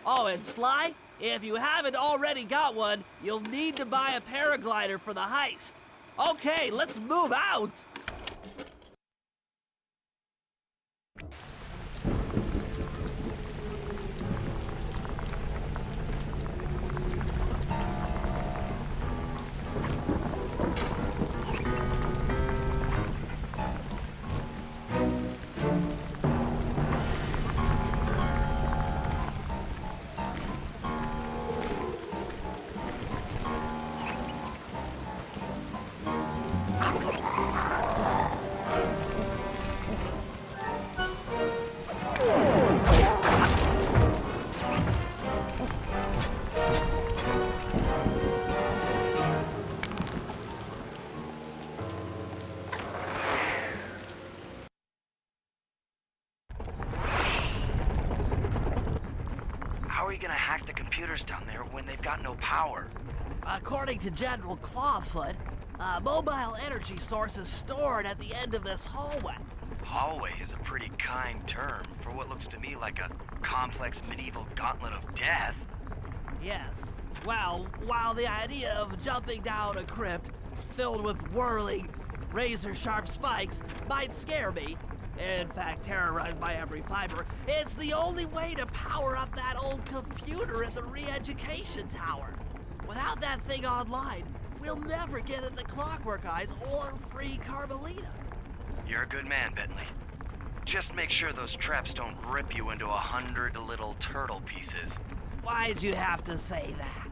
Oh, and Sly, if you haven't already got one, you'll need to buy a paraglider for the heist. Okay, let's move out! How are you gonna hack the computers down there when they've got no power? According to General Clawfoot, a mobile energy source is stored at the end of this hallway. Hallway is a pretty kind term for what looks to me like a complex medieval gauntlet of death. Yes. Well, while the idea of jumping down a crypt filled with whirling, razor-sharp spikes might scare me, in fact terrorized by every fiber, it's the only way to power up that old computer in the re-education tower. Without that thing online, we'll never get at the Clockwork Eyes or free Carmelita. You're a good man, Bentley. Just make sure those traps don't rip you into 100 little turtle pieces. Why'd you have to say that?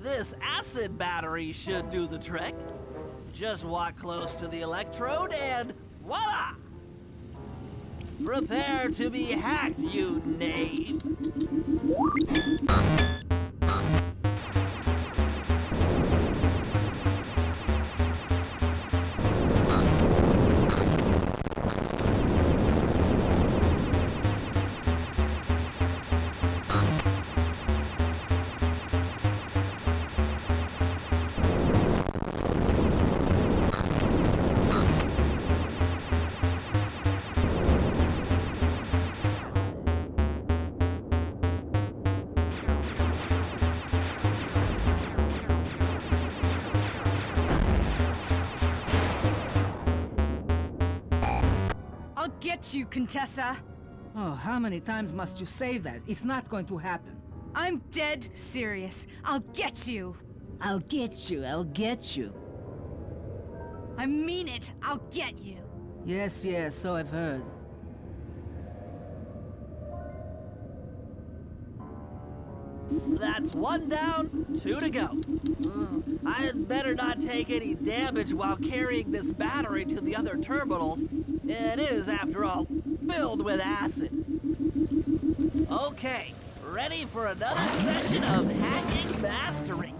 This acid battery should do the trick. Just walk close to the electrode and voila! Prepare to be hacked, you knave! I'll get you, Contessa! Oh, how many times must you say that? It's not going to happen. I'm dead serious. I'll get you! I'll get you, I'll get you. I mean it! I'll get you! Yes, yes, so I've heard. That's 1 down, 2 to go. I'd better not take any damage while carrying this battery to the other terminals. It is, after all, filled with acid. Okay, ready for another session of hacking mastery.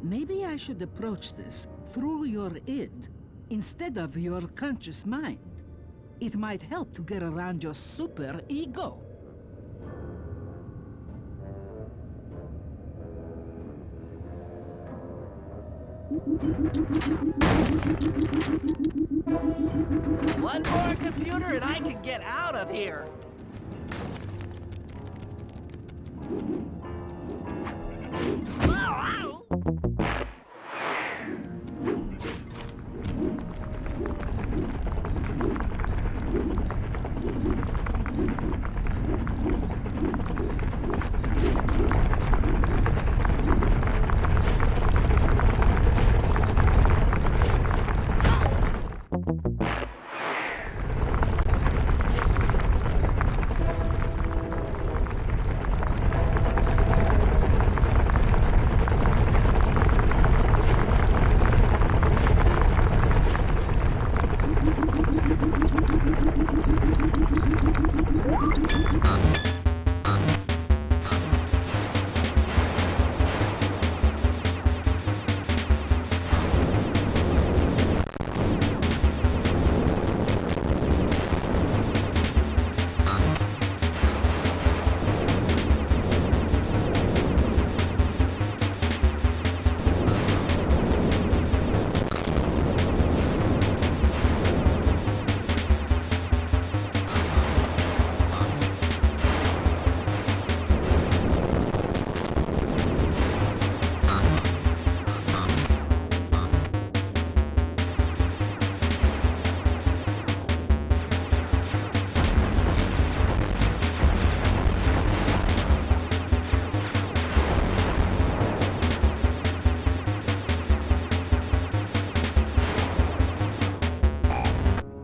Maybe I should approach this through your id, instead of your conscious mind. It might help to get around your super ego. One more computer and I can get out of here.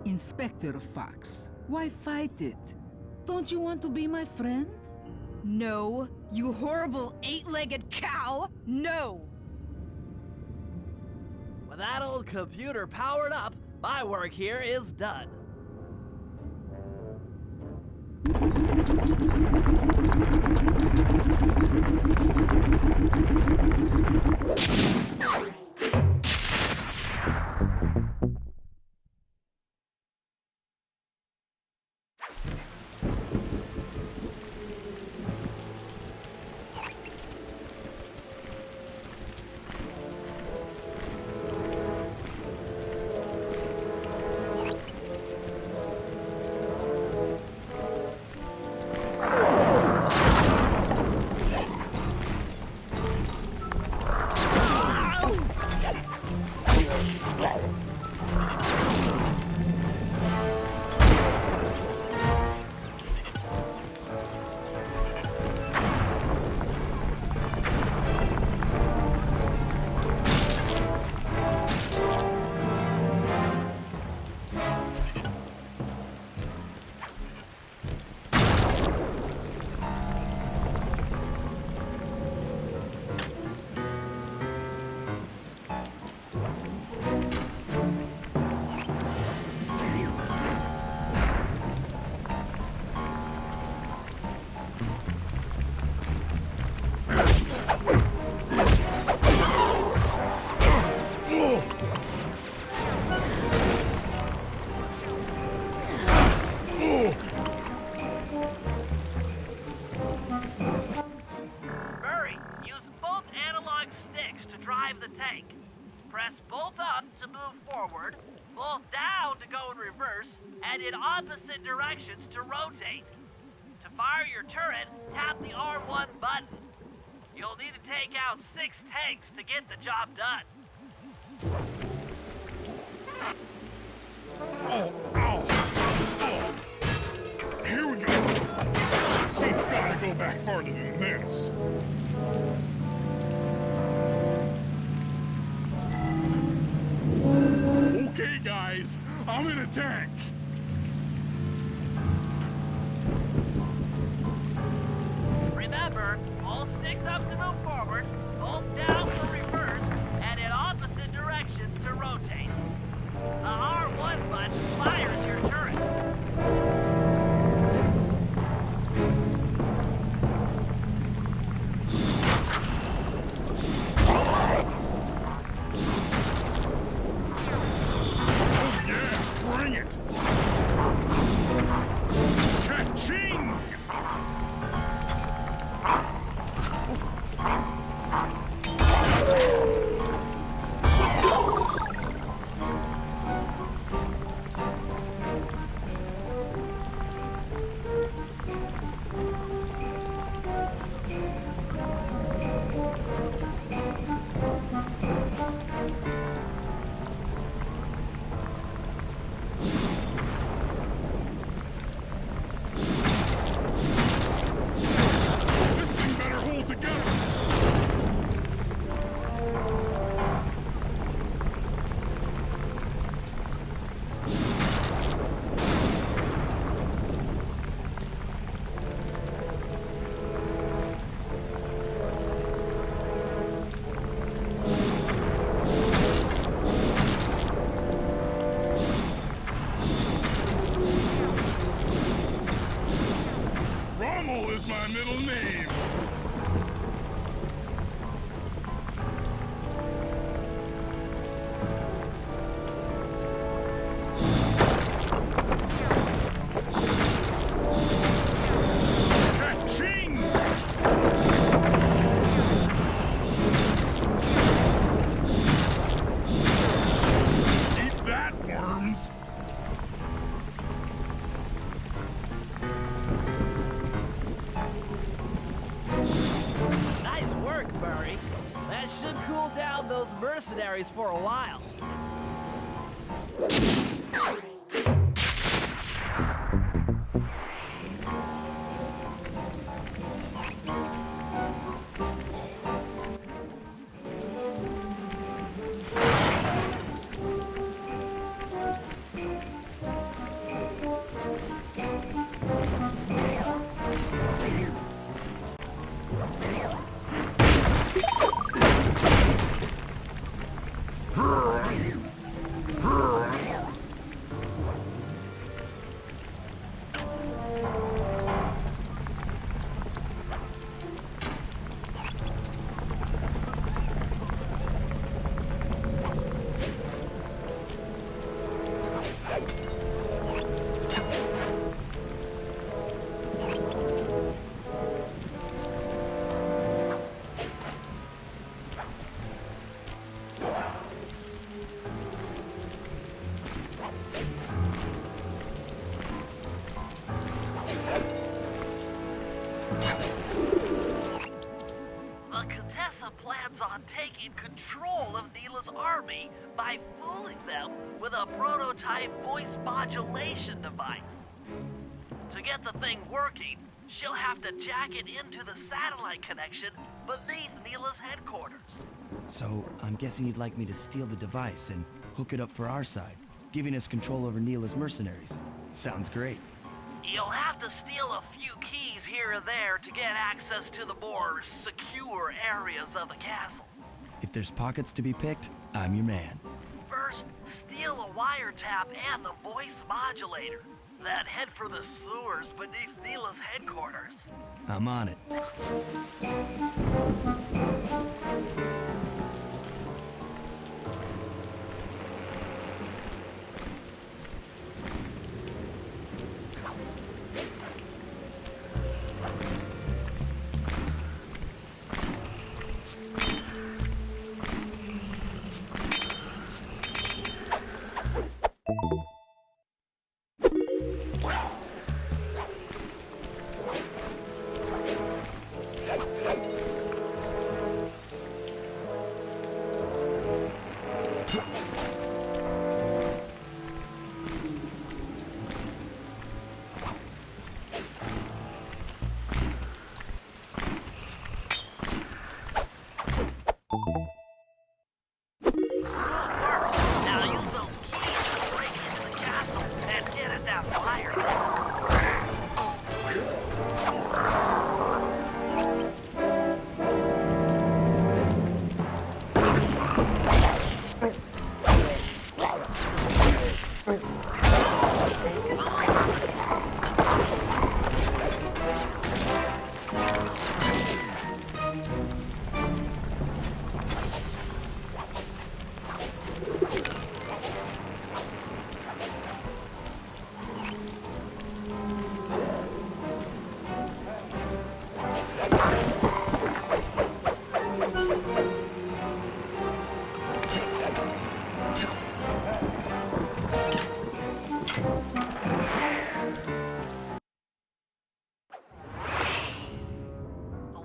Inspector Fox, why fight it? Don't you want to be my friend? No, you horrible eight-legged cow! No! With that old computer powered up, my work here is done. Murray, use both analog sticks to drive the tank. Press both up to move forward, both down to go in reverse, and in opposite directions to rotate. To fire your turret, tap the R1 button. You'll need to take out 6 tanks to get the job done. Oh, ow! Oh. Here we go! This seat's gotta go back farther than this. Okay, guys, I'm in a tank. Remember, both sticks up to move forward, both down for reverse, and in opposite directions to rotate. The R1 button fires your turret. Oh yeah, bring it! Ka-ching! This thing better hold together! Rommel is my middle name. Ka-ching! Eat that, worms! Nice work, Murray. That should cool down those mercenaries for a while. The Contessa plans on taking control of Neela's army by fooling them with a prototype voice modulation device. To get the thing working, she'll have to jack it into the satellite connection beneath Neela's headquarters. So, I'm guessing you'd like me to steal the device and hook it up for our side, giving us control over Neela's mercenaries. Sounds great. You'll have to steal a few keys here and there to get access to the more secure areas of the castle. If there's pockets to be picked, I'm your man. First, steal a wiretap and the voice modulator. Then head for the sewers beneath Neela's headquarters. I'm on it. Now use those keys to break into the castle and get at that wire.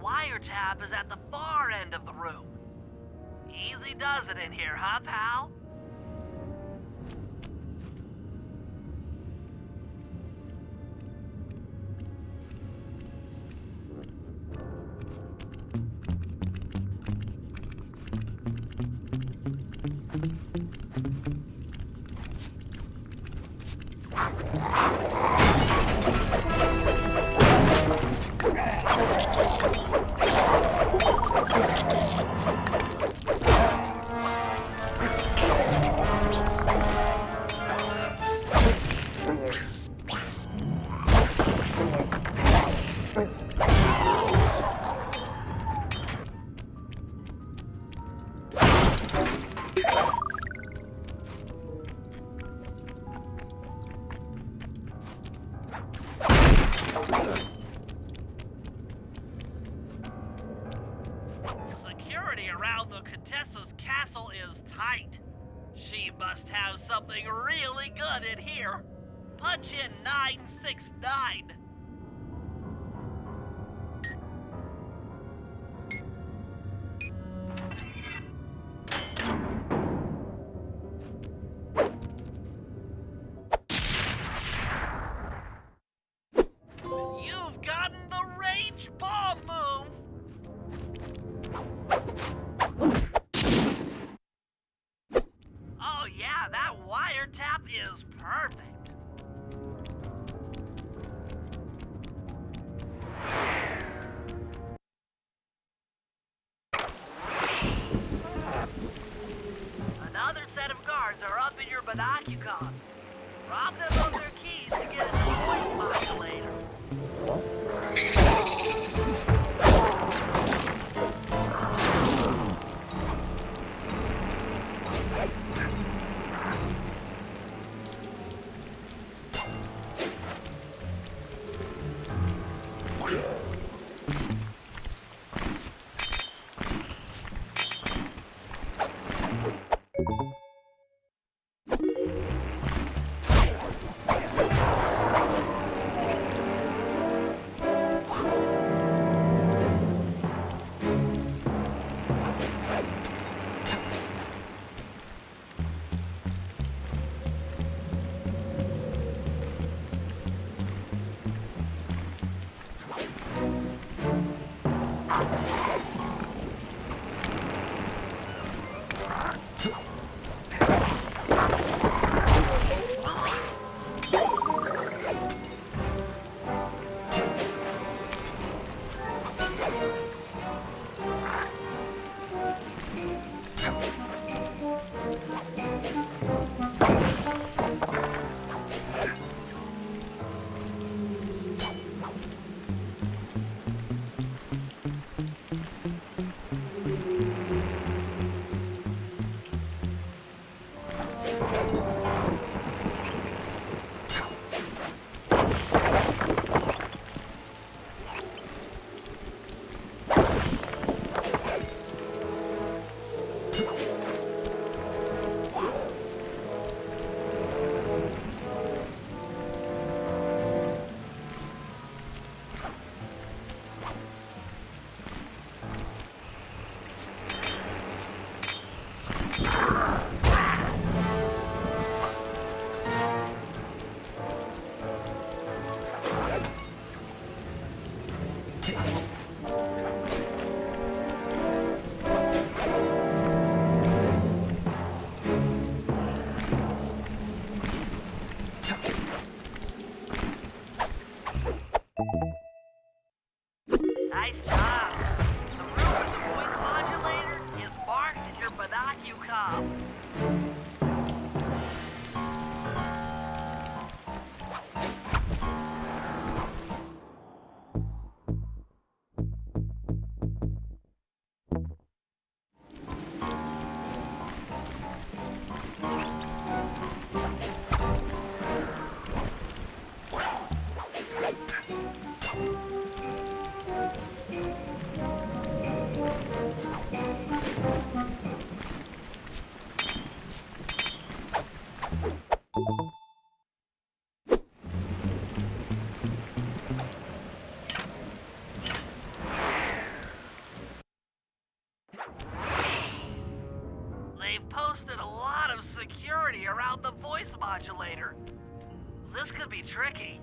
Wiretap is at the far end of the room. Easy does it in here, huh, pal? Security around the Contessa's castle is tight. She must have something really good in here. Punch in 969. You've gotten the range bomb move! Oh yeah, that wiretap is perfect. in your binocular. Rob them of their keys to get into the voice modulator. Nice job. The room with the voice modulator is marked in your binocular. They've posted a lot of security around the voice modulator. This could be tricky.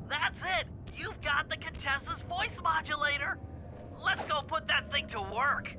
That's it! You've got the Contessa's voice modulator! Let's go put that thing to work!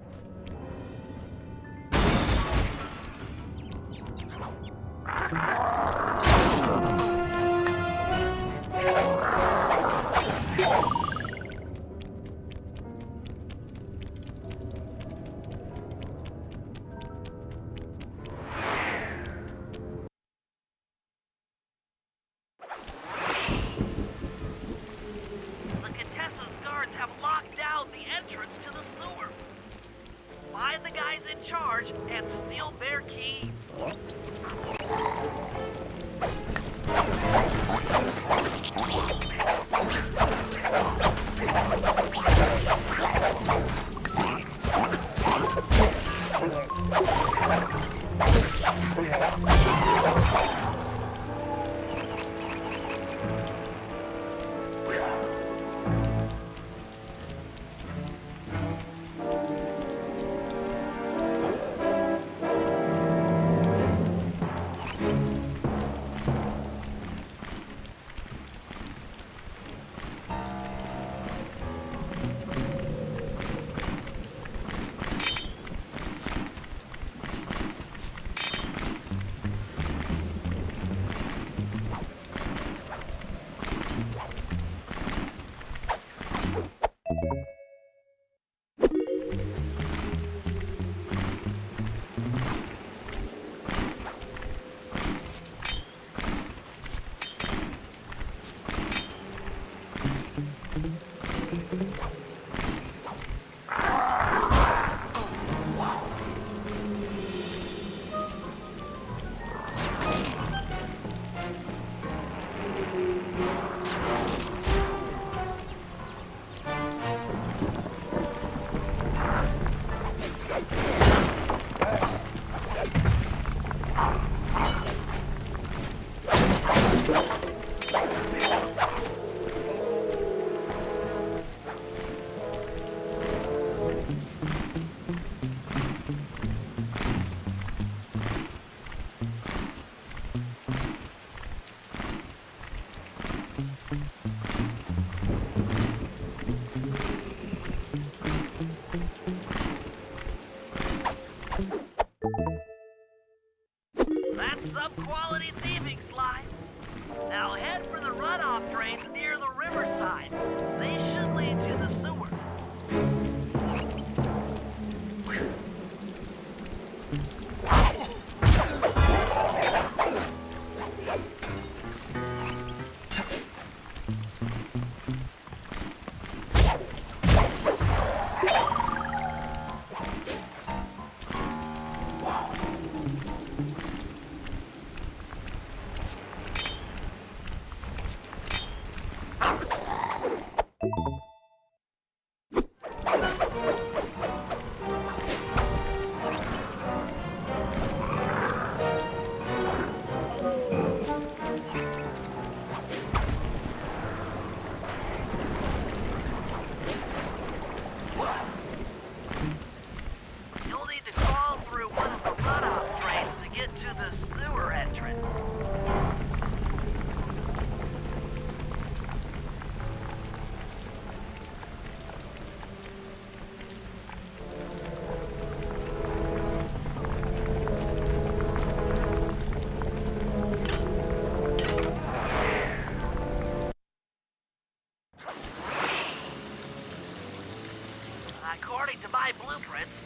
The Contessa's guards have locked down the entrance to the sewer. the guys in charge and steal their keys. That's some quality thieving, Sly. Now head for the runoff drains near the riverside. They should lead to the sewer. You'll need to crawl through one of the runoff drains to get to the sewer entrance. According to my blueprints,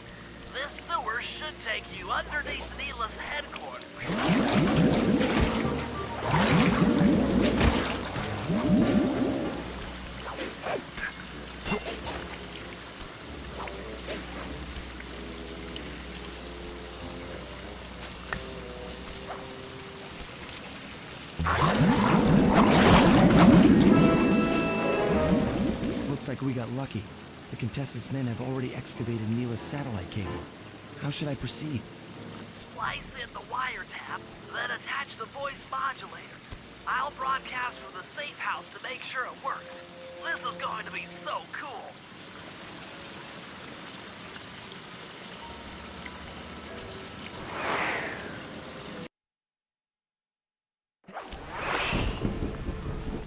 this sewer should take you underneath Neela's headquarters. Looks like we got lucky. The Contessa's men have already excavated Neela's satellite cable. How should I proceed? Splice in the wiretap, then attach the voice modulator. I'll broadcast from the safe house to make sure it works. This is going to be so cool.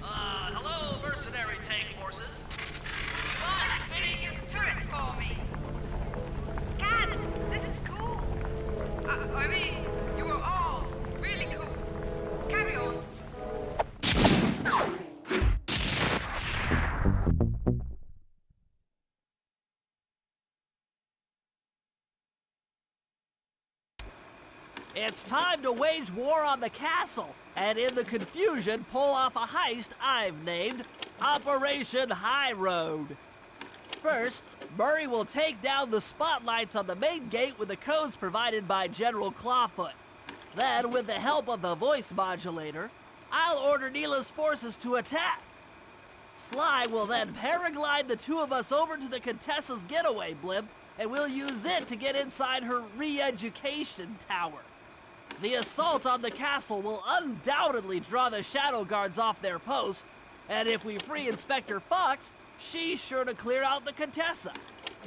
Hello, mercenary tank forces. Come spinning your Turrets for me. Guys, this is cool. I mean, you were all really cool. Carry on. It's time to wage war on the castle, and in the confusion, pull off a heist I've named Operation High Road. First, Murray will take down the spotlights on the main gate with the codes provided by General Clawfoot. Then, with the help of the voice modulator, I'll order Neela's forces to attack. Sly will then paraglide the two of us over to the Contessa's getaway blimp, and we'll use it to get inside her re-education tower. The assault on the castle will undoubtedly draw the Shadow Guards off their post, and if we free Inspector Fox, she's sure to clear out the Contessa.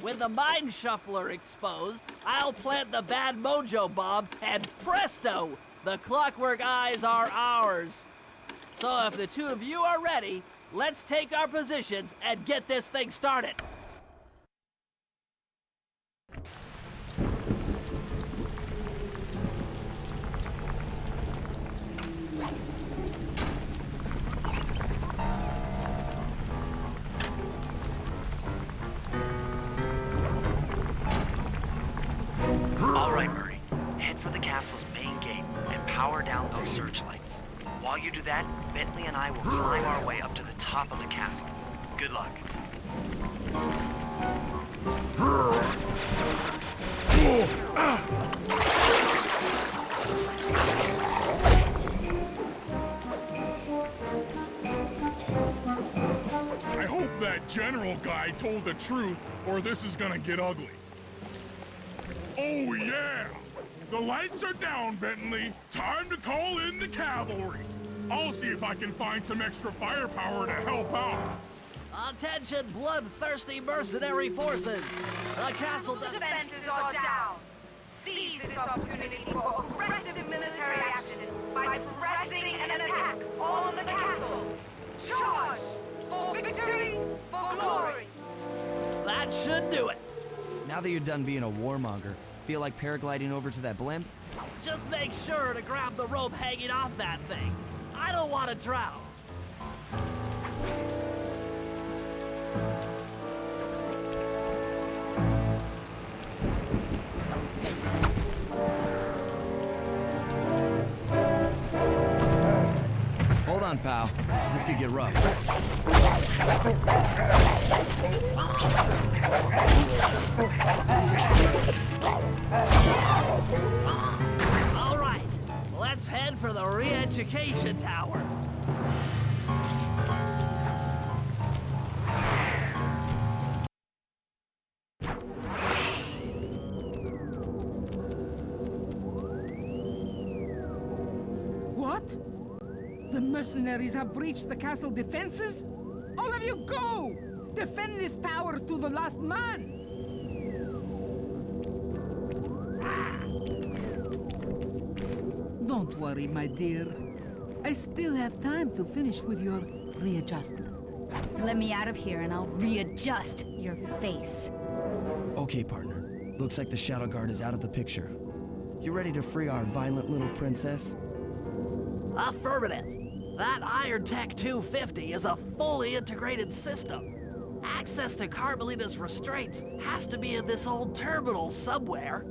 With the Mind Shuffler exposed, I'll plant the Bad Mojo Bomb, and presto! The Clockwork Eyes are ours. So if the two of you are ready, let's take our positions and get this thing started. All right, Murray. Head for the castle's main gate and power down those searchlights. While you do that, Bentley and I will climb our way up to the top of the castle. Good luck. I hope that general guy told the truth, or this is gonna get ugly. Oh yeah! The lights are down, Bentley. Time to call in the cavalry. I'll see if I can find some extra firepower to help out. Attention, bloodthirsty mercenary forces! The castle defenses are down. Seize this opportunity for aggressive military action by pressing an attack on the castle. Charge! For victory! For glory! That should do it. Now that you're done being a warmonger, feel like paragliding over to that blimp? Just make sure to grab the rope hanging off that thing. I don't want to drown. Hold on, pal. This could get rough. All right, let's head for the re-education tower. What? The mercenaries have breached the castle defenses? All of you go! Defend this tower to the last man! Don't worry, my dear. I still have time to finish with your readjustment. Let me out of here and I'll readjust your face. Okay, partner. Looks like the Shadow Guard is out of the picture. You ready to free our violent little princess? Affirmative. That Iron Tech 250 is a fully integrated system. Access to Carmelita's restraints has to be in this old terminal somewhere.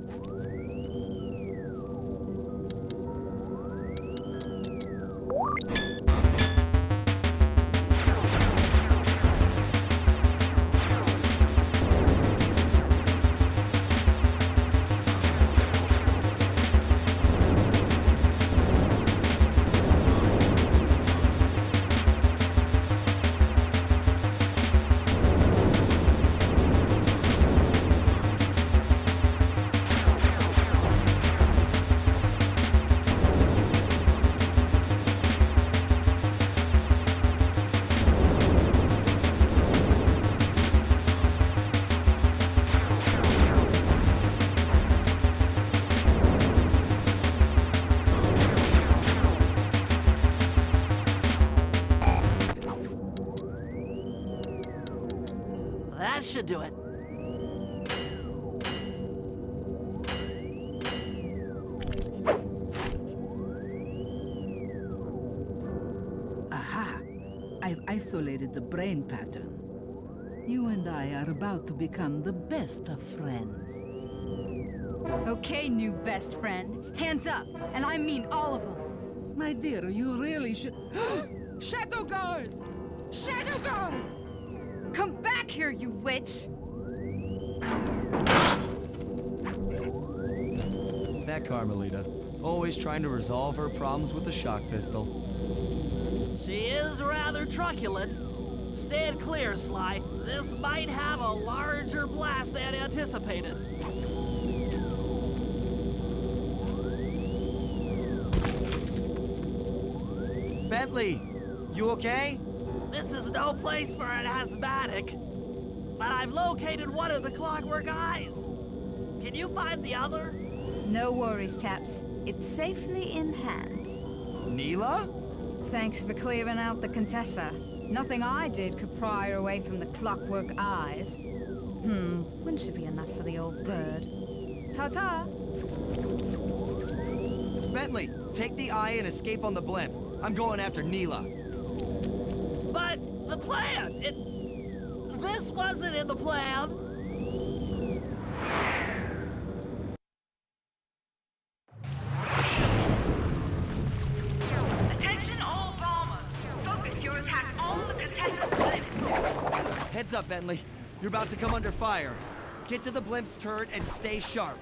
That should do it. Aha! I've isolated the brain pattern. You and I are about to become the best of friends. Okay, new best friend. Hands up, and I mean all of them. My dear, you really should... Shadow Guard! Shadow Guard! Come back back here, you witch! That Carmelita. Always trying to resolve her problems with a shock pistol. She is rather truculent. Stand clear, Sly. This might have a larger blast than anticipated. Bentley, you okay? This is no place for an asthmatic. But I've located one of the clockwork eyes. Can you find the other? No worries, chaps. It's safely in hand. Neela? Thanks for clearing out the Contessa. Nothing I did could pry her away from the clockwork eyes. When should be enough for the old bird? Ta-ta! Bentley, take the eye and escape on the blimp. I'm going after Neela. But the plan! This wasn't in the plan! Attention all bombers. Focus your attack on the Contessa's blimp. Heads up, Bentley. You're about to come under fire. Get to the blimp's turret and stay sharp.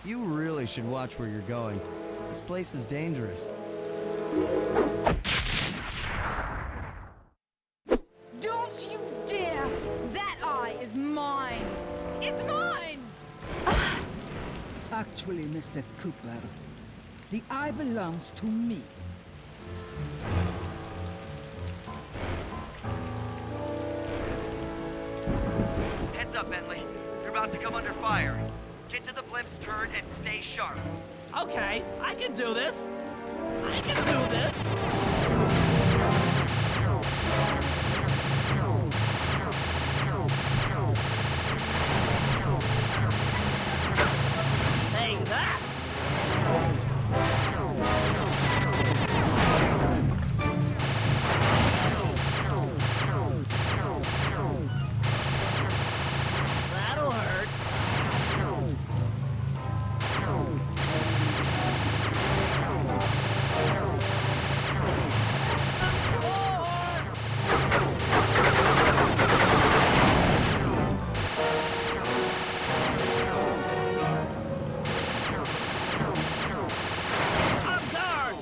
You really should watch where you're going. This place is dangerous. Don't you dare! That eye is mine! It's mine! Actually, Mr. Cooper, the eye belongs to me. Heads up, Bentley. You're about to come under fire. Get to the blimp's turret and stay sharp. Okay, I can do this. I can do this. Take that. That'll hurt. I'm guard.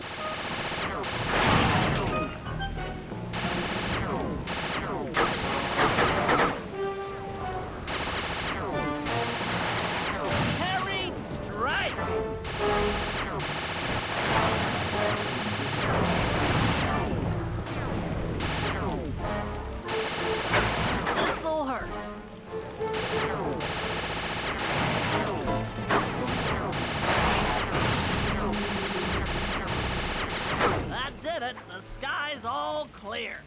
Harry, strike. This'll hurt. That did it. The sky's all clear.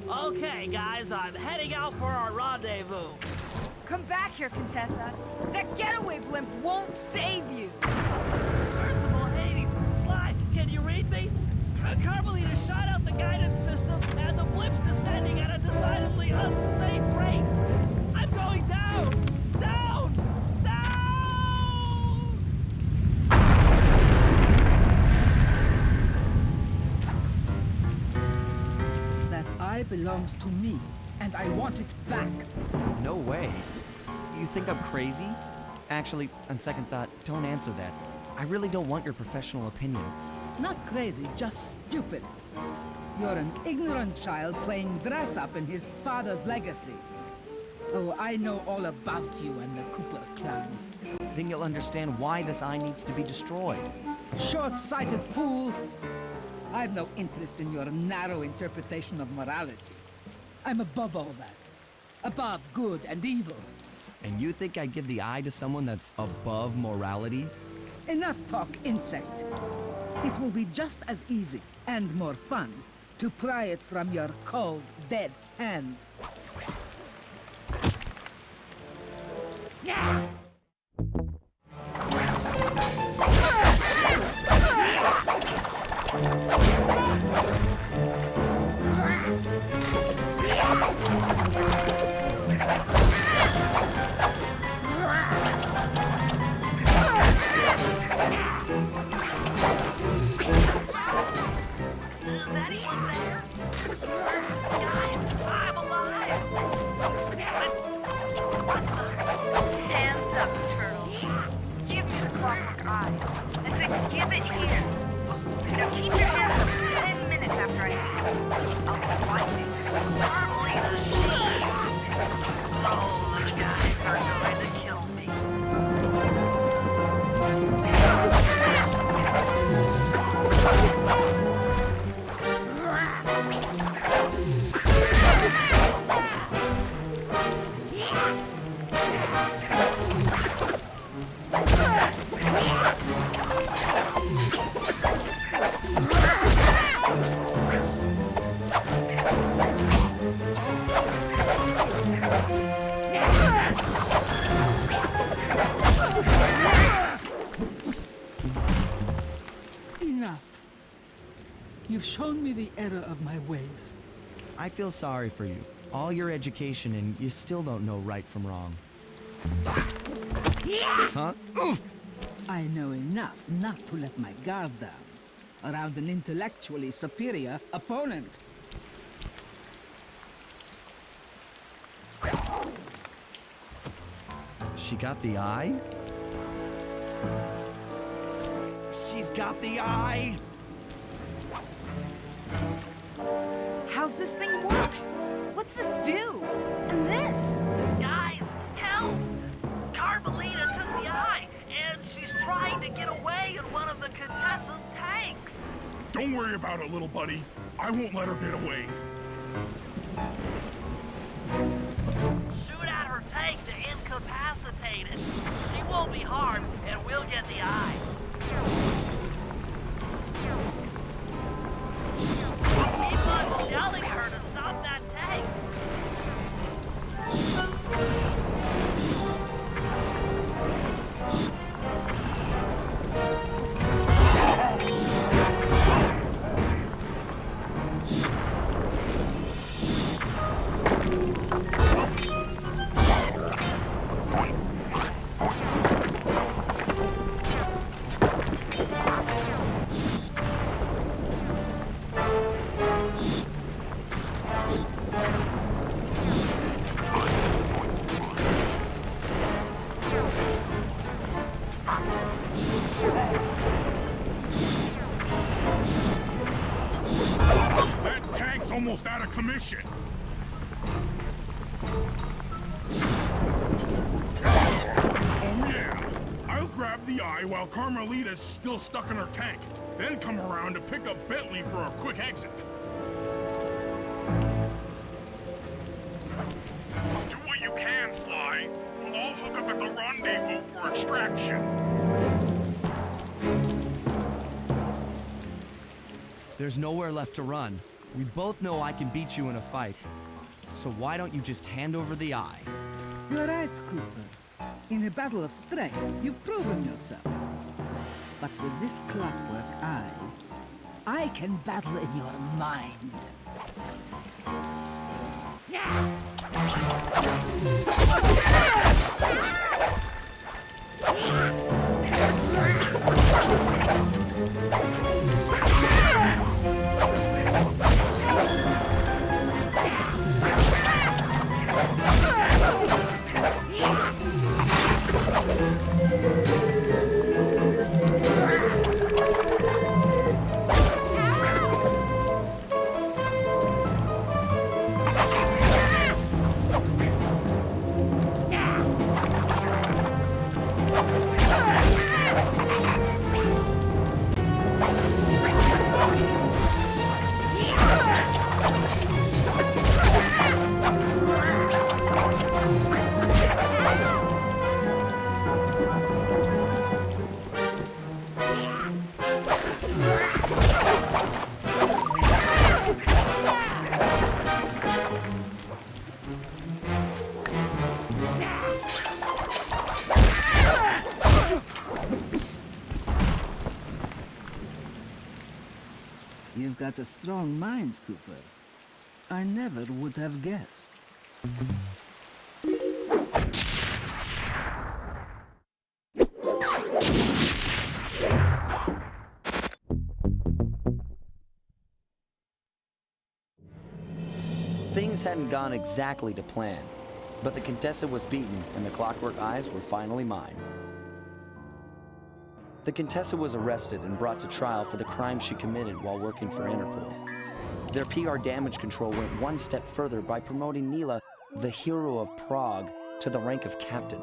Okay, guys, I'm heading out for our rendezvous. Come back here, Contessa. That getaway blimp won't save you! Merciful Hades! Sly, can you read me? Carmelita shot out the guidance system, and the blimp's descending at a decidedly unsafe rate. I'm going down! Down! Down! eye belongs to me, and I want it back. No way. You think I'm crazy? Actually, on second thought, don't answer that. I really don't want your professional opinion. Not crazy, just stupid. You're an ignorant child playing dress-up in his father's legacy. Oh, I know all about you and the Cooper clan. Then you'll understand why this eye needs to be destroyed. Short-sighted fool! I've no interest in your narrow interpretation of morality. I'm above all that. Above good and evil. And you think I'd give the eye to someone that's above morality? Enough talk, insect. It will be just as easy and more fun to pry it from your cold, dead hand. Enough. You've shown me the error of my ways. I feel sorry for you. All your education and you still don't know right from wrong. Huh? Oof! I know enough not to let my guard down around an intellectually superior opponent. She got the eye? She's got the eye! How's this thing work? What's this do? And this? Guys, help! Carmelita took the eye, and she's trying to get away in one of the Contessa's tanks. Don't worry about it, little buddy. I won't let her get away. Shoot at her tank to incapacitate it. She won't be harmed, and we'll get the eye. Keep on yelling her to stop that tank. Almost out of commission. Oh yeah, I'll grab the eye while Carmelita's still stuck in her tank, then come around to pick up Bentley for a quick exit. Do what you can, Sly. We'll all hook up at the rendezvous for extraction. There's nowhere left to run. We both know I can beat you in a fight. So why don't you just hand over the eye? You're right, Cooper. In a battle of strength, you've proven yourself. But with this clockwork eye, I can battle in your mind. got a strong mind, Cooper. I never would have guessed. Things hadn't gone exactly to plan, but the Contessa was beaten and the Clockwork Eyes were finally mine. The Contessa was arrested and brought to trial for the crime she committed while working for Interpol. Their PR damage control went one step further by promoting Nila, the hero of Prague, to the rank of captain.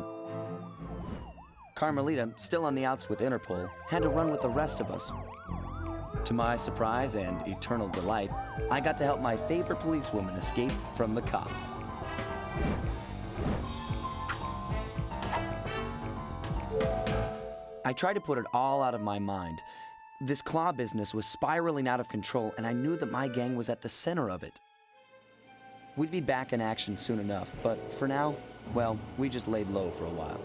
Carmelita, still on the outs with Interpol, had to run with the rest of us. To my surprise and eternal delight, I got to help my favorite policewoman escape from the cops. I tried to put it all out of my mind. This claw business was spiraling out of control, and I knew that my gang was at the center of it. We'd be back in action soon enough, but for now, well, we just laid low for a while.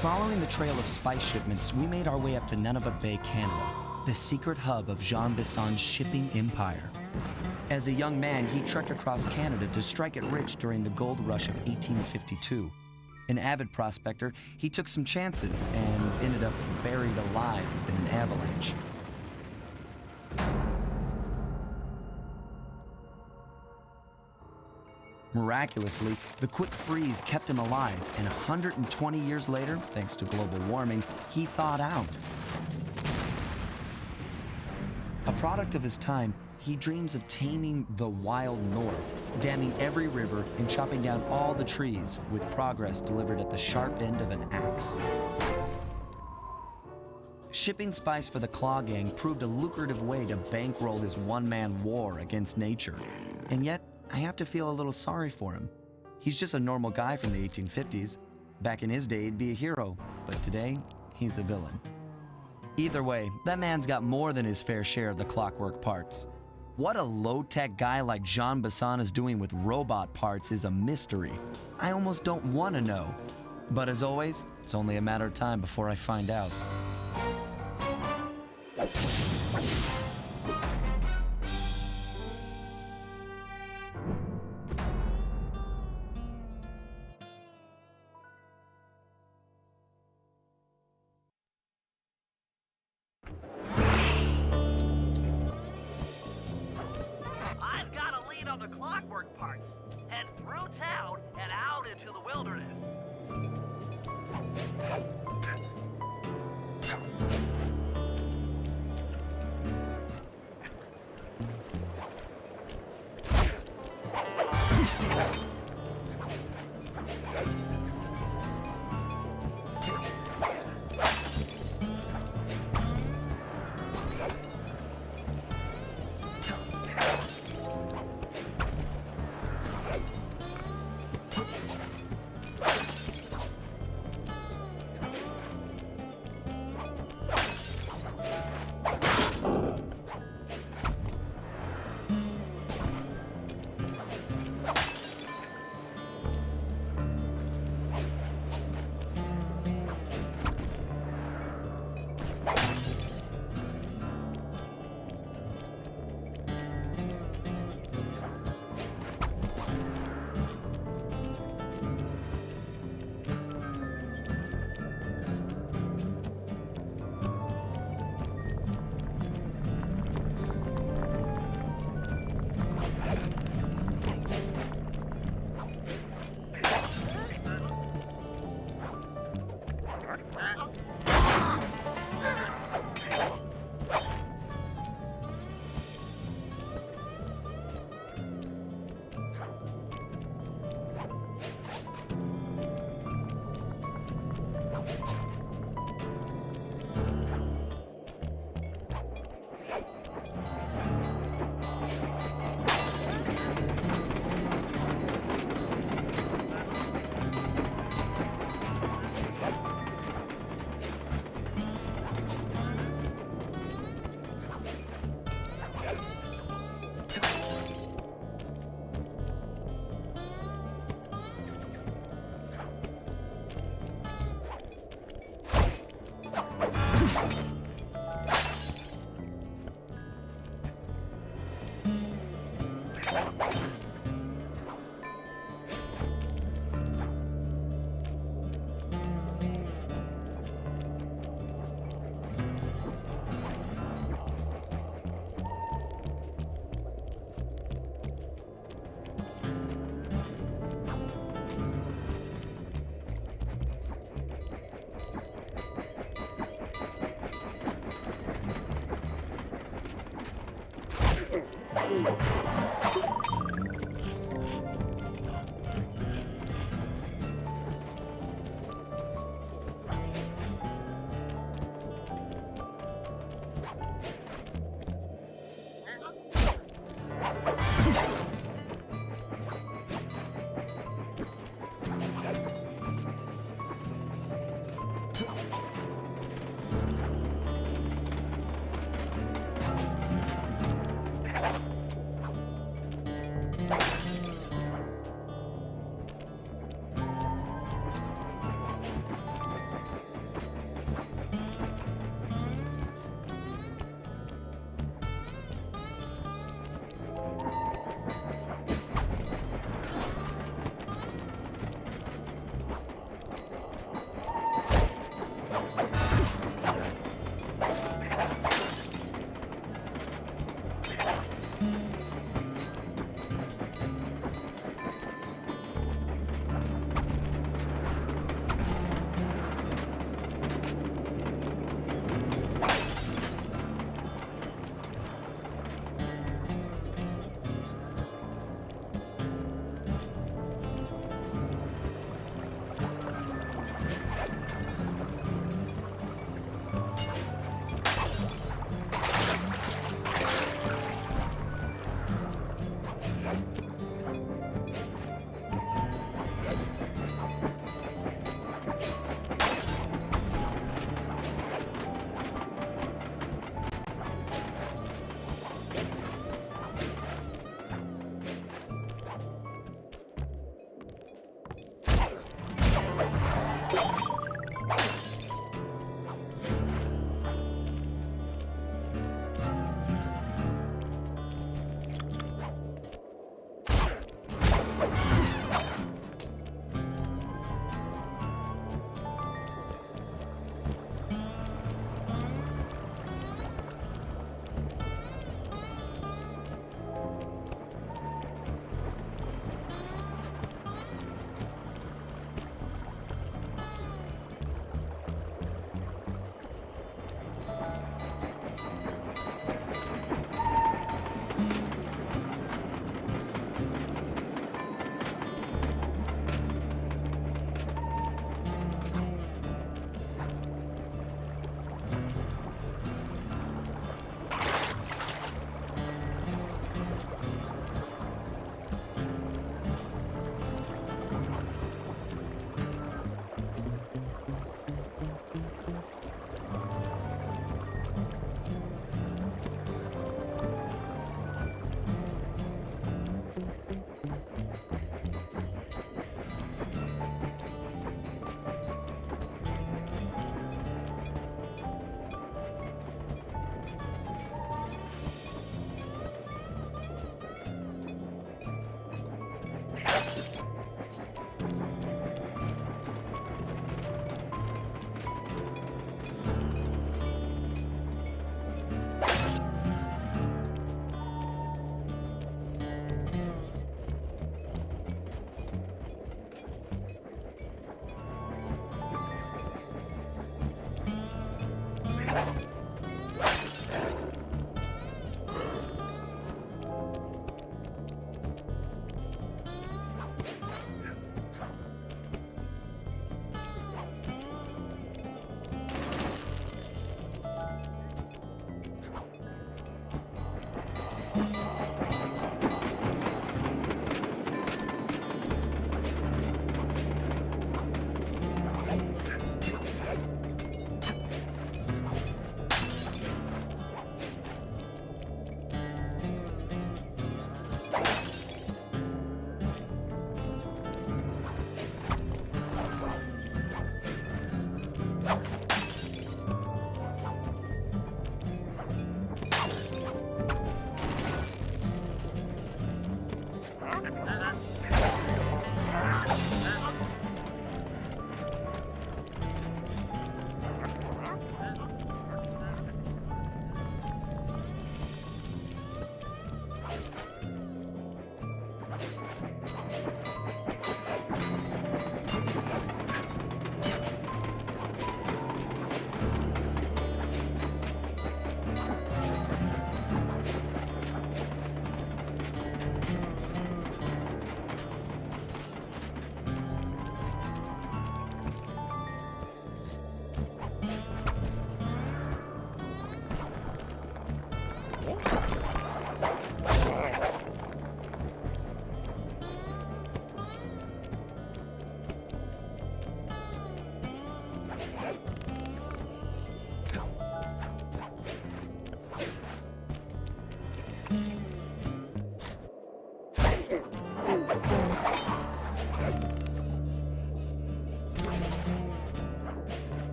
Following the trail of spice shipments, we made our way up to Nunavut Bay, Canada, the secret hub of Jean Bisson's shipping empire. As a young man, he trekked across Canada to strike it rich during the gold rush of 1852. An avid prospector, he took some chances and ended up buried alive in an avalanche. Miraculously, the quick freeze kept him alive, and 120 years later, thanks to global warming, he thawed out. A product of his time, he dreams of taming the wild north, damming every river and chopping down all the trees, with progress delivered at the sharp end of an axe. Shipping spice for the Claw Gang proved a lucrative way to bankroll his one-man war against nature. And yet, I have to feel a little sorry for him. He's just a normal guy from the 1850s. Back in his day, he'd be a hero, but today, he's a villain. Either way, that man's got more than his fair share of the clockwork parts. What a low-tech guy like Jean Bisson is doing with robot parts is a mystery. I almost don't want to know. But as always, it's only a matter of time before I find out. I've got a lead on the clockwork parts. Head through town and out into the wilderness.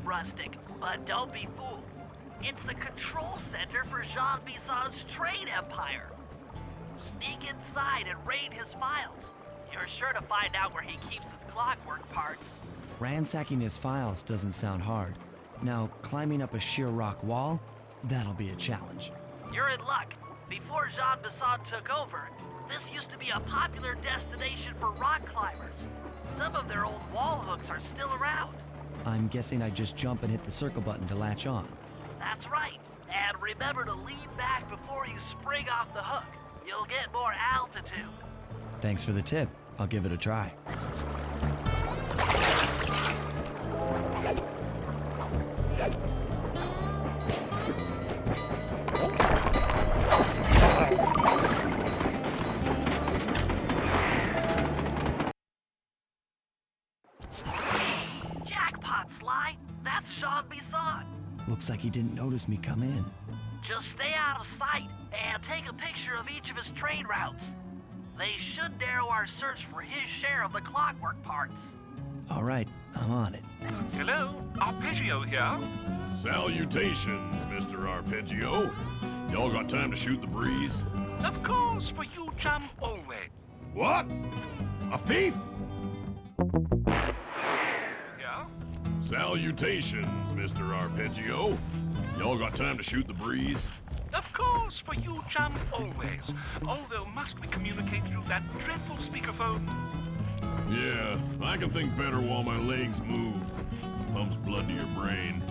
rustic, but don't be fooled. It's the control center for Jean Bison's trade empire. Sneak inside and raid his files. You're sure to find out where he keeps his clockwork parts. Ransacking his files doesn't sound hard. Now, climbing up a sheer rock wall? That'll be a challenge. You're in luck. Before Jean Bison took over, this used to be a popular destination for rock climbers. Some of their old wall hooks are still around. I'm guessing I just jump and hit the circle button to latch on. That's right. And remember to lean back before you spring off the hook. You'll get more altitude. Thanks for the tip. I'll give it a try. Jackpot, Sly. That's Jean Bison. Looks like he didn't notice me come in. Just stay out of sight and take a picture of each of his trade routes. They should narrow our search for his share of the clockwork parts. All right, I'm on it. Hello, Arpeggio here. Salutations, Mr. Arpeggio. Y'all got time to shoot the breeze? Of course, for you, chum, always. What? A thief? Yeah? Salutations, Mr. Arpeggio. Y'all got time to shoot the breeze? Of course, for you, chum, always. Although, must we communicate through that dreadful speakerphone? Yeah, I can think better while my legs move. Pumps blood to your brain.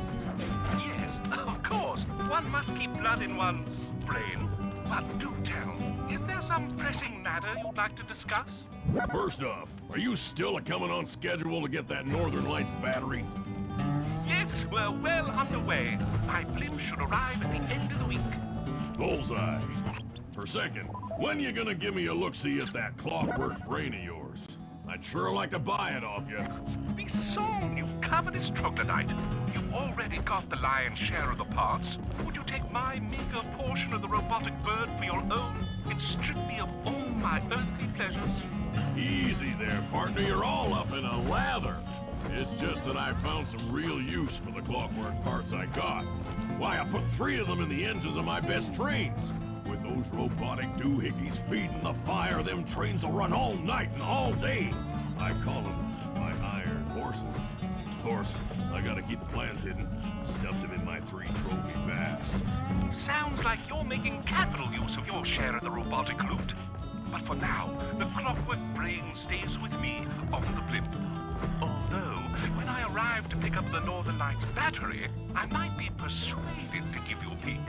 Yes, of course. One must keep blood in one's brain. But do tell, is there some pressing matter you'd like to discuss? First off, are you still coming on schedule to get that Northern Lights battery? Yes, we're well underway. My blimp should arrive at the end of the week. Bullseye. For a second, when you gonna give me a look-see at that clockwork brain of yours? I'd sure like to buy it off you. Be sown, you covetous troglodyte. You've already got the lion's share of the parts. Would you take my meager portion of the robotic bird for your own and strip me of all my earthly pleasures? Easy there, partner. You're all up in a lather. It's just that I found some real use for the clockwork parts I got. Why, I put 3 of them in the engines of my best trains. With those robotic doohickeys feeding the fire, them trains will run all night and all day. I call them my iron horses. Of course, I gotta keep the plans hidden. Stuffed them in my 3 trophy bass. Sounds like you're making capital use of your share of the robotic loot. But for now, the clockwork brain stays with me on the blimp. Although, when I arrive to pick up the Northern Lights battery, I might be persuaded to give you a peek.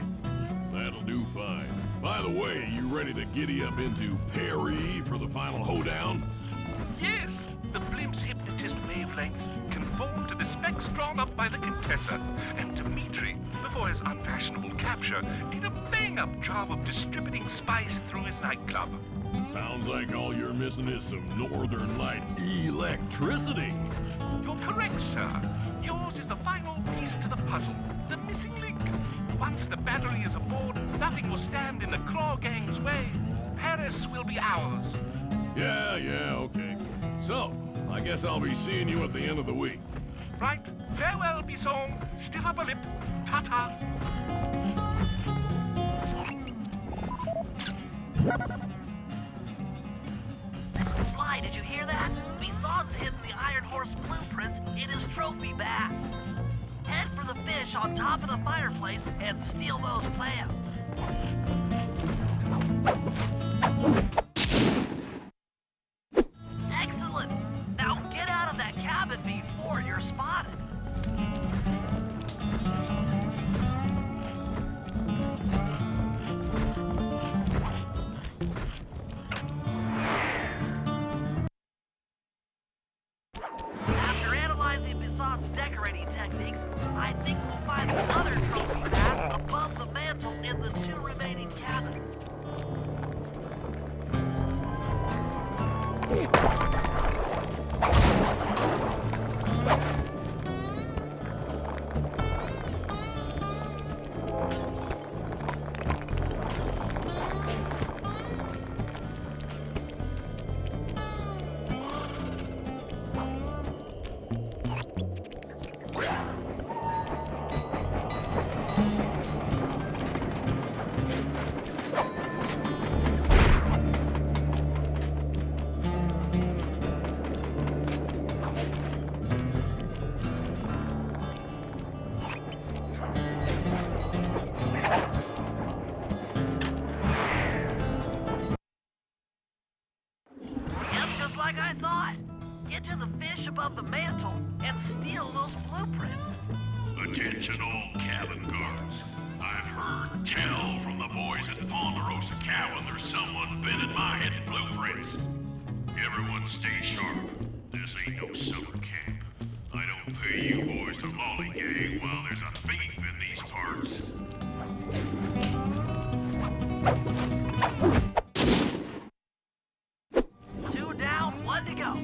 That'll do fine. By the way, you ready to giddy up into Perry for the final hoedown? Yes, the blimp's hypnotist wavelengths conform to the specs drawn up by the Contessa, and Dimitri, before his unfashionable capture, did a bang-up job of distributing spice through his nightclub. Sounds like all you're missing is some Northern Light electricity. You're correct, sir. Yours is the final piece to the puzzle, the missing link. Once the battery is aboard, nothing will stand in the Claw Gang's way. Paris will be ours. Yeah, okay. So, I guess I'll be seeing you at the end of the week. Right. Farewell, Bison. Stiff upper lip. Ta-ta. Sly, did you hear that? Bison's hidden the Iron Horse blueprints in his trophy bass. Head for the fish on top of the fireplace and steal those plans. Excellent! Now get out of that cabin before you're spotted. After analyzing Bison's decorating techniques, I think we'll find another trophy bass above the mantle in the 2 remaining cabins. like I thought. Get to the fish above the mantle and steal those blueprints. Attention all cabin guards. I've heard tell from the boys at Ponderosa Cabin there's someone been in my hidden blueprints. Everyone stay sharp. This ain't no summer camp. I don't pay you boys to lollygag while there's a thief in these parts. Two down, one to go.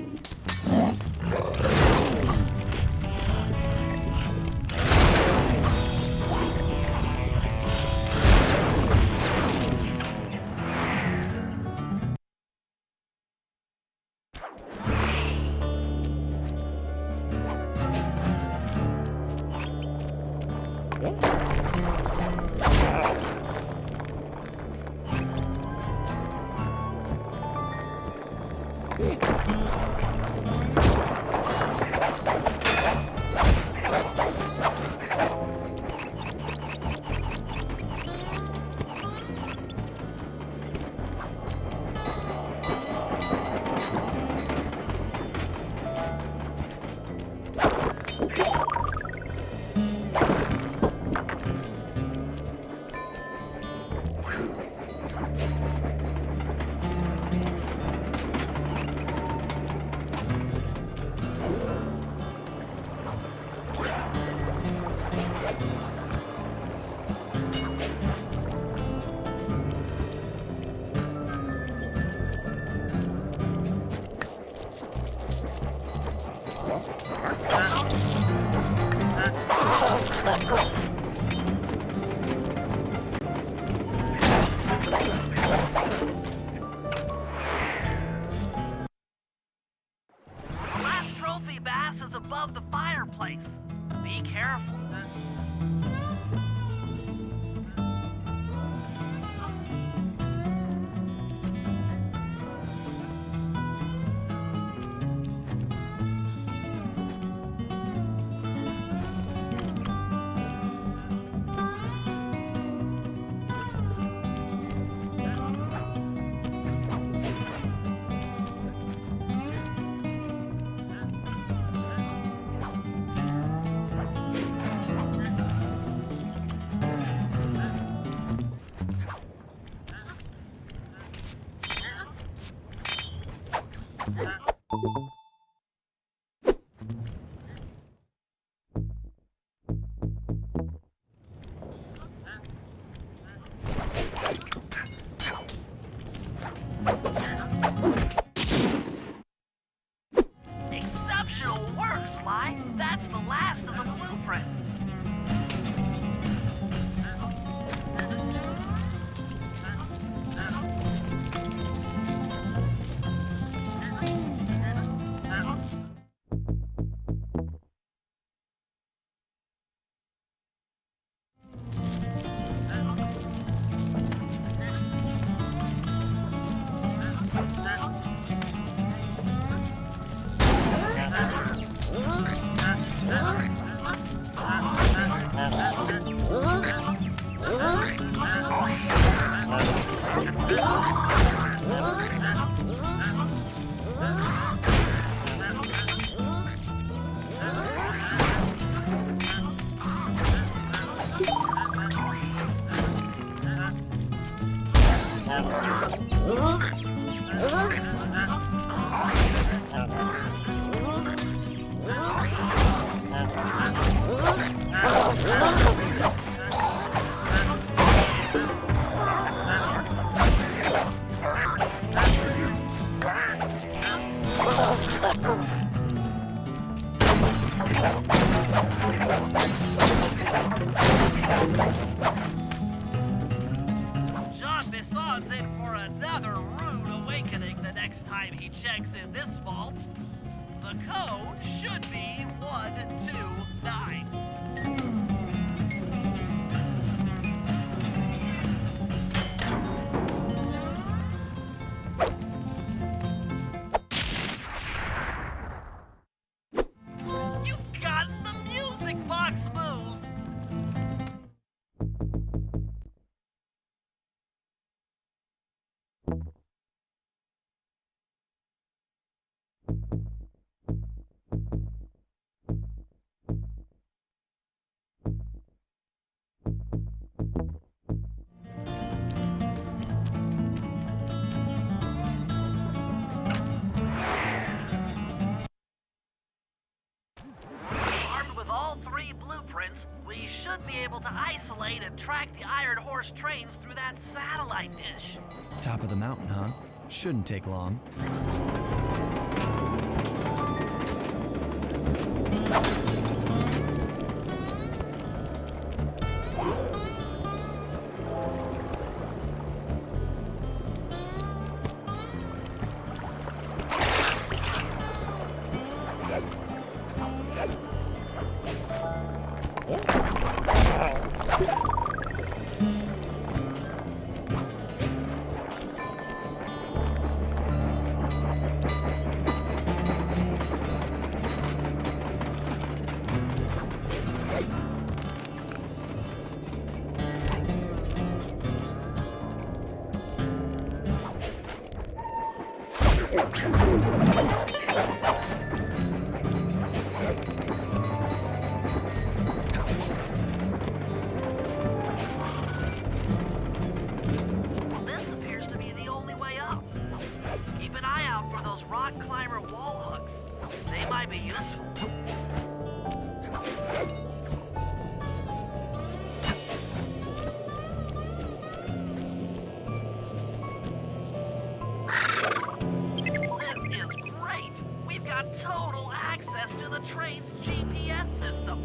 The last trophy bass is above the fireplace. Be careful. Exceptional work, Sly. That's the last of the blueprints. Jean Bisson's in for another rude awakening the next time he checks in this vault. The code should be 129. Armed with all 3 blueprints, we should be able to isolate and track the Iron Horse trains through that satellite dish. Top of the mountain, huh? Shouldn't take long. This appears to be the only way up. Keep an eye out for those rock climber wall hooks. They might be useful. This is great. We've got total access to the train's GPS system.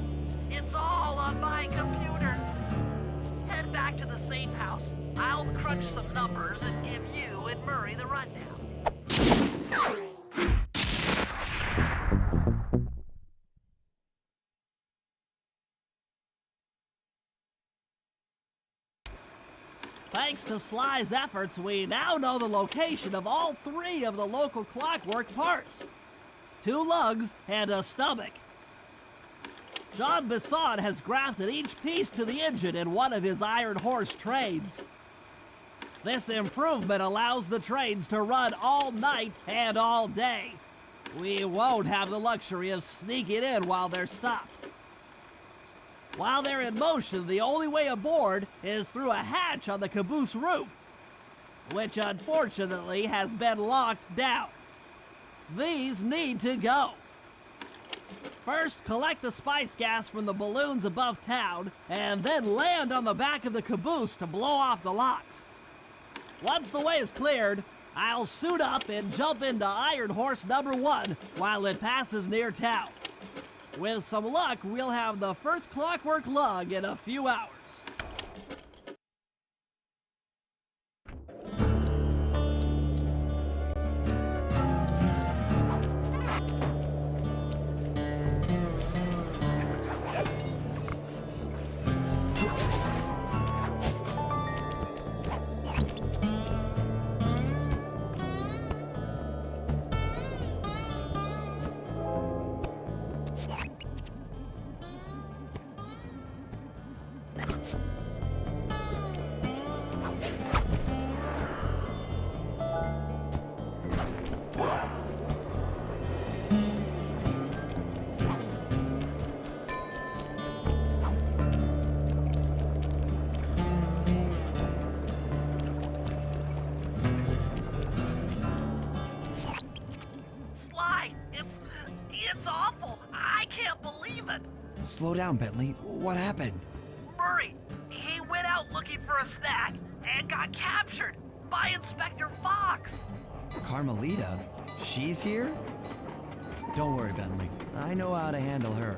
It's all on my computer. Head back to the safe house. I'll crunch some numbers and give you and Murray the rundown. Thanks to Sly's efforts, we now know the location of all 3 of the local clockwork parts. 2 lugs and a stomach. John Bisson has grafted each piece to the engine in one of his Iron Horse trains. This improvement allows the trains to run all night and all day. We won't have the luxury of sneaking in while they're stopped. While they're in motion, the only way aboard is through a hatch on the caboose roof, which unfortunately has been locked down. These need to go. First, collect the spice gas from the balloons above town, and then land on the back of the caboose to blow off the locks. Once the way is cleared, I'll suit up and jump into Iron Horse number 1 while it passes near town. With some luck, we'll have the first clockwork lug in a few hours. Slow down, Bentley. What happened? Murray, he went out looking for a snack and got captured by Inspector Fox. Carmelita? She's here? Don't worry, Bentley. I know how to handle her.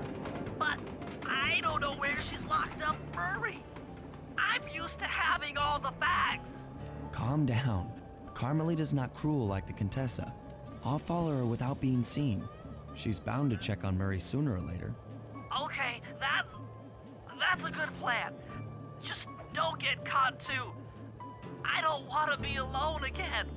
But I don't know where she's locked up Murray. I'm used to having all the facts. Calm down. Carmelita's not cruel like the Contessa. I'll follow her without being seen. She's bound to check on Murray sooner or later. Okay, that's a good plan. Just don't get caught too. I don't want to be alone again.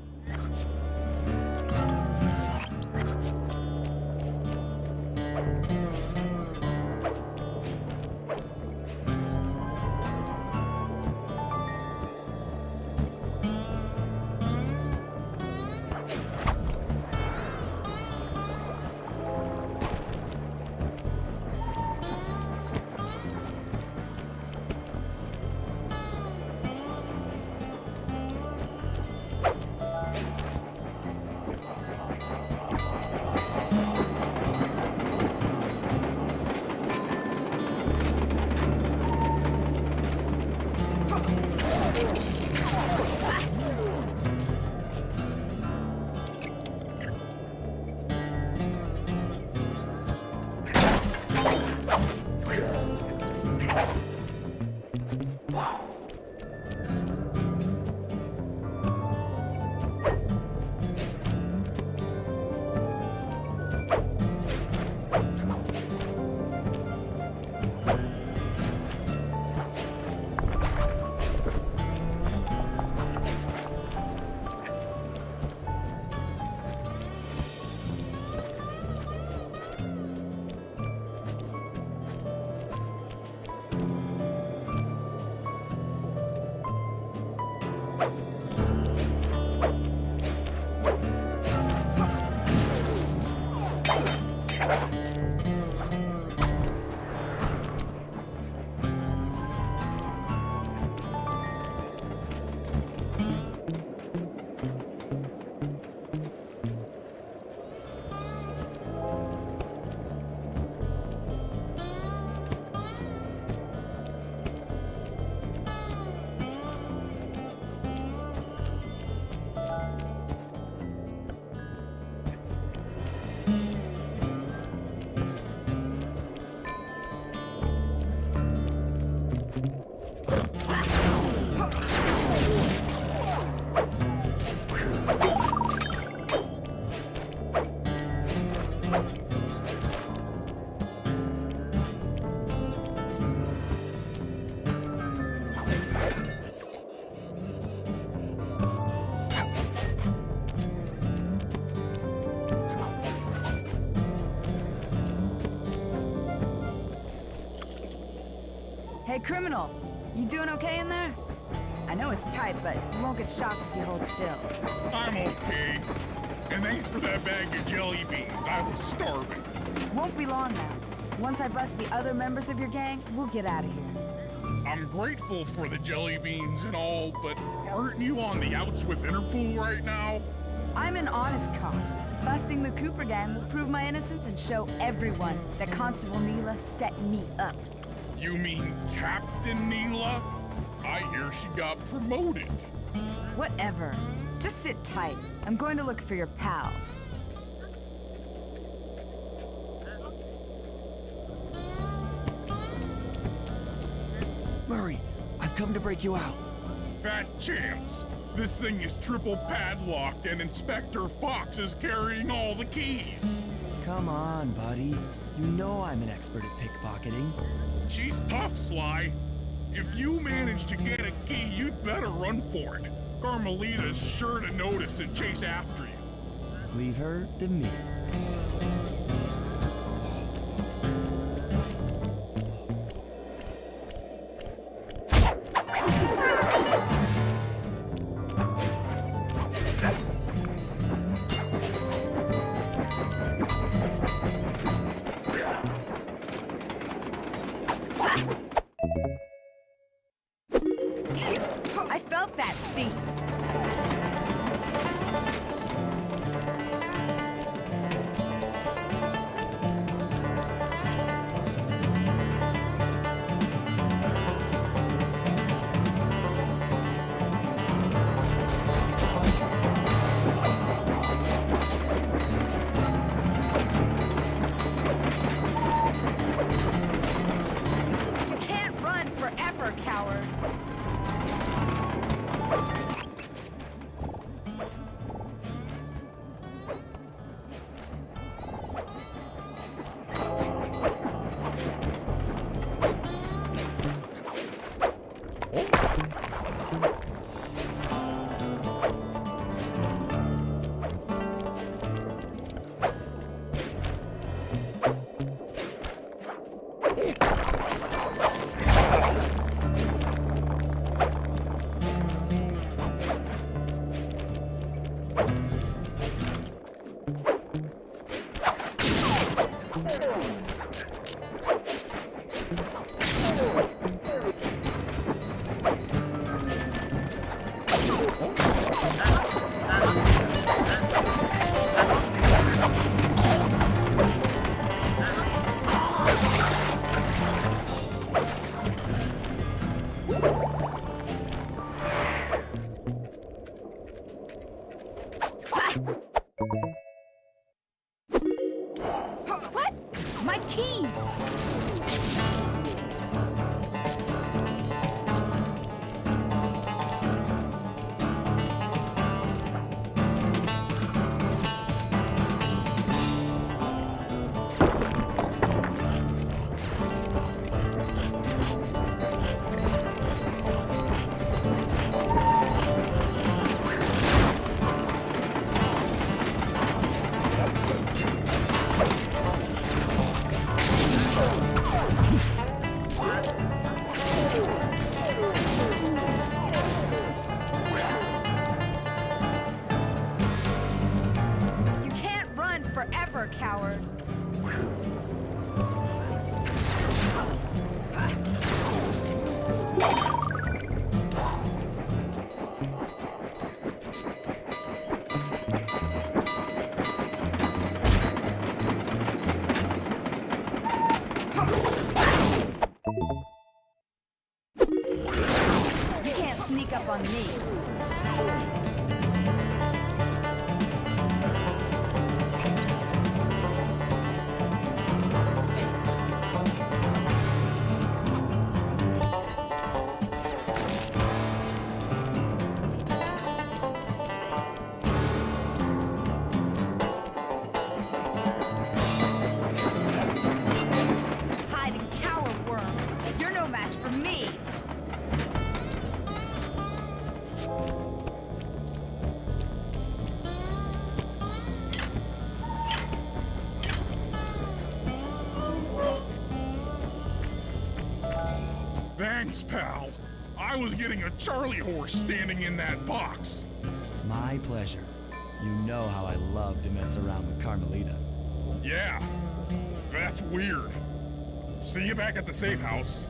Hey, criminal. You doing okay in there? I know it's tight, but you won't get shocked if you hold still. I'm okay. And thanks for that bag of jelly beans. I was starving. Won't be long now. Once I bust the other members of your gang, we'll get out of here. I'm grateful for the jelly beans and all, but aren't you on the outs with Interpol right now? I'm an honest cop. Busting the Cooper gang will prove my innocence and show everyone that Constable Neela set me up. You mean Captain Neela? I hear she got promoted. Whatever. Just sit tight. I'm going to look for your pals. Murray, I've come to break you out. Fat chance. This thing is triple padlocked and Inspector Fox is carrying all the keys. Come on, buddy. You know I'm an expert at pickpocketing. She's tough, Sly. If you manage to get a key, you'd better run for it. Carmelita's sure to notice and chase after you. Leave her to me. I felt that thief. You can't run forever, coward. What? My keys! You can't run forever, coward. You can't sneak up on me. Hide and cower, worm. You're no match for me. Thanks, pal. I was getting a Charlie horse standing in that box. My pleasure. You know how I love to mess around with Carmelita. Yeah, that's weird. See you back at the safe house.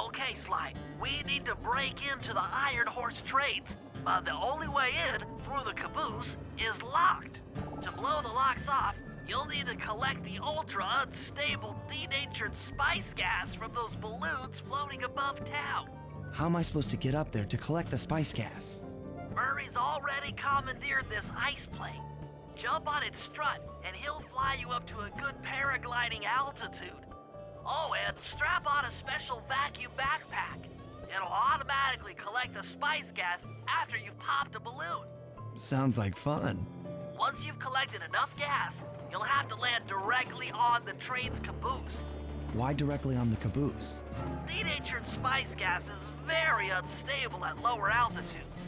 Okay, Sly, we need to break into the Iron Horse trades, but the only way in, through the caboose, is locked. To blow the locks off, you'll need to collect the ultra-unstable denatured spice gas from those balloons floating above town. How am I supposed to get up there to collect the spice gas? Murray's already commandeered this ice plane. Jump on its strut, and he'll fly you up to a good paragliding altitude. Oh, and strap on a special vacuum backpack. It'll automatically collect the spice gas after you've popped a balloon. Sounds like fun. Once you've collected enough gas, you'll have to land directly on the train's caboose. Why directly on the caboose? Denatured spice gas is very unstable at lower altitudes.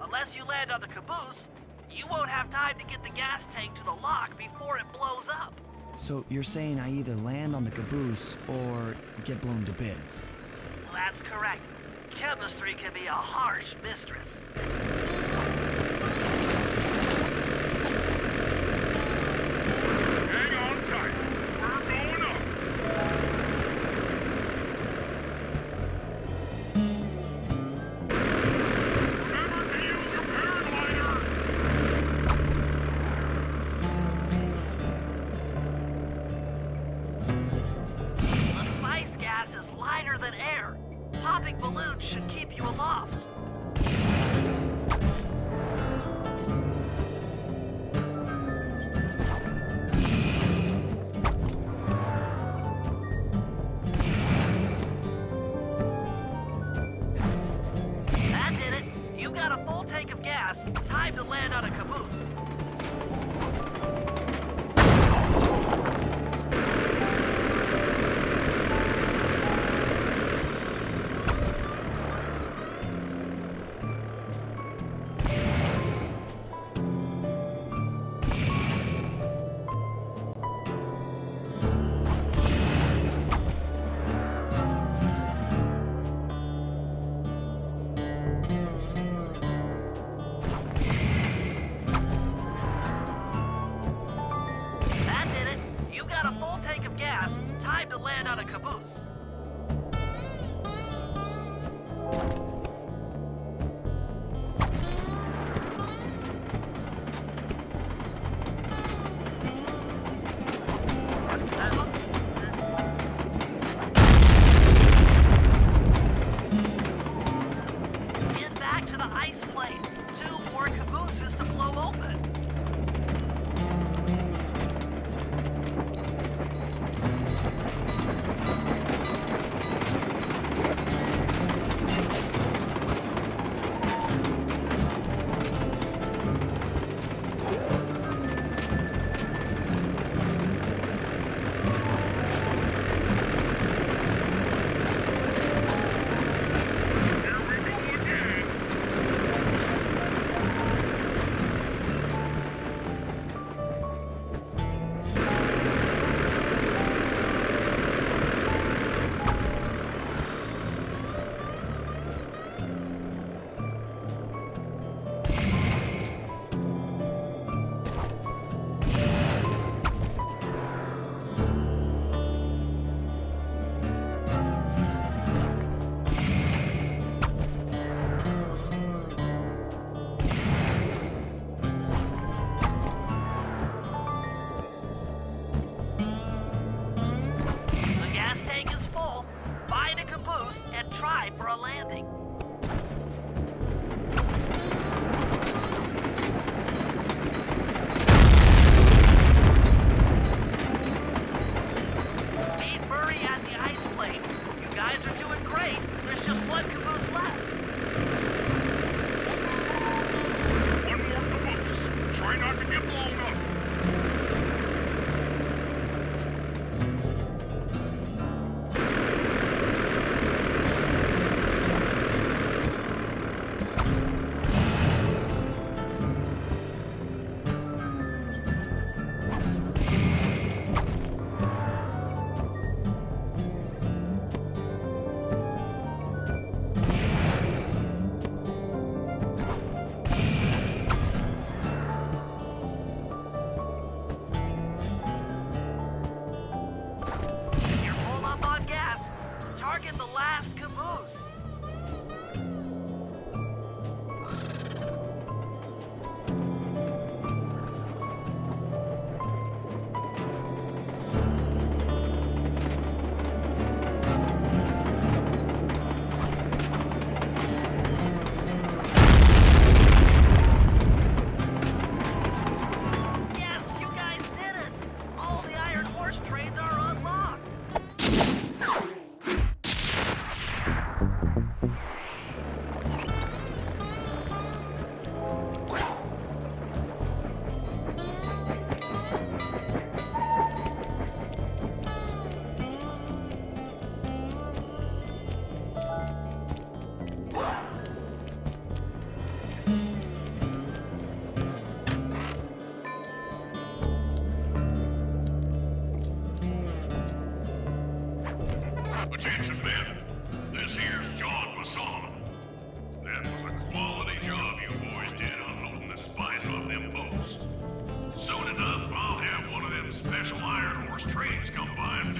Unless you land on the caboose, you won't have time to get the gas tank to the lock before it blows up. So you're saying I either land on the caboose or get blown to bits? That's correct. Chemistry can be a harsh mistress. Hang on tight. We're going up. Remember to use your paraglider. The spice gas is lighter than air. Popping balloons should keep you aloft. That did it. You got a full tank of gas. Time to land on a caboose. That did it. You got a full tank of gas. Time to land on a caboose. Get back to the ice plane. 2 more cabooses to blow open.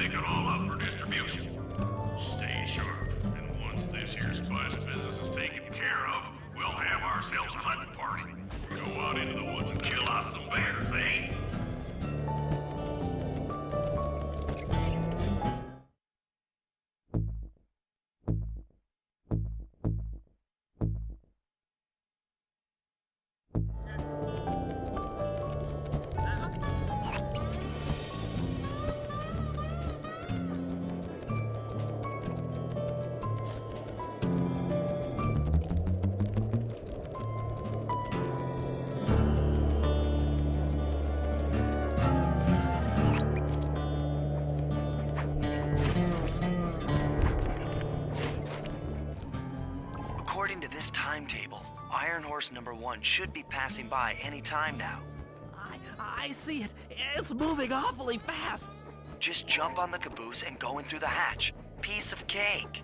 pick it all up for distribution. Stay sharp, and once this here spice business is taken care of, we'll have ourselves a hunting party. Go out into the woods and kill us some bears, eh? According to this timetable, Iron Horse number 1 should be passing by any time now. I see it. It's moving awfully fast. Just jump on the caboose and go in through the hatch. Piece of cake.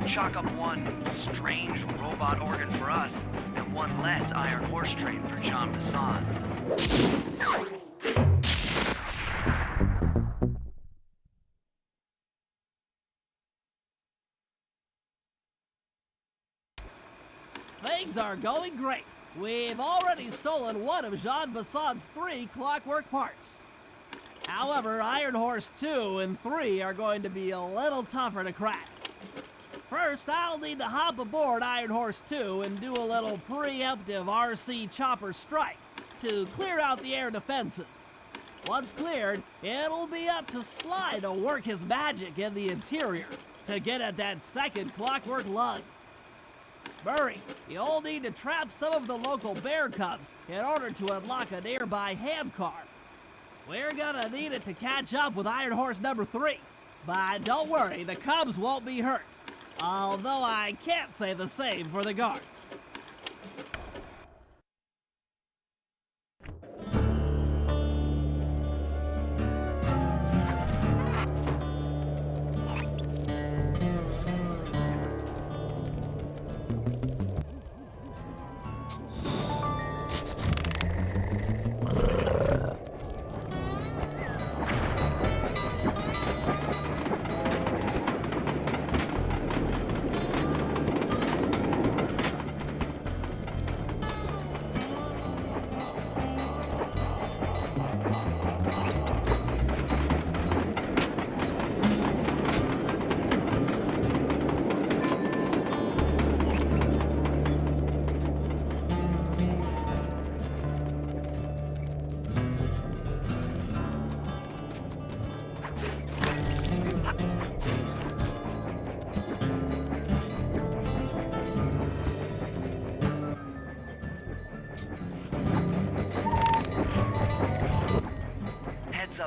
Chalk up one strange robot organ for us, and one less Iron Horse train for John Bassan. Things are going great. We've already stolen one of Jean Bassan's 3 clockwork parts. However, Iron Horse 2 and 3 are going to be a little tougher to crack. First, I'll need to hop aboard Iron Horse 2 and do a little preemptive RC chopper strike to clear out the air defenses. Once cleared, it'll be up to Sly to work his magic in the interior to get at that second clockwork lug. Murray, you'll need to trap some of the local bear cubs in order to unlock a nearby hand car. We're gonna need it to catch up with Iron Horse number 3. But don't worry, the cubs won't be hurt. Although I can't say the same for the guards.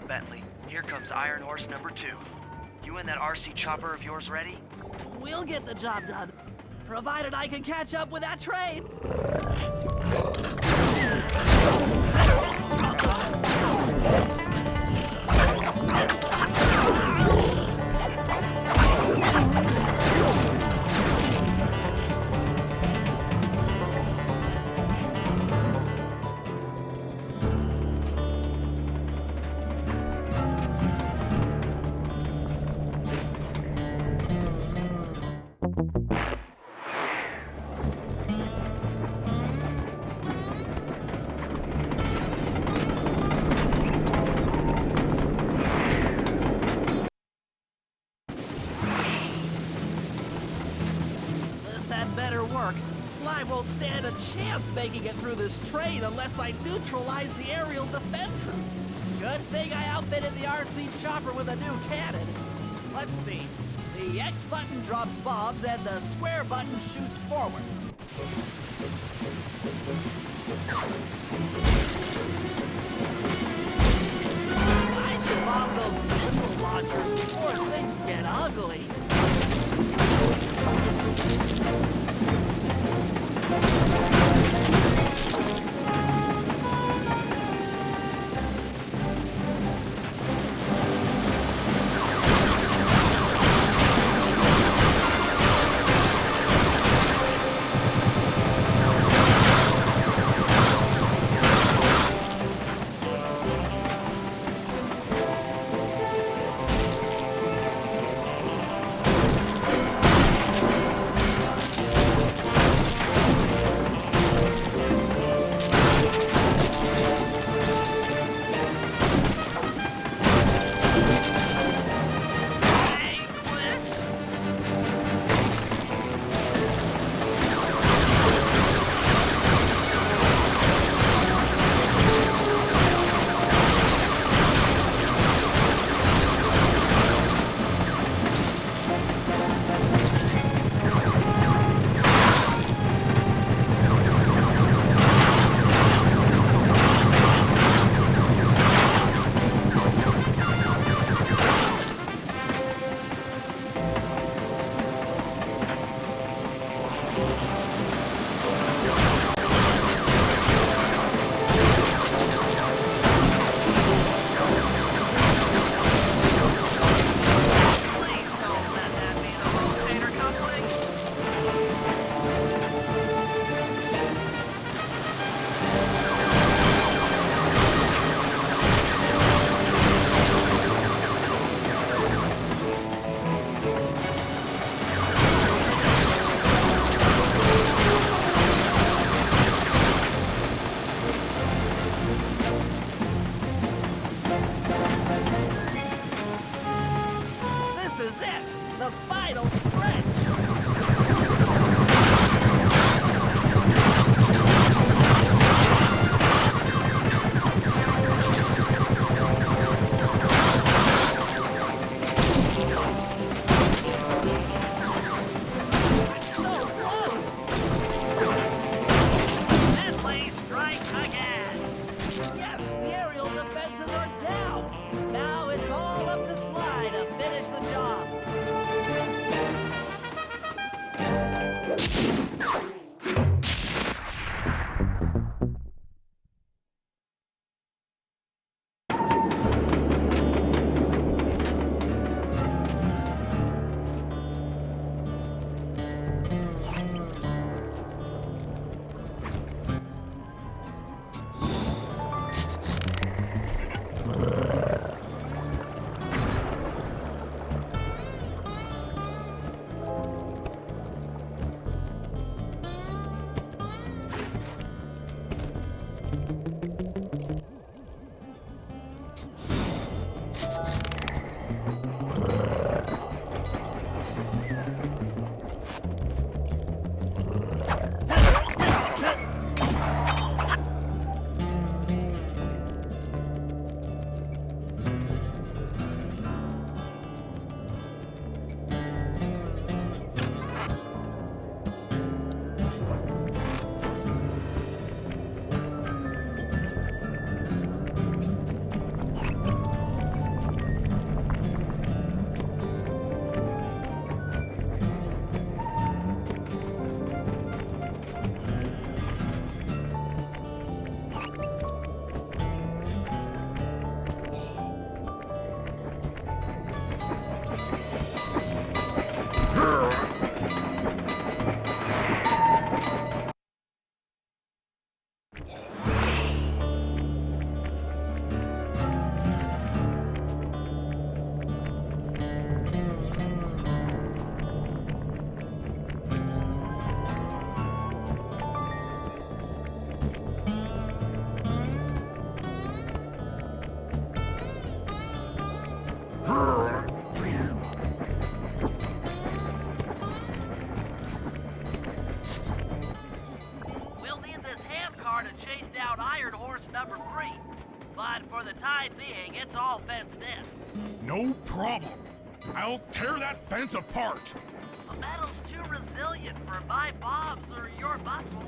Bentley. Here comes Iron Horse number 2. You and that RC chopper of yours ready? We'll get the job done, provided I can catch up with that train. Slime won't stand a chance making it through this train unless I neutralize the aerial defenses. Good thing I outfitted the RC chopper with a new cannon. Let's see. The X button drops bombs and the square button shoots forward. I should bomb those missile launchers before things get ugly. number 3. But for the time being, it's all fenced in. No problem. I'll tear that fence apart. The metal's too resilient for my bombs or your muscle.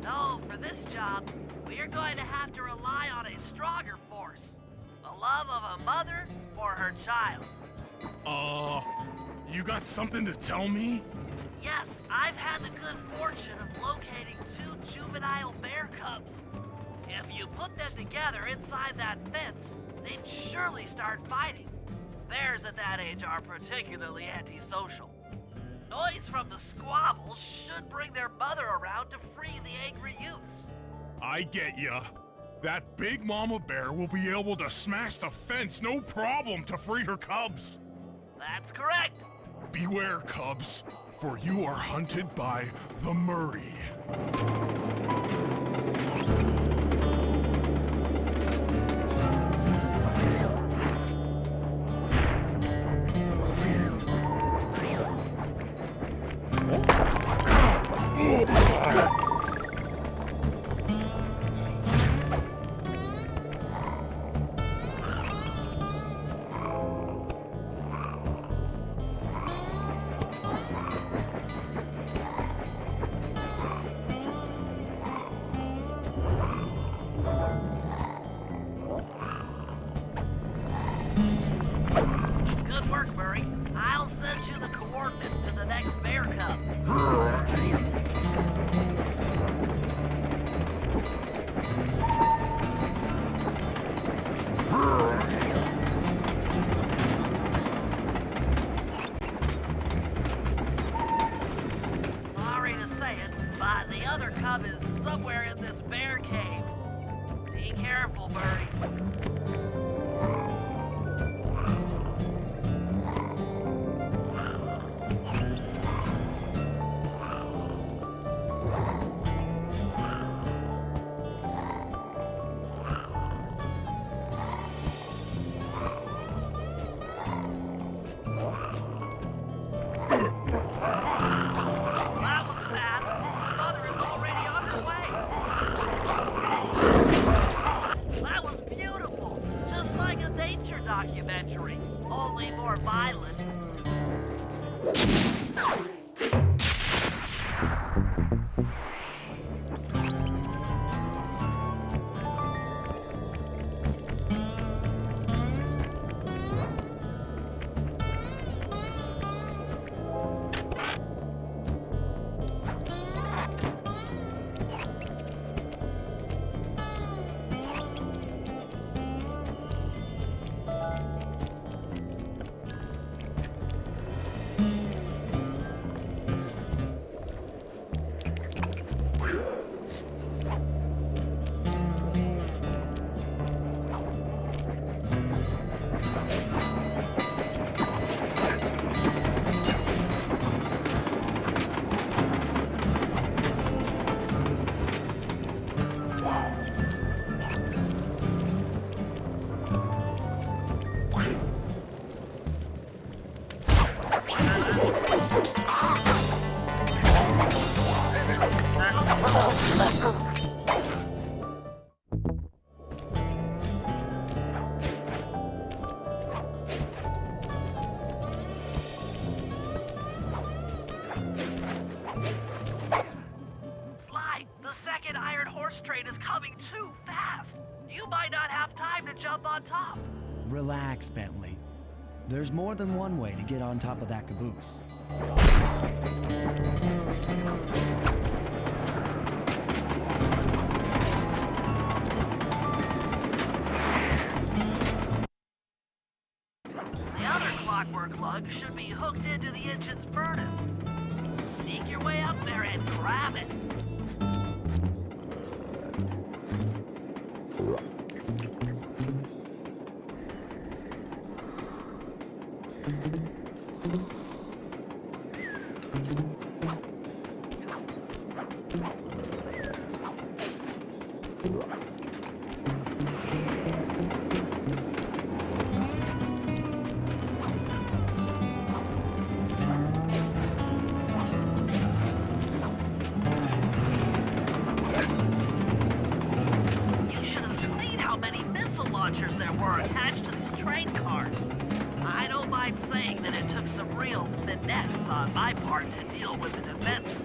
No, for this job, we're going to have to rely on a stronger force. The love of a mother for her child. You got something to tell me? Yes, I've had the good fortune of locating 2 juvenile bear cubs. If you put them together inside that fence, they'd surely start fighting. Bears at that age are particularly antisocial. Noise from the squabble should bring their mother around to free the angry youths. I get ya. That big mama bear will be able to smash the fence no problem to free her cubs. That's correct. Beware, cubs, for you are hunted by the Murray. Good work, Murray. I'll send you the coordinates to the next bear cub. Sorry to say it, but the other cub is somewhere in this bear cave. Be careful, Murray. That was fast. The mother is already on her way. That was beautiful. Just like a nature documentary. Only more violent. Sly, the second iron horse train is coming too fast. You might not have time to jump on top. Relax, Bentley. There's more than one way to get on top of that caboose. The other clockwork lug should be hooked into the engine's furnace. Sneak your way up there and grab it. You should little finesse on my part to deal with the defenses.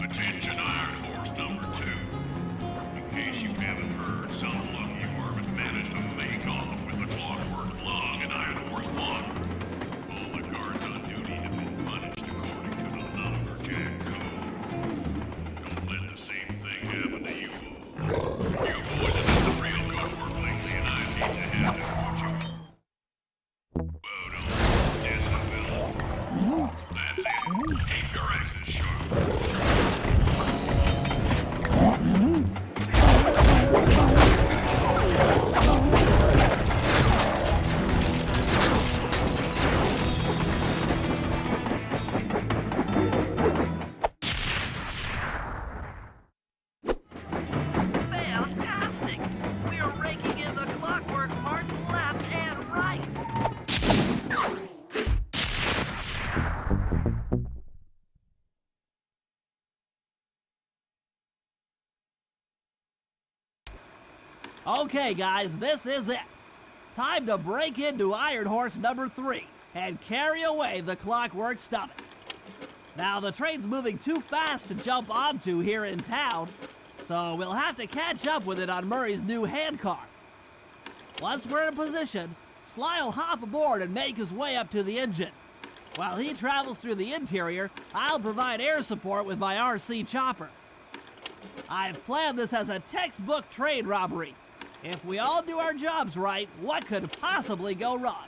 Attention Iron Horse number 2. In case you haven't heard, some lucky worms managed to make off with the Clockwork Lung and Iron Horse 1. All the guards on duty have been punished according to the Lumberjack Code. Don't let the same thing happen to you all. You boys have done some real good work lately, and I hate to have to put you. Well, don't Jezebel. That's it. Keep your axes sharp. Fantastic! We are raking in the clockwork parts left and right! Okay, guys, this is it. Time to break into Iron Horse number 3 and carry away the Clockwork Stomach. Now, the train's moving too fast to jump onto here in town, so we'll have to catch up with it on Murray's new handcar. Once we're in position, Sly'll hop aboard and make his way up to the engine. While he travels through the interior, I'll provide air support with my RC chopper. I've planned this as a textbook train robbery. If we all do our jobs right, what could possibly go wrong?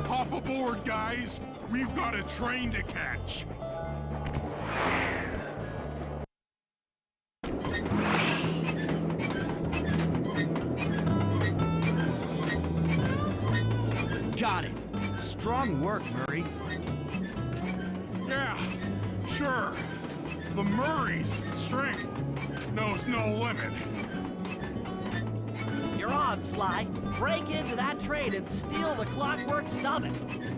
Hop aboard, guys. We've got a train to catch. Got it. Strong work, Murray. Yeah, sure. The Murray's strength knows no limit. You're on, Sly. Break into that train and steal the Clockwork Stomach.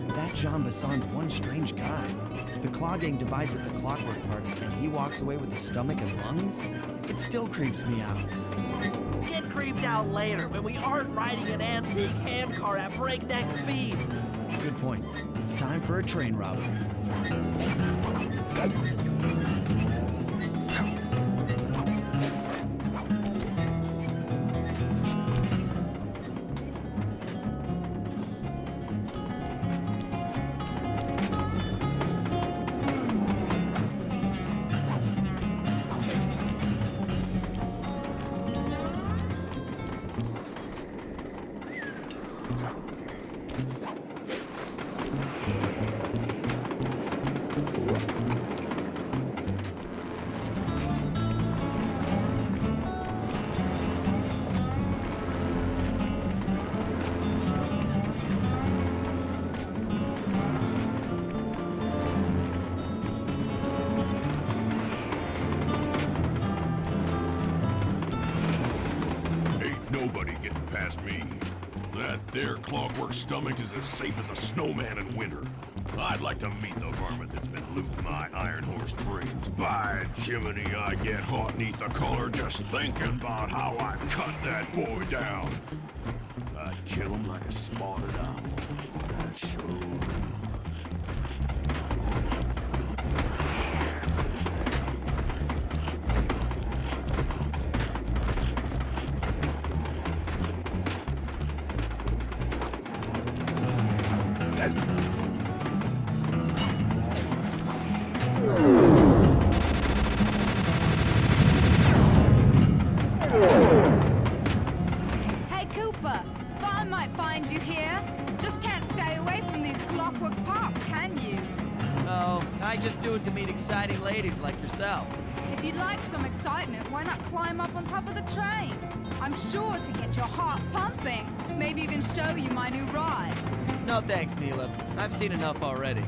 That Jean Basson's one strange guy. The Claw Gang divides up the clockwork parts and he walks away with the stomach and lungs? It still creeps me out. Get creeped out later when we aren't riding an antique handcar at breakneck speeds. Good point. It's time for a train robbery. ask me, that there clockwork stomach is as safe as a snowman in winter. I'd like to meet the varmint that's been looting my Iron Horse trains. By Jiminy, I get hot neath the collar just thinking about how I cut that boy down. I'd kill him like a spotted owl. I sure would. Hey, Cooper. Thought I might find you here. Just can't stay away from these clockwork parks, can you? No, I just do it to meet exciting ladies like yourself. If you'd like some excitement, why not climb up on top of the train? I'm sure to get your heart pumping. Maybe even show you my new ride. No thanks, Neela. I've seen enough already.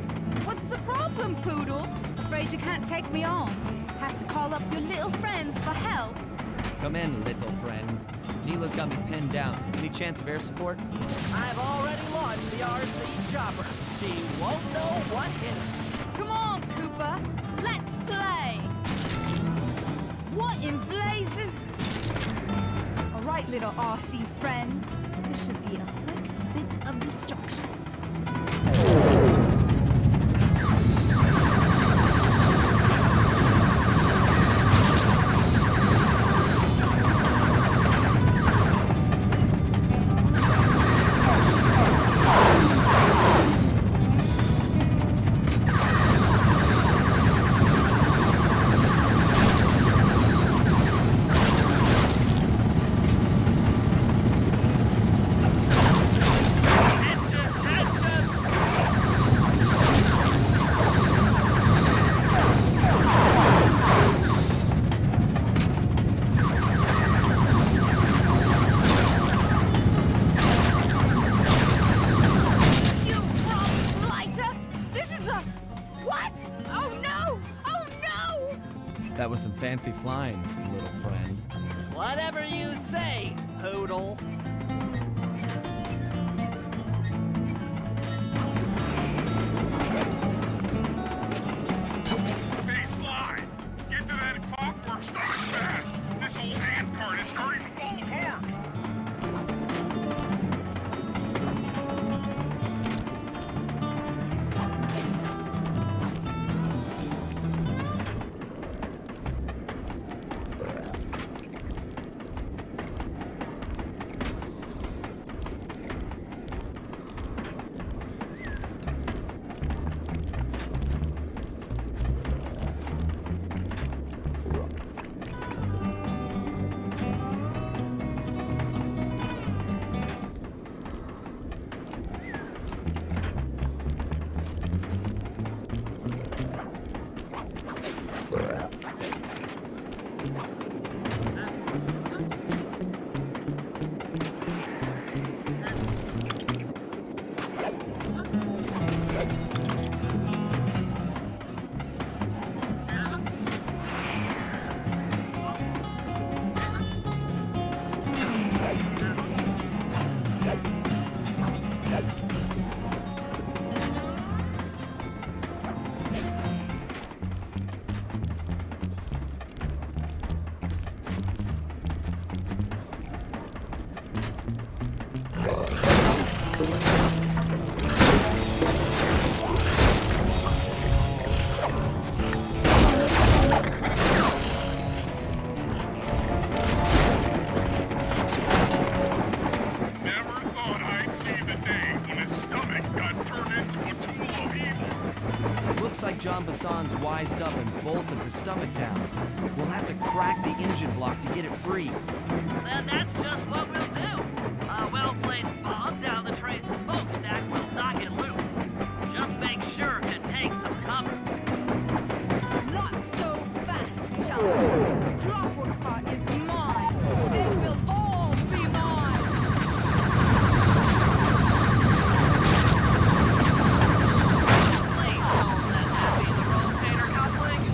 What's the problem, Poodle? Afraid you can't take me on? Have to call up your little friends for help? Come in, little friends. Neela's got me pinned down. Any chance of air support? I've already launched the RC chopper. She won't know what hit her. Come on, Cooper. Let's play. What in blazes? All right, little RC friend. This should be a quick bit of destruction. That was some fancy flying, little friend. Whatever you say, Poodle. Hey, Sly! Get to that clockwork stomach fast! This old hand cart is starting to fall apart! Looks like John Bassan's wised up and bolted the stomach down. We'll have to crack the engine block to get it free. Then that's just what we'll do. A well-placed bomb down the train's smokestack will knock it loose. Just make sure to take some cover. Not so fast, John. The clockwork part is mine. They will all be mine. Please don't let that be the rotator coupling.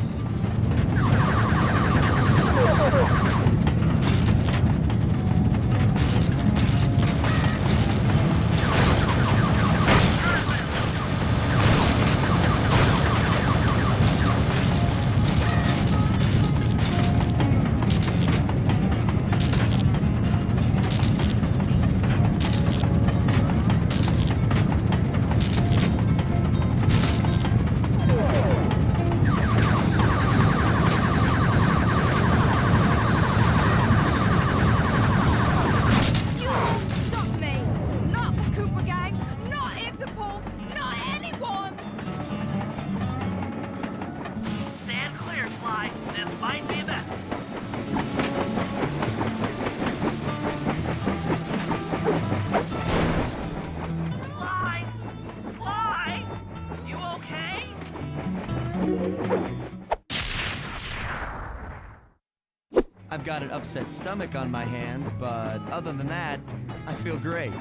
I've got an upset stomach on my hands, but other than that, I feel great.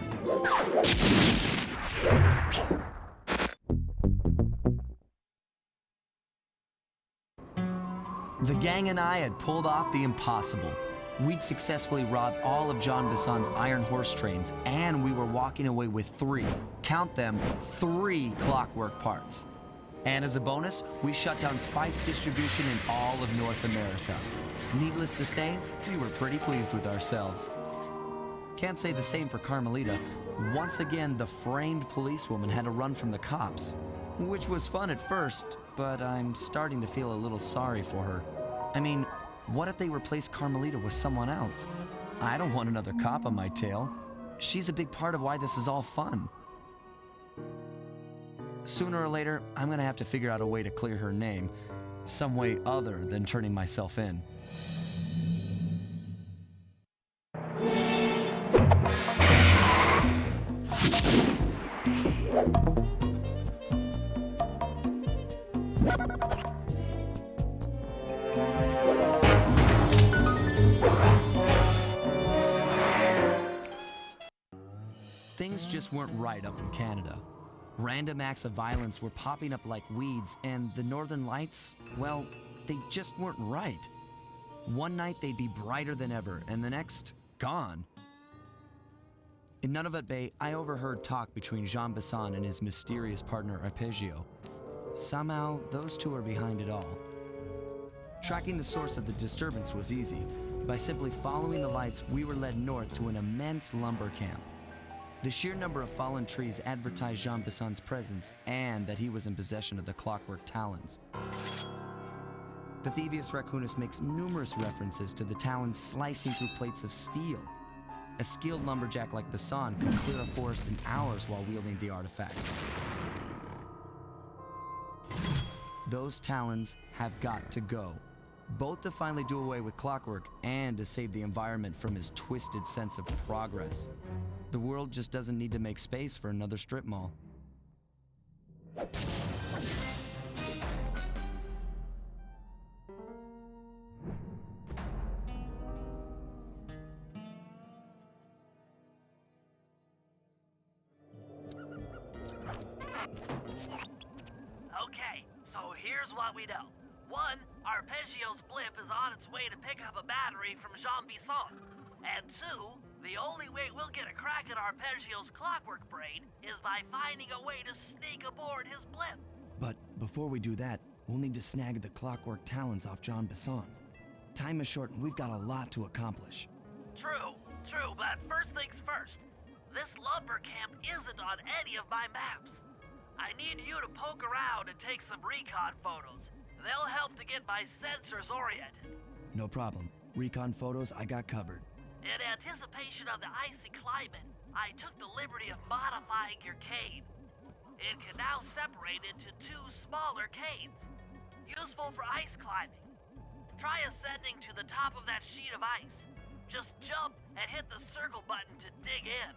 The gang and I had pulled off the impossible. We'd successfully robbed all of Jean Bisson's iron horse trains, and we were walking away with 3, count them, 3 clockwork parts. And as a bonus, we shut down spice distribution in all of North America. Needless to say, we were pretty pleased with ourselves. Can't say the same for Carmelita. Once again, the framed policewoman had to run from the cops, which was fun at first, but I'm starting to feel a little sorry for her. I mean, what if they replaced Carmelita with someone else? I don't want another cop on my tail. She's a big part of why this is all fun. Sooner or later, I'm gonna have to figure out a way to clear her name, some way other than turning myself in. Things just weren't right up in Canada. Random acts of violence were popping up like weeds, and the Northern Lights, well, they just weren't right. One night they'd be brighter than ever, and the next, gone. In Nunavut Bay, I overheard talk between Jean Bisson and his mysterious partner Arpeggio. Somehow, those two are behind it all. Tracking the source of the disturbance was easy. By simply following the lights, we were led north to an immense lumber camp. The sheer number of fallen trees advertised Jean Bisson's presence and that he was in possession of the clockwork talons. Bathybius Raccoonus makes numerous references to the talons slicing through plates of steel. A skilled lumberjack like Bisson could clear a forest in hours while wielding the artifacts. Those talons have got to go, both to finally do away with clockwork and to save the environment from his twisted sense of progress. The world just doesn't need to make space for another strip mall. Okay, so here's what we know. 1, Arpeggio's blip is on its way to pick up a battery from Jean Bisson. And 2, the only way we'll get a crack at Arpeggio's clockwork brain is by finding a way to sneak aboard his blip. But before we do that, we'll need to snag the clockwork talons off Jean Bisson. Time is short and we've got a lot to accomplish. True, but first things first. This lumber camp isn't on any of my maps. I need you to poke around and take some recon photos. They'll help to get my sensors oriented. No problem. Recon photos I got covered. In anticipation of the icy climate, I took the liberty of modifying your cane. It can now separate into 2 smaller canes, useful for ice climbing. Try ascending to the top of that sheet of ice. Just jump and hit the circle button to dig in.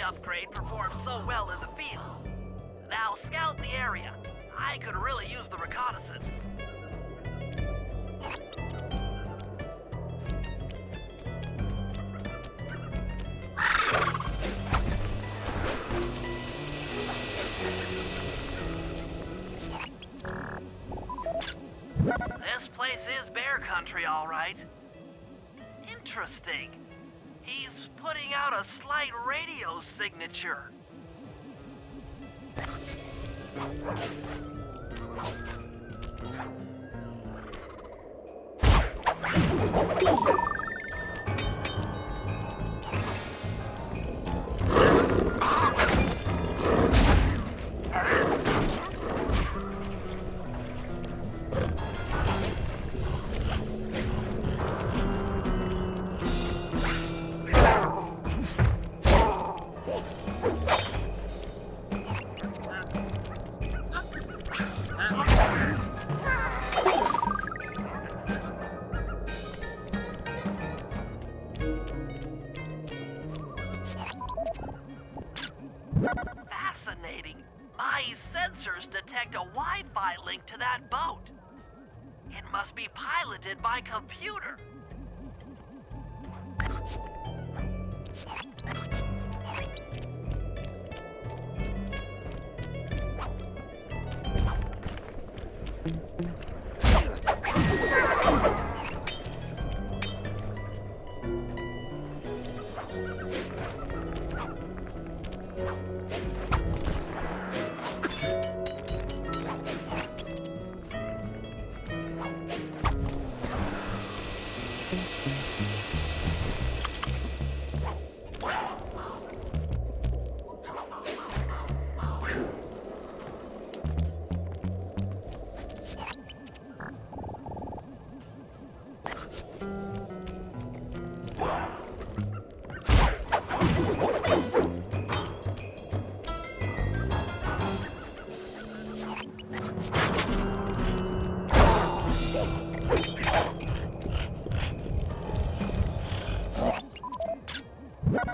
light upgrade performed so well in the field. Now scout the area. I could really use the reconnaissance. This place is bear country, all right. Interesting. He's putting out a slight radio signature. Fascinating. My sensors detect a Wi-Fi link to that boat. It must be piloted by computer.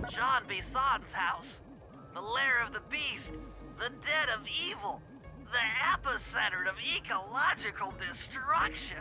John Bison's house. The lair of the beast. The den of evil. The epicenter of ecological destruction.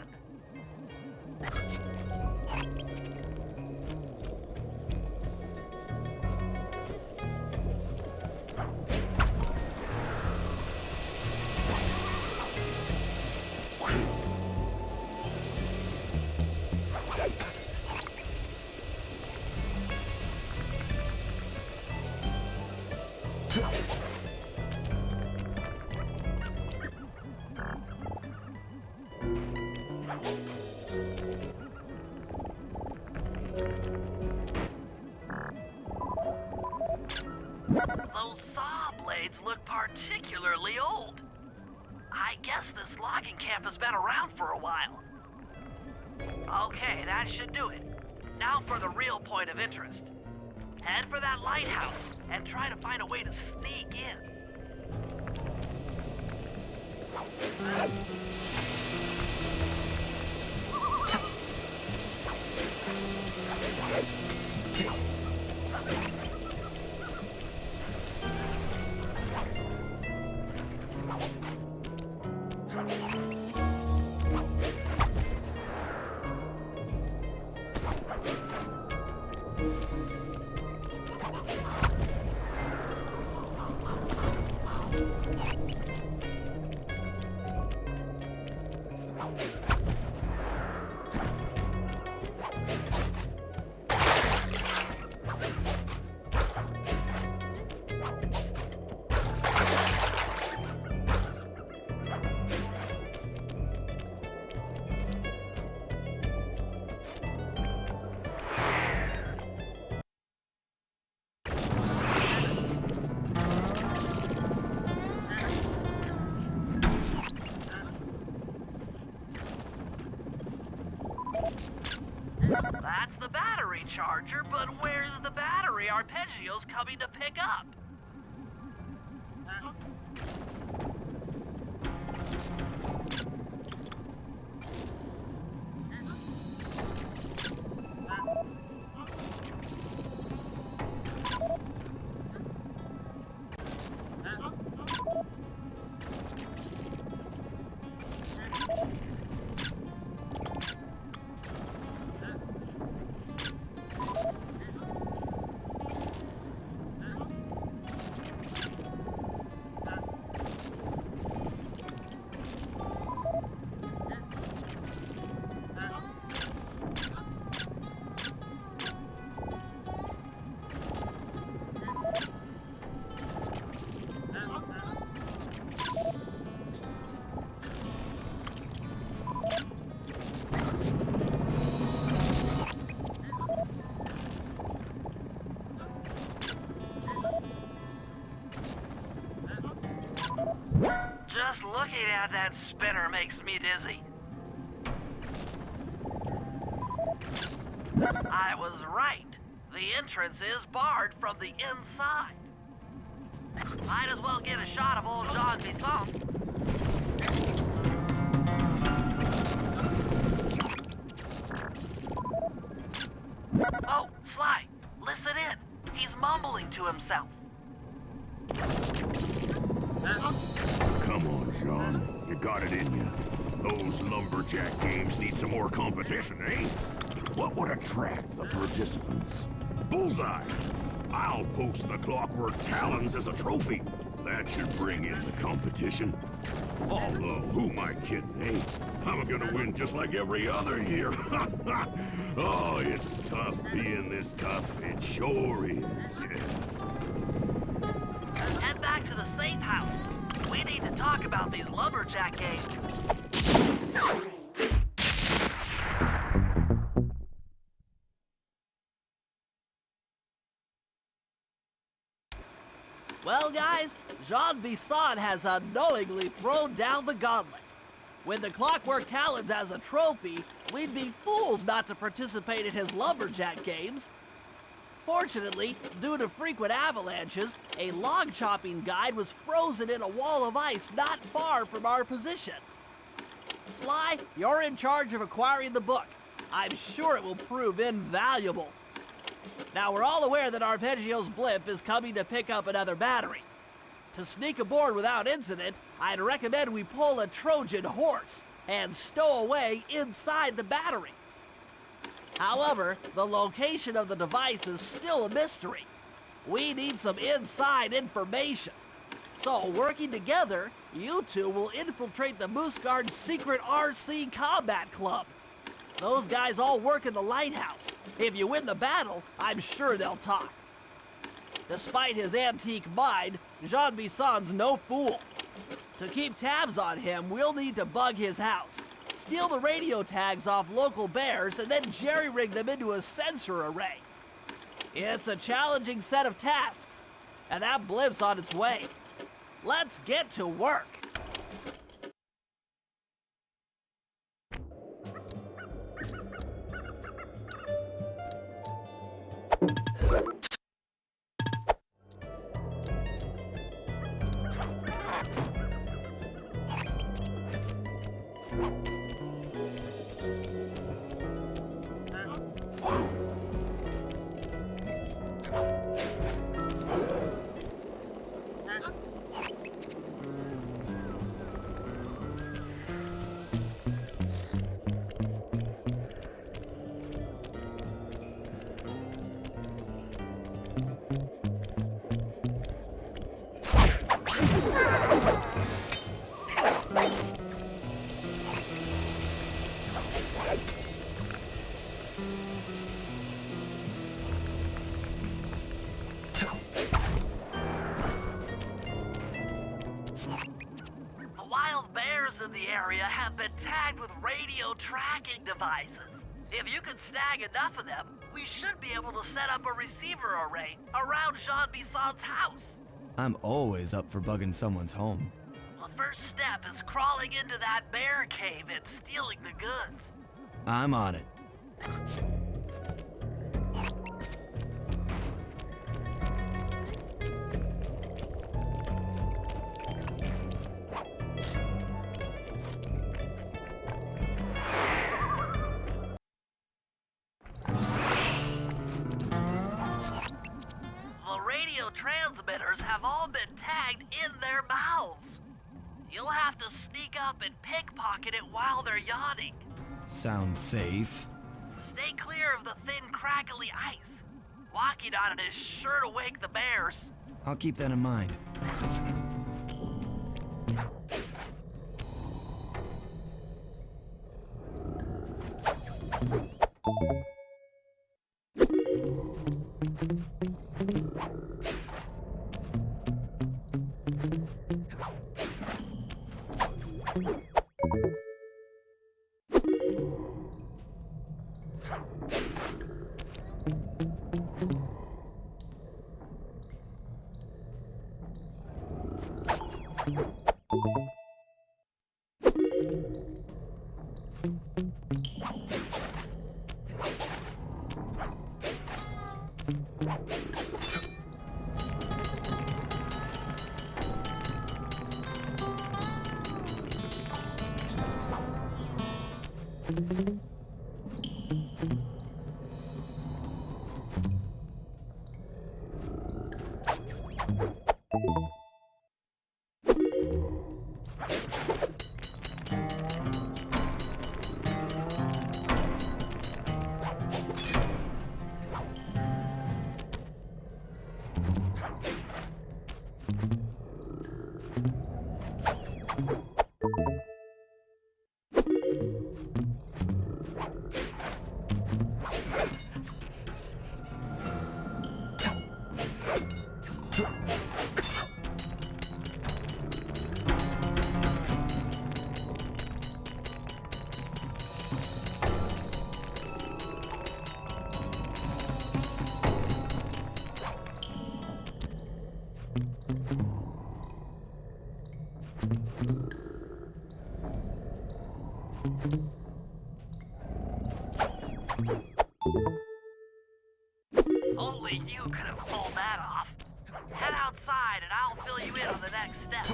Those saw blades look particularly old. I guess this logging camp has been around for a while. Okay, that should do it. Now for the real point of interest. Head for that lighthouse and try to find a way to sneak in. That's the battery charger, but where's the battery arpeggios coming to pick up? Just looking at that spinner makes me dizzy. I was right. The entrance is barred from the inside. Might as well get a shot of old Jean Bisson. Oh, Sly, listen in. He's mumbling to himself. Come on, Jean. You got it in you. Those lumberjack games need some more competition, eh? What would attract the participants? Bullseye! I'll post the Clockwork Talons as a trophy. That should bring in the competition. Although, who am I kidding, eh? I'm gonna win just like every other year. Oh, it's tough being this tough. It sure is, yeah. Head back to the safe house. We need to talk about these lumberjack games. Well, guys, Jean Bisson has unknowingly thrown down the gauntlet. With the Clockwork Talons as a trophy, we'd be fools not to participate in his lumberjack games. Fortunately, due to frequent avalanches, a log chopping guide was frozen in a wall of ice not far from our position. Sly, you're in charge of acquiring the book. I'm sure it will prove invaluable. Now, we're all aware that Arpeggio's blimp is coming to pick up another battery. To sneak aboard without incident, I'd recommend we pull a Trojan horse and stow away inside the battery. However, the location of the device is still a mystery. We need some inside information. So, working together, you two will infiltrate the Moose Guard's secret RC Combat Club. Those guys all work in the lighthouse. If you win the battle, I'm sure they'll talk. Despite his antique mind, Jean Bisson's no fool. To keep tabs on him, we'll need to bug his house, steal the radio tags off local bears, and then jerry-rig them into a sensor array. It's a challenging set of tasks, and that blimp's on its way. Let's get to work. In the area have been tagged with radio tracking devices. If you can snag enough of them, we should be able to set up a receiver array around Jean Bisson's house. I'm always up for bugging someone's home. The first step is crawling into that bear cave and stealing the goods. I'm on it. Transmitters have all been tagged in their mouths. You'll have to sneak up and pickpocket it while they're yawning. Sounds safe. Stay clear of the thin, crackly ice. Walking on it is sure to wake the bears. I'll keep that in mind. Only you could have pulled that off. Head outside and I'll fill you in on the next step.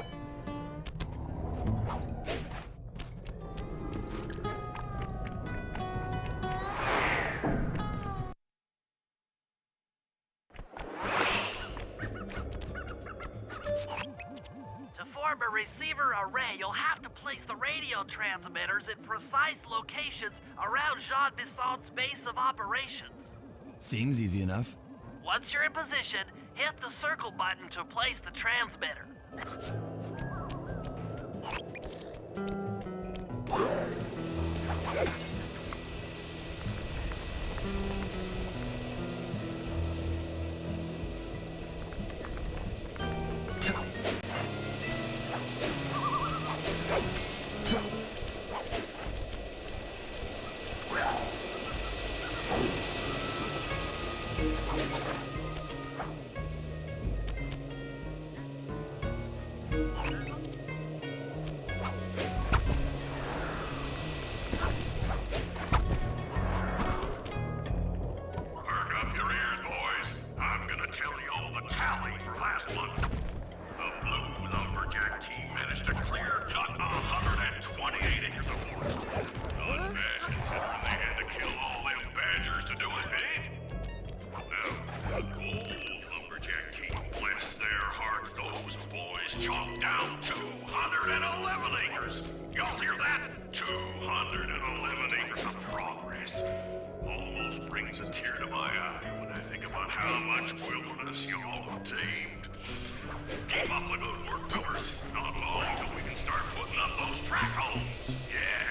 To form a receiver array, you'll have to place the radio transmitters in precise locations around Jean Bissant's base of operations. Seems easy enough. Once you're in position, hit the circle button to place the transmitter. Chopped down 211 acres. Y'all hear that? 211 acres of progress. Almost brings a tear to my eye when I think about how much wilderness y'all have tamed. Keep up the good work, fellas. Not long till we can start putting up those track homes. Yeah.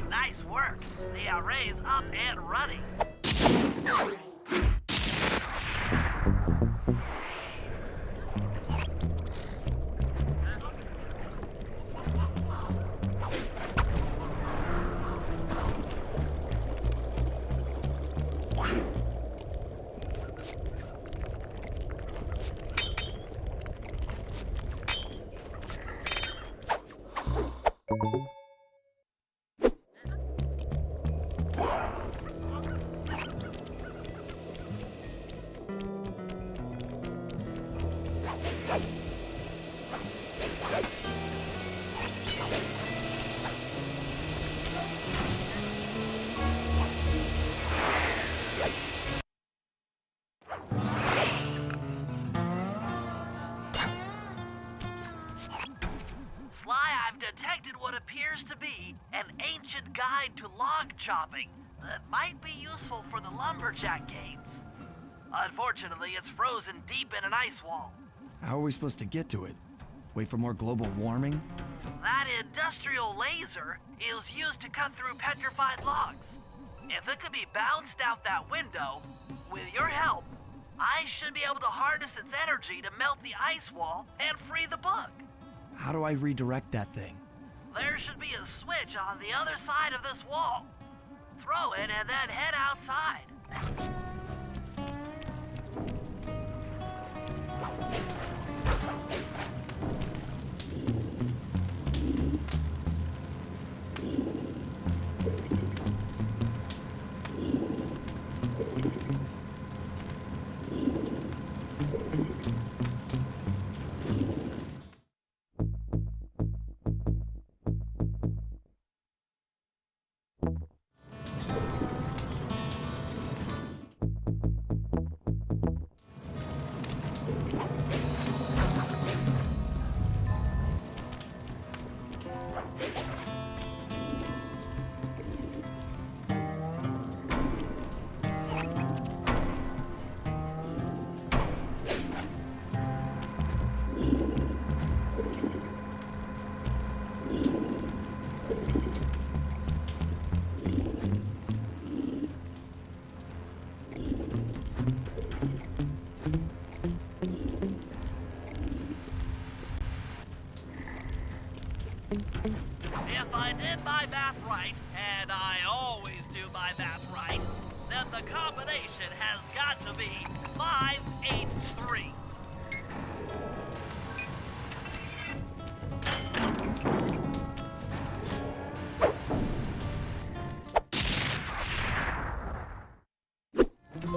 Nice work. The array's up and running. appears to be an ancient guide to log chopping that might be useful for the lumberjack games. Unfortunately, it's frozen deep in an ice wall. How are we supposed to get to it? Wait for more global warming? That industrial laser is used to cut through petrified logs. If it could be bounced out that window, with your help, I should be able to harness its energy to melt the ice wall and free the bug. How do I redirect that thing? There should be a switch on the other side of this wall. Throw it and then head outside. If I did my math right, and I always do my math right, then the combination has got to be 583.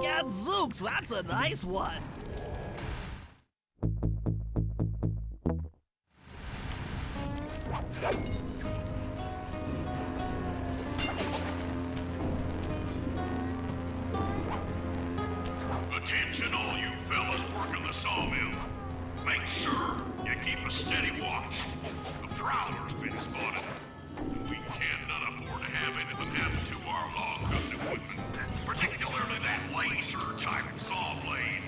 Gadzooks, that's a nice one. Attention all you fellas working the sawmill. Make sure you keep a steady watch. The prowler's been spotted. We cannot afford to have anything happen to our log cutting equipment, particularly that laser-type saw blade.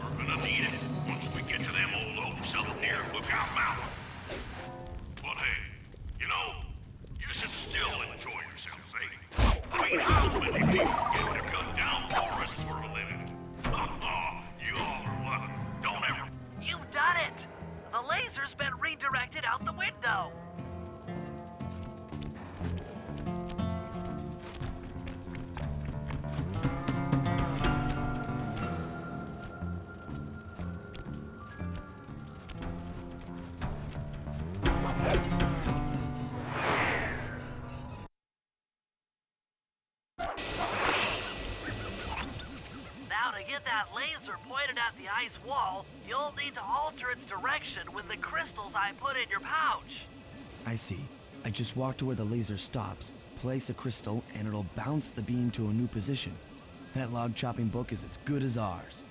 We're gonna need it once we get to them old oaks up near Lookout Mountain. But hey, you know, you should still enjoy yourselves, eh? I mean, how many people get to cut down forests for a living? You all are lucky. Don't ever... You've done it! The laser's been redirected out the window. Now to get that laser pointed at the ice wall, you'll need to alter its direction with the crystals I put in your pouch. I see. I just walk to where the laser stops, place a crystal, and it'll bounce the beam to a new position. That log chopping book is as good as ours.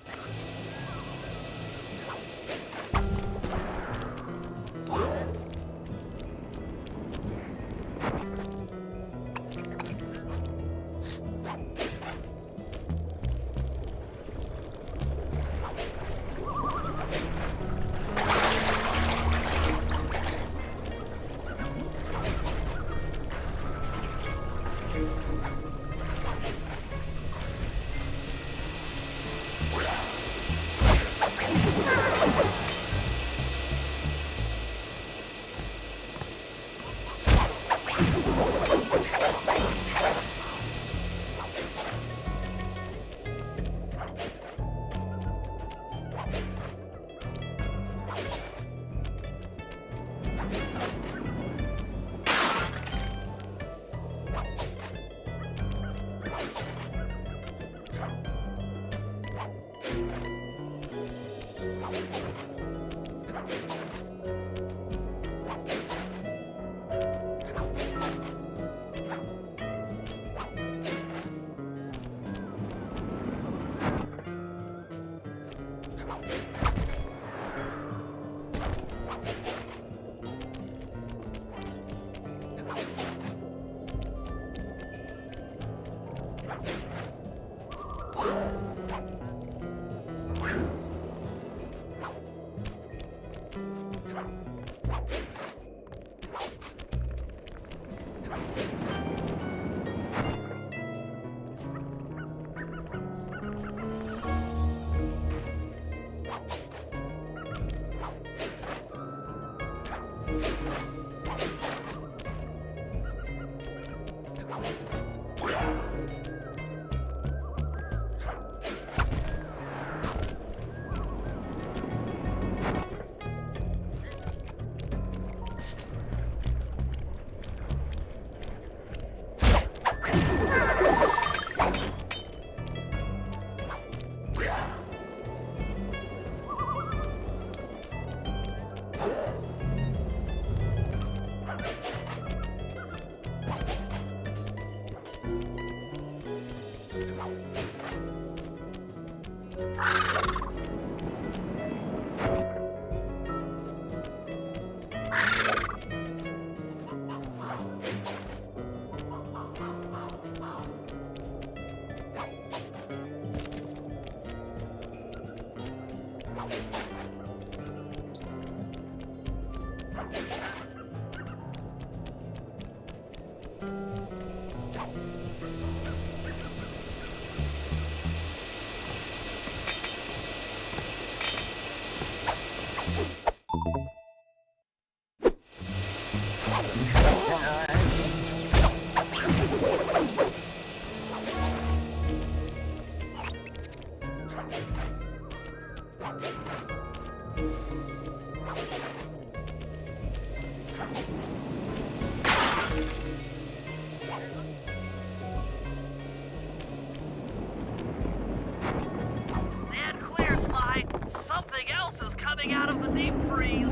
Stand clear, Sly. Something else is coming out of the deep freeze.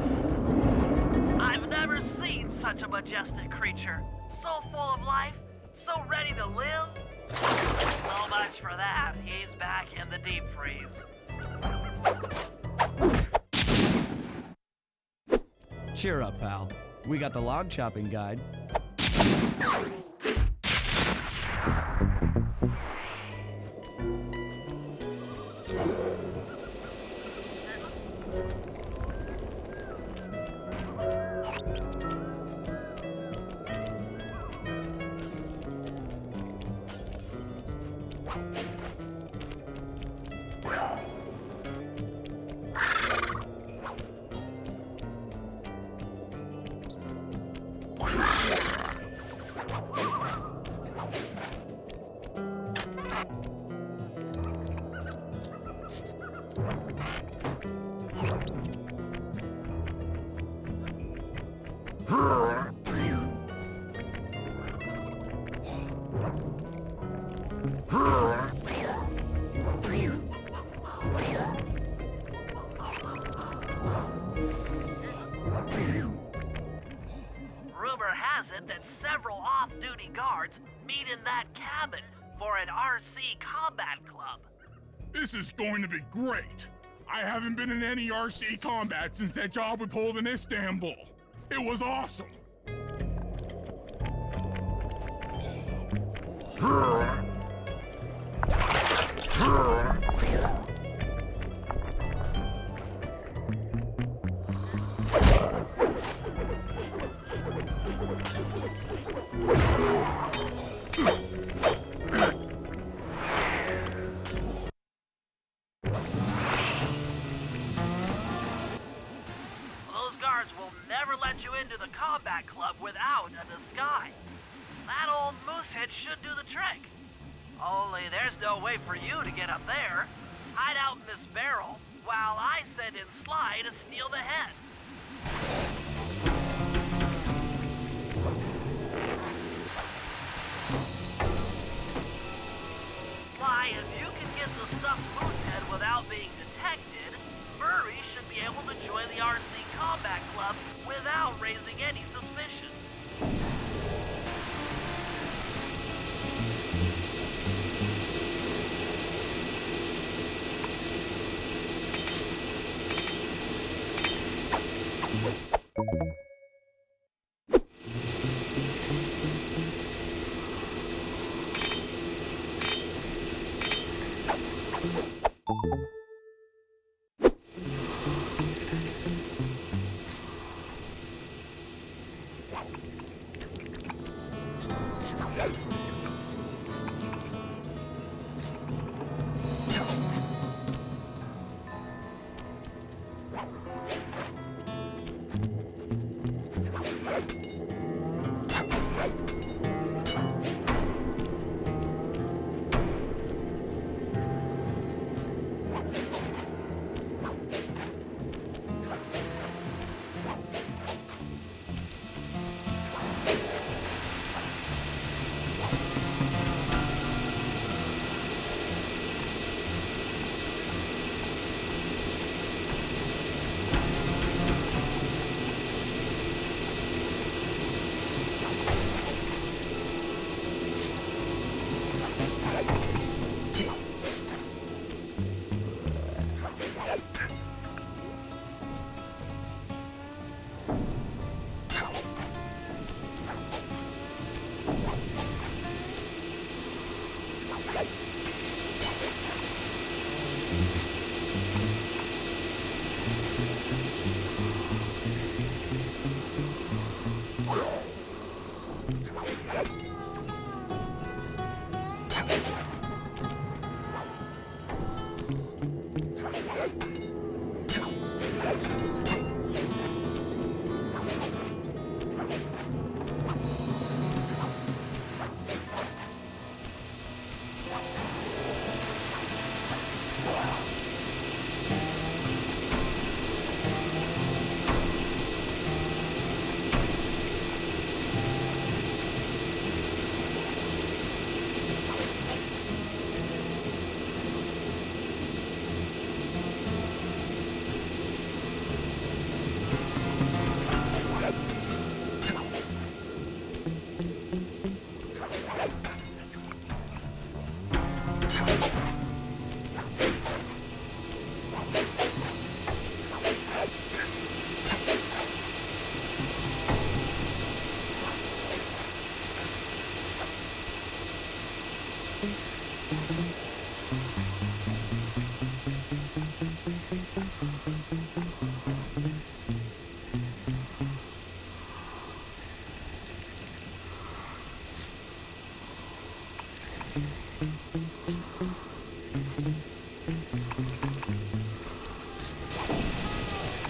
I've never seen such a majestic creature. So full of life, so ready to live. So much for that. He's back in the deep freeze. Cheer up, pal. We got the log chopping guide. Rumor has it that several off-duty guards meet in that cabin for an RC combat club. This is going to be great. I haven't been in any RC combat since that job we pulled in Istanbul. It was awesome. Those guards will never let you into the combat club without a disguise. That old moosehead should do the trick. Only there's no way for you to get up there. Hide out in this barrel while I send in Sly to steal the head. Sly, if you can get the stuffed moosehead without being detected, Murray should be able to join the RC Combat Club without raising any suspicion.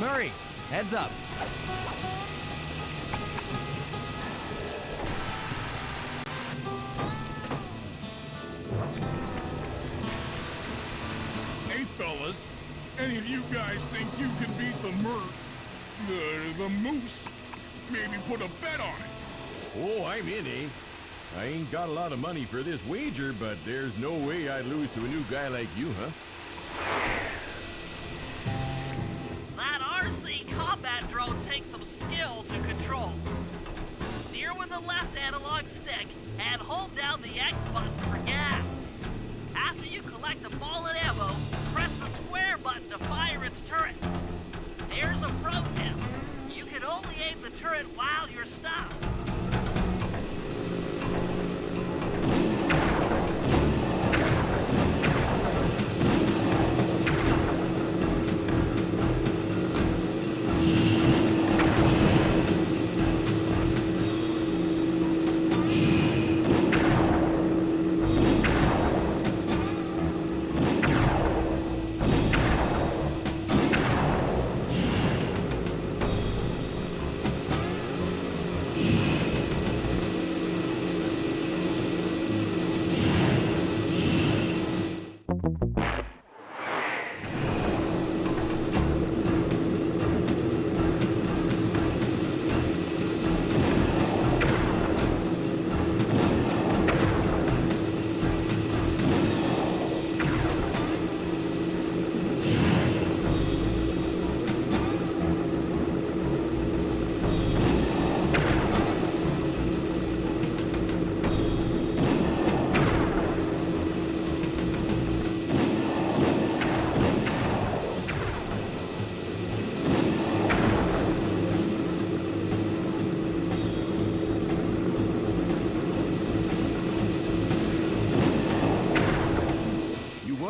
Murray, heads up. Hey, fellas. Any of you guys think you can beat the moose? Maybe put a bet on it. Oh, I'm in, eh? I ain't got a lot of money for this wager, but there's no way I'd lose to a new guy like you, huh? That RC combat drone takes some skill to control. Steer with the left analog stick and hold down the X button for gas. After you collect the ball and ammo, press the square button to fire its turret. Here's a pro tip. You can only aim the turret while you're stopped.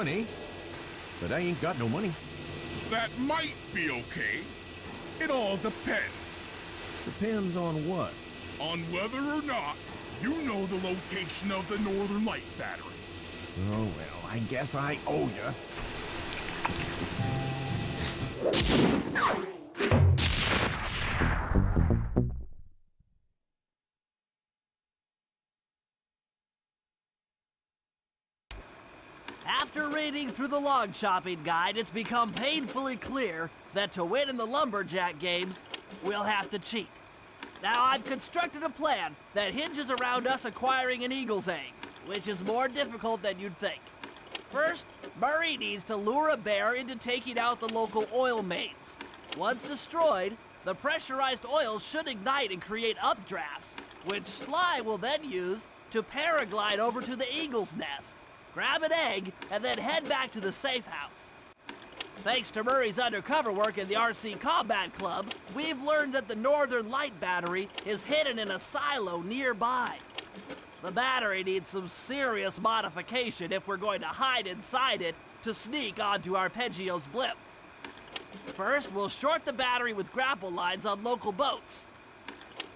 Eh? But I ain't got no money. That might be okay. It all depends. Depends on what? On whether or not You know the location of the Northern Light Battery. Oh, well, I guess I owe you. After reading through the log chopping guide, it's become painfully clear that to win in the lumberjack games, we'll have to cheat. Now, I've constructed a plan that hinges around us acquiring an eagle's egg, which is more difficult than you'd think. First, Murray needs to lure a bear into taking out the local oil mains. Once destroyed, the pressurized oil should ignite and create updrafts, which Sly will then use to paraglide over to the eagle's nest, grab an egg, and then head back to the safe house. Thanks to Murray's undercover work in the RC Combat Club, we've learned that the Northern Light Battery is hidden in a silo nearby. The battery needs some serious modification if we're going to hide inside it to sneak onto Arpeggio's blimp. First, we'll short the battery with grapple lines on local boats.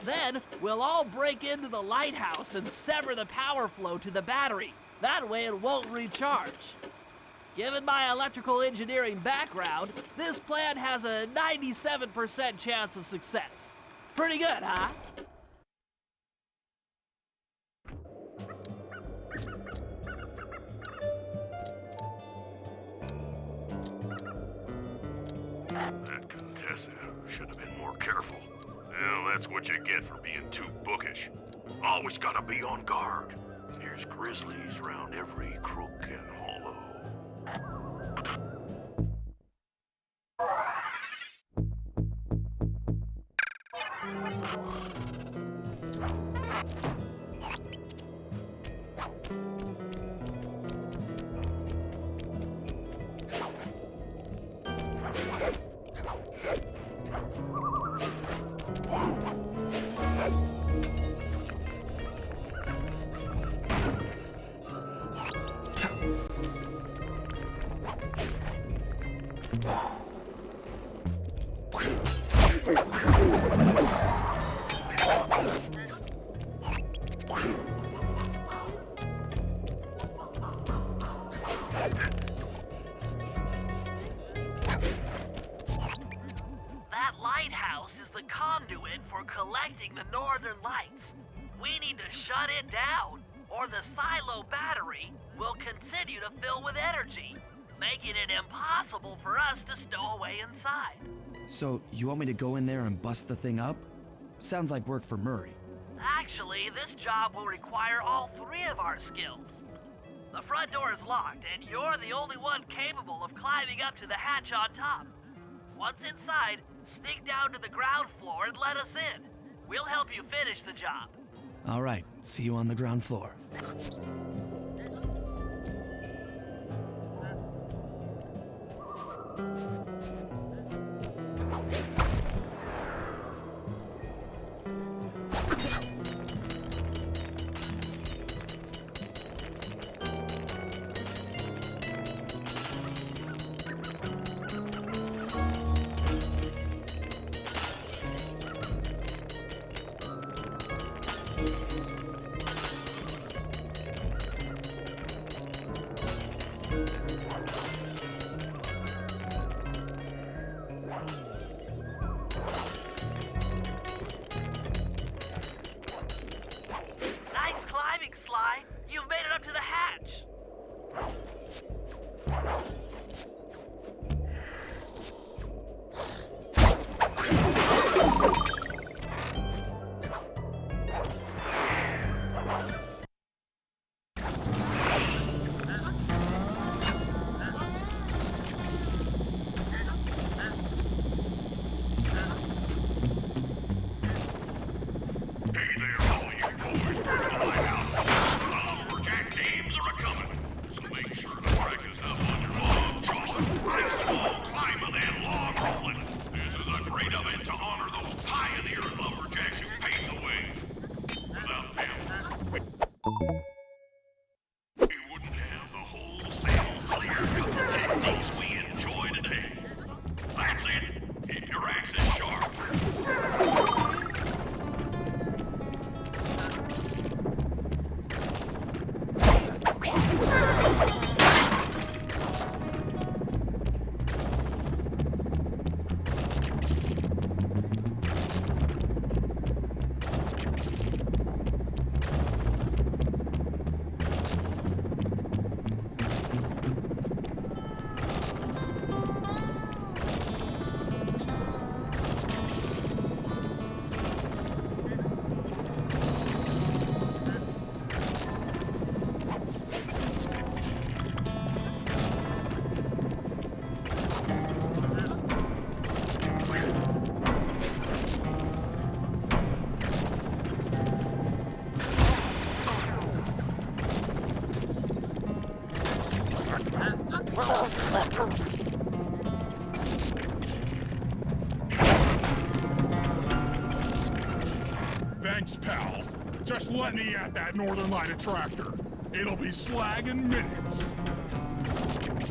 Then, we'll all break into the lighthouse and sever the power flow to the battery. That way it won't recharge. Given my electrical engineering background, this plan has a 97% chance of success. Pretty good, huh? That Contessa should have been more careful. Well, that's what you get for being too bookish. Always gotta be on guard. There's grizzlies round every crook and hollow. That lighthouse is the conduit for collecting the northern lights. We need to shut it down, or the silo battery will continue to fill with energy, making it impossible for us to stow away inside. So, you want me to go in there and bust the thing up? Sounds like work for Murray. Actually, this job will require all three of our skills. The front door is locked, and you're the only one capable of climbing up to the hatch on top. Once inside, sneak down to the ground floor and let us in. We'll help you finish the job. All right, see you on the ground floor. Thanks, pal. Just let me at that Northern Light attractor. It'll be slag in minutes.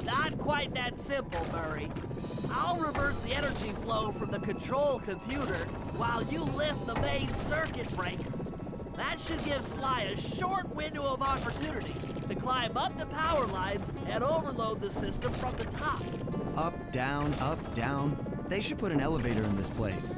Not quite that simple, Murray. I'll reverse the energy flow from the control computer while you lift the main circuit breaker. That should give Sly a short window of opportunity to climb up the power lines and overload the system from the top. Up, down, up, down. They should put an elevator in this place.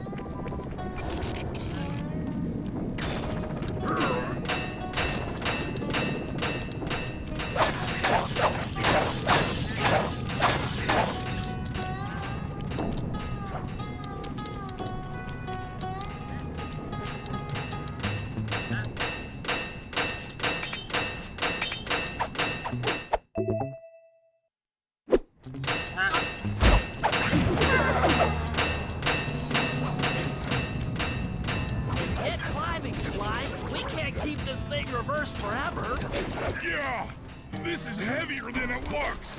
Get climbing, Sly. We can't keep this thing reversed forever. Yeah, this is heavier than it looks.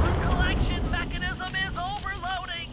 The collection mechanism is overloading!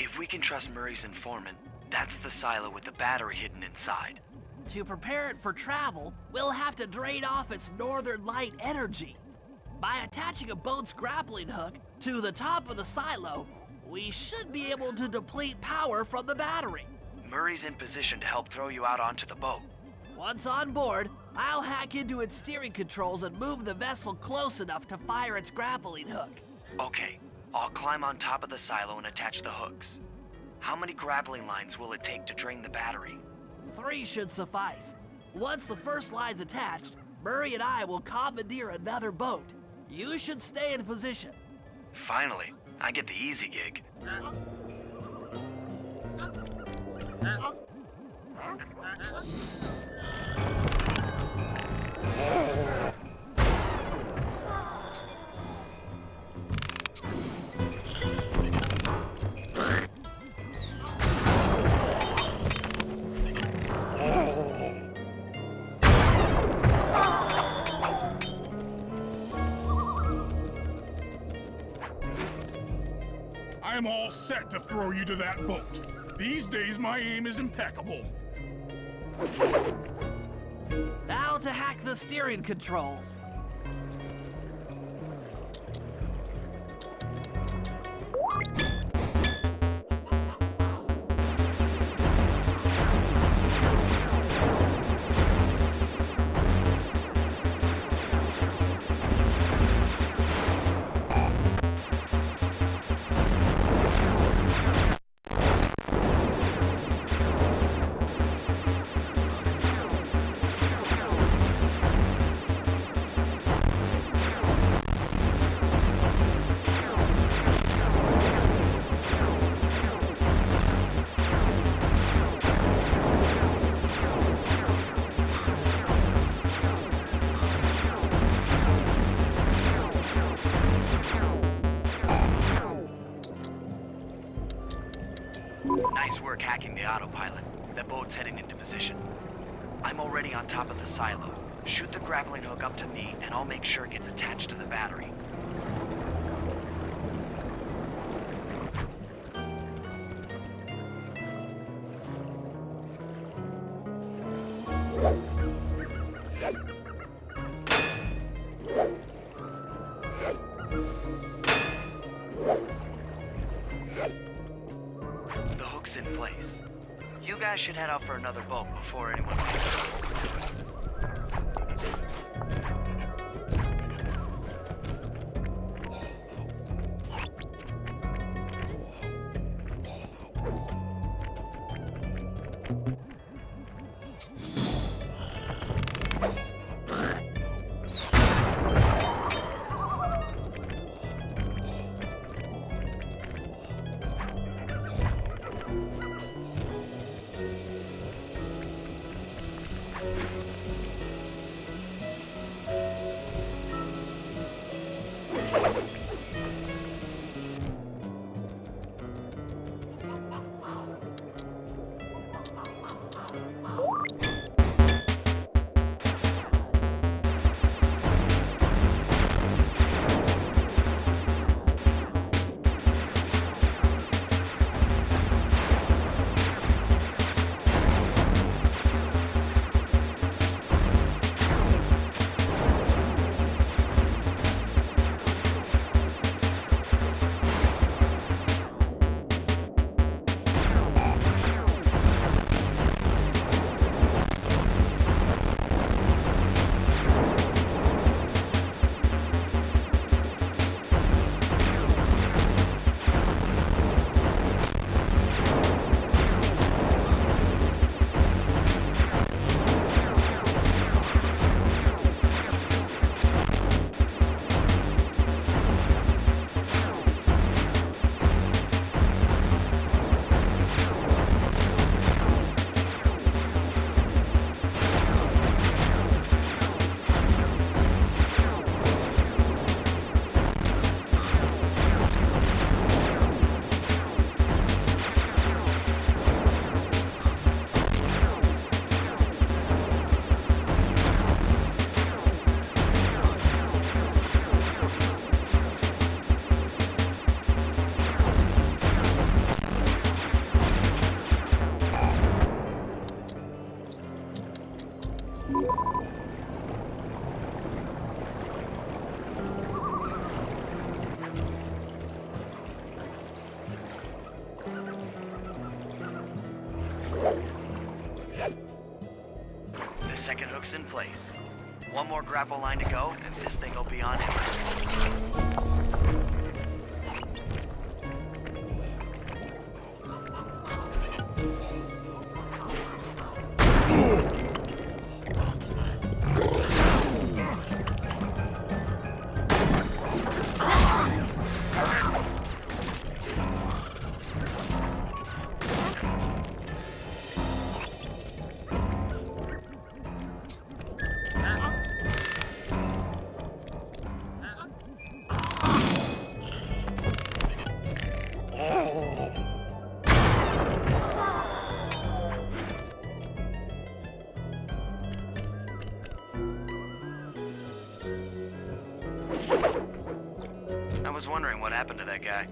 If we can trust Murray's informant, that's the silo with the battery hidden inside. To prepare it for travel, we'll have to drain off its northern light energy. By attaching a boat's grappling hook to the top of the silo, we should be able to deplete power from the battery. Murray's in position to help throw you out onto the boat. Once on board, I'll hack into its steering controls and move the vessel close enough to fire its grappling hook. Okay, I'll climb on top of the silo and attach the hooks. How many grappling lines will it take to drain the battery? 3 should suffice. Once the first line's attached, Murray and I will commandeer another boat. You should stay in position. Finally, I get the easy gig. I'm all set to throw you to that boat. These days, my aim is impeccable. Now to hack the steering controls. Nice work hacking the autopilot. The boat's heading into position. I'm already on top of the silo. Shoot the grappling hook up to me, and I'll make sure it gets attached to the battery. The hook's in place. You guys should head out for another boat before anyone leaves. The second hook's in place. One more grapple line to go, and this thing will be on it. was wondering what happened to that guy.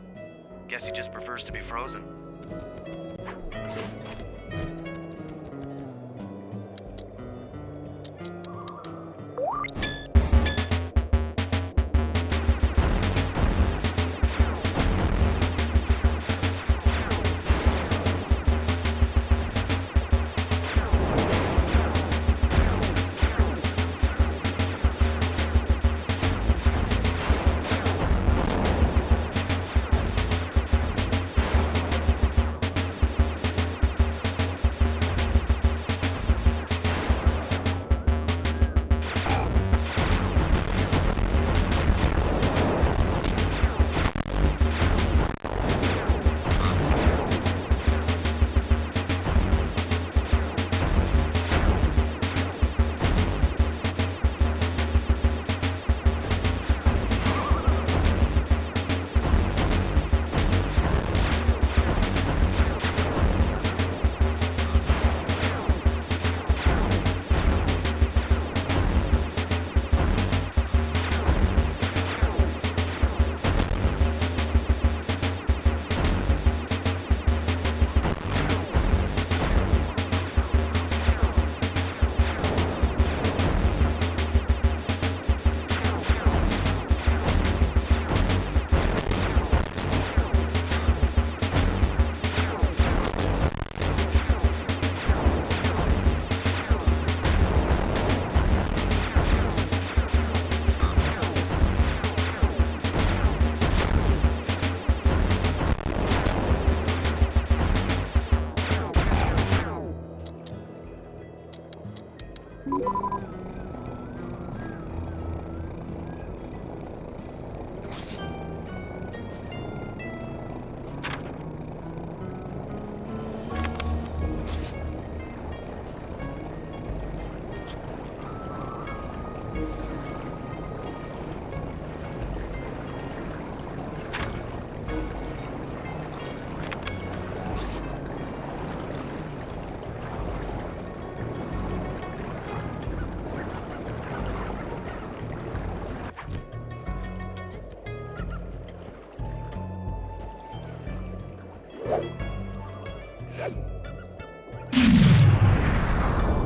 Guess he just prefers to be frozen.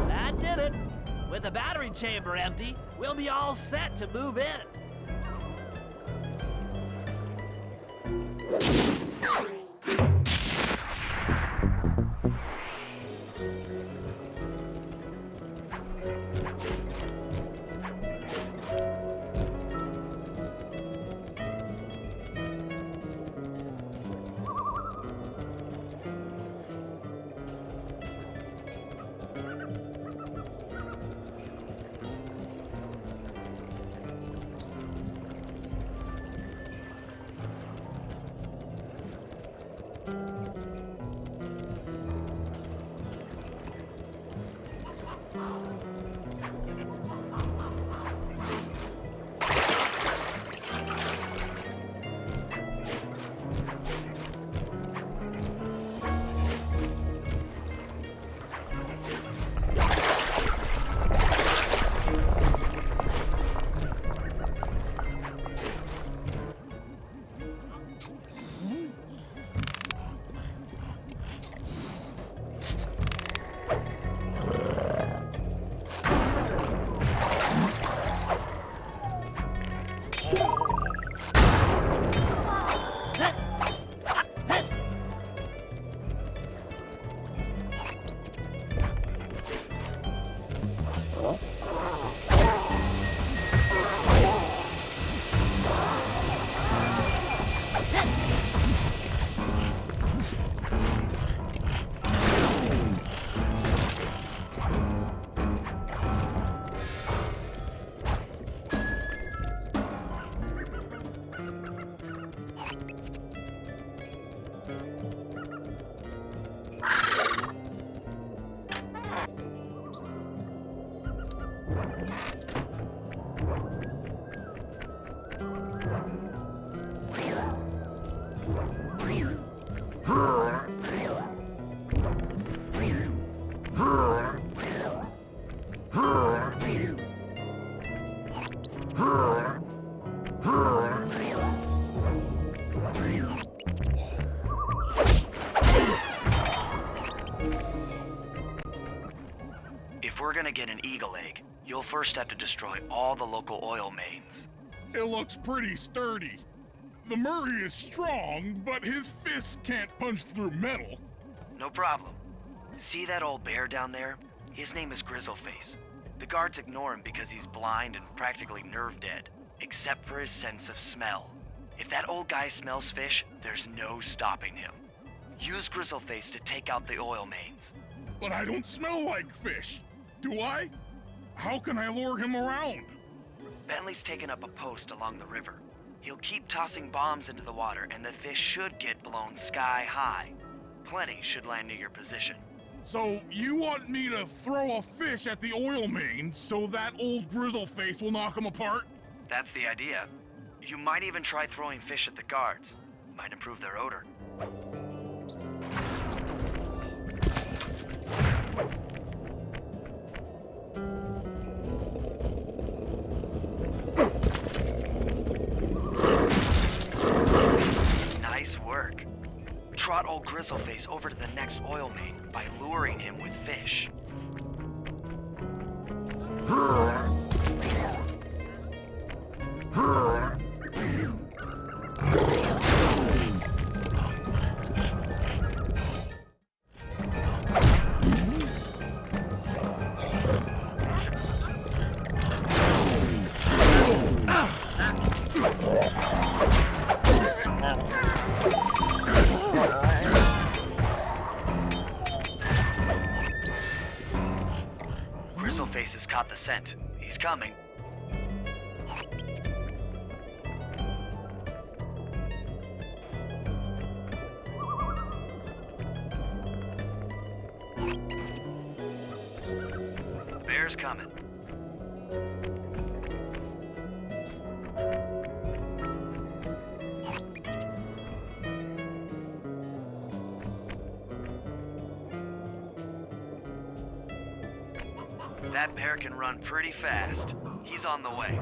That did it. With the battery chamber empty, we'll be all set to move in. to get an eagle egg, you'll first have to destroy all the local oil mains. It looks pretty sturdy. The Murray is strong, but his fists can't punch through metal. No problem. See that old bear down there? His name is Grizzleface. The guards ignore him because he's blind and practically nerve dead, except for his sense of smell. If that old guy smells fish, there's no stopping him. Use Grizzleface to take out the oil mains. But I don't smell like fish, do I? How can I lure him around? Bentley's taken up a post along the river. He'll keep tossing bombs into the water and the fish should get blown sky high. Plenty should land near your position. So you want me to throw a fish at the oil mains so that old Grizzleface will knock him apart? That's the idea. You might even try throwing fish at the guards. Might improve their odor. Nice work. Trot old Grizzleface over to the next oil main by luring him with fish. Grizzleface has caught the scent. He's coming. Bear's coming. That bear can run pretty fast. He's on the way.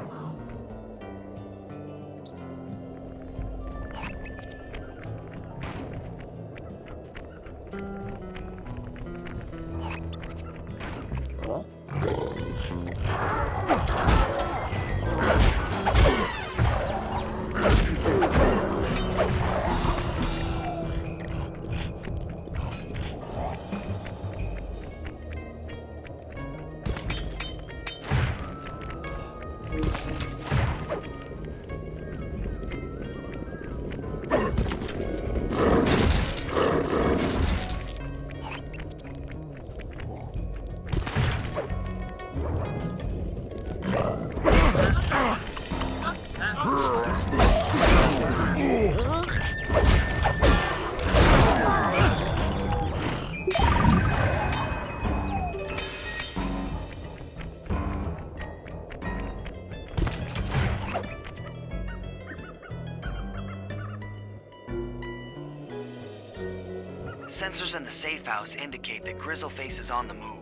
Sensors in the safe house indicate that Grizzleface is on the move.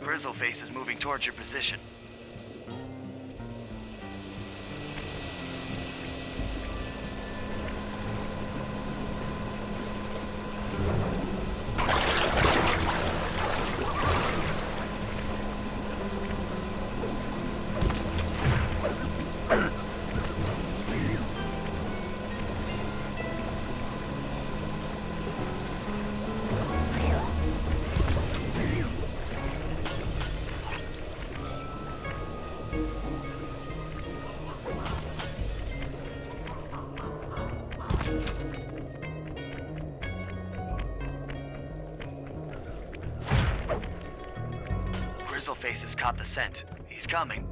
Grizzleface is moving towards your position. Grizzleface has caught the scent. He's coming.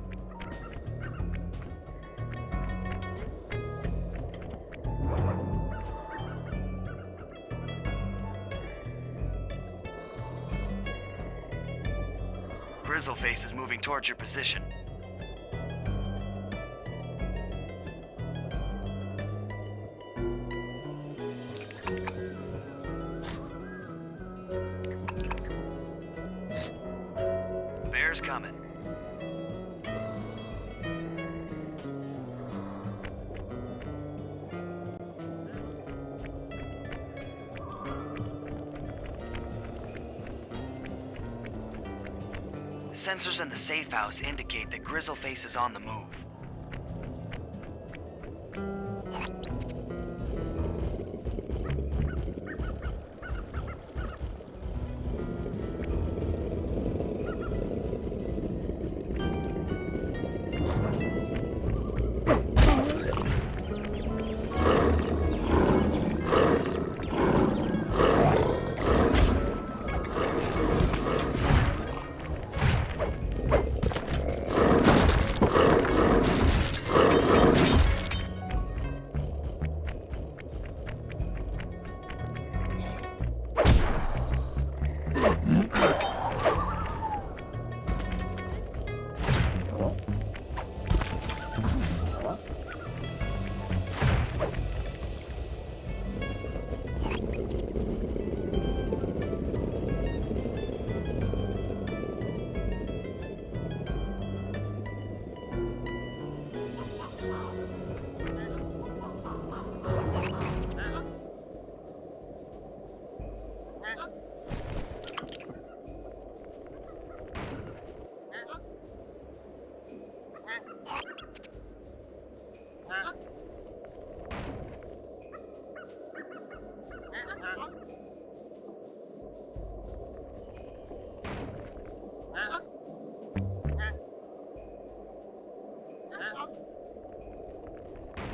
Grizzleface is moving towards your position. Bear's coming. Sensors in the safe house indicate that Grizzleface is on the move.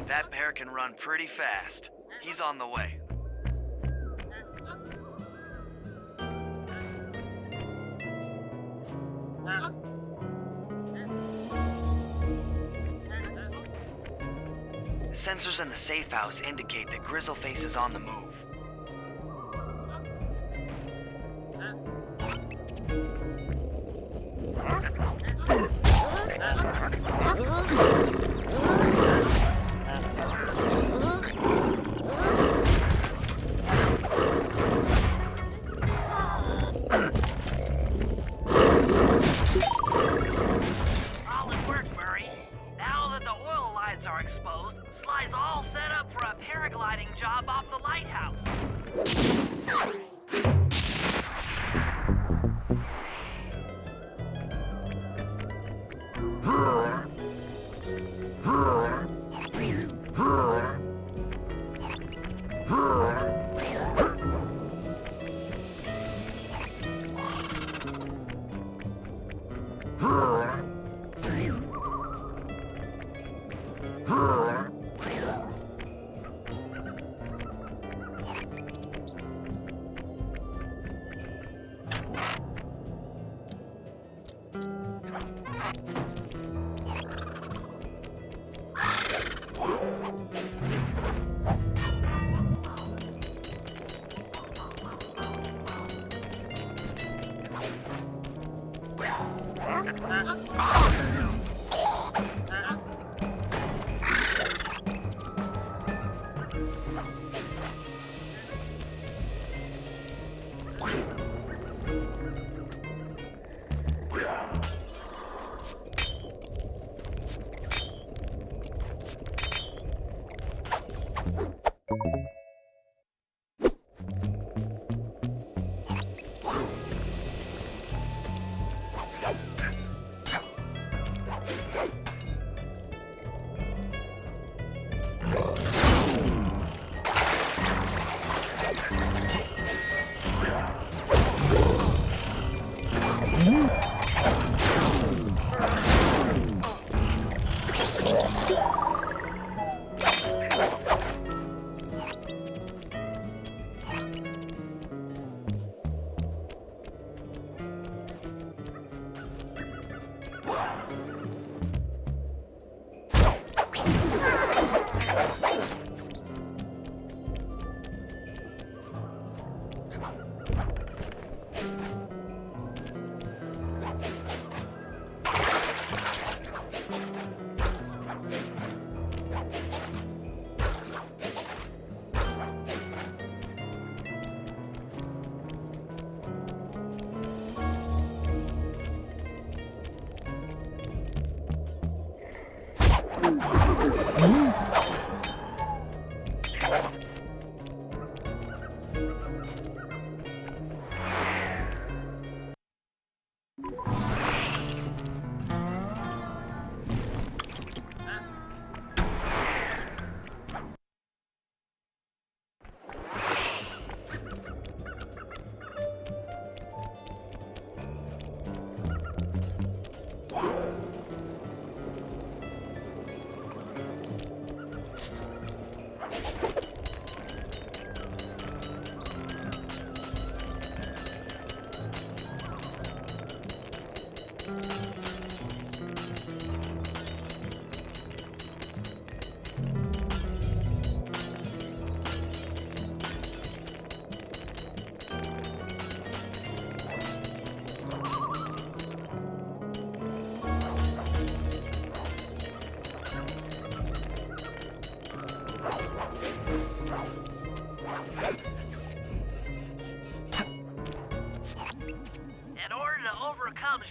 That bear can run pretty fast. He's on the way. Sensors in the safe house indicate that Grizzleface is on the move. Solid work, Murray. Now that the oil lines are exposed, Sly's all set up for a paragliding job off the lighthouse.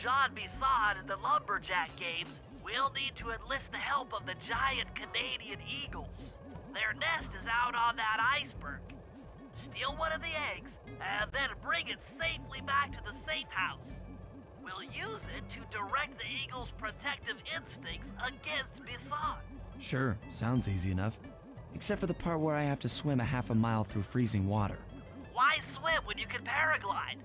Jean Bisson in the Lumberjack games, we'll need to enlist the help of the giant Canadian eagles. Their nest is out on that iceberg. Steal one of the eggs, and then bring it safely back to the safe house. We'll use it to direct the eagle's protective instincts against Bisson. Sure, sounds easy enough. Except for the part where I have to swim a half a mile through freezing water. Why swim when you can paraglide?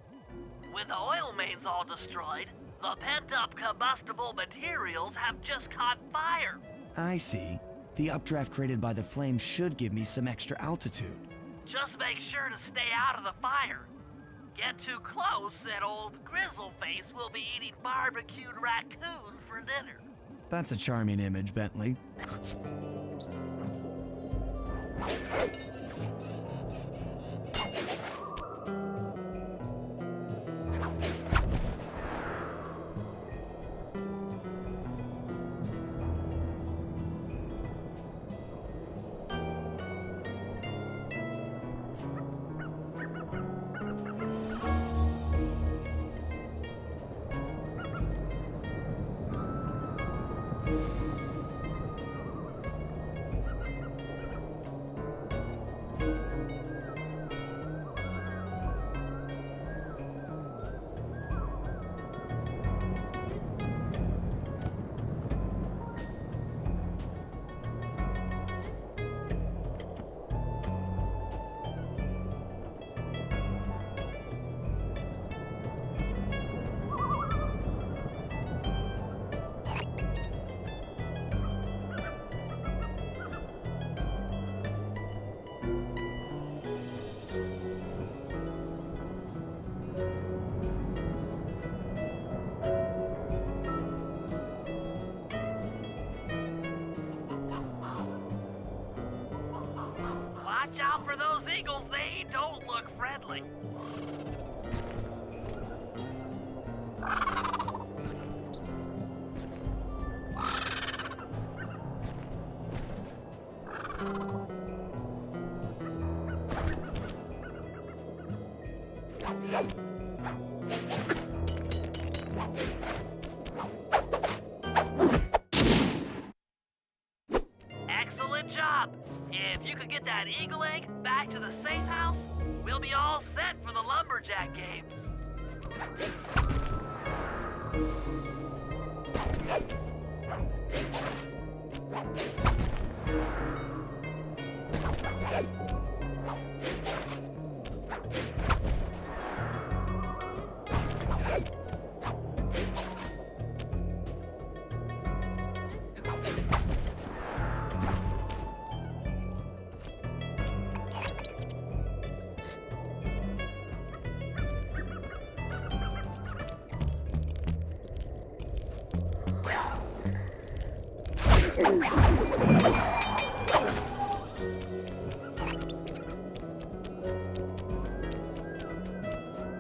With the oil mains all destroyed, the pent-up combustible materials have just caught fire. I see. The updraft created by the flames should give me some extra altitude. Just make sure to stay out of the fire. Get too close and old Grizzleface will be eating barbecued raccoon for dinner. That's a charming image, Bentley. Watch out for those eagles, they don't look friendly. Excellent job! If you could get that eagle egg back to the safe house, we'll be all set for the Lumberjack games.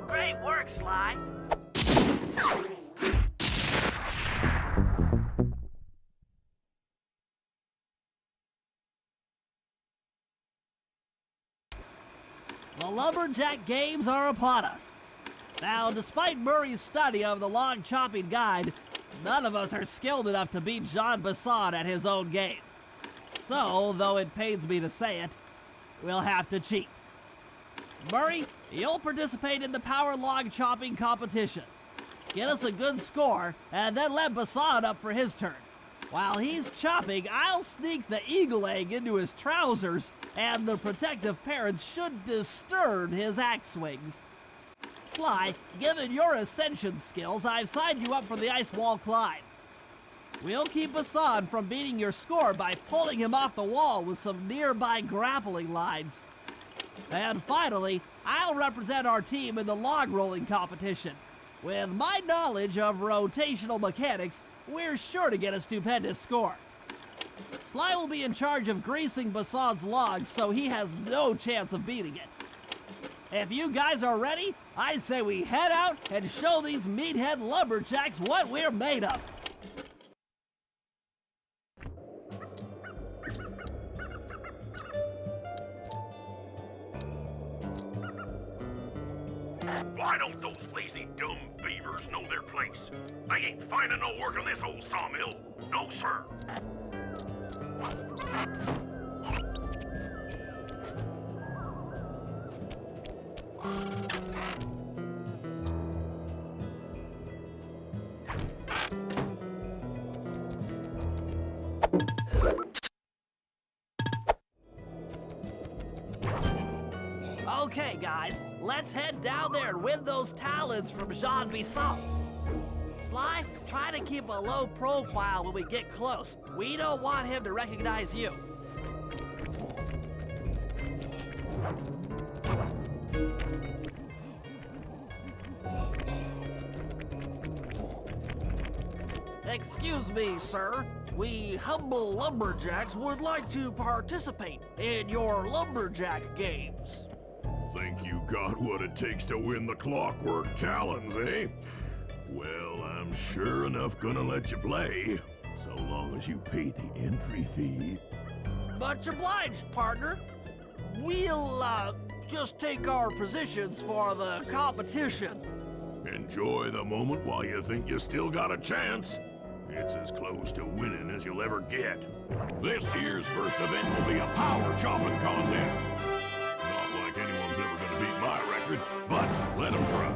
Great work, Sly. The Lumberjack games are upon us. Now, despite Murray's study of the log chopping guide, none of us are skilled enough to beat Jean Bisson at his own game. So, though it pains me to say it, we'll have to cheat. Murray, you'll participate in the power log chopping competition. Get us a good score, and then let Bisson up for his turn. While he's chopping, I'll sneak the eagle egg into his trousers, and the protective parents should disturb his axe swings. Sly, given your ascension skills, I've signed you up for the ice wall climb. We'll keep Bisson from beating your score by pulling him off the wall with some nearby grappling lines. And finally, I'll represent our team in the log rolling competition. With my knowledge of rotational mechanics, we're sure to get a stupendous score. Sly will be in charge of greasing Bisson's logs, so he has no chance of beating it. If you guys are ready, I say we head out and show these meathead lumberjacks what we're made of. Why don't those lazy, dumb beavers know their place? They ain't finding no work on this old sawmill. No, sir. Okay, guys, let's head down there and win those talents from Jean Bisson. Sly, try to keep a low profile when we get close. We don't want him to recognize you. Excuse me, sir. We humble lumberjacks would like to participate in your lumberjack games. Think you got what it takes to win the Clockwork Talons, eh? Well, I'm sure enough gonna let you play, so long as you pay the entry fee. Much obliged, partner. We'll, just take our positions for the competition. Enjoy the moment while you think you still got a chance. It's as close to winning as you'll ever get. This year's first event will be a power chopping contest. Not like anyone's ever gonna beat my record, but let them try.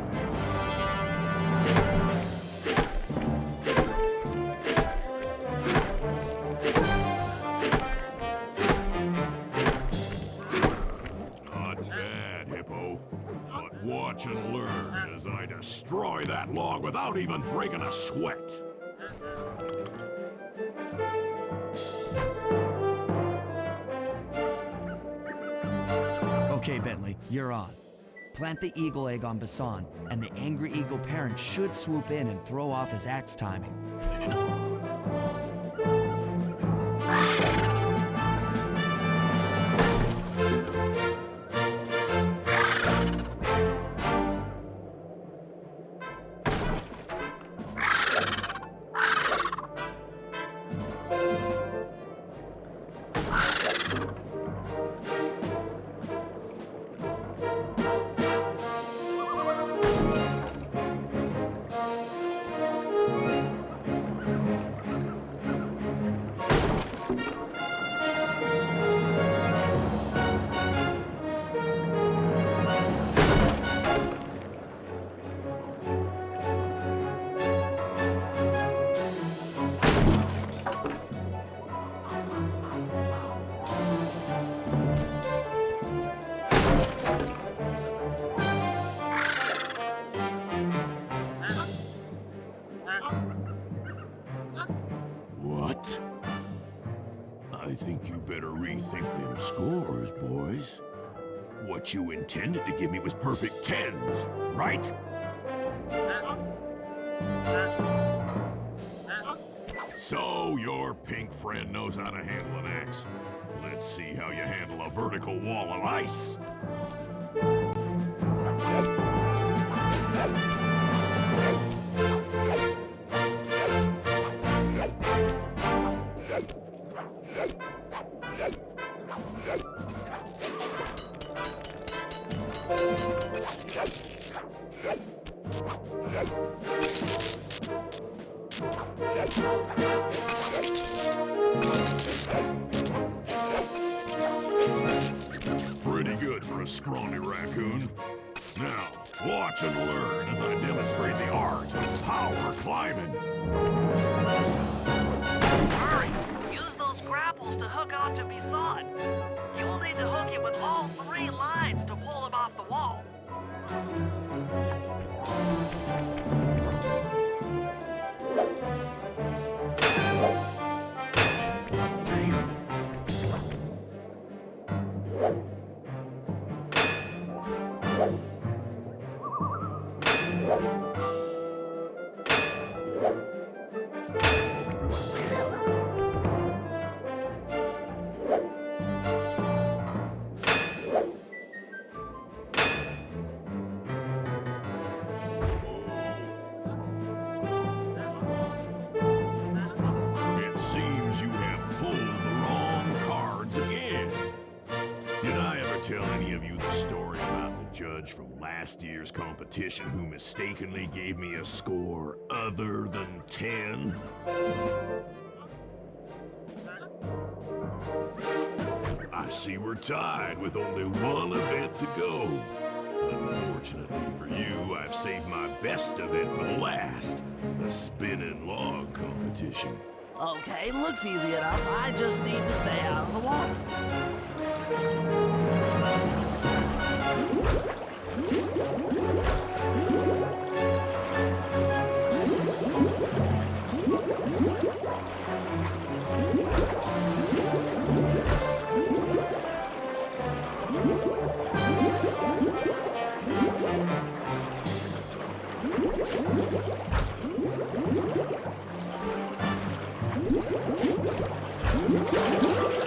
Not bad, Hippo. But watch and learn as I destroy that log without even breaking a sweat. Okay, Bentley, you're on. Plant the eagle egg on Bassan, and the angry eagle parent should swoop in and throw off his axe timing. What? I think you better rethink them scores, boys. What you intended to give me was perfect tens, right? So your pink friend knows how to handle an axe. Let's see how you handle a vertical wall of ice. Pretty good for a scrawny raccoon. Now, watch and learn as I demonstrate the art of power climbing. Hurry! Use those grapples to hook onto Bisson. You will need to hook him with all 3 lines to pull him off the wall. It seems you have pulled the wrong cards again. Did I ever tell any of you the story about the judge from last year's competition who mistakenly gave me a score other than 10? I see we're tied with only one event to go. Unfortunately for you, I've saved my best event for the last, the spinning log competition. Okay, looks easy enough. I just need to stay out of the water.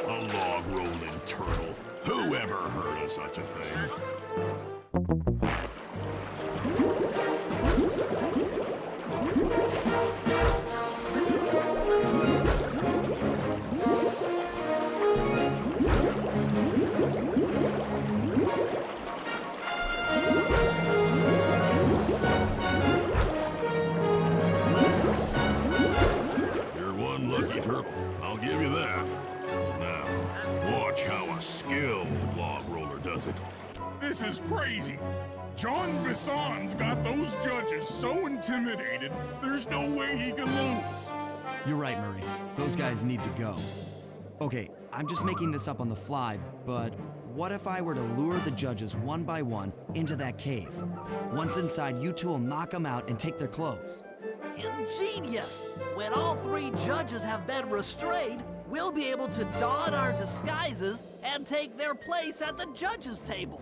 A log rolling turtle. Whoever heard of such a thing? You're one lucky turtle. I'll give you that. Now, watch how a skilled log roller does it. This is crazy. John Bisson's got those judges so intimidated, there's no way he can lose. You're right, Murray. Those guys need to go. Okay, I'm just making this up on the fly, but what if I were to lure the judges one by one into that cave? Once inside, you two will knock them out and take their clothes. Ingenious! When all 3 judges have been restrained, we'll be able to don our disguises and take their place at the judges' table.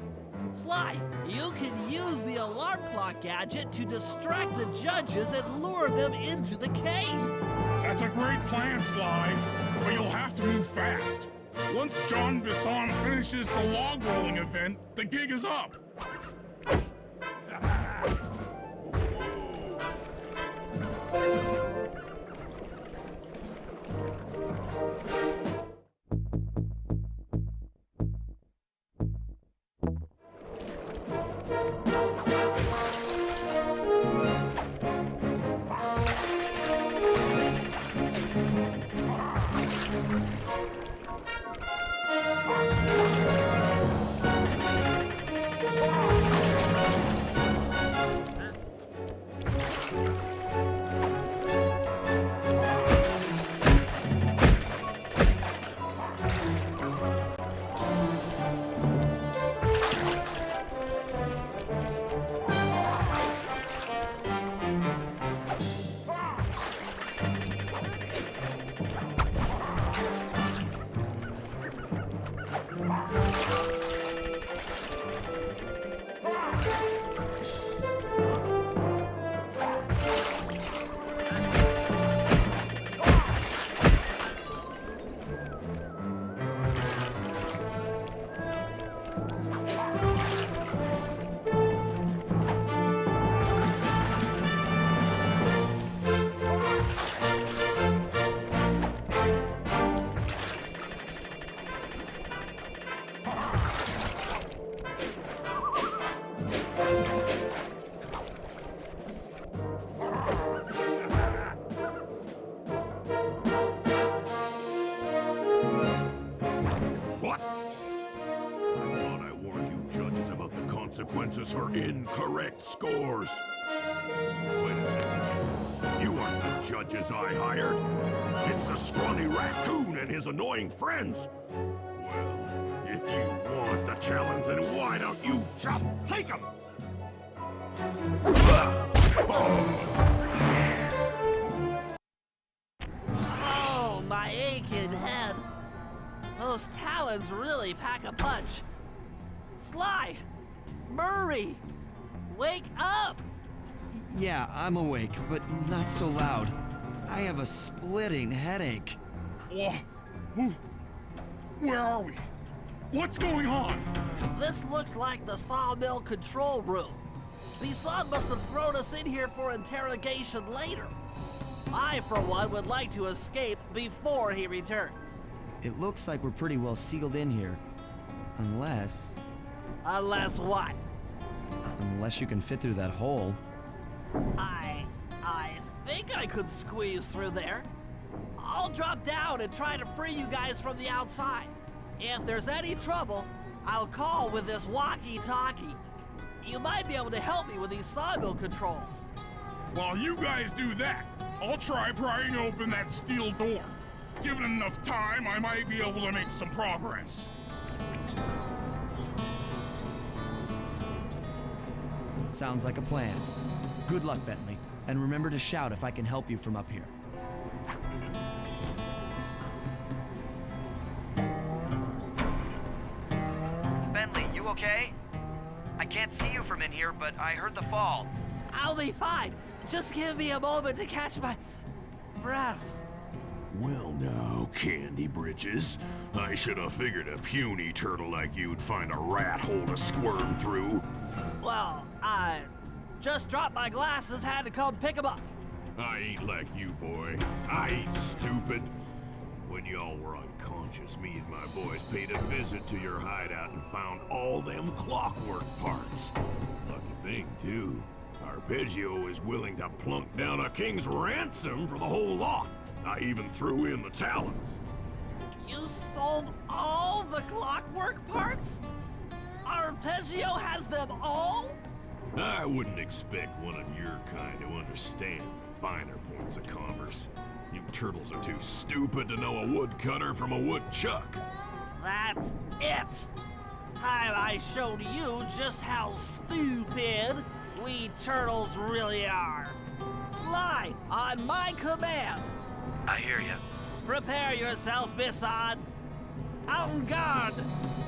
Sly, you can use the alarm clock gadget to distract the judges and lure them into the cave. That's a great plan, Sly, but you'll have to move fast. Once John Bisson finishes the log rolling event, the gig is up. Consequences for incorrect scores. Wait a second. You aren't the judges I hired. It's the scrawny raccoon and his annoying friends. Well, if you want the challenge, then why don't you just take them? Oh, my aching head. Those talons really pack a punch. Sly! Murray! Wake up! Yeah, I'm awake, but not so loud. I have a splitting headache. Where are we? What's going on? This looks like the sawmill control room. Bisson must have thrown us in here for interrogation later. I, for one, would like to escape before he returns. It looks like we're pretty well sealed in here. Unless... Unless what? Unless you can fit through that hole. I think I could squeeze through there. I'll drop down and try to free you guys from the outside. If there's any trouble, I'll call with this walkie-talkie. You might be able to help me with these sawmill controls. While you guys do that, I'll try prying open that steel door. Given enough time, I might be able to make some progress. Sounds like a plan. Good luck, Bentley. And remember to shout if I can help you from up here. Bentley, you okay? I can't see you from in here, but I heard the fall. I'll be fine. Just give me a moment to catch my breath. Well now, Candy Britches. I should have figured a puny turtle like you'd find a rat hole to squirm through. Well, I just dropped my glasses, had to come pick them up. I ain't like you, boy. I ain't stupid. When y'all were unconscious, me and my boys paid a visit to your hideout and found all them clockwork parts. Lucky thing, too. Arpeggio is willing to plunk down a king's ransom for the whole lot. I even threw in the talons. You sold all the clockwork parts? Arpeggio has them all? I wouldn't expect one of your kind to understand the finer points of commerce. You turtles are too stupid to know a woodcutter from a woodchuck. That's it. Time I showed you just how stupid we turtles really are. Sly, on my command. I hear you. Prepare yourself, Missad. En garde.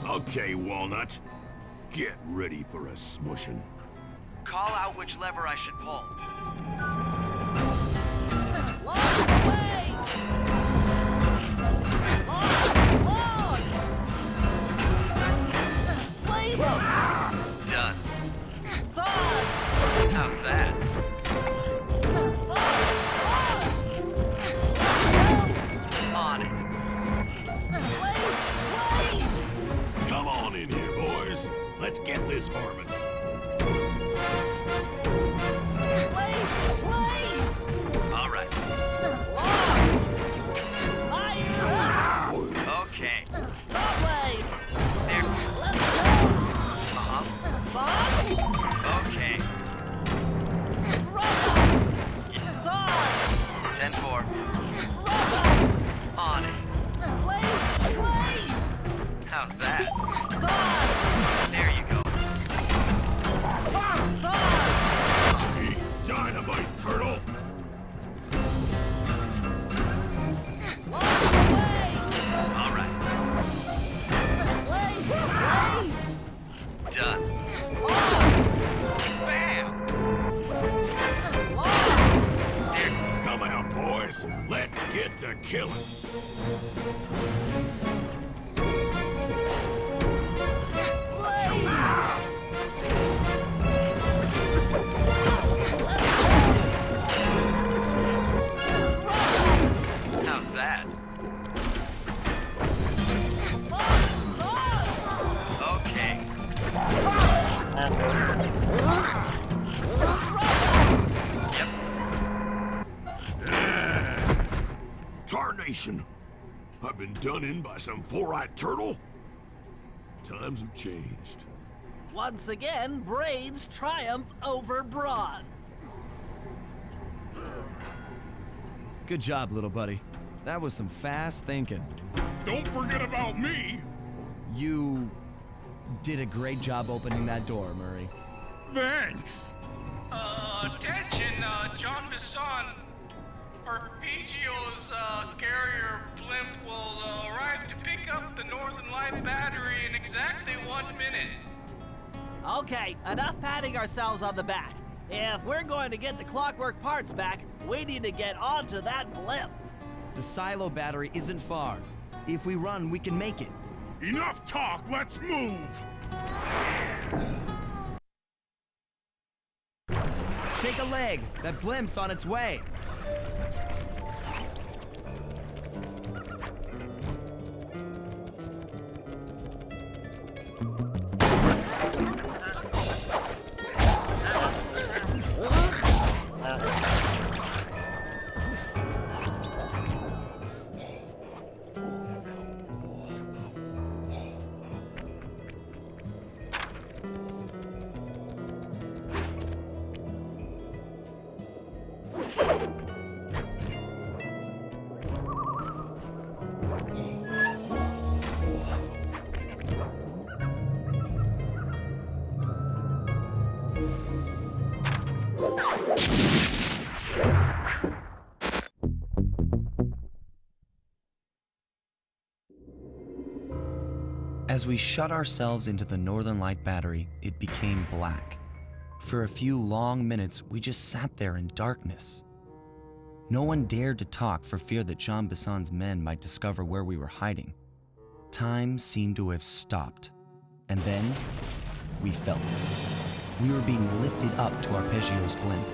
Okay, Walnut. Get ready for a smushin'. Call out which lever I should pull. Logs away! Logs! Flame them! Done. Saws! How's that? Saws! On it. Blades! Come on in here, boys. Let's get this harvest. Blades! All right. Logs! Fire! Okay. Saw blades! There. Let's go! Uh-huh. Saws? Okay. Rubber! Saws! 10-4. Rubber! On it. Blades! Blades! How's that? Saws! There you go. Saws! Hey, dynamite, turtle! Logs away! All right. Blades! Blades! Done. Logs! Bam! Logs! There. Come out, boys. Let's get to killing. How's that? Okay. Yep. Tarnation! I've been done in by some four-eyed turtle? Times have changed. Once again, brains triumph over brawn. Good job, little buddy. That was some fast thinking. Don't forget about me! You did a great job opening that door, Murray. Thanks! Attention, John Bisson. Arpeggio's carrier blimp will arrive to pick up the Northern Light battery in exactly 1 minute. Okay, enough patting ourselves on the back. If we're going to get the clockwork parts back, we need to get onto that blimp. The silo battery isn't far. If we run, we can make it. Enough talk, let's move! Shake a leg. That blimp's on its way. As we shut ourselves into the Northern Light Battery, it became black. For a few long minutes, we just sat there in darkness. No one dared to talk for fear that Jean Bisson's men might discover where we were hiding. Time seemed to have stopped. And then, we felt it. We were being lifted up to Arpeggio's blimp.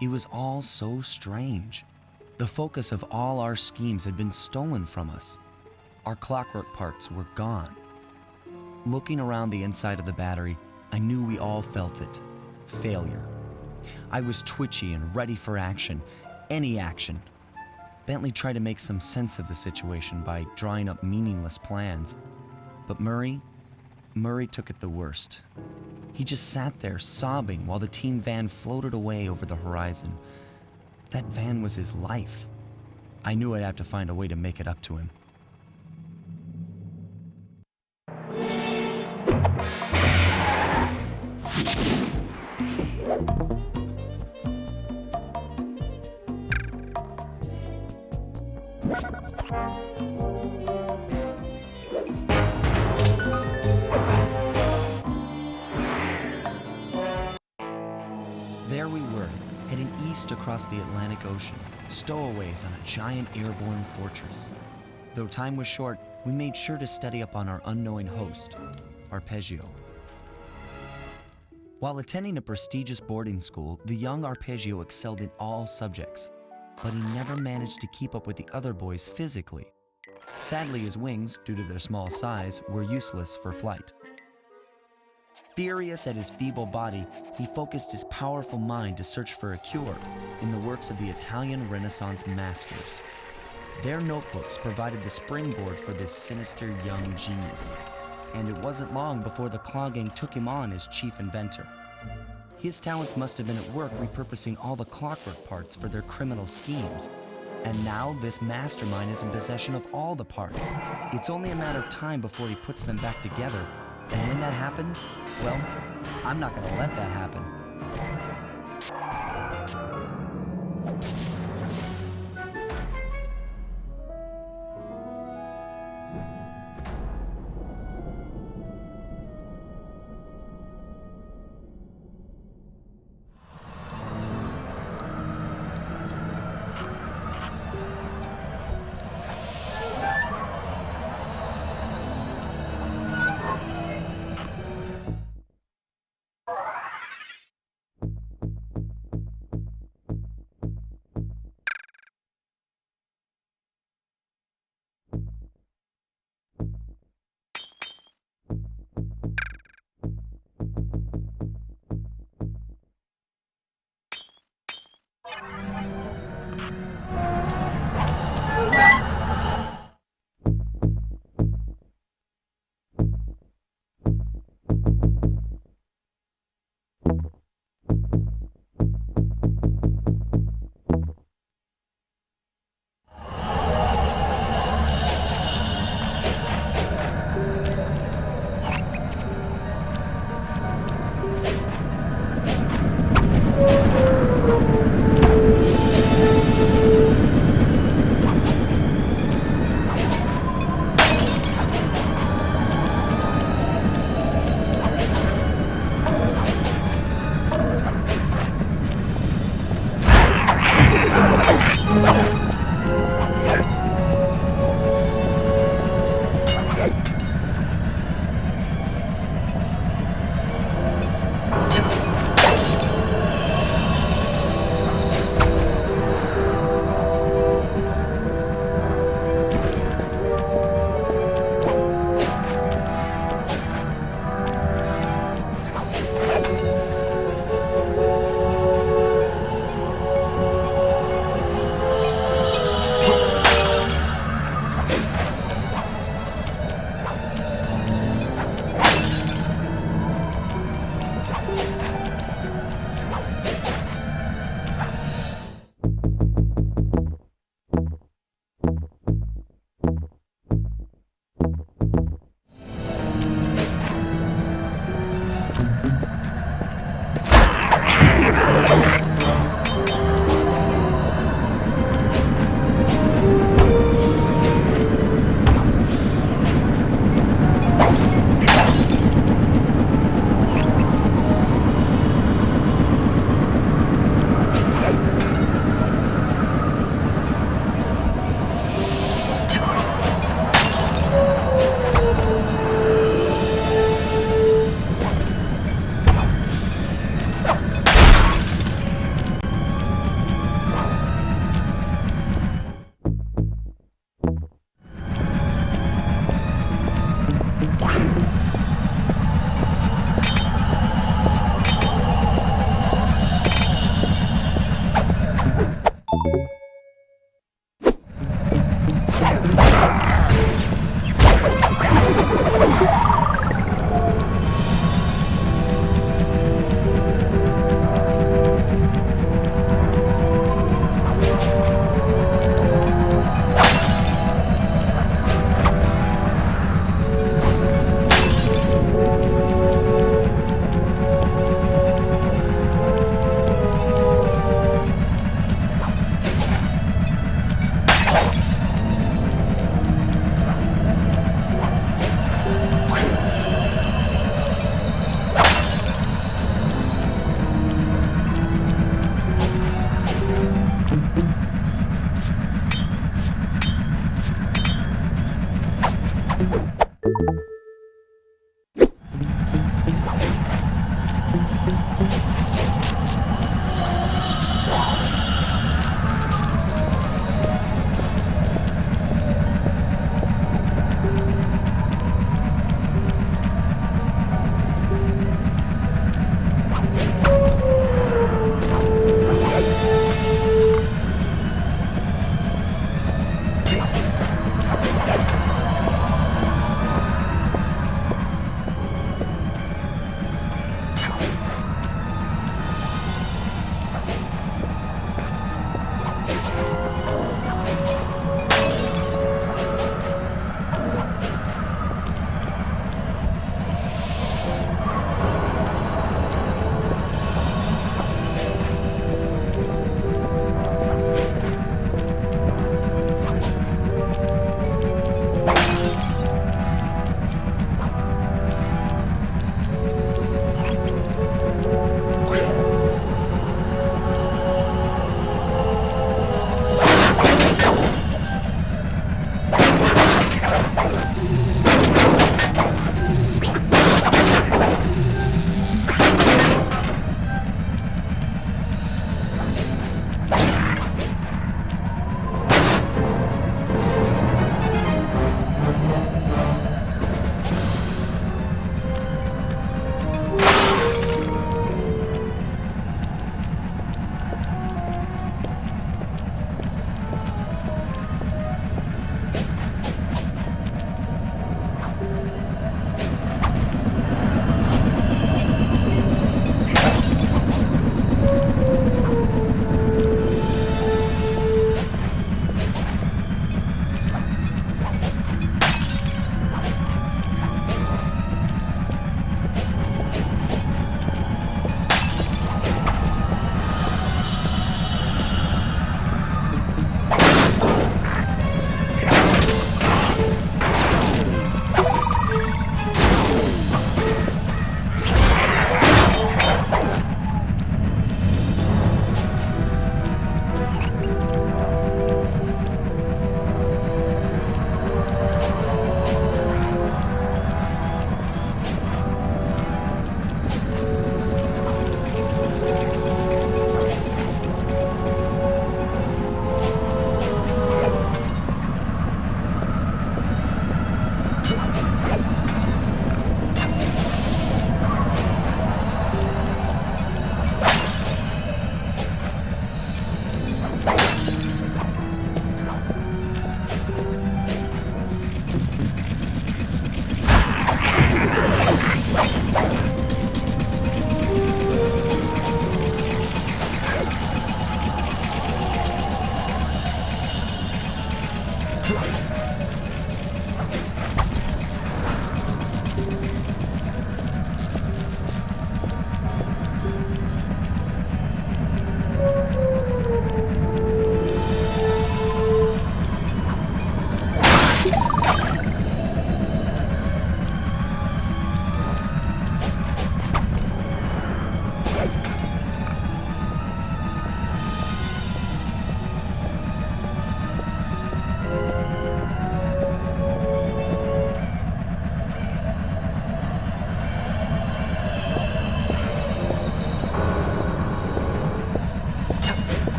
It was all so strange. The focus of all our schemes had been stolen from us. Our clockwork parts were gone. Looking around the inside of the battery, I knew we all felt it. Failure. I was twitchy and ready for action. Any action. Bentley tried to make some sense of the situation by drawing up meaningless plans. But Murray took it the worst. He just sat there sobbing while the team van floated away over the horizon. That van was his life. I knew I'd have to find a way to make it up to him. There we were, heading east across the Atlantic Ocean, stowaways on a giant airborne fortress. Though time was short, we made sure to study up on our unknowing host, Arpeggio. While attending a prestigious boarding school, the young Arpeggio excelled in all subjects, but he never managed to keep up with the other boys physically. Sadly, his wings, due to their small size, were useless for flight. Furious at his feeble body, he focused his powerful mind to search for a cure in the works of the Italian Renaissance masters. Their notebooks provided the springboard for this sinister young genius, and it wasn't long before the Claw Gang took him on as chief inventor. His talents must have been at work repurposing all the clockwork parts for their criminal schemes. And now this mastermind is in possession of all the parts. It's only a matter of time before he puts them back together. And when that happens, well, I'm not gonna let that happen.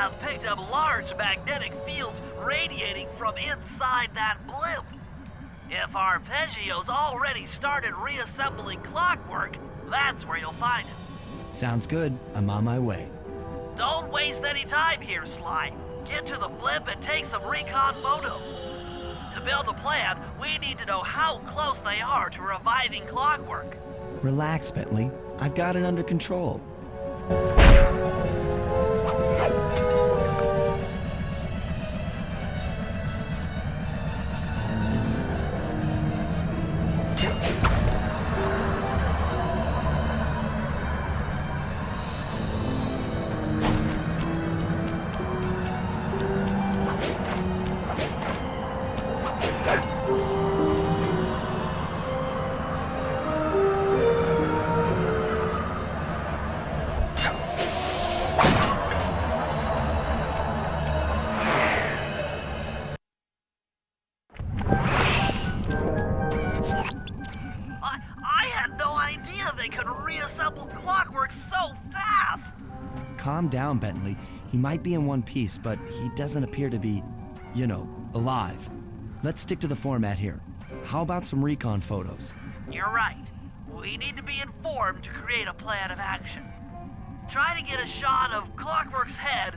have picked up large magnetic fields radiating from inside that blimp. If Arpeggio's already started reassembling clockwork, that's where you'll find it. Sounds good. I'm on my way. Don't waste any time here, Sly. Get to the blimp and take some recon photos. To build a plan, we need to know how close they are to reviving clockwork. Relax, Bentley. I've got it under control. Calm down, Bentley. He might be in one piece, but he doesn't appear to be, you know, alive. Let's stick to the format here. How about some recon photos? You're right. We need to be informed to create a plan of action. Try to get a shot of Clockwork's head,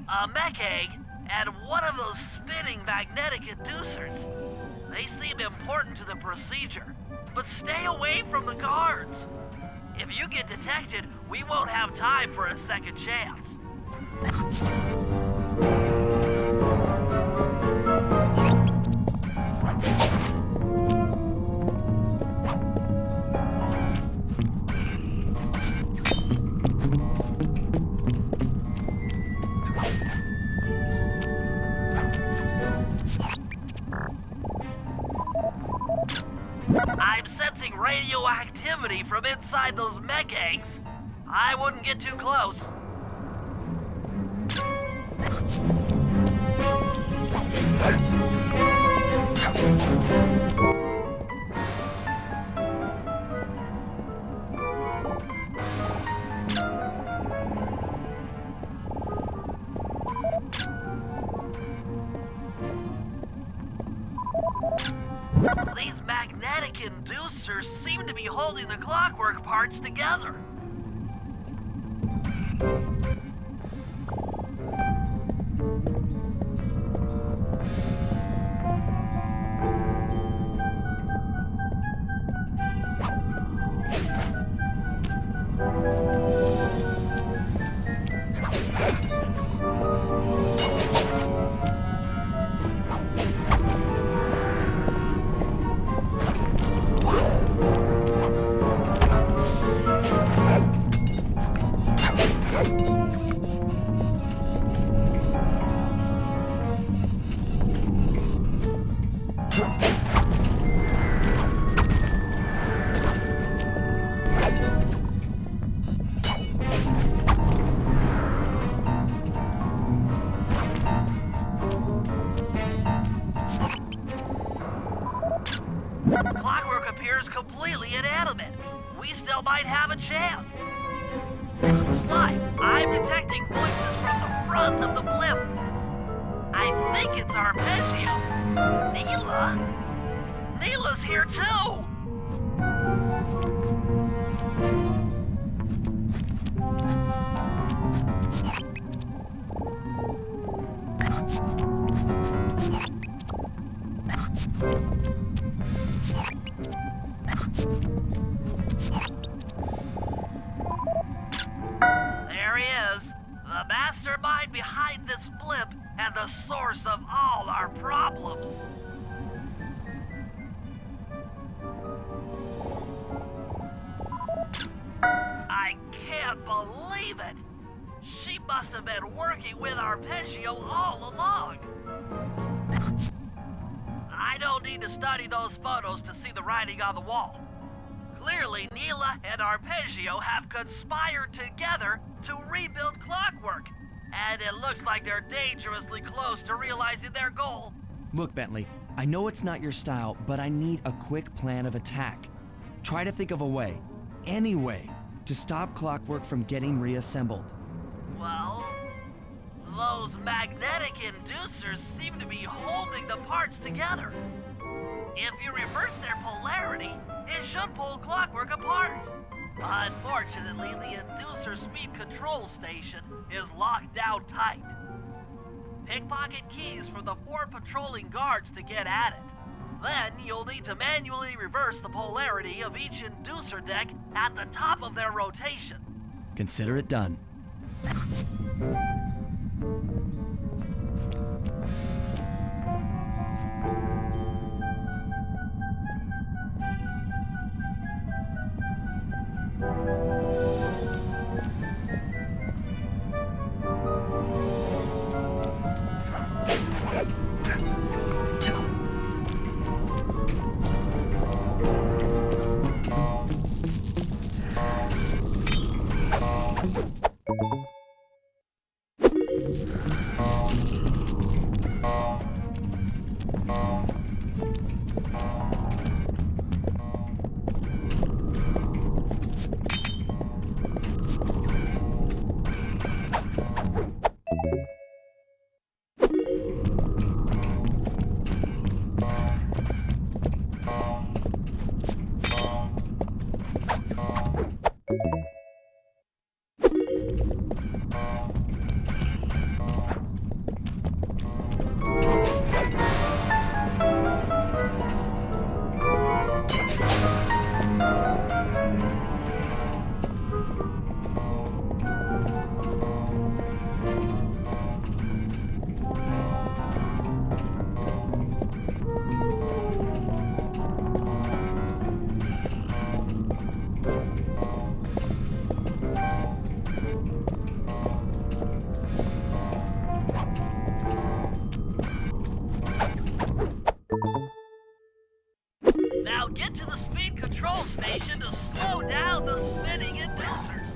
a mech egg, and one of those spinning magnetic inducers. They seem important to the procedure, but stay away from the guards. If you get detected, we won't have time for a second chance. I'm sensing radioactivity from inside those mech eggs. I wouldn't get too close. These magnetic inducers seem to be holding the clockwork parts together. Clockwork appears completely inanimate. We still might have a chance. Slime, I'm detecting voices from the front of the blimp. I think it's Arpeggio. Neela? Neela's here too! There he is, the mastermind behind this blimp and the source of all our problems. I can't believe it! She must have been working with Arpeggio all along. I don't need to study those photos to see the writing on the wall. Clearly, Neela and Arpeggio have conspired together to rebuild Clockwork, and it looks like they're dangerously close to realizing their goal. Look, Bentley, I know it's not your style, but I need a quick plan of attack. Try to think of a way, any way, to stop Clockwork from getting reassembled. Well, those magnetic inducers seem to be holding the parts together. If you reverse their polarity, it should pull Clockwork apart. Unfortunately, the inducer speed control station is locked down tight. Pickpocket keys for the 4 patrolling guards to get at it. Then you'll need to manually reverse the polarity of each inducer deck at the top of their rotation. Consider it done. Now get to the speed control station to slow down the spinning inducers.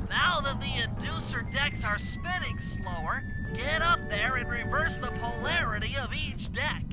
Now that the inducer decks are spinning slower, get up there and reverse the polarity of each deck.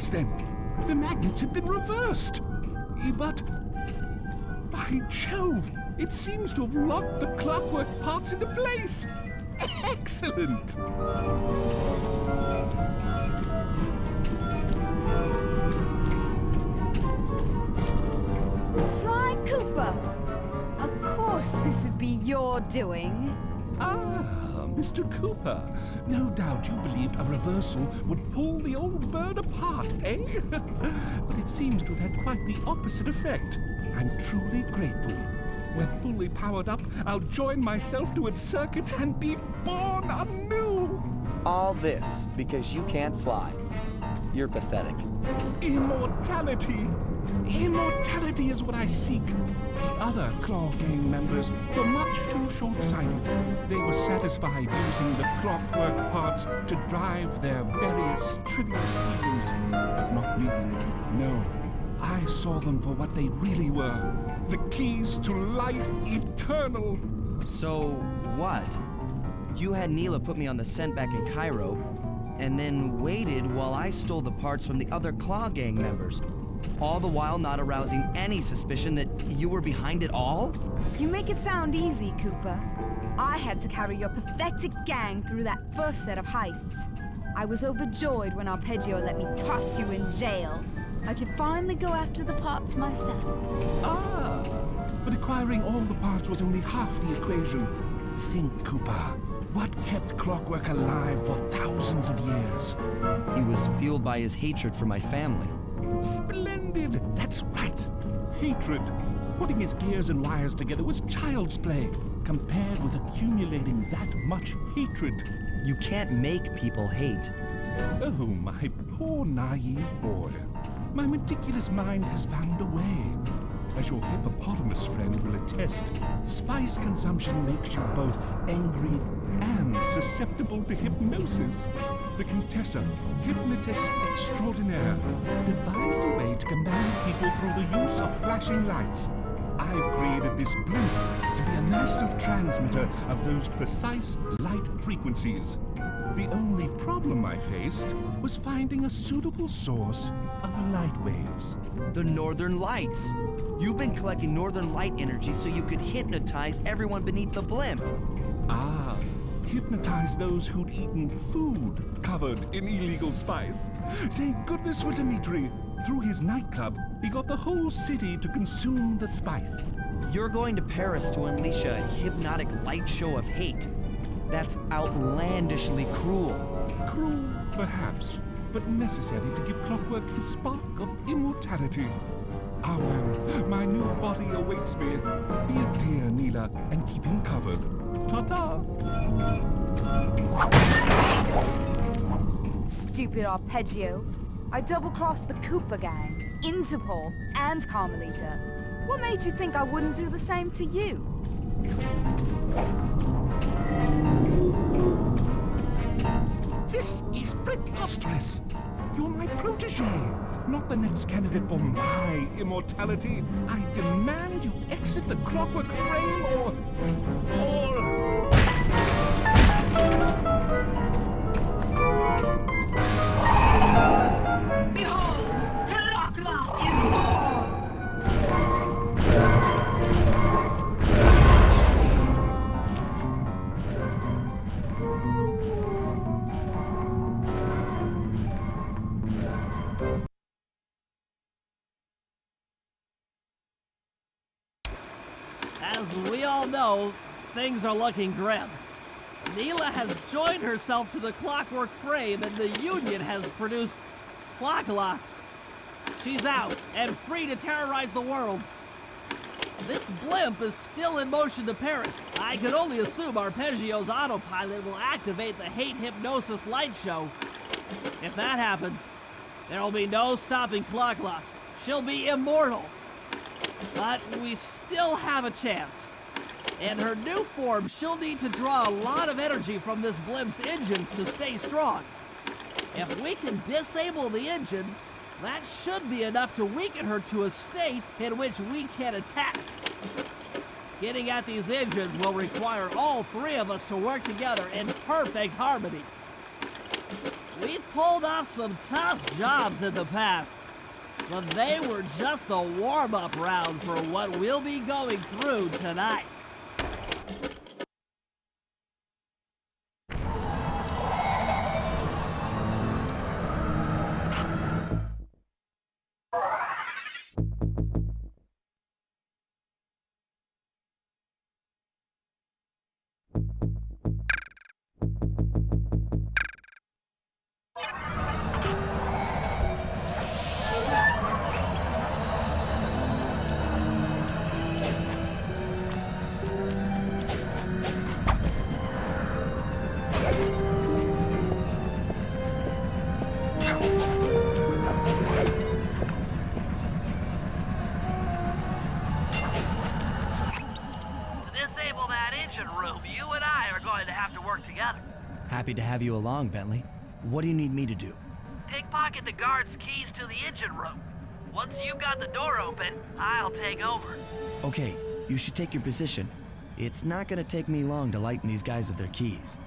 course then. The magnets had been reversed. But... by Jove, it seems to have locked the clockwork parts into place. Excellent! Sly Cooper! Of course this would be your doing. Ah, Mr. Cooper. No doubt you believed a reversal would pull the old bird apart, eh? But it seems to have had quite the opposite effect. I'm truly grateful. When fully powered up, I'll join myself to its circuits and be born anew! All this because you can't fly. You're pathetic. Immortality! Immortality is what I seek. The other Claw Gang members were much too short-sighted. They were satisfied using the clockwork parts to drive their various trivial schemes. But not me. No. I saw them for what they really were. The keys to life eternal. So, what? You had Neela put me on the scent back in Cairo, and then waited while I stole the parts from the other Claw Gang members. All the while not arousing any suspicion that you were behind it all? You make it sound easy, Cooper. I had to carry your pathetic gang through that first set of heists. I was overjoyed when Arpeggio let me toss you in jail. I could finally go after the parts myself. Ah, but acquiring all the parts was only half the equation. Think, Cooper. What kept clockwork alive for thousands of years? He was fueled by his hatred for my family. Splendid! That's right. Hatred. Putting his gears and wires together was child's play, compared with accumulating that much hatred. You can't make people hate. Oh, my poor naive boy. My meticulous mind has found a way. As your hippopotamus friend will attest, spice consumption makes you both angry and susceptible to hypnosis. The Contessa, hypnotist extraordinaire, devised a way to command people through the use of flashing lights. I've created this blimp to be a massive transmitter of those precise light frequencies. The only problem I faced was finding a suitable source of light waves. The Northern Lights. You've been collecting Northern Light energy so you could hypnotize everyone beneath the blimp. Ah, hypnotize those who'd eaten food covered in illegal spice. Thank goodness for Dimitri. Through his nightclub, he got the whole city to consume the spice. You're going to Paris to unleash a hypnotic light show of hate. That's outlandishly cruel. Cruel, perhaps, but necessary to give Clockwork his spark of immortality. Ah well, my new body awaits me. Be a dear, Neela, and keep him covered. Ta-ta! Stupid Arpeggio. I double-crossed the Cooper gang, Interpol, and Carmelita. What made you think I wouldn't do the same to you? This is preposterous! You're my protege, not the next candidate for my immortality. I demand you exit the clockwork frame or... Behold, Kalakla is born! As we all know, things are looking grim. Neela has joined herself to the clockwork frame and the Union has produced Clockla. She's out and free to terrorize the world. This blimp is still in motion to Paris. I can only assume Arpeggio's autopilot will activate the hate hypnosis light show. If that happens, there will be no stopping Clockla. She'll be immortal. But we still have a chance. In her new form, she'll need to draw a lot of energy from this blimp's engines to stay strong. If we can disable the engines, that should be enough to weaken her to a state in which we can attack. Getting at these engines will require all three of us to work together in perfect harmony. We've pulled off some tough jobs in the past, but they were just the warm-up round for what we'll be going through tonight. Happy to have you along, Bentley. What do you need me to do? Pickpocket the guard's keys to the engine room. Once you've got the door open, I'll take over. Okay, you should take your position. It's not gonna take me long to lighten these guys of their keys.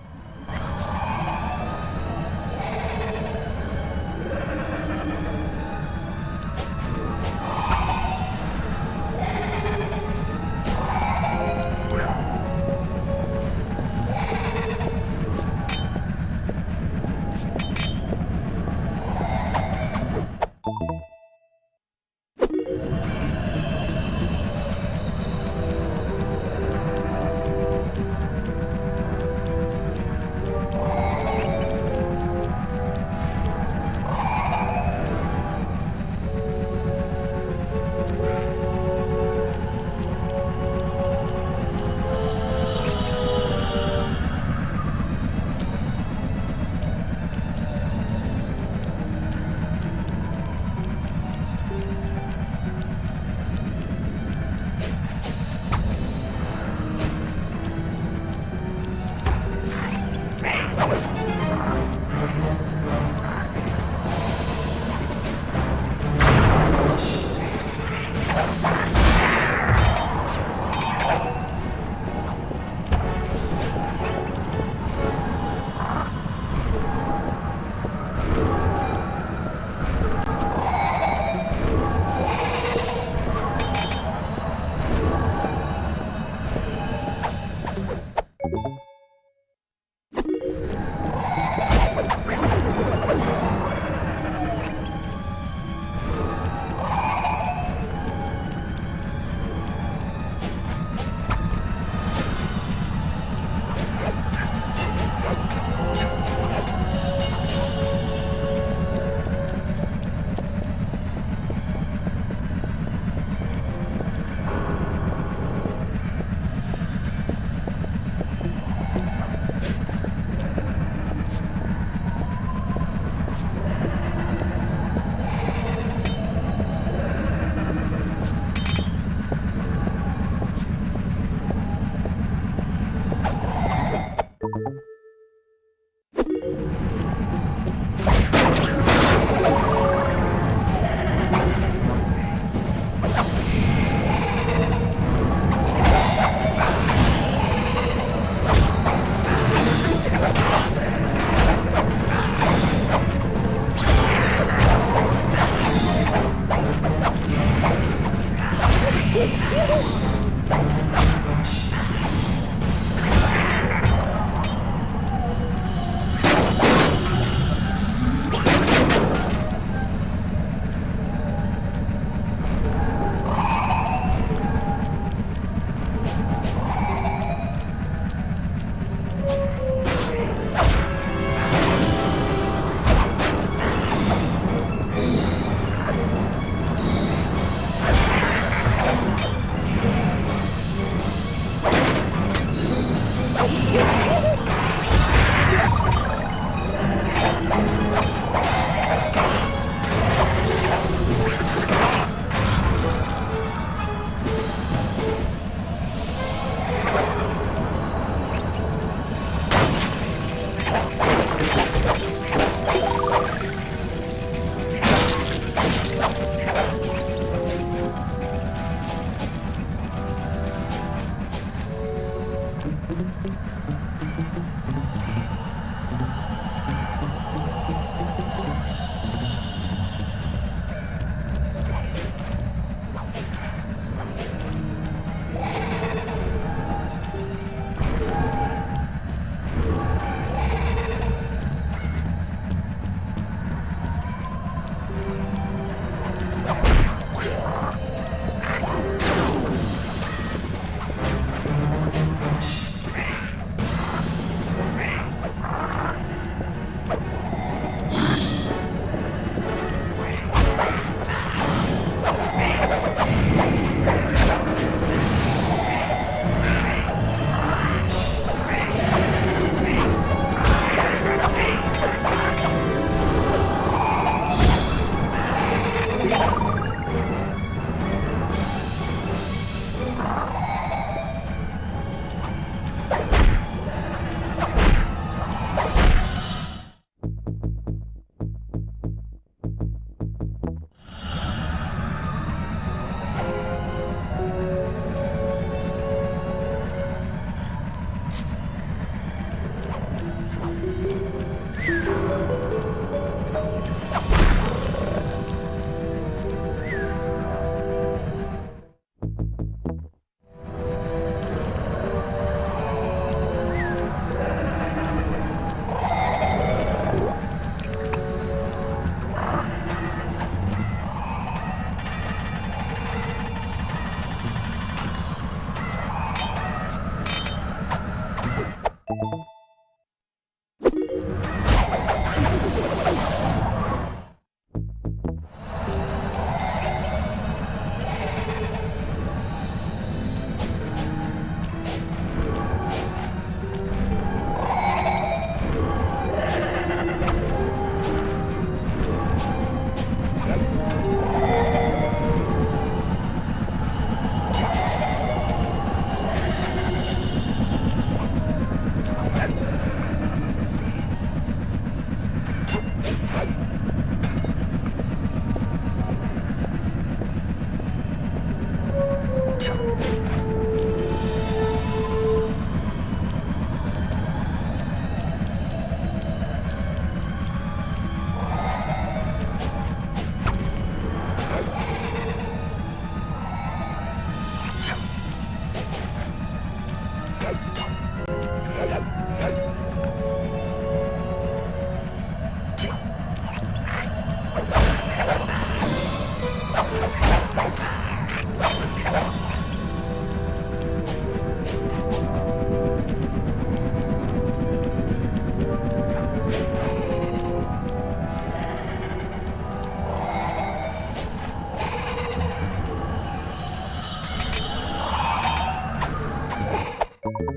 Okay,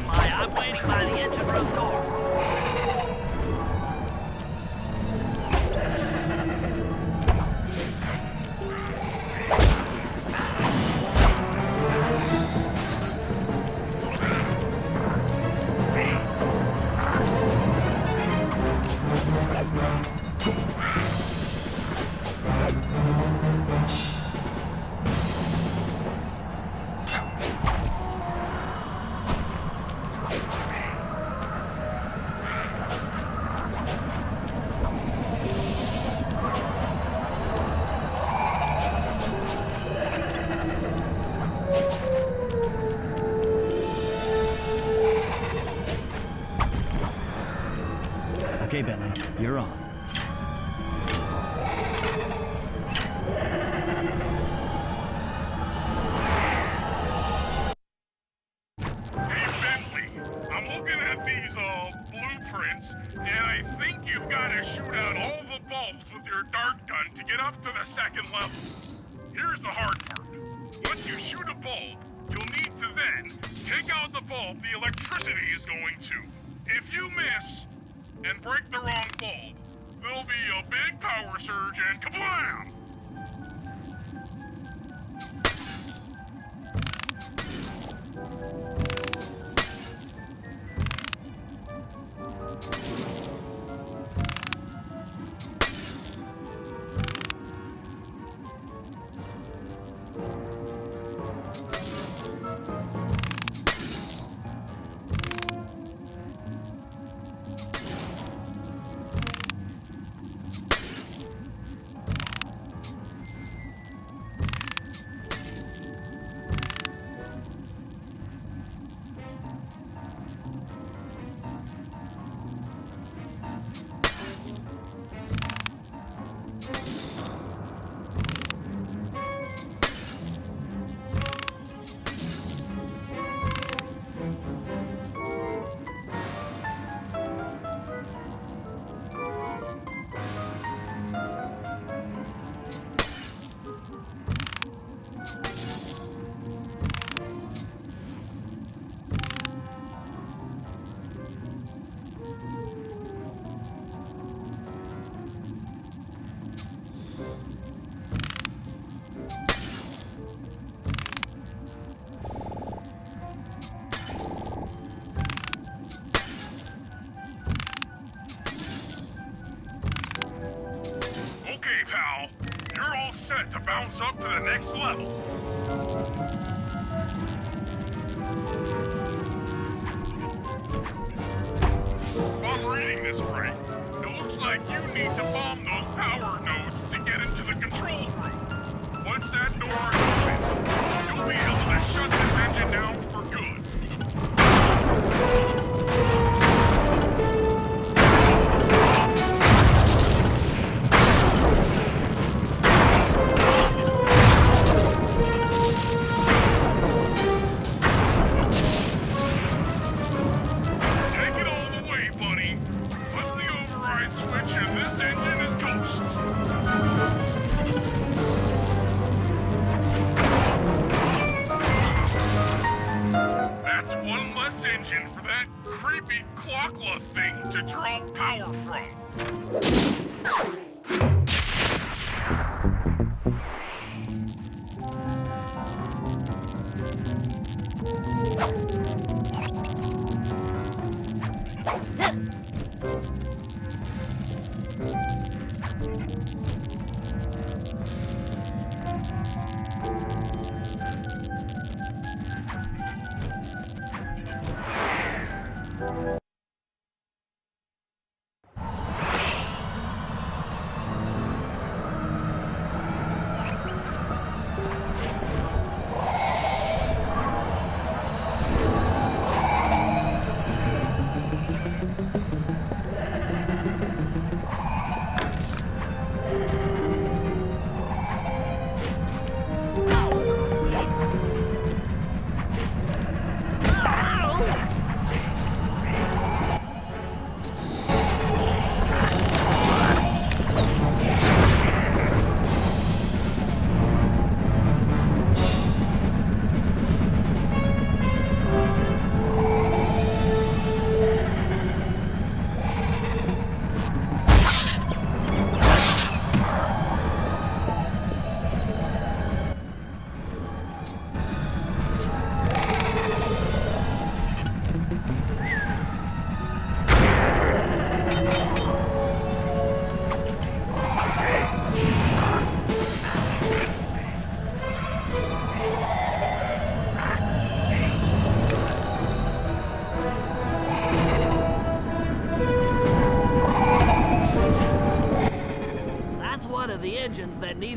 Sly, I'm waiting by the engine room door. Okay, Bentley, you're on. Hey, Bentley, I'm looking at these, blueprints, and I think you've got to shoot out all the bulbs with your dart gun to get up to the second level. Here's the hard part. Once you shoot a bulb, you'll need to then take out the bulb the electricity is going to. If you miss and break the wrong bulb, there'll be a big power surge and kablam! Okay, pal. You're all set to bounce up to the next level. While reading this, Frank, it looks like you need to bomb those power nodes to get into the control room. Once that door is open, you'll be able to shut this engine down for good. Thing to draw power from.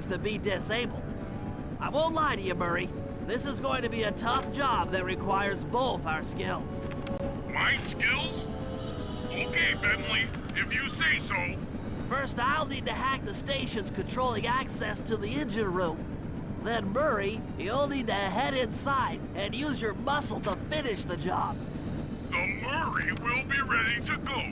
needs to be disabled. I won't lie to you, Murray. This is going to be a tough job that requires both our skills. My skills? Okay, Bentley, if you say so. First, I'll need to hack the stations controlling access to the engine room. Then, Murray, you'll need to head inside and use your muscle to finish the job. The Murray will be ready to go.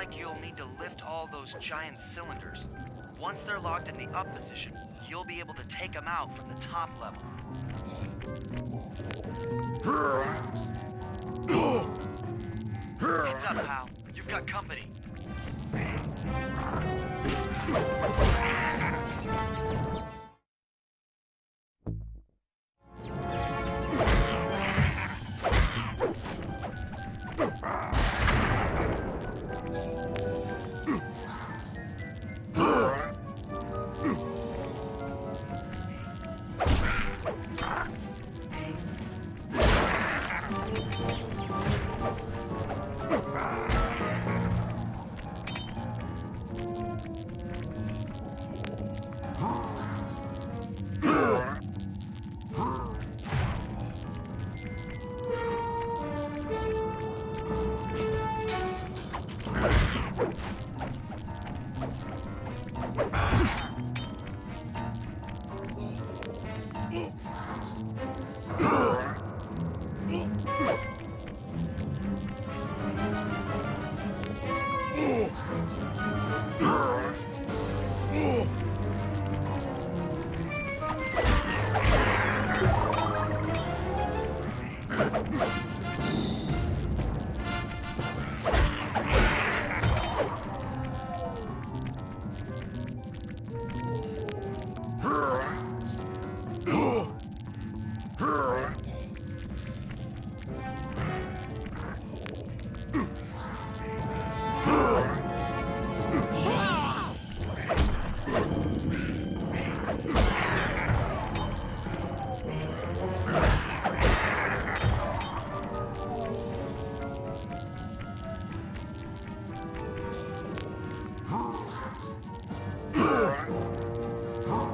like you'll need to lift all those giant cylinders. Once they're locked in the up position, you'll be able to take them out from the top level. Heads up, pal. You've got company.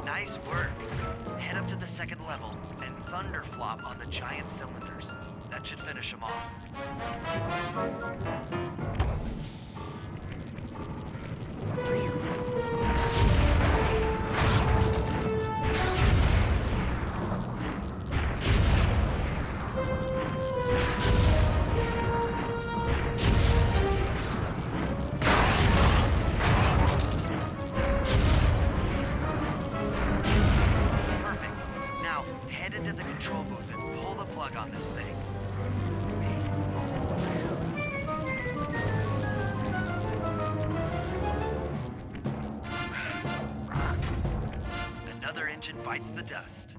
Nice work. Head up to the second level and thunder flop on the giant cylinders. That should finish them off. Head into the control booth and pull the plug on this thing. Another engine bites the dust.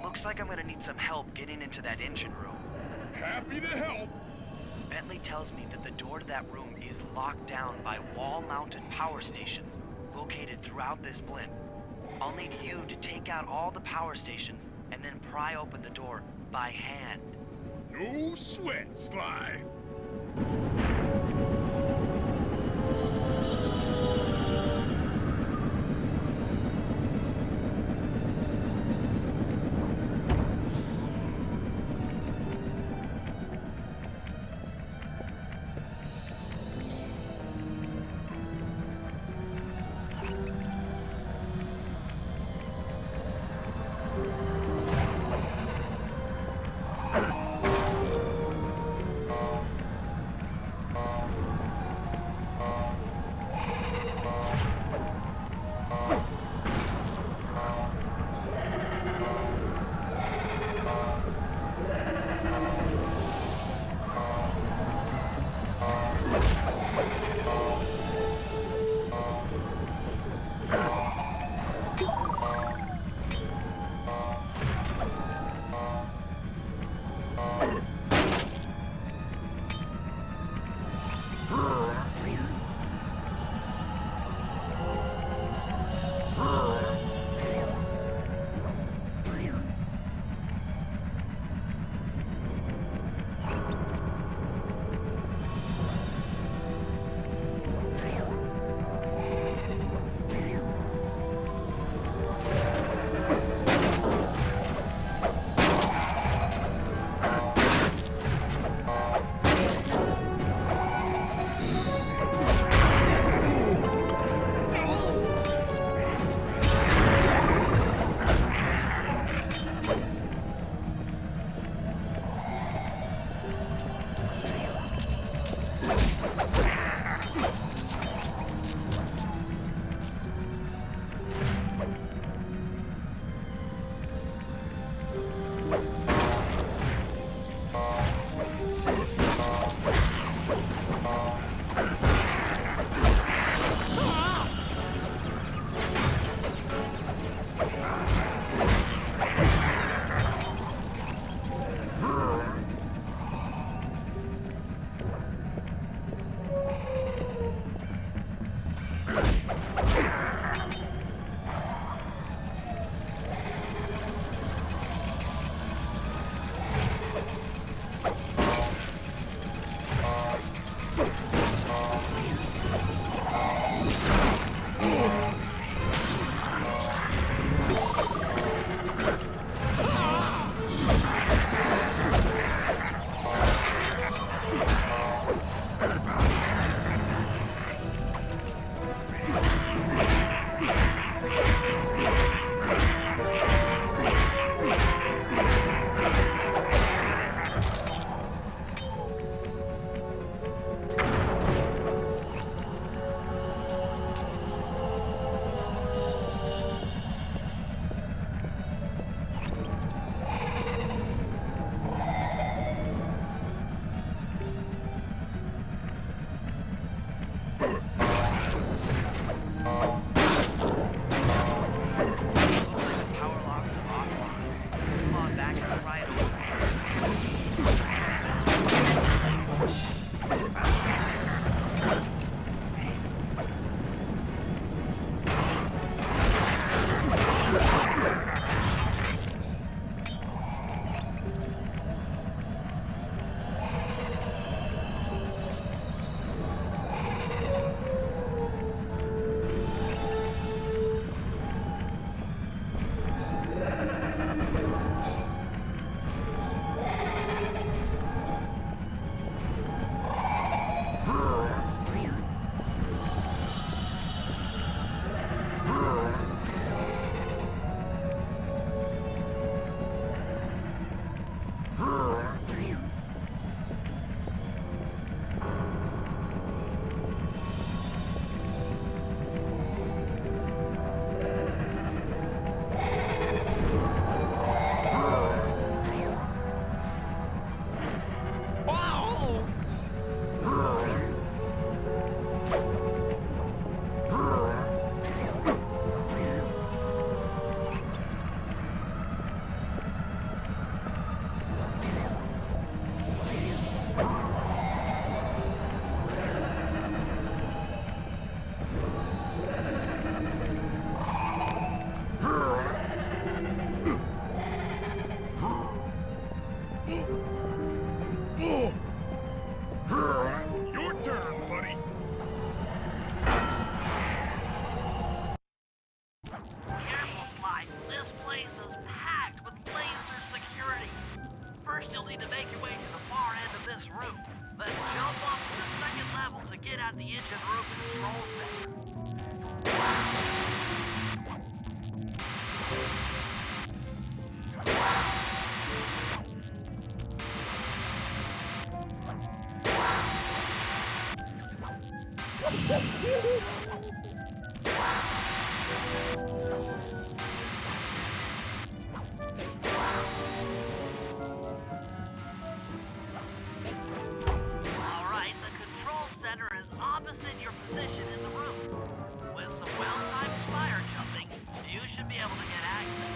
Looks like I'm gonna need some help getting into that engine room. Happy to help. Bentley tells me that the door to that room is locked down by wall-mounted power stations located throughout this blimp. I'll need you to take out all the power stations and then pry open the door by hand. No sweat, Sly. need to make your way to the far end of this room. Then jump up to the second level to get at the engine room control center. Alright, the control center is opposite your position in the room. With some well-timed spire jumping, you should be able to get access.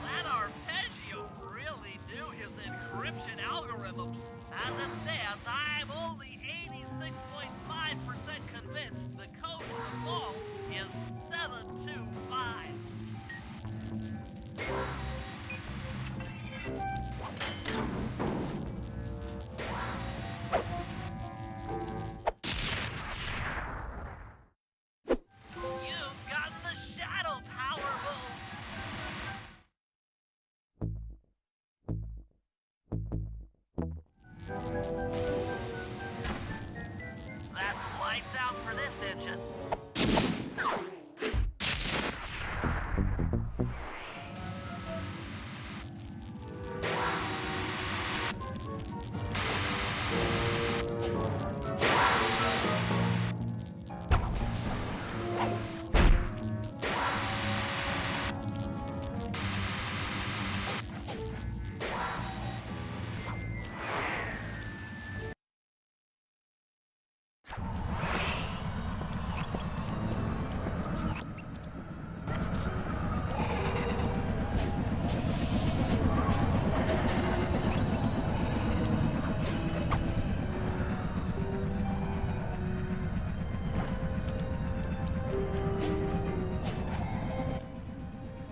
That arpeggio really knew his encryption algorithms. As it stands, I'm only 86.5% convinced the code to the vault is 725. You've gotten the shadow power move. That's lights out for this engine.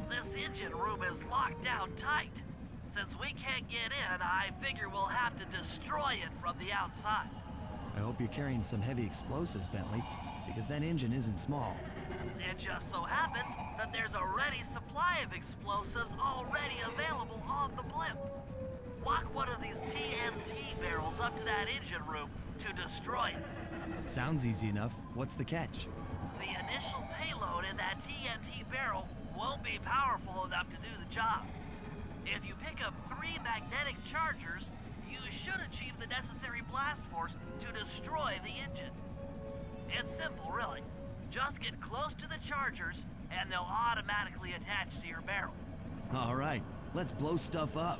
This engine room is locked down tight. Since we can't get in, I figure we'll have to destroy it from the outside. I hope you're carrying some heavy explosives, Bentley, because that engine isn't small. It just so happens that there's a ready supply of explosives already available on the blimp. Walk one of these TNT barrels up to that engine room to destroy it. Sounds easy enough. What's the catch? The initial payload in that TNT barrel won't be powerful enough to do the job. If you pick up 3 magnetic chargers, you should achieve the necessary blast force to destroy the engine. It's simple, really. Just get close to the chargers, and they'll automatically attach to your barrel. All right, let's blow stuff up.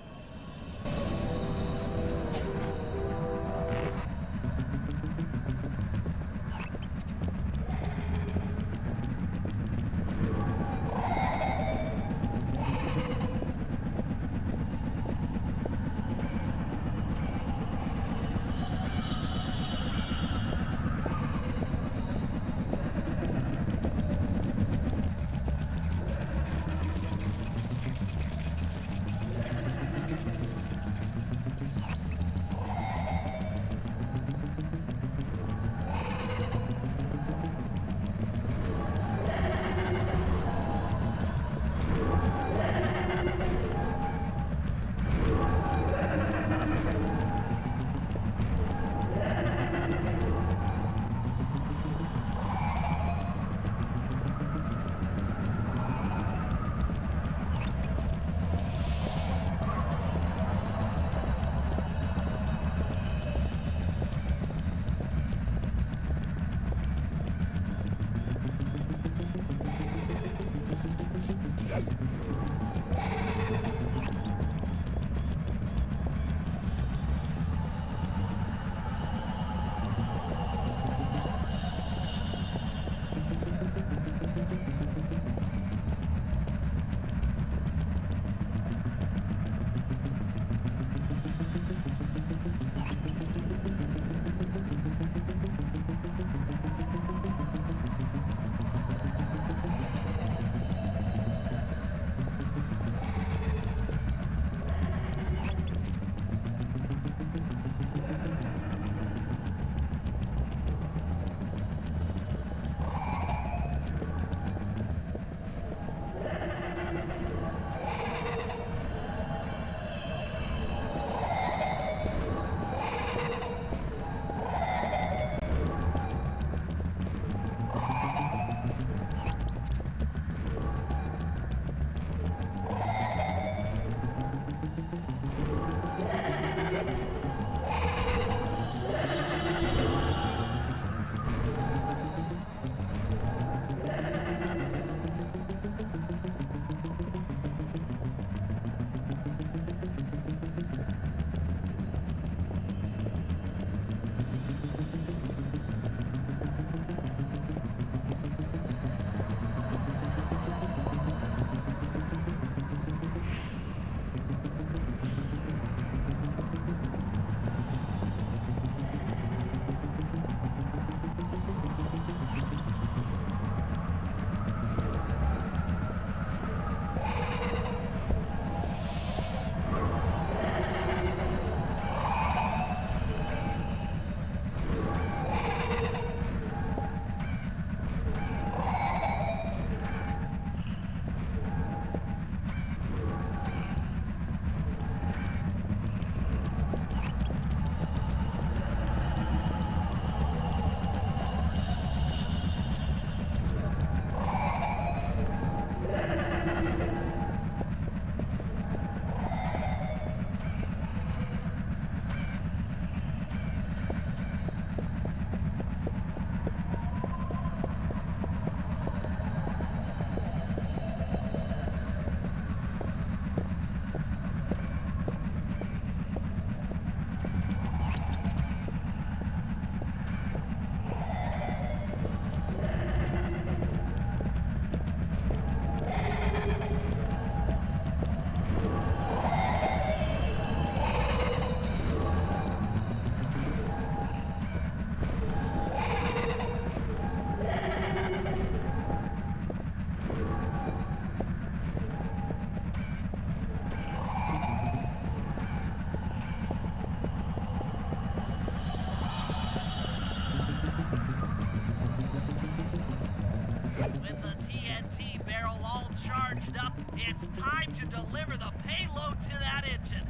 It's time to deliver the payload to that engine.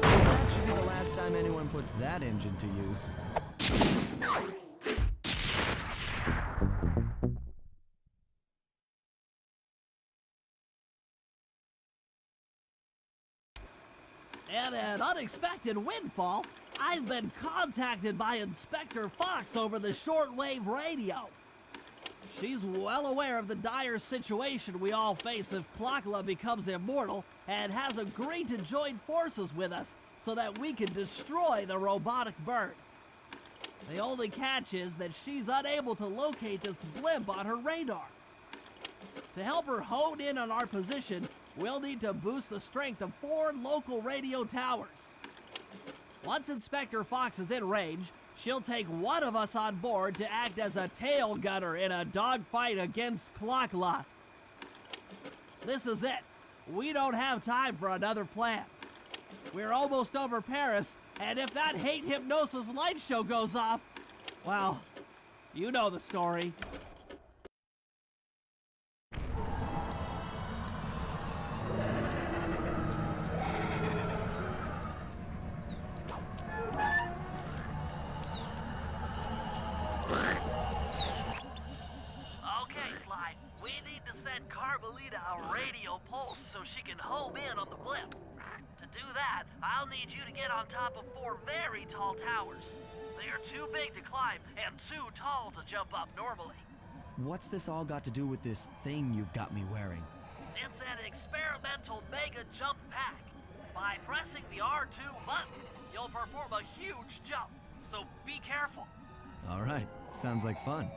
That should be the last time anyone puts that engine to use. And an unexpected windfall, I've been contacted by Inspector Fox over the shortwave radio. She's well aware of the dire situation we all face if Klakla becomes immortal and has agreed to join forces with us so that we can destroy the robotic bird. The only catch is that she's unable to locate this blimp on her radar. To help her hone in on our position, we'll need to boost the strength of 4 local radio towers. Once Inspector Fox is in range, she'll take one of us on board to act as a tail gunner in a dogfight against Klakla. This is it. We don't have time for another plan. We're almost over Paris, and if that hate hypnosis light show goes off, well, you know the story. Okay, Sly, we need to send Carmelita a radio pulse so she can home in on the blimp. To do that, I'll need you to get on top of 4 very tall towers. They are too big to climb and too tall to jump up normally. What's this all got to do with this thing you've got me wearing? It's an experimental mega jump pack. By pressing the R2 button, you'll perform a huge jump, so be careful. All right, sounds like fun.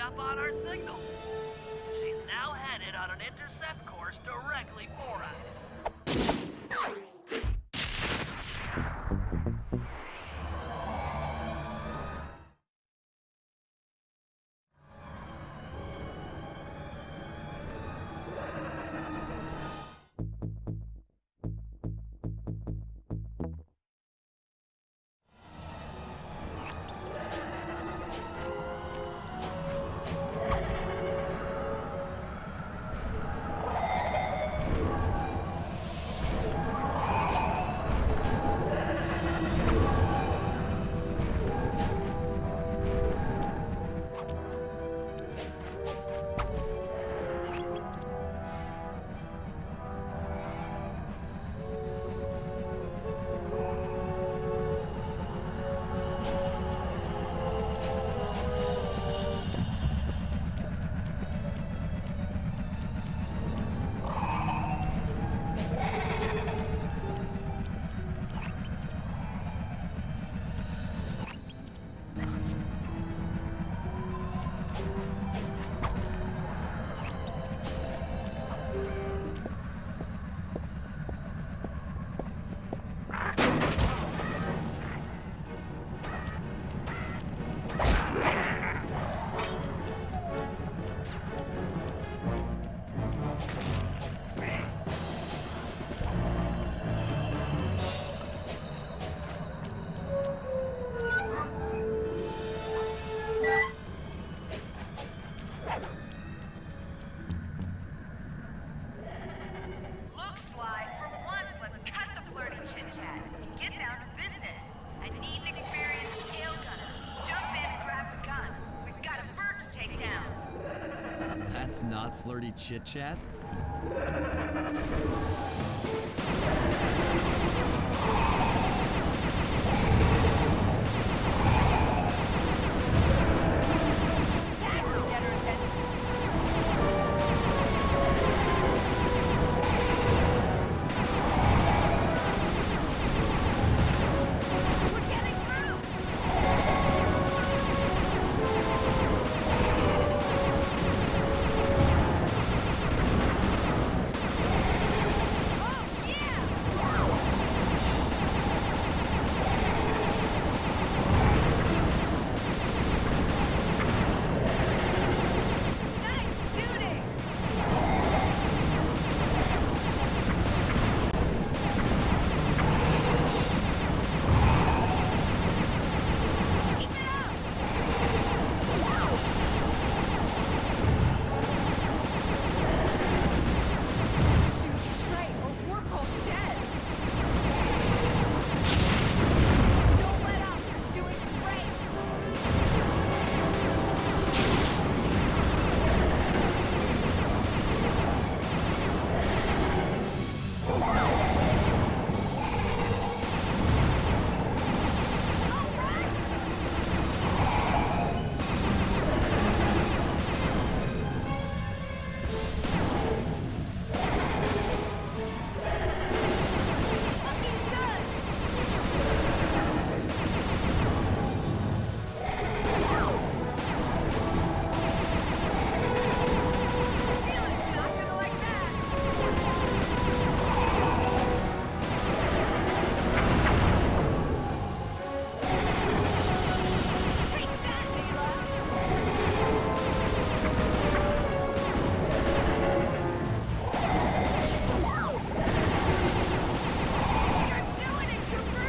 up on our signal. She's now headed on an intercept course directly for us. Look, Sly, for once, let's cut the flirty chit-chat and get down to business. I need an experienced tail gunner. Jump in and grab the gun. We've got a bird to take down. That's not flirty chit-chat? That should get her attention. We're getting through! Oh, yeah! Nice shooting! Keep it up! Shoot straight or we're both dead! Don't let up! You're doing great! Feeling's not gonna like that! Take that, Mila! You're doing it, Cooper!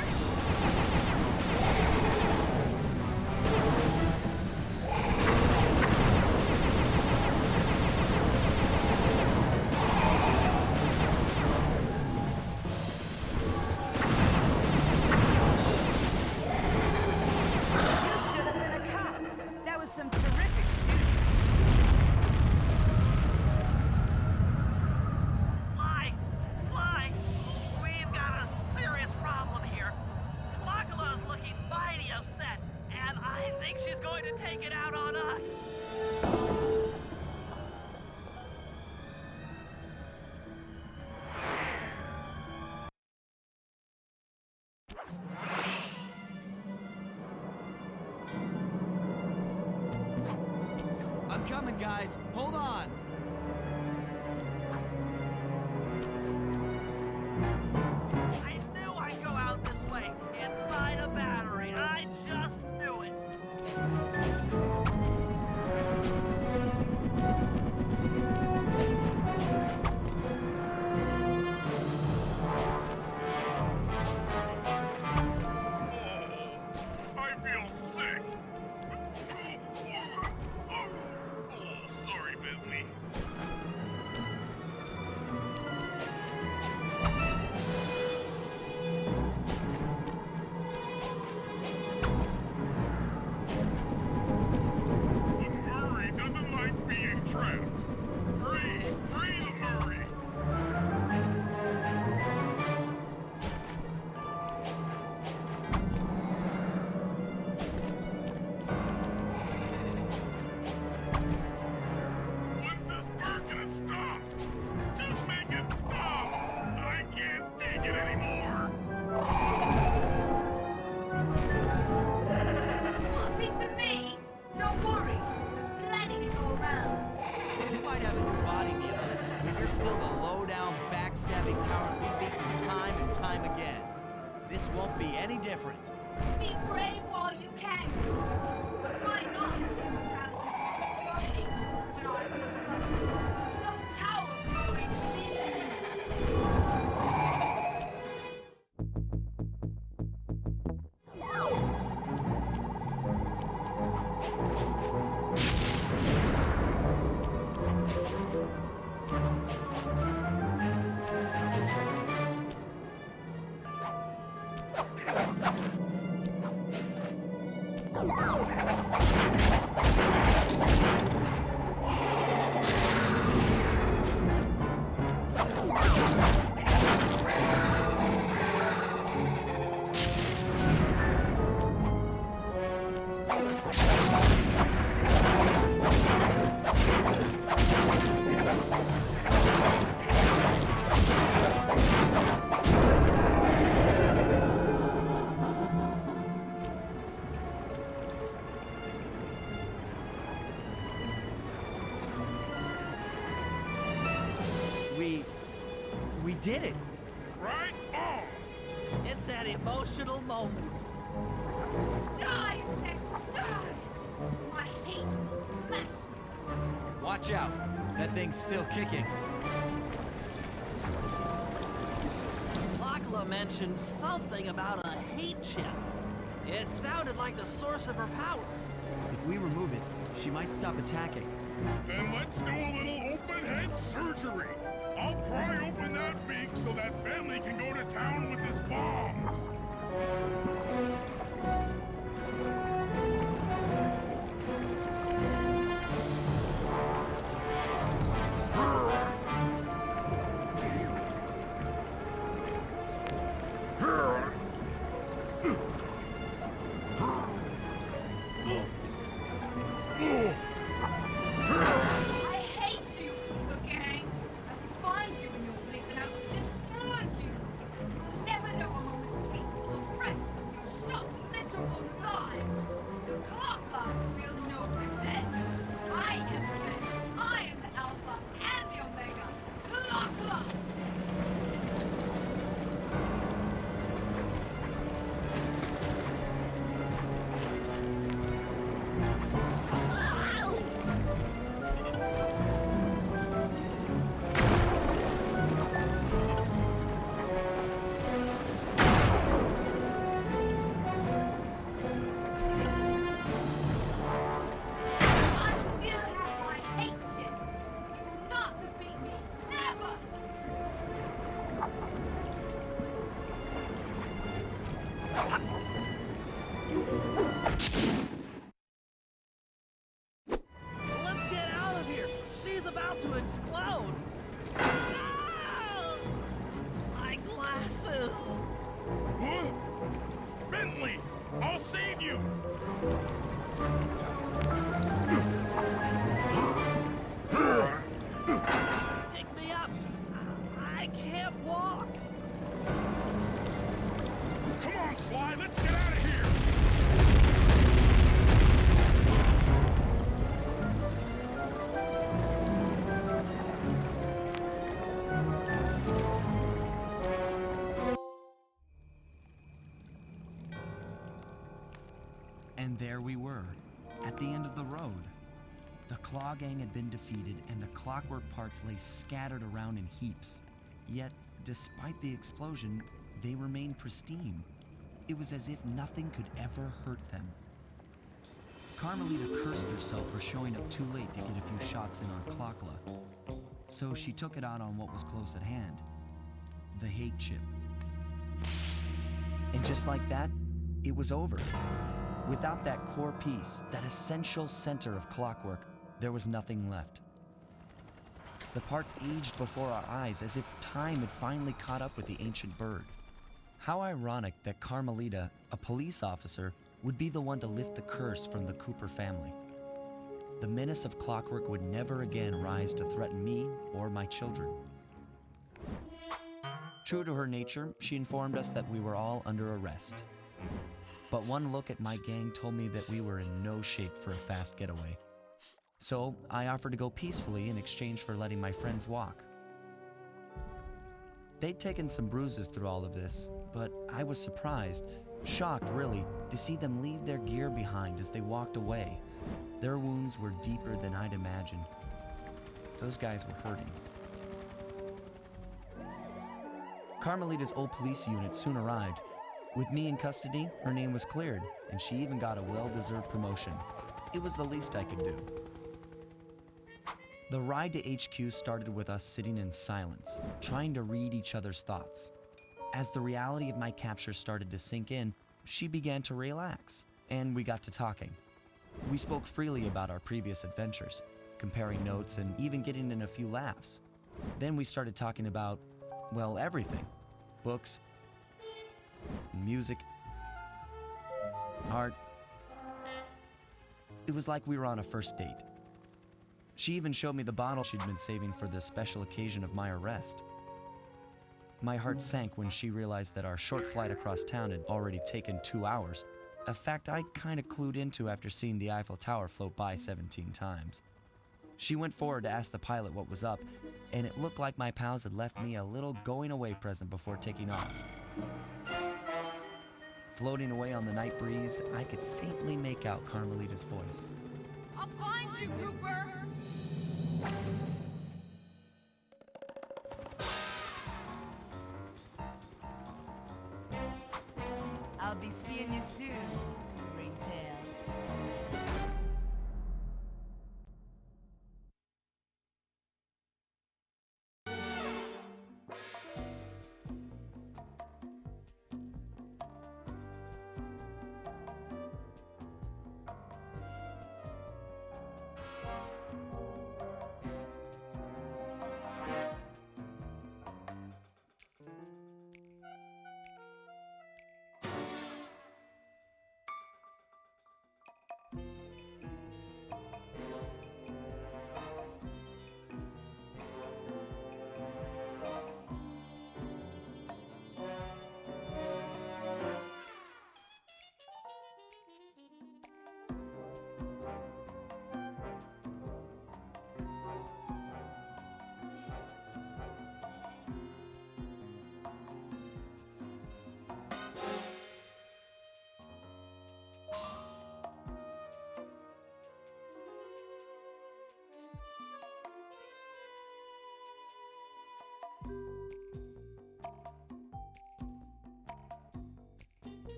You should have been a cop. That was some terrific shooting. Sly, we've got a serious problem here. Clockula's looking mighty upset, and I think she's going to take it out on us. coming, guys. Hold on. I knew I'd go out this way, inside a battery. I just knew it. I feel sick. Oh, sorry, Bentley. The Murray doesn't like being trapped. Free the Murray. When's this bird gonna stop? Just make it stop! I can't take it anymore! Want a piece of me? Don't worry, there's plenty to go around. You might have a new body, Mila, but you're still the low-down, backstabbing coward we've beaten time and time again. This won't be any different. Be brave while you can. Why not immortality? Your hate, but I will suffer. Some power growing within me. We did it. Right on! It's an emotional moment. Die, insects, die! My hate will smash you. Watch out. That thing's still kicking. Lachlan mentioned something about a hate chip. It sounded like the source of her power. If we remove it, she might stop attacking. Then let's do a little open head surgery. I'll pry open that beak so that Bentley can go to town with his bombs. I hate you, Cougar Gang. I will find you in your sleep and I will destroy you. You will never know a moment's peace for the rest of your short, miserable lives. The clock will know revenge. I am revenge. I am the Alpha and the Omega. Clock. I still have my hate shit. You will not defeat me. Never. Let's get out of here. She's about to explode. Ah! My glasses. What? Bentley, I'll save you. Pick me up. I can't walk. Come on, Sly, let's get out of here. And there we were, at the end of the road. The Claw Gang had been defeated, and the clockwork parts lay scattered around in heaps. Yet, despite the explosion, they remained pristine. It was as if nothing could ever hurt them. Carmelita cursed herself for showing up too late to get a few shots in on Clockla. So she took it out on what was close at hand, the hate chip. And just like that, it was over. Without that core piece, that essential center of clockwork, there was nothing left. The parts aged before our eyes as if time had finally caught up with the ancient bird. How ironic that Carmelita, a police officer, would be the one to lift the curse from the Cooper family. The menace of clockwork would never again rise to threaten me or my children. True to her nature, she informed us that we were all under arrest. But one look at my gang told me that we were in no shape for a fast getaway. So I offered to go peacefully in exchange for letting my friends walk. They'd taken some bruises through all of this, but I was surprised, shocked really, to see them leave their gear behind as they walked away. Their wounds were deeper than I'd imagined. Those guys were hurting. Carmelita's old police unit soon arrived. With me in custody, her name was cleared, and she even got a well-deserved promotion. It was the least I could do. The ride to HQ started with us sitting in silence, trying to read each other's thoughts. As the reality of my capture started to sink in, she began to relax, and we got to talking. We spoke freely about our previous adventures, comparing notes and even getting in a few laughs. Then we started talking about, well, everything. Books, music, art. It was like we were on a first date. She even showed me the bottle she'd been saving for the special occasion of my arrest. My heart sank when she realized that our short flight across town had already taken 2 hours, a fact I'd kind of clued into after seeing the Eiffel Tower float by 17 times. She went forward to ask the pilot what was up, and it looked like my pals had left me a little going-away present before taking off. Floating away on the night breeze, I could faintly make out Carmelita's voice. I'll find you, Cooper! I'll be seeing you soon, Ringtail.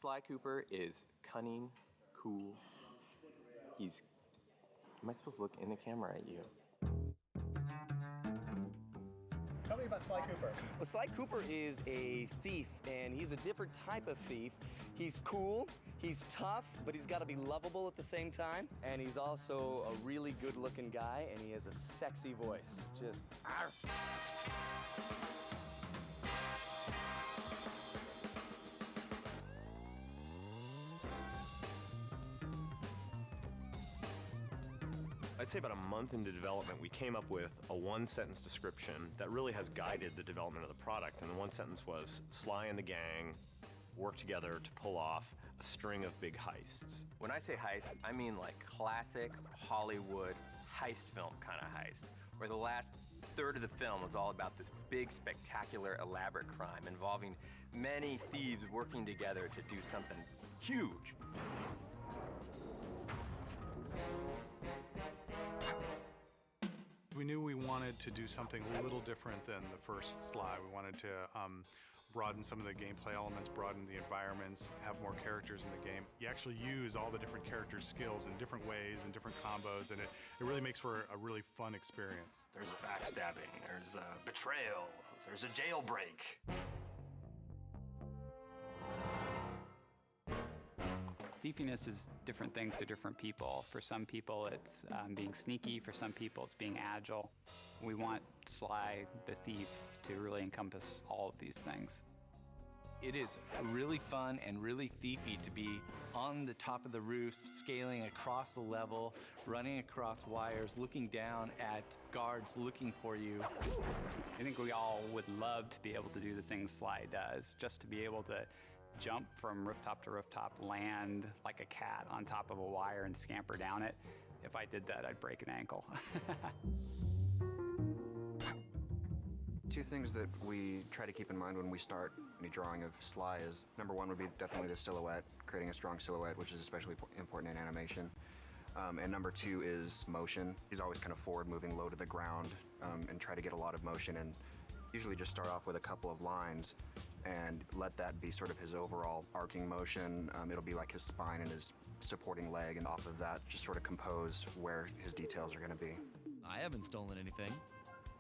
Sly Cooper is cunning, cool. He's... Am I supposed to look in the camera at you? Tell me about Sly Cooper. Well, Sly Cooper is a thief, and he's a different type of thief. He's cool, he's tough, but he's got to be lovable at the same time. And he's also a really good-looking guy, and he has a sexy voice. Just... arf. I'd say about a month into development, we came up with a one-sentence description that really has guided the development of the product. And the one sentence was, Sly and the gang work together to pull off a string of big heists. When I say heist, I mean like classic Hollywood heist film kind of heist, where the last third of the film is all about this big, spectacular, elaborate crime involving many thieves working together to do something huge. We knew we wanted to do something a little different than the first Sly. We wanted to broaden some of the gameplay elements, broaden the environments, have more characters in the game. You actually use all the different characters' skills in different ways and different combos, and it really makes for a really fun experience. There's a backstabbing, there's a betrayal, there's a jailbreak. Thiefiness is different things to different people. For some people, it's being sneaky. For some people, it's being agile. We want Sly the Thief to really encompass all of these things. It is really fun and really thiefy to be on the top of the roof, scaling across the level, running across wires, looking down at guards looking for you. I think we all would love to be able to do the things Sly does, just to be able to jump from rooftop to rooftop, land like a cat on top of a wire and scamper down it. If I did that, I'd break an ankle. Two things that we try to keep in mind when we start any drawing of Sly is, number one would be definitely the silhouette, creating a strong silhouette, which is especially important in animation. And number two is motion. He's always kind of forward moving, low to the ground, and try to get a lot of motion, and usually just start off with a couple of lines and let that be sort of his overall arcing motion. It'll be like his spine and his supporting leg, and off of that just sort of compose where his details are going to be. I haven't stolen anything.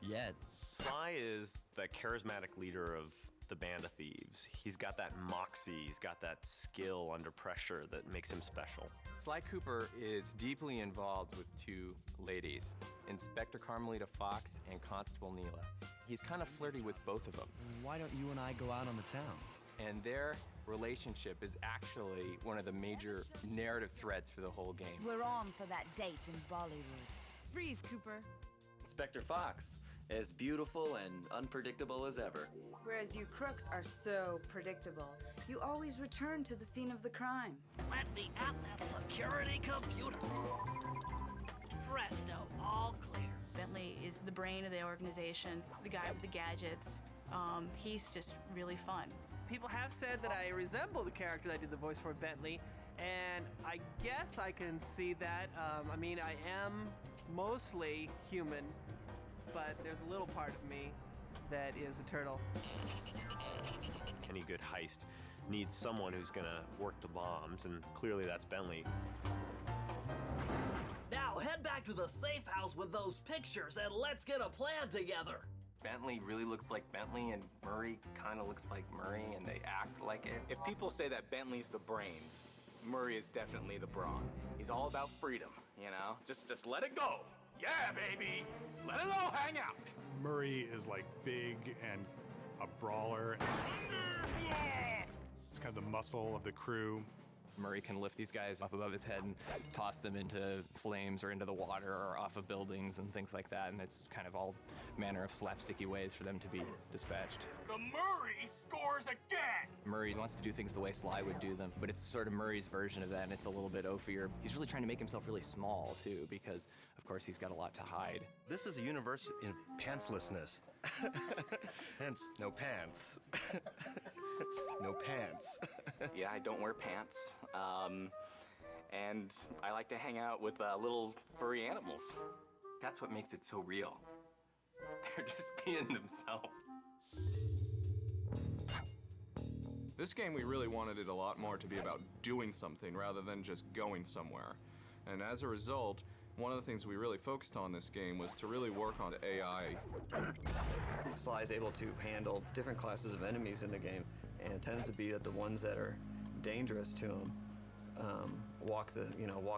Yet. Sly is the charismatic leader of the band of thieves. He's got that moxie, he's got that skill under pressure that makes him special. Sly Cooper is deeply involved with two ladies, Inspector Carmelita Fox and Constable Neela. He's kind of flirty with both of them. Why don't you and I go out on the town? And their relationship is actually one of the major narrative threads for the whole game. We're on for that date in Bollywood. Freeze, Cooper. Inspector Fox, as beautiful and unpredictable as ever. Whereas you crooks are so predictable. You always return to the scene of the crime. Let me at that security computer. Presto, all clear. Bentley is the brain of the organization, the guy with the gadgets. He's just really fun. People have said that I resemble the character that I did the voice for, Bentley, and I guess I can see that. I mean, I am mostly human, but there's a little part of me that is a turtle. Any good heist needs someone who's gonna work the bombs, and clearly that's Bentley. Now head back to the safe house with those pictures and let's get a plan together. Bentley really looks like Bentley, and Murray kind of looks like Murray, and they act like it. If people say that Bentley's the brains, Murray is definitely the brawn. He's all about freedom, you know? Just let it go. Yeah, baby! Let it all hang out! Murray is like big and a brawler. It's kind of the muscle of the crew. Murray can lift these guys up above his head and toss them into flames or into the water or off of buildings and things like that, and it's kind of all manner of slapsticky ways for them to be dispatched. The Murray scores again! Murray wants to do things the way Sly would do them, but it's sort of Murray's version of that, and it's a little bit oafier. He's really trying to make himself really small, too, because, of course, he's got a lot to hide. This is a universe in pantslessness. Hence, no pants. No pants. Yeah, I don't wear pants. And I like to hang out with little furry animals. That's what makes it so real. They're just being themselves. This game, we really wanted it a lot more to be about doing something rather than just going somewhere. And as a result, one of the things we really focused on this game was to really work on the AI. Sly is able to handle different classes of enemies in the game, and it tends to be that the ones that are dangerous to him walk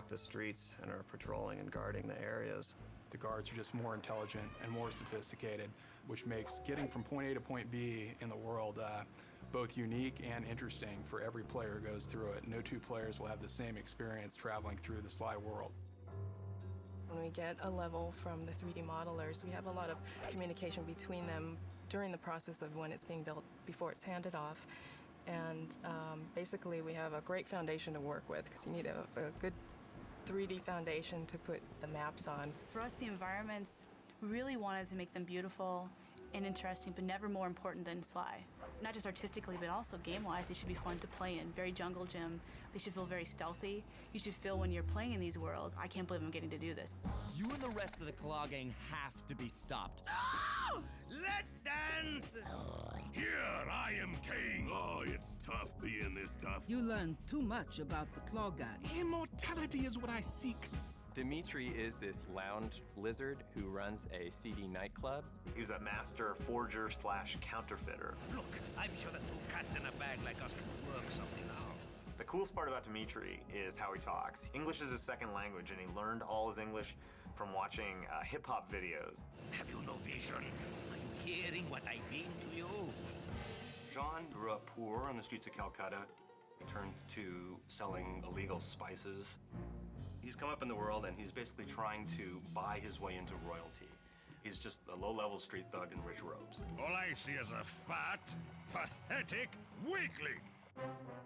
the streets and are patrolling and guarding the areas. The guards are just more intelligent and more sophisticated, which makes getting from point A to point B in the world both unique and interesting for every player who goes through it. No two players will have the same experience traveling through the Sly world. When we get a level from the 3D modelers, we have a lot of communication between them during the process of when it's being built before it's handed off. And basically we have a great foundation to work with, because you need a good 3D foundation to put the maps on. For us, the environments, we really wanted to make them beautiful and interesting, but never more important than Sly. Not just artistically, but also game-wise, they should be fun to play in. Very jungle gym. They should feel very stealthy. You should feel when you're playing in these worlds, I can't believe I'm getting to do this. You and the rest of the Claw Gang have to be stopped. No! Let's dance! Here, I am king. Oh, it's tough being this tough. You learn too much about the Claw Gang. Immortality is what I seek. Dimitri is this lounge lizard who runs a seedy nightclub. He's a master forger / counterfeiter. Look, I'm sure that two cats in a bag like us can work something out. The coolest part about Dimitri is how he talks. English is his second language, and he learned all his English from watching hip-hop videos. Have you no vision? Are you hearing what I mean to you? John grew up poor on the streets of Calcutta, turned to selling illegal spices. He's come up in the world, and he's basically trying to buy his way into royalty. He's just a low-level street thug in rich robes. All I see is a fat, pathetic weakling.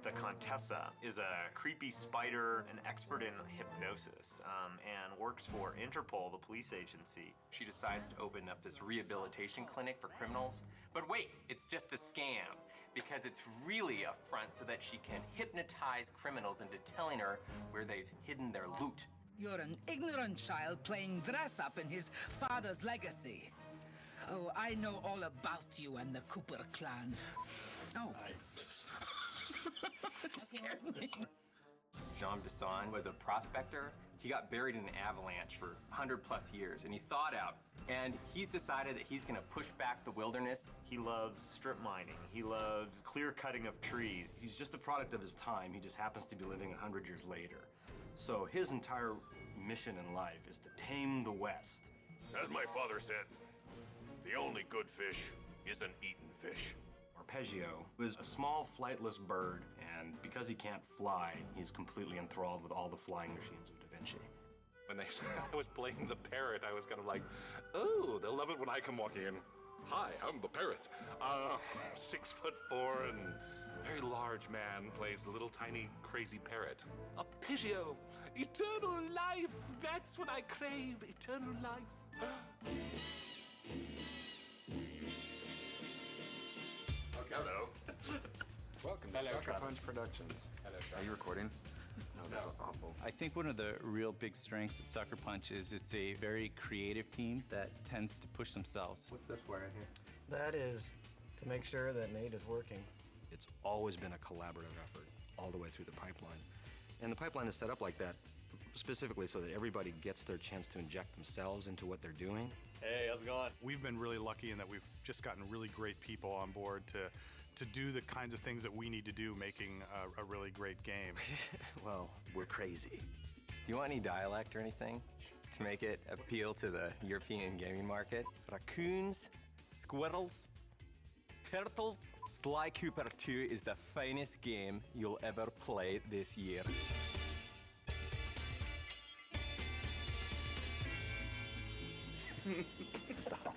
The Contessa is a creepy spider, an expert in hypnosis, and works for Interpol, the police agency. She decides to open up this rehabilitation clinic for criminals. But wait, it's just a scam, because it's really a front so that she can hypnotize criminals into telling her where they've hidden their loot. You're an ignorant child playing dress-up in his father's legacy. Oh, I know all about you and the Cooper clan. Oh. Scared me. Jean Bisson was a prospector. He got buried in an avalanche for 100+ years, and he thawed out. And he's decided that he's gonna push back the wilderness. He loves strip mining. He loves clear cutting of trees. He's just a product of his time. He just happens to be living 100 years later. So his entire mission in life is to tame the West. As my father said, the only good fish is an eaten fish. Arpeggio is a small flightless bird, and because he can't fly, he's completely enthralled with all the flying machines of Da Vinci. When they said I was playing the parrot, I was kind of like, oh, they'll love it when I come walking in. Hi, I'm the parrot. 6'4" and very large man plays the little tiny crazy parrot. Arpeggio, eternal life. That's what I crave, eternal life. Hello. Welcome to Sucker Punch Productions. Hello, are you recording? No, that's awful. I think one of the real big strengths at Sucker Punch is it's a very creative team that tends to push themselves. What's this for right here? That is to make sure that Nate is working. It's always been a collaborative effort all the way through the pipeline. And the pipeline is set up like that specifically so that everybody gets their chance to inject themselves into what they're doing. Hey, how's it going? We've been really lucky in that we've just gotten really great people on board to do the kinds of things that we need to do, making a really great game. Well, we're crazy. Do you want any dialect or anything to make it appeal to the European gaming market? Raccoons, squirrels, turtles. Sly Cooper 2 is the finest game you'll ever play this year. Stop.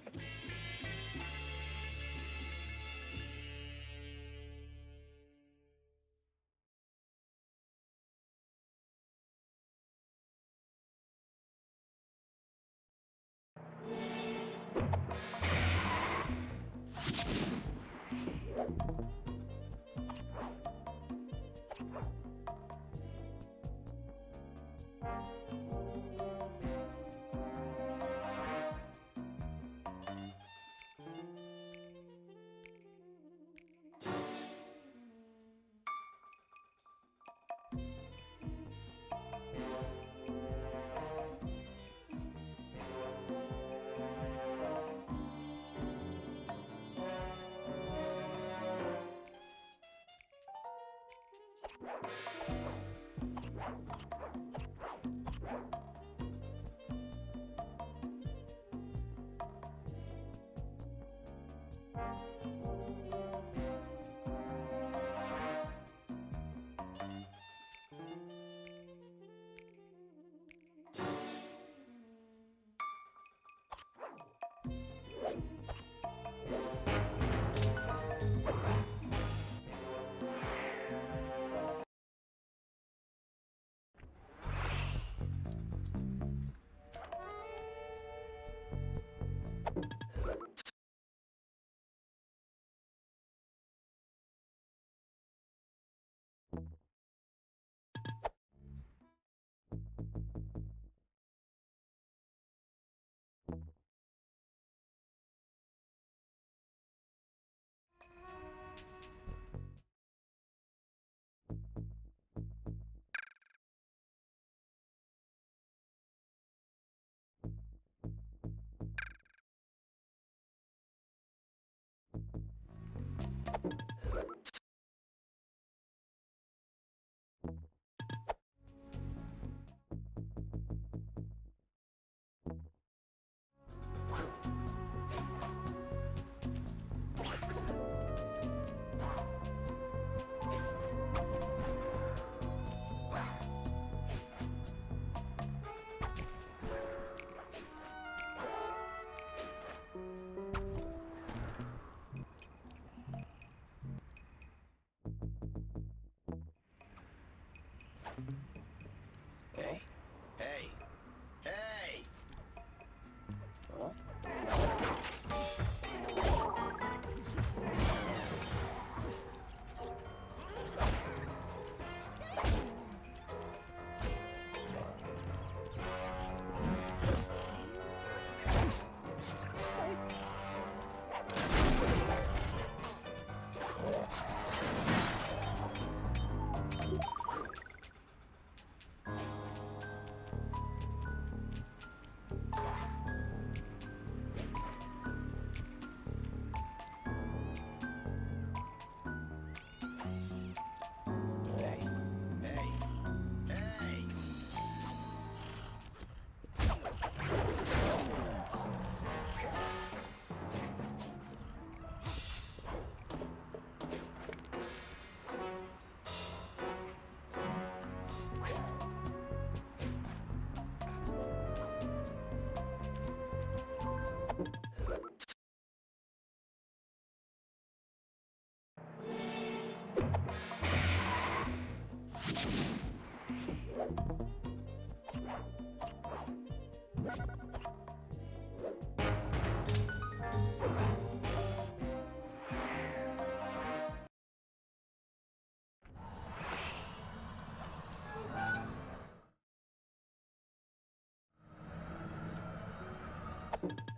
Hey, hey, hey! You